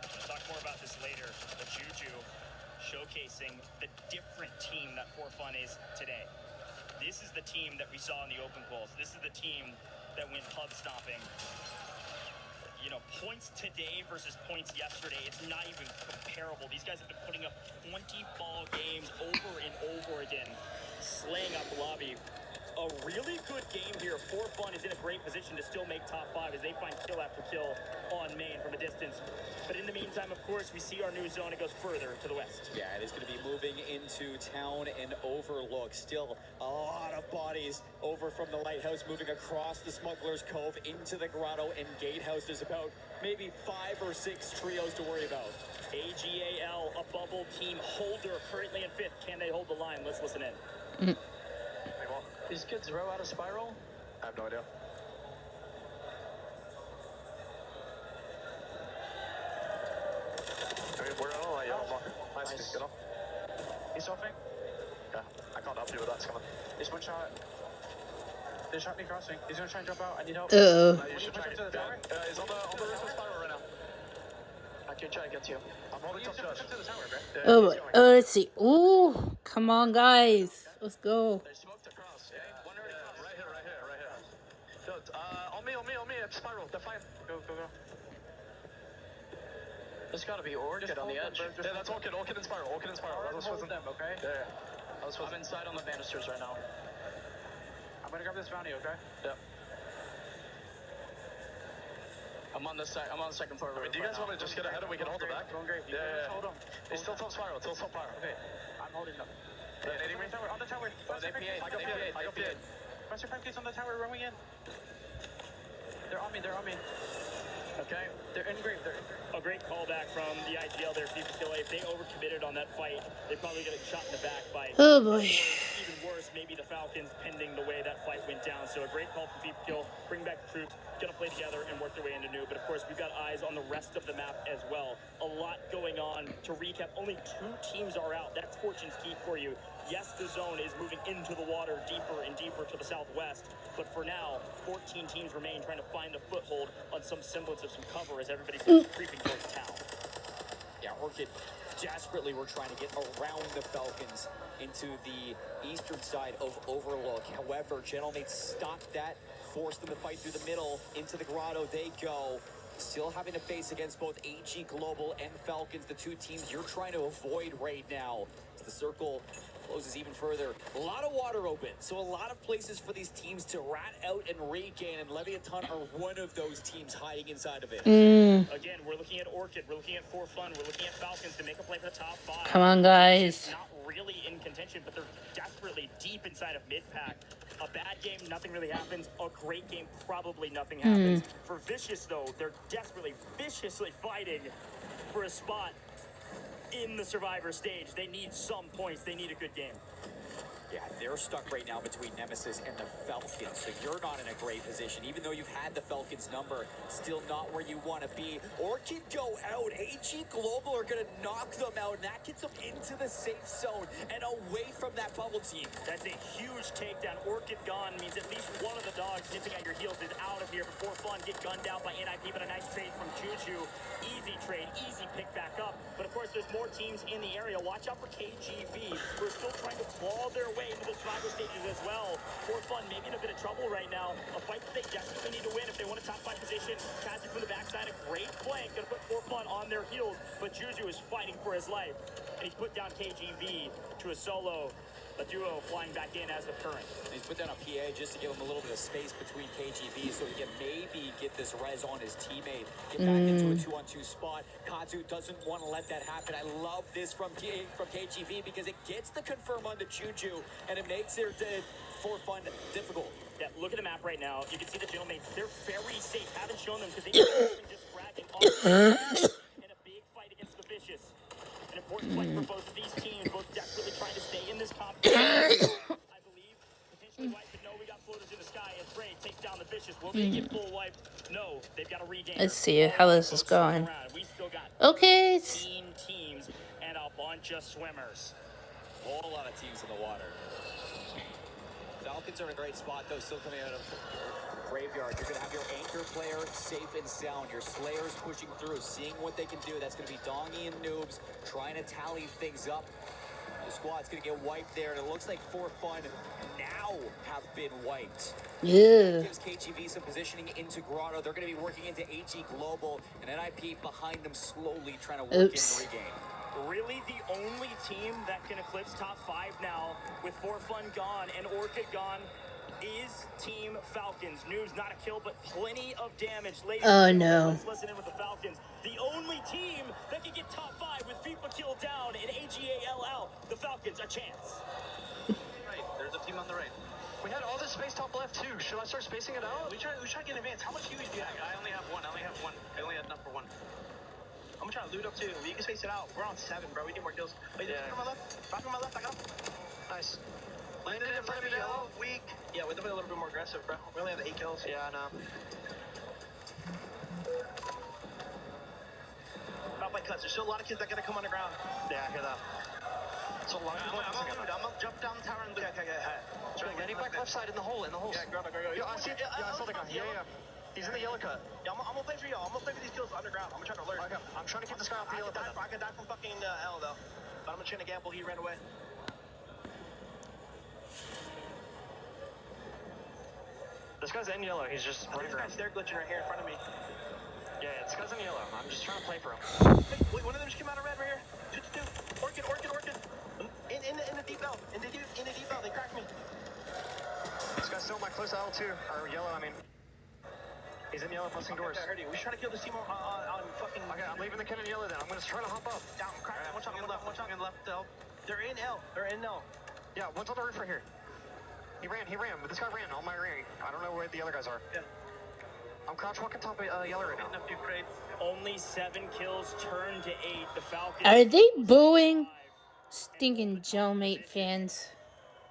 We'll talk more about this later. But Juju showcasing the different team that For Fun is today. This is the team that we saw in the open polls. This is the team that went pub stomping. You know, points today versus points yesterday, it's not even comparable. These guys have been putting up 20 ball games over and over again, slaying up the lobby. A really good game here. For Fun is in a great position to still make top 5 as they find kill after kill on main from a distance. But in the meantime, of course, we see our new zone. It goes further to the west. Yeah, it is going to be moving into town and Overlook. Still a lot of bodies over from the lighthouse, moving across the Smuggler's Cove into the grotto and gatehouse. There's about maybe 5 or 6 trios to worry about. AGAL, a bubble team holder, currently in 5th. Can they hold the line? Let's listen in. These kids row out of Spiral? I have no idea. We're on a yellow block. Nice. Get off. He's stopping. Yeah, I can't help you with that. It's coming. He's one shot. There's Shifty crossing. He's gonna try and jump out. I need help. Uh-oh. You should try to to the tower. he's on the roof of Spiral right now. I can try to get to you. I'm holding top church. To the tower, right? Yeah, Oh, he's going. let's see. Ooh, come on, guys. Let's go. They smoked across. Yeah, one already crossed. Right here. Good. On me. Spiral. They're fine. Go. There's gotta be Orchid on the edge. Yeah, that's Orchid and Spiral. That's Hold them, okay? Yeah. I'm inside on the banisters right now. I'm gonna grab this bounty, okay? Yep. I'm on the second floor. I mean, do you guys want to just get ahead and we can hold it back? Going great. Yeah. Hold them. He's still top Spiral. Still top fire. Okay. I'm holding them. Yeah, anything? On the tower. Oh, they PA'd. I got PA'd. Pressure 5 kids on the tower, rowing in. They're on me. Okay, they're in great. A great callback from the IGL there, FIFA. If they overcommitted on that fight, they probably get shot in the back by. Oh boy. Even worse, maybe the Falcons, pending the way that fight went down. So a great call from FIFA. Bring back the troops, gonna play together and work their way into new. But of course, we've got eyes on the rest of the map as well. A lot going on. To recap, only 2 teams are out. That's Fortune's key for you. Yes, the zone is moving into the water deeper and deeper to the southwest, but for now, 14 teams remain trying to find a foothold on some semblance of some cover as everybody starts creeping towards town. Yeah, Orchid desperately were trying to get around the Falcons into the eastern side of Overlook. However, Gentlemate stopped that, forced them to fight through the middle. Into the grotto they go. Still having to face against both AG Global and Falcons, the 2 teams you're trying to avoid right now. As the circle closes even further. A lot of water open, so a lot of places for these teams to rat out and regain, and Leviathan are one of those teams hiding inside of it. Again, we're looking at Orchid, we're looking at For Fun, we're looking at Falcons to make a play for the top 5. Come on, guys. Not really in contention, but they're desperately deep inside of mid-pack. A bad game, nothing really happens. A great game, probably nothing happens. For Vicious, though, they're desperately, viciously fighting for a spot in the Survivor stage. They need some points. They need a good game. Yeah, they're stuck right now between Nemesis and the Falcons, so you're not in a great position. Even though you've had the Falcons number, still not where you want to be. Orchid go out. AG Global are going to knock them out, and that gets them into the safe zone and away from that bubble team. That's a huge takedown. Orchid gone means at least one of the dogs nipping at your heels is out of here before Fun. Get gunned down by NIP, but a nice trade from Juju. Easy trade, easy pick back up. But of course, there's more teams in the area. Watch out for KGV, who are still trying to claw their way into the Survivor stages as well. For Fun, maybe in a bit of trouble right now. A fight that they desperately need to win if they want a top 5 position. Kazi from the backside, a great flank. Gonna put For Fun on their heels, but Juju is fighting for his life. And he's put down KGV to a solo. A duo flying back in as the current. He's put down a PA just to give him a little bit of space between KGV so he can maybe get this res on his teammate. Get back into a 2-on-2 spot. Kazu doesn't want to let that happen. I love this from KGV because it gets the confirm onto Juju and it makes their For Fun difficult. Yeah, look at the map right now. You can see the Gentlemans. They're very safe. Haven't shown them because they've been just fragging off in a big fight against the Vicious. An important fight for both of these teams, both desperately trying to stay in this competition. I believe potentially wipe, but no, we got floaters in the sky as Bray takes down the Vicious. Will they get full wiped? No, they've got to regain. Let's see how this is going. We still got Okay. 15 teams and a bunch of swimmers. A whole lot of teams in the water. Falcons are in a great spot, though, still coming out of Graveyard. You're going to have your anchor player safe and sound. Your Slayers pushing through, seeing what they can do. That's going to be Dongy and Noobs trying to tally things up. The squad's going to get wiped there, and it looks like For Fun now have been wiped. Yeah. Gives KGV some positioning into Grotto. They're going to be working into AG Global, and NIP behind them slowly trying to work in regain. Really the only team that can eclipse top 5 now with For Fun gone and Orchid gone is Team Falcons. Noobs, not a kill, but plenty of damage. Ladies oh no. Let's listen in with the Falcons. The only team that can get top 5 with FIFA kill down and AGAL out. The Falcons, a chance. Right, there's a team on the right. We had all this space top left too. Should I start spacing it out? We try to get advanced. How much huge do you have? I only have one. I only had enough for one. I'm gonna try to loot up too. We can space it out. We're on 7, bro. We need more kills. Wait, yeah. Back on my left. Back on my left. I got him. Nice. Landed in front of me, yellow. Weak. Yeah, we're definitely a little bit more aggressive, bro. We only have 8 kills. Yeah, I know. About by cuts. There's still a lot of kids that gotta come on the ground. Yeah, I hear that. So a lot of people I'm gonna jump down the tower and loot. Okay. Any back left side in the hole. Yeah, go. Yo, I see it. Yeah, I saw the guy. Yeah. He's in the yellow cut. Yeah, I'm gonna play for y'all. I'm gonna play for these kills underground. I'm gonna try to alert. Okay. I'm trying to get this guy off the yellow cut. I could die from fucking L though. But I'm gonna try to gamble. He ran away. This guy's in yellow. He's just running around. They're glitching right here in front of me. Yeah, this guy's in yellow. I'm just trying to play for him. Wait, one of them just came out of red right here. 2-2. Orchid. In the deep L. In the deep L. They cracked me. This guy's still in my close L too. Or yellow, I mean. He's in yellow, busting doors. I heard you. We should try to kill this team on fucking... Okay, I'm leaving the kid in yellow then. I'm gonna try to hop up. Down, crack. One shot on the left. L. They're in L. Yeah, one's on the roof right here. He ran. But this guy ran on my ring. I don't know where the other guys are. Yeah. I'm crouch walking top of yellow right now. A few crates. Only 7 kills, turned to 8. The Falcons. Are they booing stinking jailmate fans?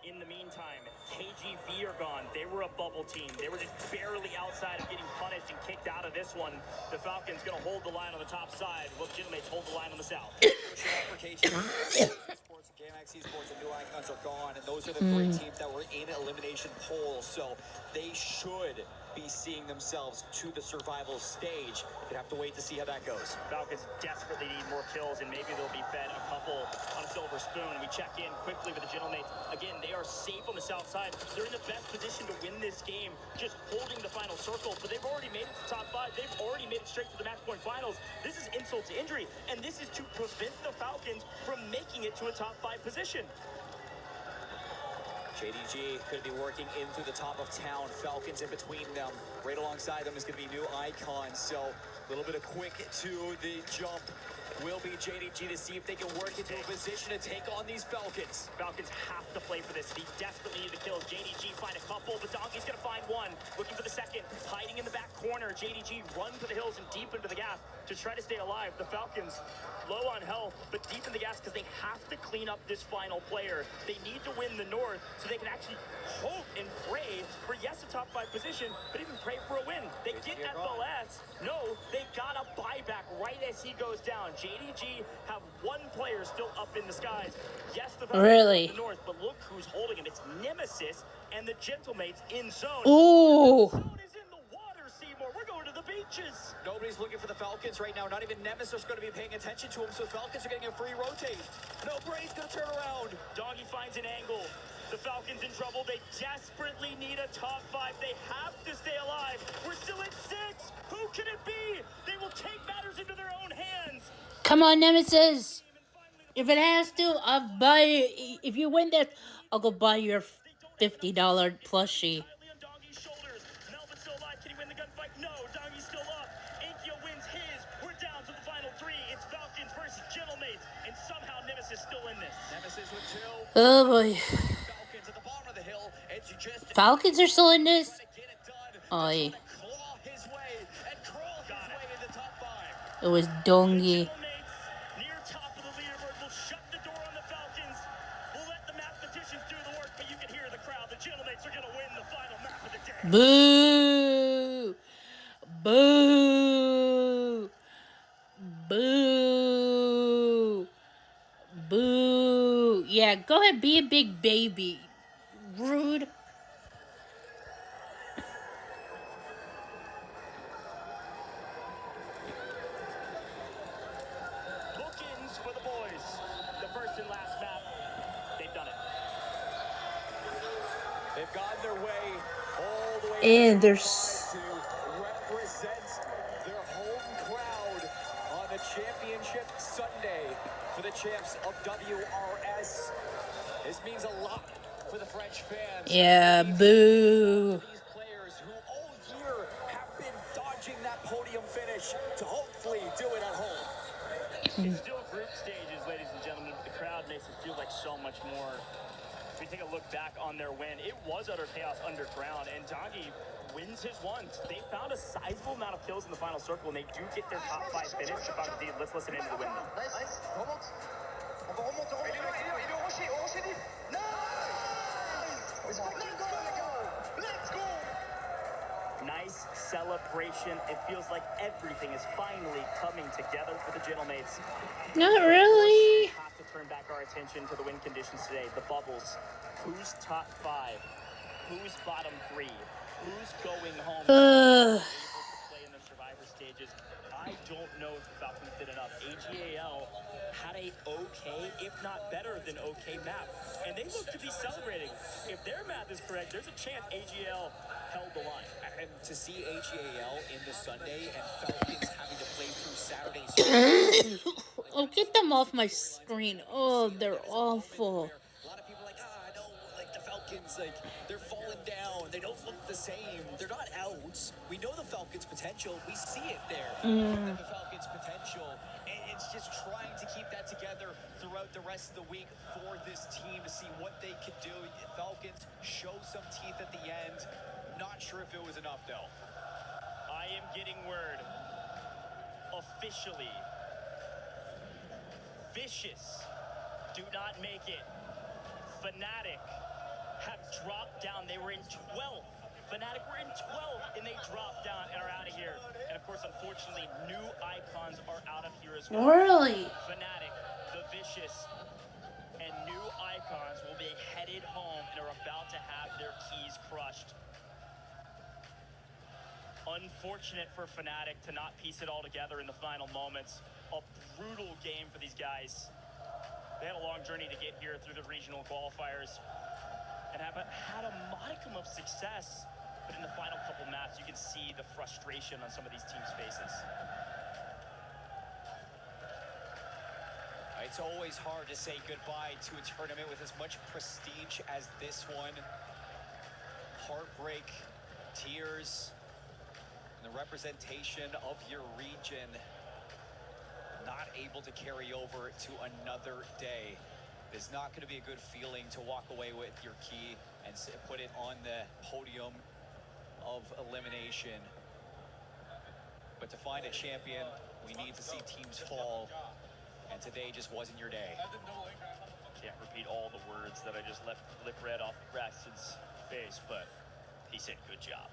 In the meantime, KGV are gone. They were a bubble team. They were just barely outside of getting punished and kicked out of this one. The Falcons going to hold the line on the top side, while the Gentlemen hold the line on the south. For KGV, Sports and GameX Esports and New Icons are gone, and those are the 3 teams that were in elimination polls, so they should be seeing themselves to the survival stage. We'd have to wait to see how that goes. Falcons desperately need more kills, and maybe they'll be fed a couple on a silver spoon. We check in quickly with the Gentlemen. Again, they are safe on the south side. They're in the best position to win this game, just holding the final circle, but they've already made it to top 5. They've already made it straight to the match point finals. This is insult to injury, and this is to prevent the Falcons from making it to a top 5 position. JDG could be working in through the top of town. Falcons in between them. Right alongside them is going to be New Icons. So a little bit of quick to the jump will be JDG to see if they can work into a position to take on these Falcons. Falcons have to play for this. They desperately need the kills. JDG find a couple, but Donkey's going to find one. Looking for the second. Hiding in the back corner. JDG run to the hills and deep into the gas to try to stay alive. The Falcons low on health, but deep in the gas because they have to clean up this final player. They need to win the North so they can actually hope and pray for, yes, a top 5 position, but even pray for a win. They get FLS. No, they got a buyback right as he goes down. JDG have 1 player still up in the skies. Yes, the Really? the North, but look who's holding him. It's Nemesis and the Gentlemates in zone. Ooh. Zone is in the water, Seymour. We're going to the beaches. Nobody's looking for the Falcons right now. Not even Nemesis is going to be paying attention to him, so Falcons are getting a free rotate. No, Bray's going to turn around. Doggy finds an angle. The Falcons in trouble. They desperately need a top 5. They have to stay alive. We're still at 6. Who can it be? They will take matters into their own hands. Come on, Nemesis. If it has to, I'll buy. If you win this, I'll go buy your $50 plushie. Doggy's shoulders. Melvin still alive. Can he win the gunfight? No. Doggy's still up. Inkyo wins his. We're down to the final 3. It's Falcons versus Gentlemates, and somehow Nemesis still in this. Nemesis with 2. Oh boy. Falcons at the bottom of the hill. It's just Falcons are still in this? Oi. claw his way and crawl his way into top 5. It was Dongi. Near top of the leaderboard. We'll shut the door on the Falcons. We'll let the mathematicians do the work, but you can hear the crowd. The Gentlemates are going to win the final map of the day. Boo! Boo! Boo! Boo! Yeah, go ahead, be a big baby. Rude. Bookends for the boys. The first and last map. They've done it. They've gotten their way all the way And there's to represent their home crowd on the championship Sunday for the champs of WRS. This means a lot for the French fans. yeah, boo. These players who all year have been dodging that podium finish to hopefully do it at home. It's still group stages, ladies and gentlemen, but the crowd makes it feel like so much more. If we take a look back on their win, it was utter chaos underground, and Doggy wins his ones. They found a sizable amount of kills in the final circle, and they do get their top 5 finish. Let's listen into the win. Nice celebration. It feels like everything is finally coming together for the Gentlemates. Not really. We have to turn back our attention to the win conditions today. The bubbles. Who's top 5? Who's bottom 3? Who's going home? Able to play in the survivor stages. I don't know if the Falcons did enough. AGAL had a okay, if not better than okay map. And they look to be celebrating. If their math is correct, there's a chance AGL held the line. And to see AGAL in the Sunday and Falcons having to play through Saturdays. Oh, get them off my screen. Oh, they're awful. A lot of people are like, I know, like the Falcons, like they're falling down. They don't look the same. They're not out. We know the Falcons' potential. We see it there. The Falcons' potential. And it's just trying to keep that together throughout the rest of the week for this team to see what they could do. Falcons show some teeth at the end. Not sure if it was enough, though. I am getting word. Officially. Vicious do not make it. Fnatic have dropped down. They were in 12th. Fnatic were in 12th, and they dropped down and are out of here. And of course, unfortunately, new icons are out of here as well. Really? Fnatic, the Vicious, and new icons will be headed home and are about to have their keys crushed. Unfortunate for Fnatic to not piece it all together in the final moments. A brutal game for these guys. They had a long journey to get here through the regional qualifiers and have had a modicum of success. But in the final couple maps, you can see the frustration on some of these teams' faces. It's always hard to say goodbye to a tournament with as much prestige as this one. Heartbreak, tears, and the representation of your region not able to carry over to another day. It's not going to be a good feeling to walk away with your key and put it on the podium of elimination. But to find a champion, we need to see teams fall, and today just wasn't your day. Can't repeat all the words that I just lip read off Braxton's face, but he said good job.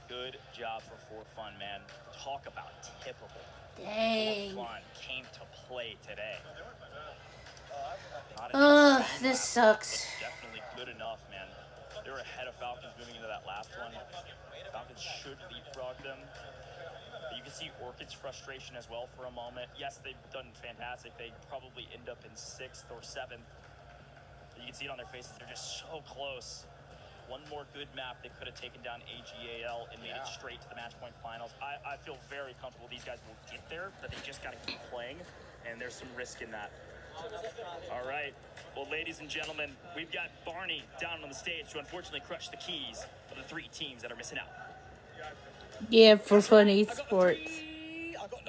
Good job for Fun, man. Talk about typical. Dang. Fun came to play today. This sucks. Definitely good enough, man. They were ahead of Falcons moving into that last one. Falcons should leapfrog them. But you can see Orchid's frustration as well for a moment. Yes, they've done fantastic. They probably end up in 6th or 7th. But you can see it on their faces. They're just so close. One more good map, they could have taken down AGAL and made it straight to the match point finals. I feel very comfortable these guys will get there, but they just got to keep playing, and there's some risk in that. All right. Well, ladies and gentlemen, we've got Barney down on the stage to unfortunately crush the keys of the 3 teams that are missing out. Yeah, for Fun Esports.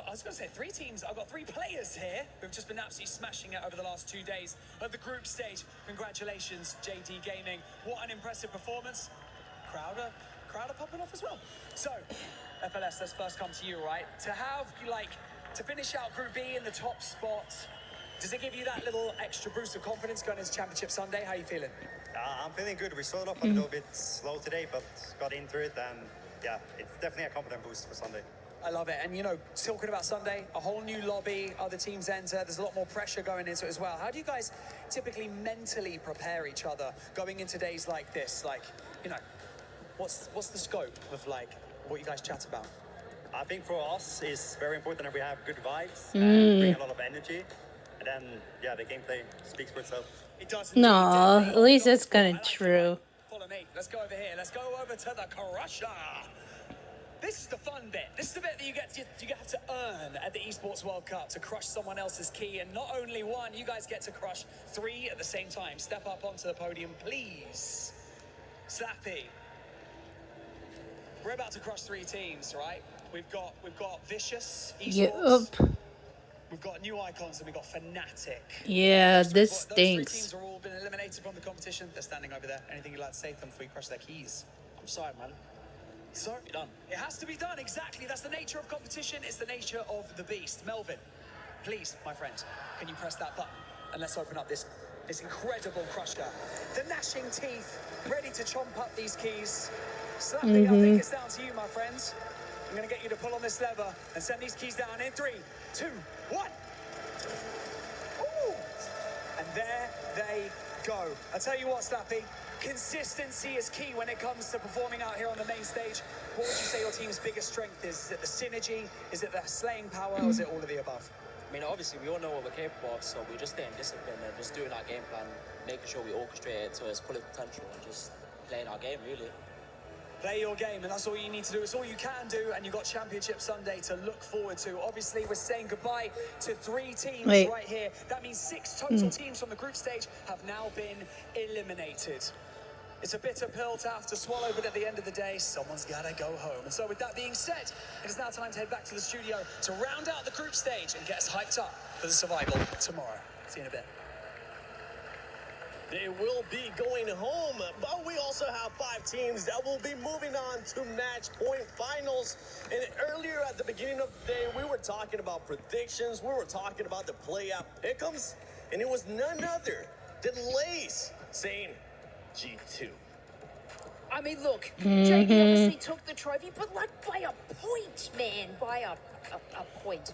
I was going to say 3 teams. I've got 3 players here who've just been absolutely smashing it over the last 2 days of the group stage. Congratulations, JD Gaming. What an impressive performance. Crowd are popping off as well. So, FLS, let's first come to you, right? To have, to finish out Group B in the top spot, does it give you that little extra boost of confidence going into Championship Sunday? How are you feeling? I'm feeling good. We started off a little bit slow today, but got into it, and yeah, it's definitely a confident boost for Sunday. I love it. And, talking about Sunday, a whole new lobby, other teams enter. There's a lot more pressure going into it as well. How do you guys typically mentally prepare each other going into days like this? What's the scope of, what you guys chat about? I think for us, it's very important that we have good vibes and bring a lot of energy. And then, yeah, the gameplay speaks for itself. It does. No, at least that's kind of true. Follow me. Let's go over here. Let's go over to the Crusher. This is the fun bit. This is the bit that you have to earn at the Esports World Cup to crush someone else's key. And not only one, you guys get to crush 3 at the same time. Step up onto the podium, please. Slappy. We're about to crush 3 teams, right? We've got Vicious, Esports. Yep. We've got new icons and we've got Fnatic. Yeah, So this those 3 stinks. teams are all been eliminated from the competition. They're standing over there. Anything you'd like to say to them before you crush their keys? I'm sorry, man. So done. It has to be done, exactly. That's the nature of competition. It's the nature of the beast. Melvin, please, my friend, can you press that button? And let's open up this incredible crusher. The gnashing teeth, ready to chomp up these keys. Slappy, I think it's down to you, my friends. I'm going to get you to pull on this lever and send these keys down in 3, 2, 1. Ooh. And there they go. I tell you what, Slappy, consistency is key when it comes to performing out here on the main stage. What would you say your team's biggest strength is? Is it the synergy? Is it the slaying power? Or is it all of the above? I mean, obviously, we all know what we're capable of, so we're just staying disciplined and just doing our game plan, making sure we orchestrate it to its full potential and just playing our game, really. Play your game, and that's all you need to do. It's all you can do, and you've got Championship Sunday to look forward to. Obviously, we're saying goodbye to 3 teams right here. That means 6 total teams from the group stage have now been eliminated. It's a bitter pill to have to swallow, but at the end of the day, someone's got to go home. And so with that being said, it is now time to head back to the studio to round out the group stage and get us hyped up for the survival tomorrow. See you in a bit. they will be going home. But we also have 5 teams that will be moving on to match point finals. And earlier at the beginning of the day, we were talking about predictions. We were talking about the play-out pick'ems. And it was none other than Lace saying G2. I mean, look, JD obviously took the trophy, but like by a point, man, by a point.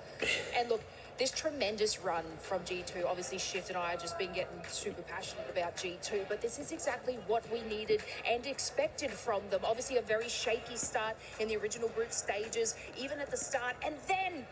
And look, this tremendous run from G2, obviously Shift and I have just been getting super passionate about G2, but this is exactly what we needed and expected from them. Obviously a very shaky start in the original group stages, even at the start, and then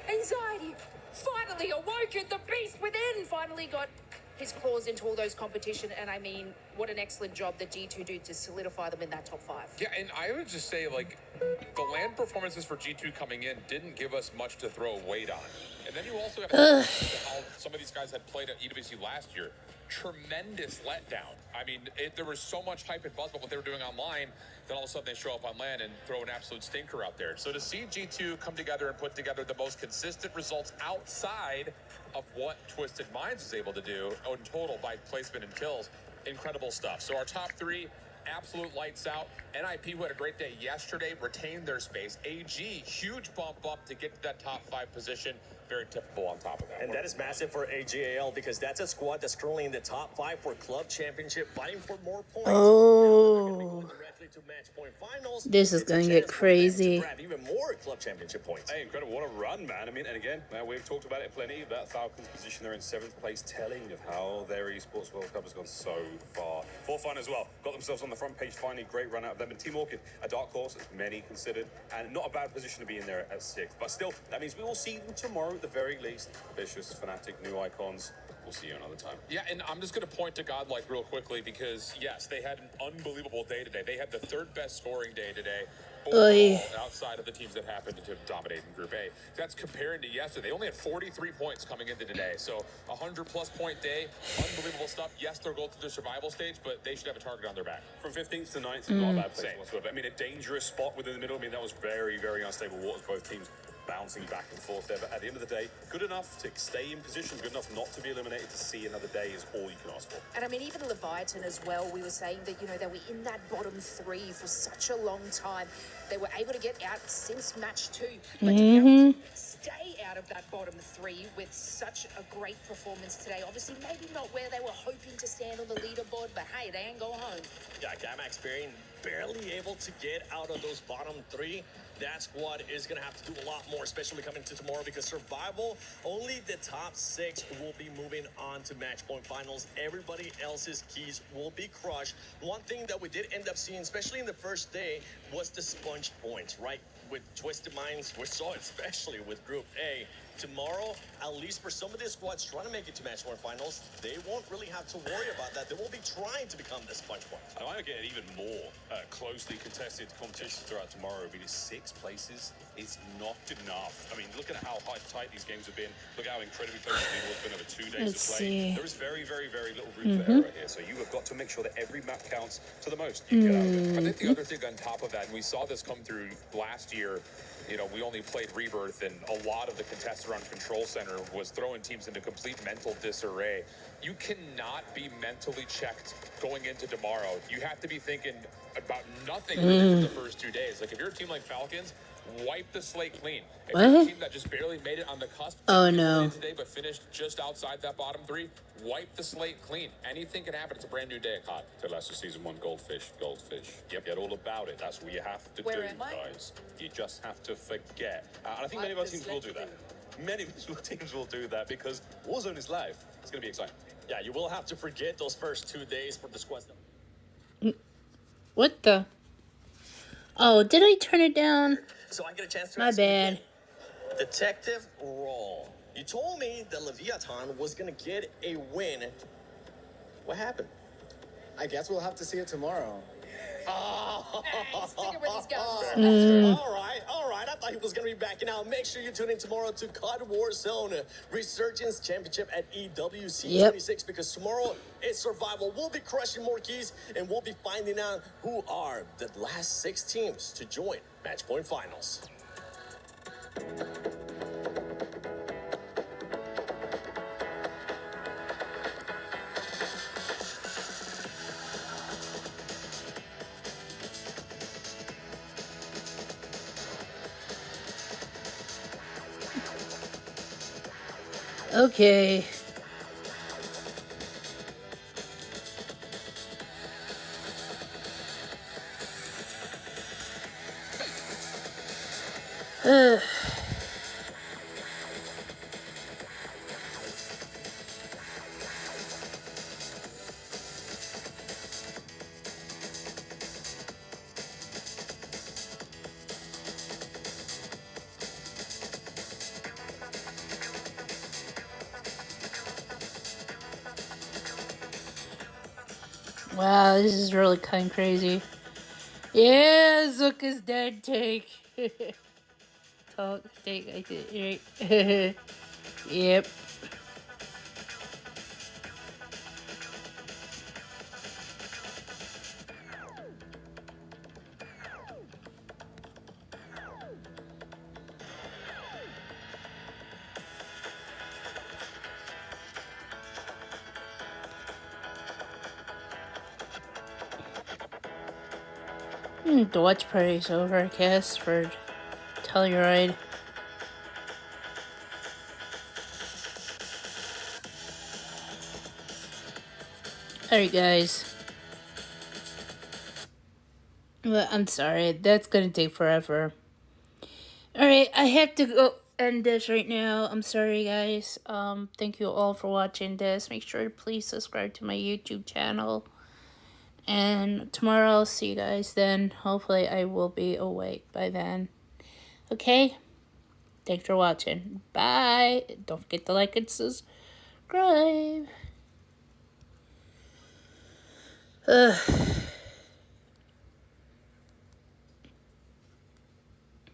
anxiety finally awoke, and the beast within finally got his claws into all those competition, and I mean, what an excellent job that G2 did to solidify them in that top 5. Yeah, and I would just say, like, the land performances for G2 coming in didn't give us much to throw weight on. And then you also have to think how some of these guys had played at EWC last year. Tremendous letdown. I mean, there was so much hype and buzz about what they were doing online, then all of a sudden they show up on land and throw an absolute stinker out there. So to see G2 come together and put together the most consistent results outside of what Twisted Minds was able to do in total by placement and kills, incredible stuff. So our top 3, absolute lights out. NIP, who had a great day yesterday, retained their space. AG, huge bump up to get to that top 5 position. Very typical on top of that. And that is massive for AGAL because that's a squad that's currently in the top 5 for club championship, fighting for more points. Oh. To match point finals. This is going to get crazy. To grab even more club championship points. Hey, incredible. What a run, man. I mean, and again, we've talked about it plenty. That Falcons position, they're in 7th place, telling of how their esports World Cup has gone so far. For fun as well. Got themselves on the front page finally. Great run out of them. And Team Orchid, a dark horse, as many considered, and not a bad position to be in there at 6th. But still, that means we will see them tomorrow at the very least. Vicious, Fnatic, new icons. We'll see you another time. Yeah, and I'm just going to point to Godlike real quickly because, yes, they had an unbelievable day today. They had the 3rd best scoring day today overall, outside of the teams that happened to dominate in Group A. That's comparing to yesterday. They only had 43 points coming into today. So 100-plus point day, unbelievable stuff. Yes, they'll go through the survival stage, but they should have a target on their back. From 15th to 9th, not a bad place whatsoever. I mean, a dangerous spot within the middle. I mean, that was very, very unstable waters, both teams bouncing back and forth there, but at the end of the day, good enough to stay in position, good enough not to be eliminated, to see another day is all you can ask for. And I mean, even Leviathan as well, we were saying that, you know, they were in that bottom 3 for such a long time. They were able to get out since match 2, but to be able to stay out of that bottom 3 with such a great performance today. Obviously, maybe not where they were hoping to stand on the leaderboard, but hey, they ain't going home. Yeah, Gamax barely able to get out of those bottom 3. That squad is going to have to do a lot more, especially coming to tomorrow, because survival, only the top 6 will be moving on to match point finals. Everybody else's keys will be crushed. One thing that we did end up seeing, especially in the first day, was the sponge points, right? With Twisted Minds, we saw it especially with Group A. Tomorrow, at least for some of these squads trying to make it to match point finals, they won't really have to worry about that. They will be trying to become the sponge points. I might get an even more closely contested competition throughout tomorrow because 6 places is not enough. I mean, look at how tight these games have been. Look at how incredibly close it's been over 2 days of play. There is very, very, very little room for error here. So you have got to make sure that every map counts to the most you get out of it. I think the other thing on top of that, and we saw this come through last year, you know, we only played Rebirth, and a lot of the contestants around Control Center was throwing teams into complete mental disarray. You cannot be mentally checked going into tomorrow. You have to be thinking about nothing for the first 2 days. Like, if you're a team like Falcons, wipe the slate clean. If you're a team that just barely made it on the cusp today, but finished just outside that bottom 3, wipe the slate clean. Anything can happen. It's a brand new day at COD. So last season 1, goldfish. Yep, get all about it. That's what you have to do, guys. You just have to forget. And I think many of our teams will do that. Many teams will do that because Warzone is live. It's going to be exciting. Yeah, you will have to forget those first 2 days for the squads. What the? Oh, did I turn it down? So I get a chance to My bad. Detective Roll. You told me that Leviathan was going to get a win. What happened? I guess we'll have to see it tomorrow. Oh, sticking with these guys. All right. I thought he was going to be backing out. Make sure you tune in tomorrow to COD Warzone Resurgence Championship at EWC 26 because tomorrow it's survival. We'll be crushing more keys and we'll be finding out who are the last 6 teams to join Match Point Finals. Okay. Wow, this is really kind of crazy. Yeah, Zook is dead. Take. Talk. Take. I did. Right. Yep. The watch party's over, I guess, for Telluride. Alright, guys. Well, I'm sorry, that's gonna take forever. Alright, I have to go end this right now. I'm sorry, guys. Thank you all for watching this. Make sure to please subscribe to my YouTube channel. And tomorrow I'll see you guys then. Hopefully I will be awake by then. Okay? Thanks for watching. Bye. Don't forget to like and subscribe. Ugh.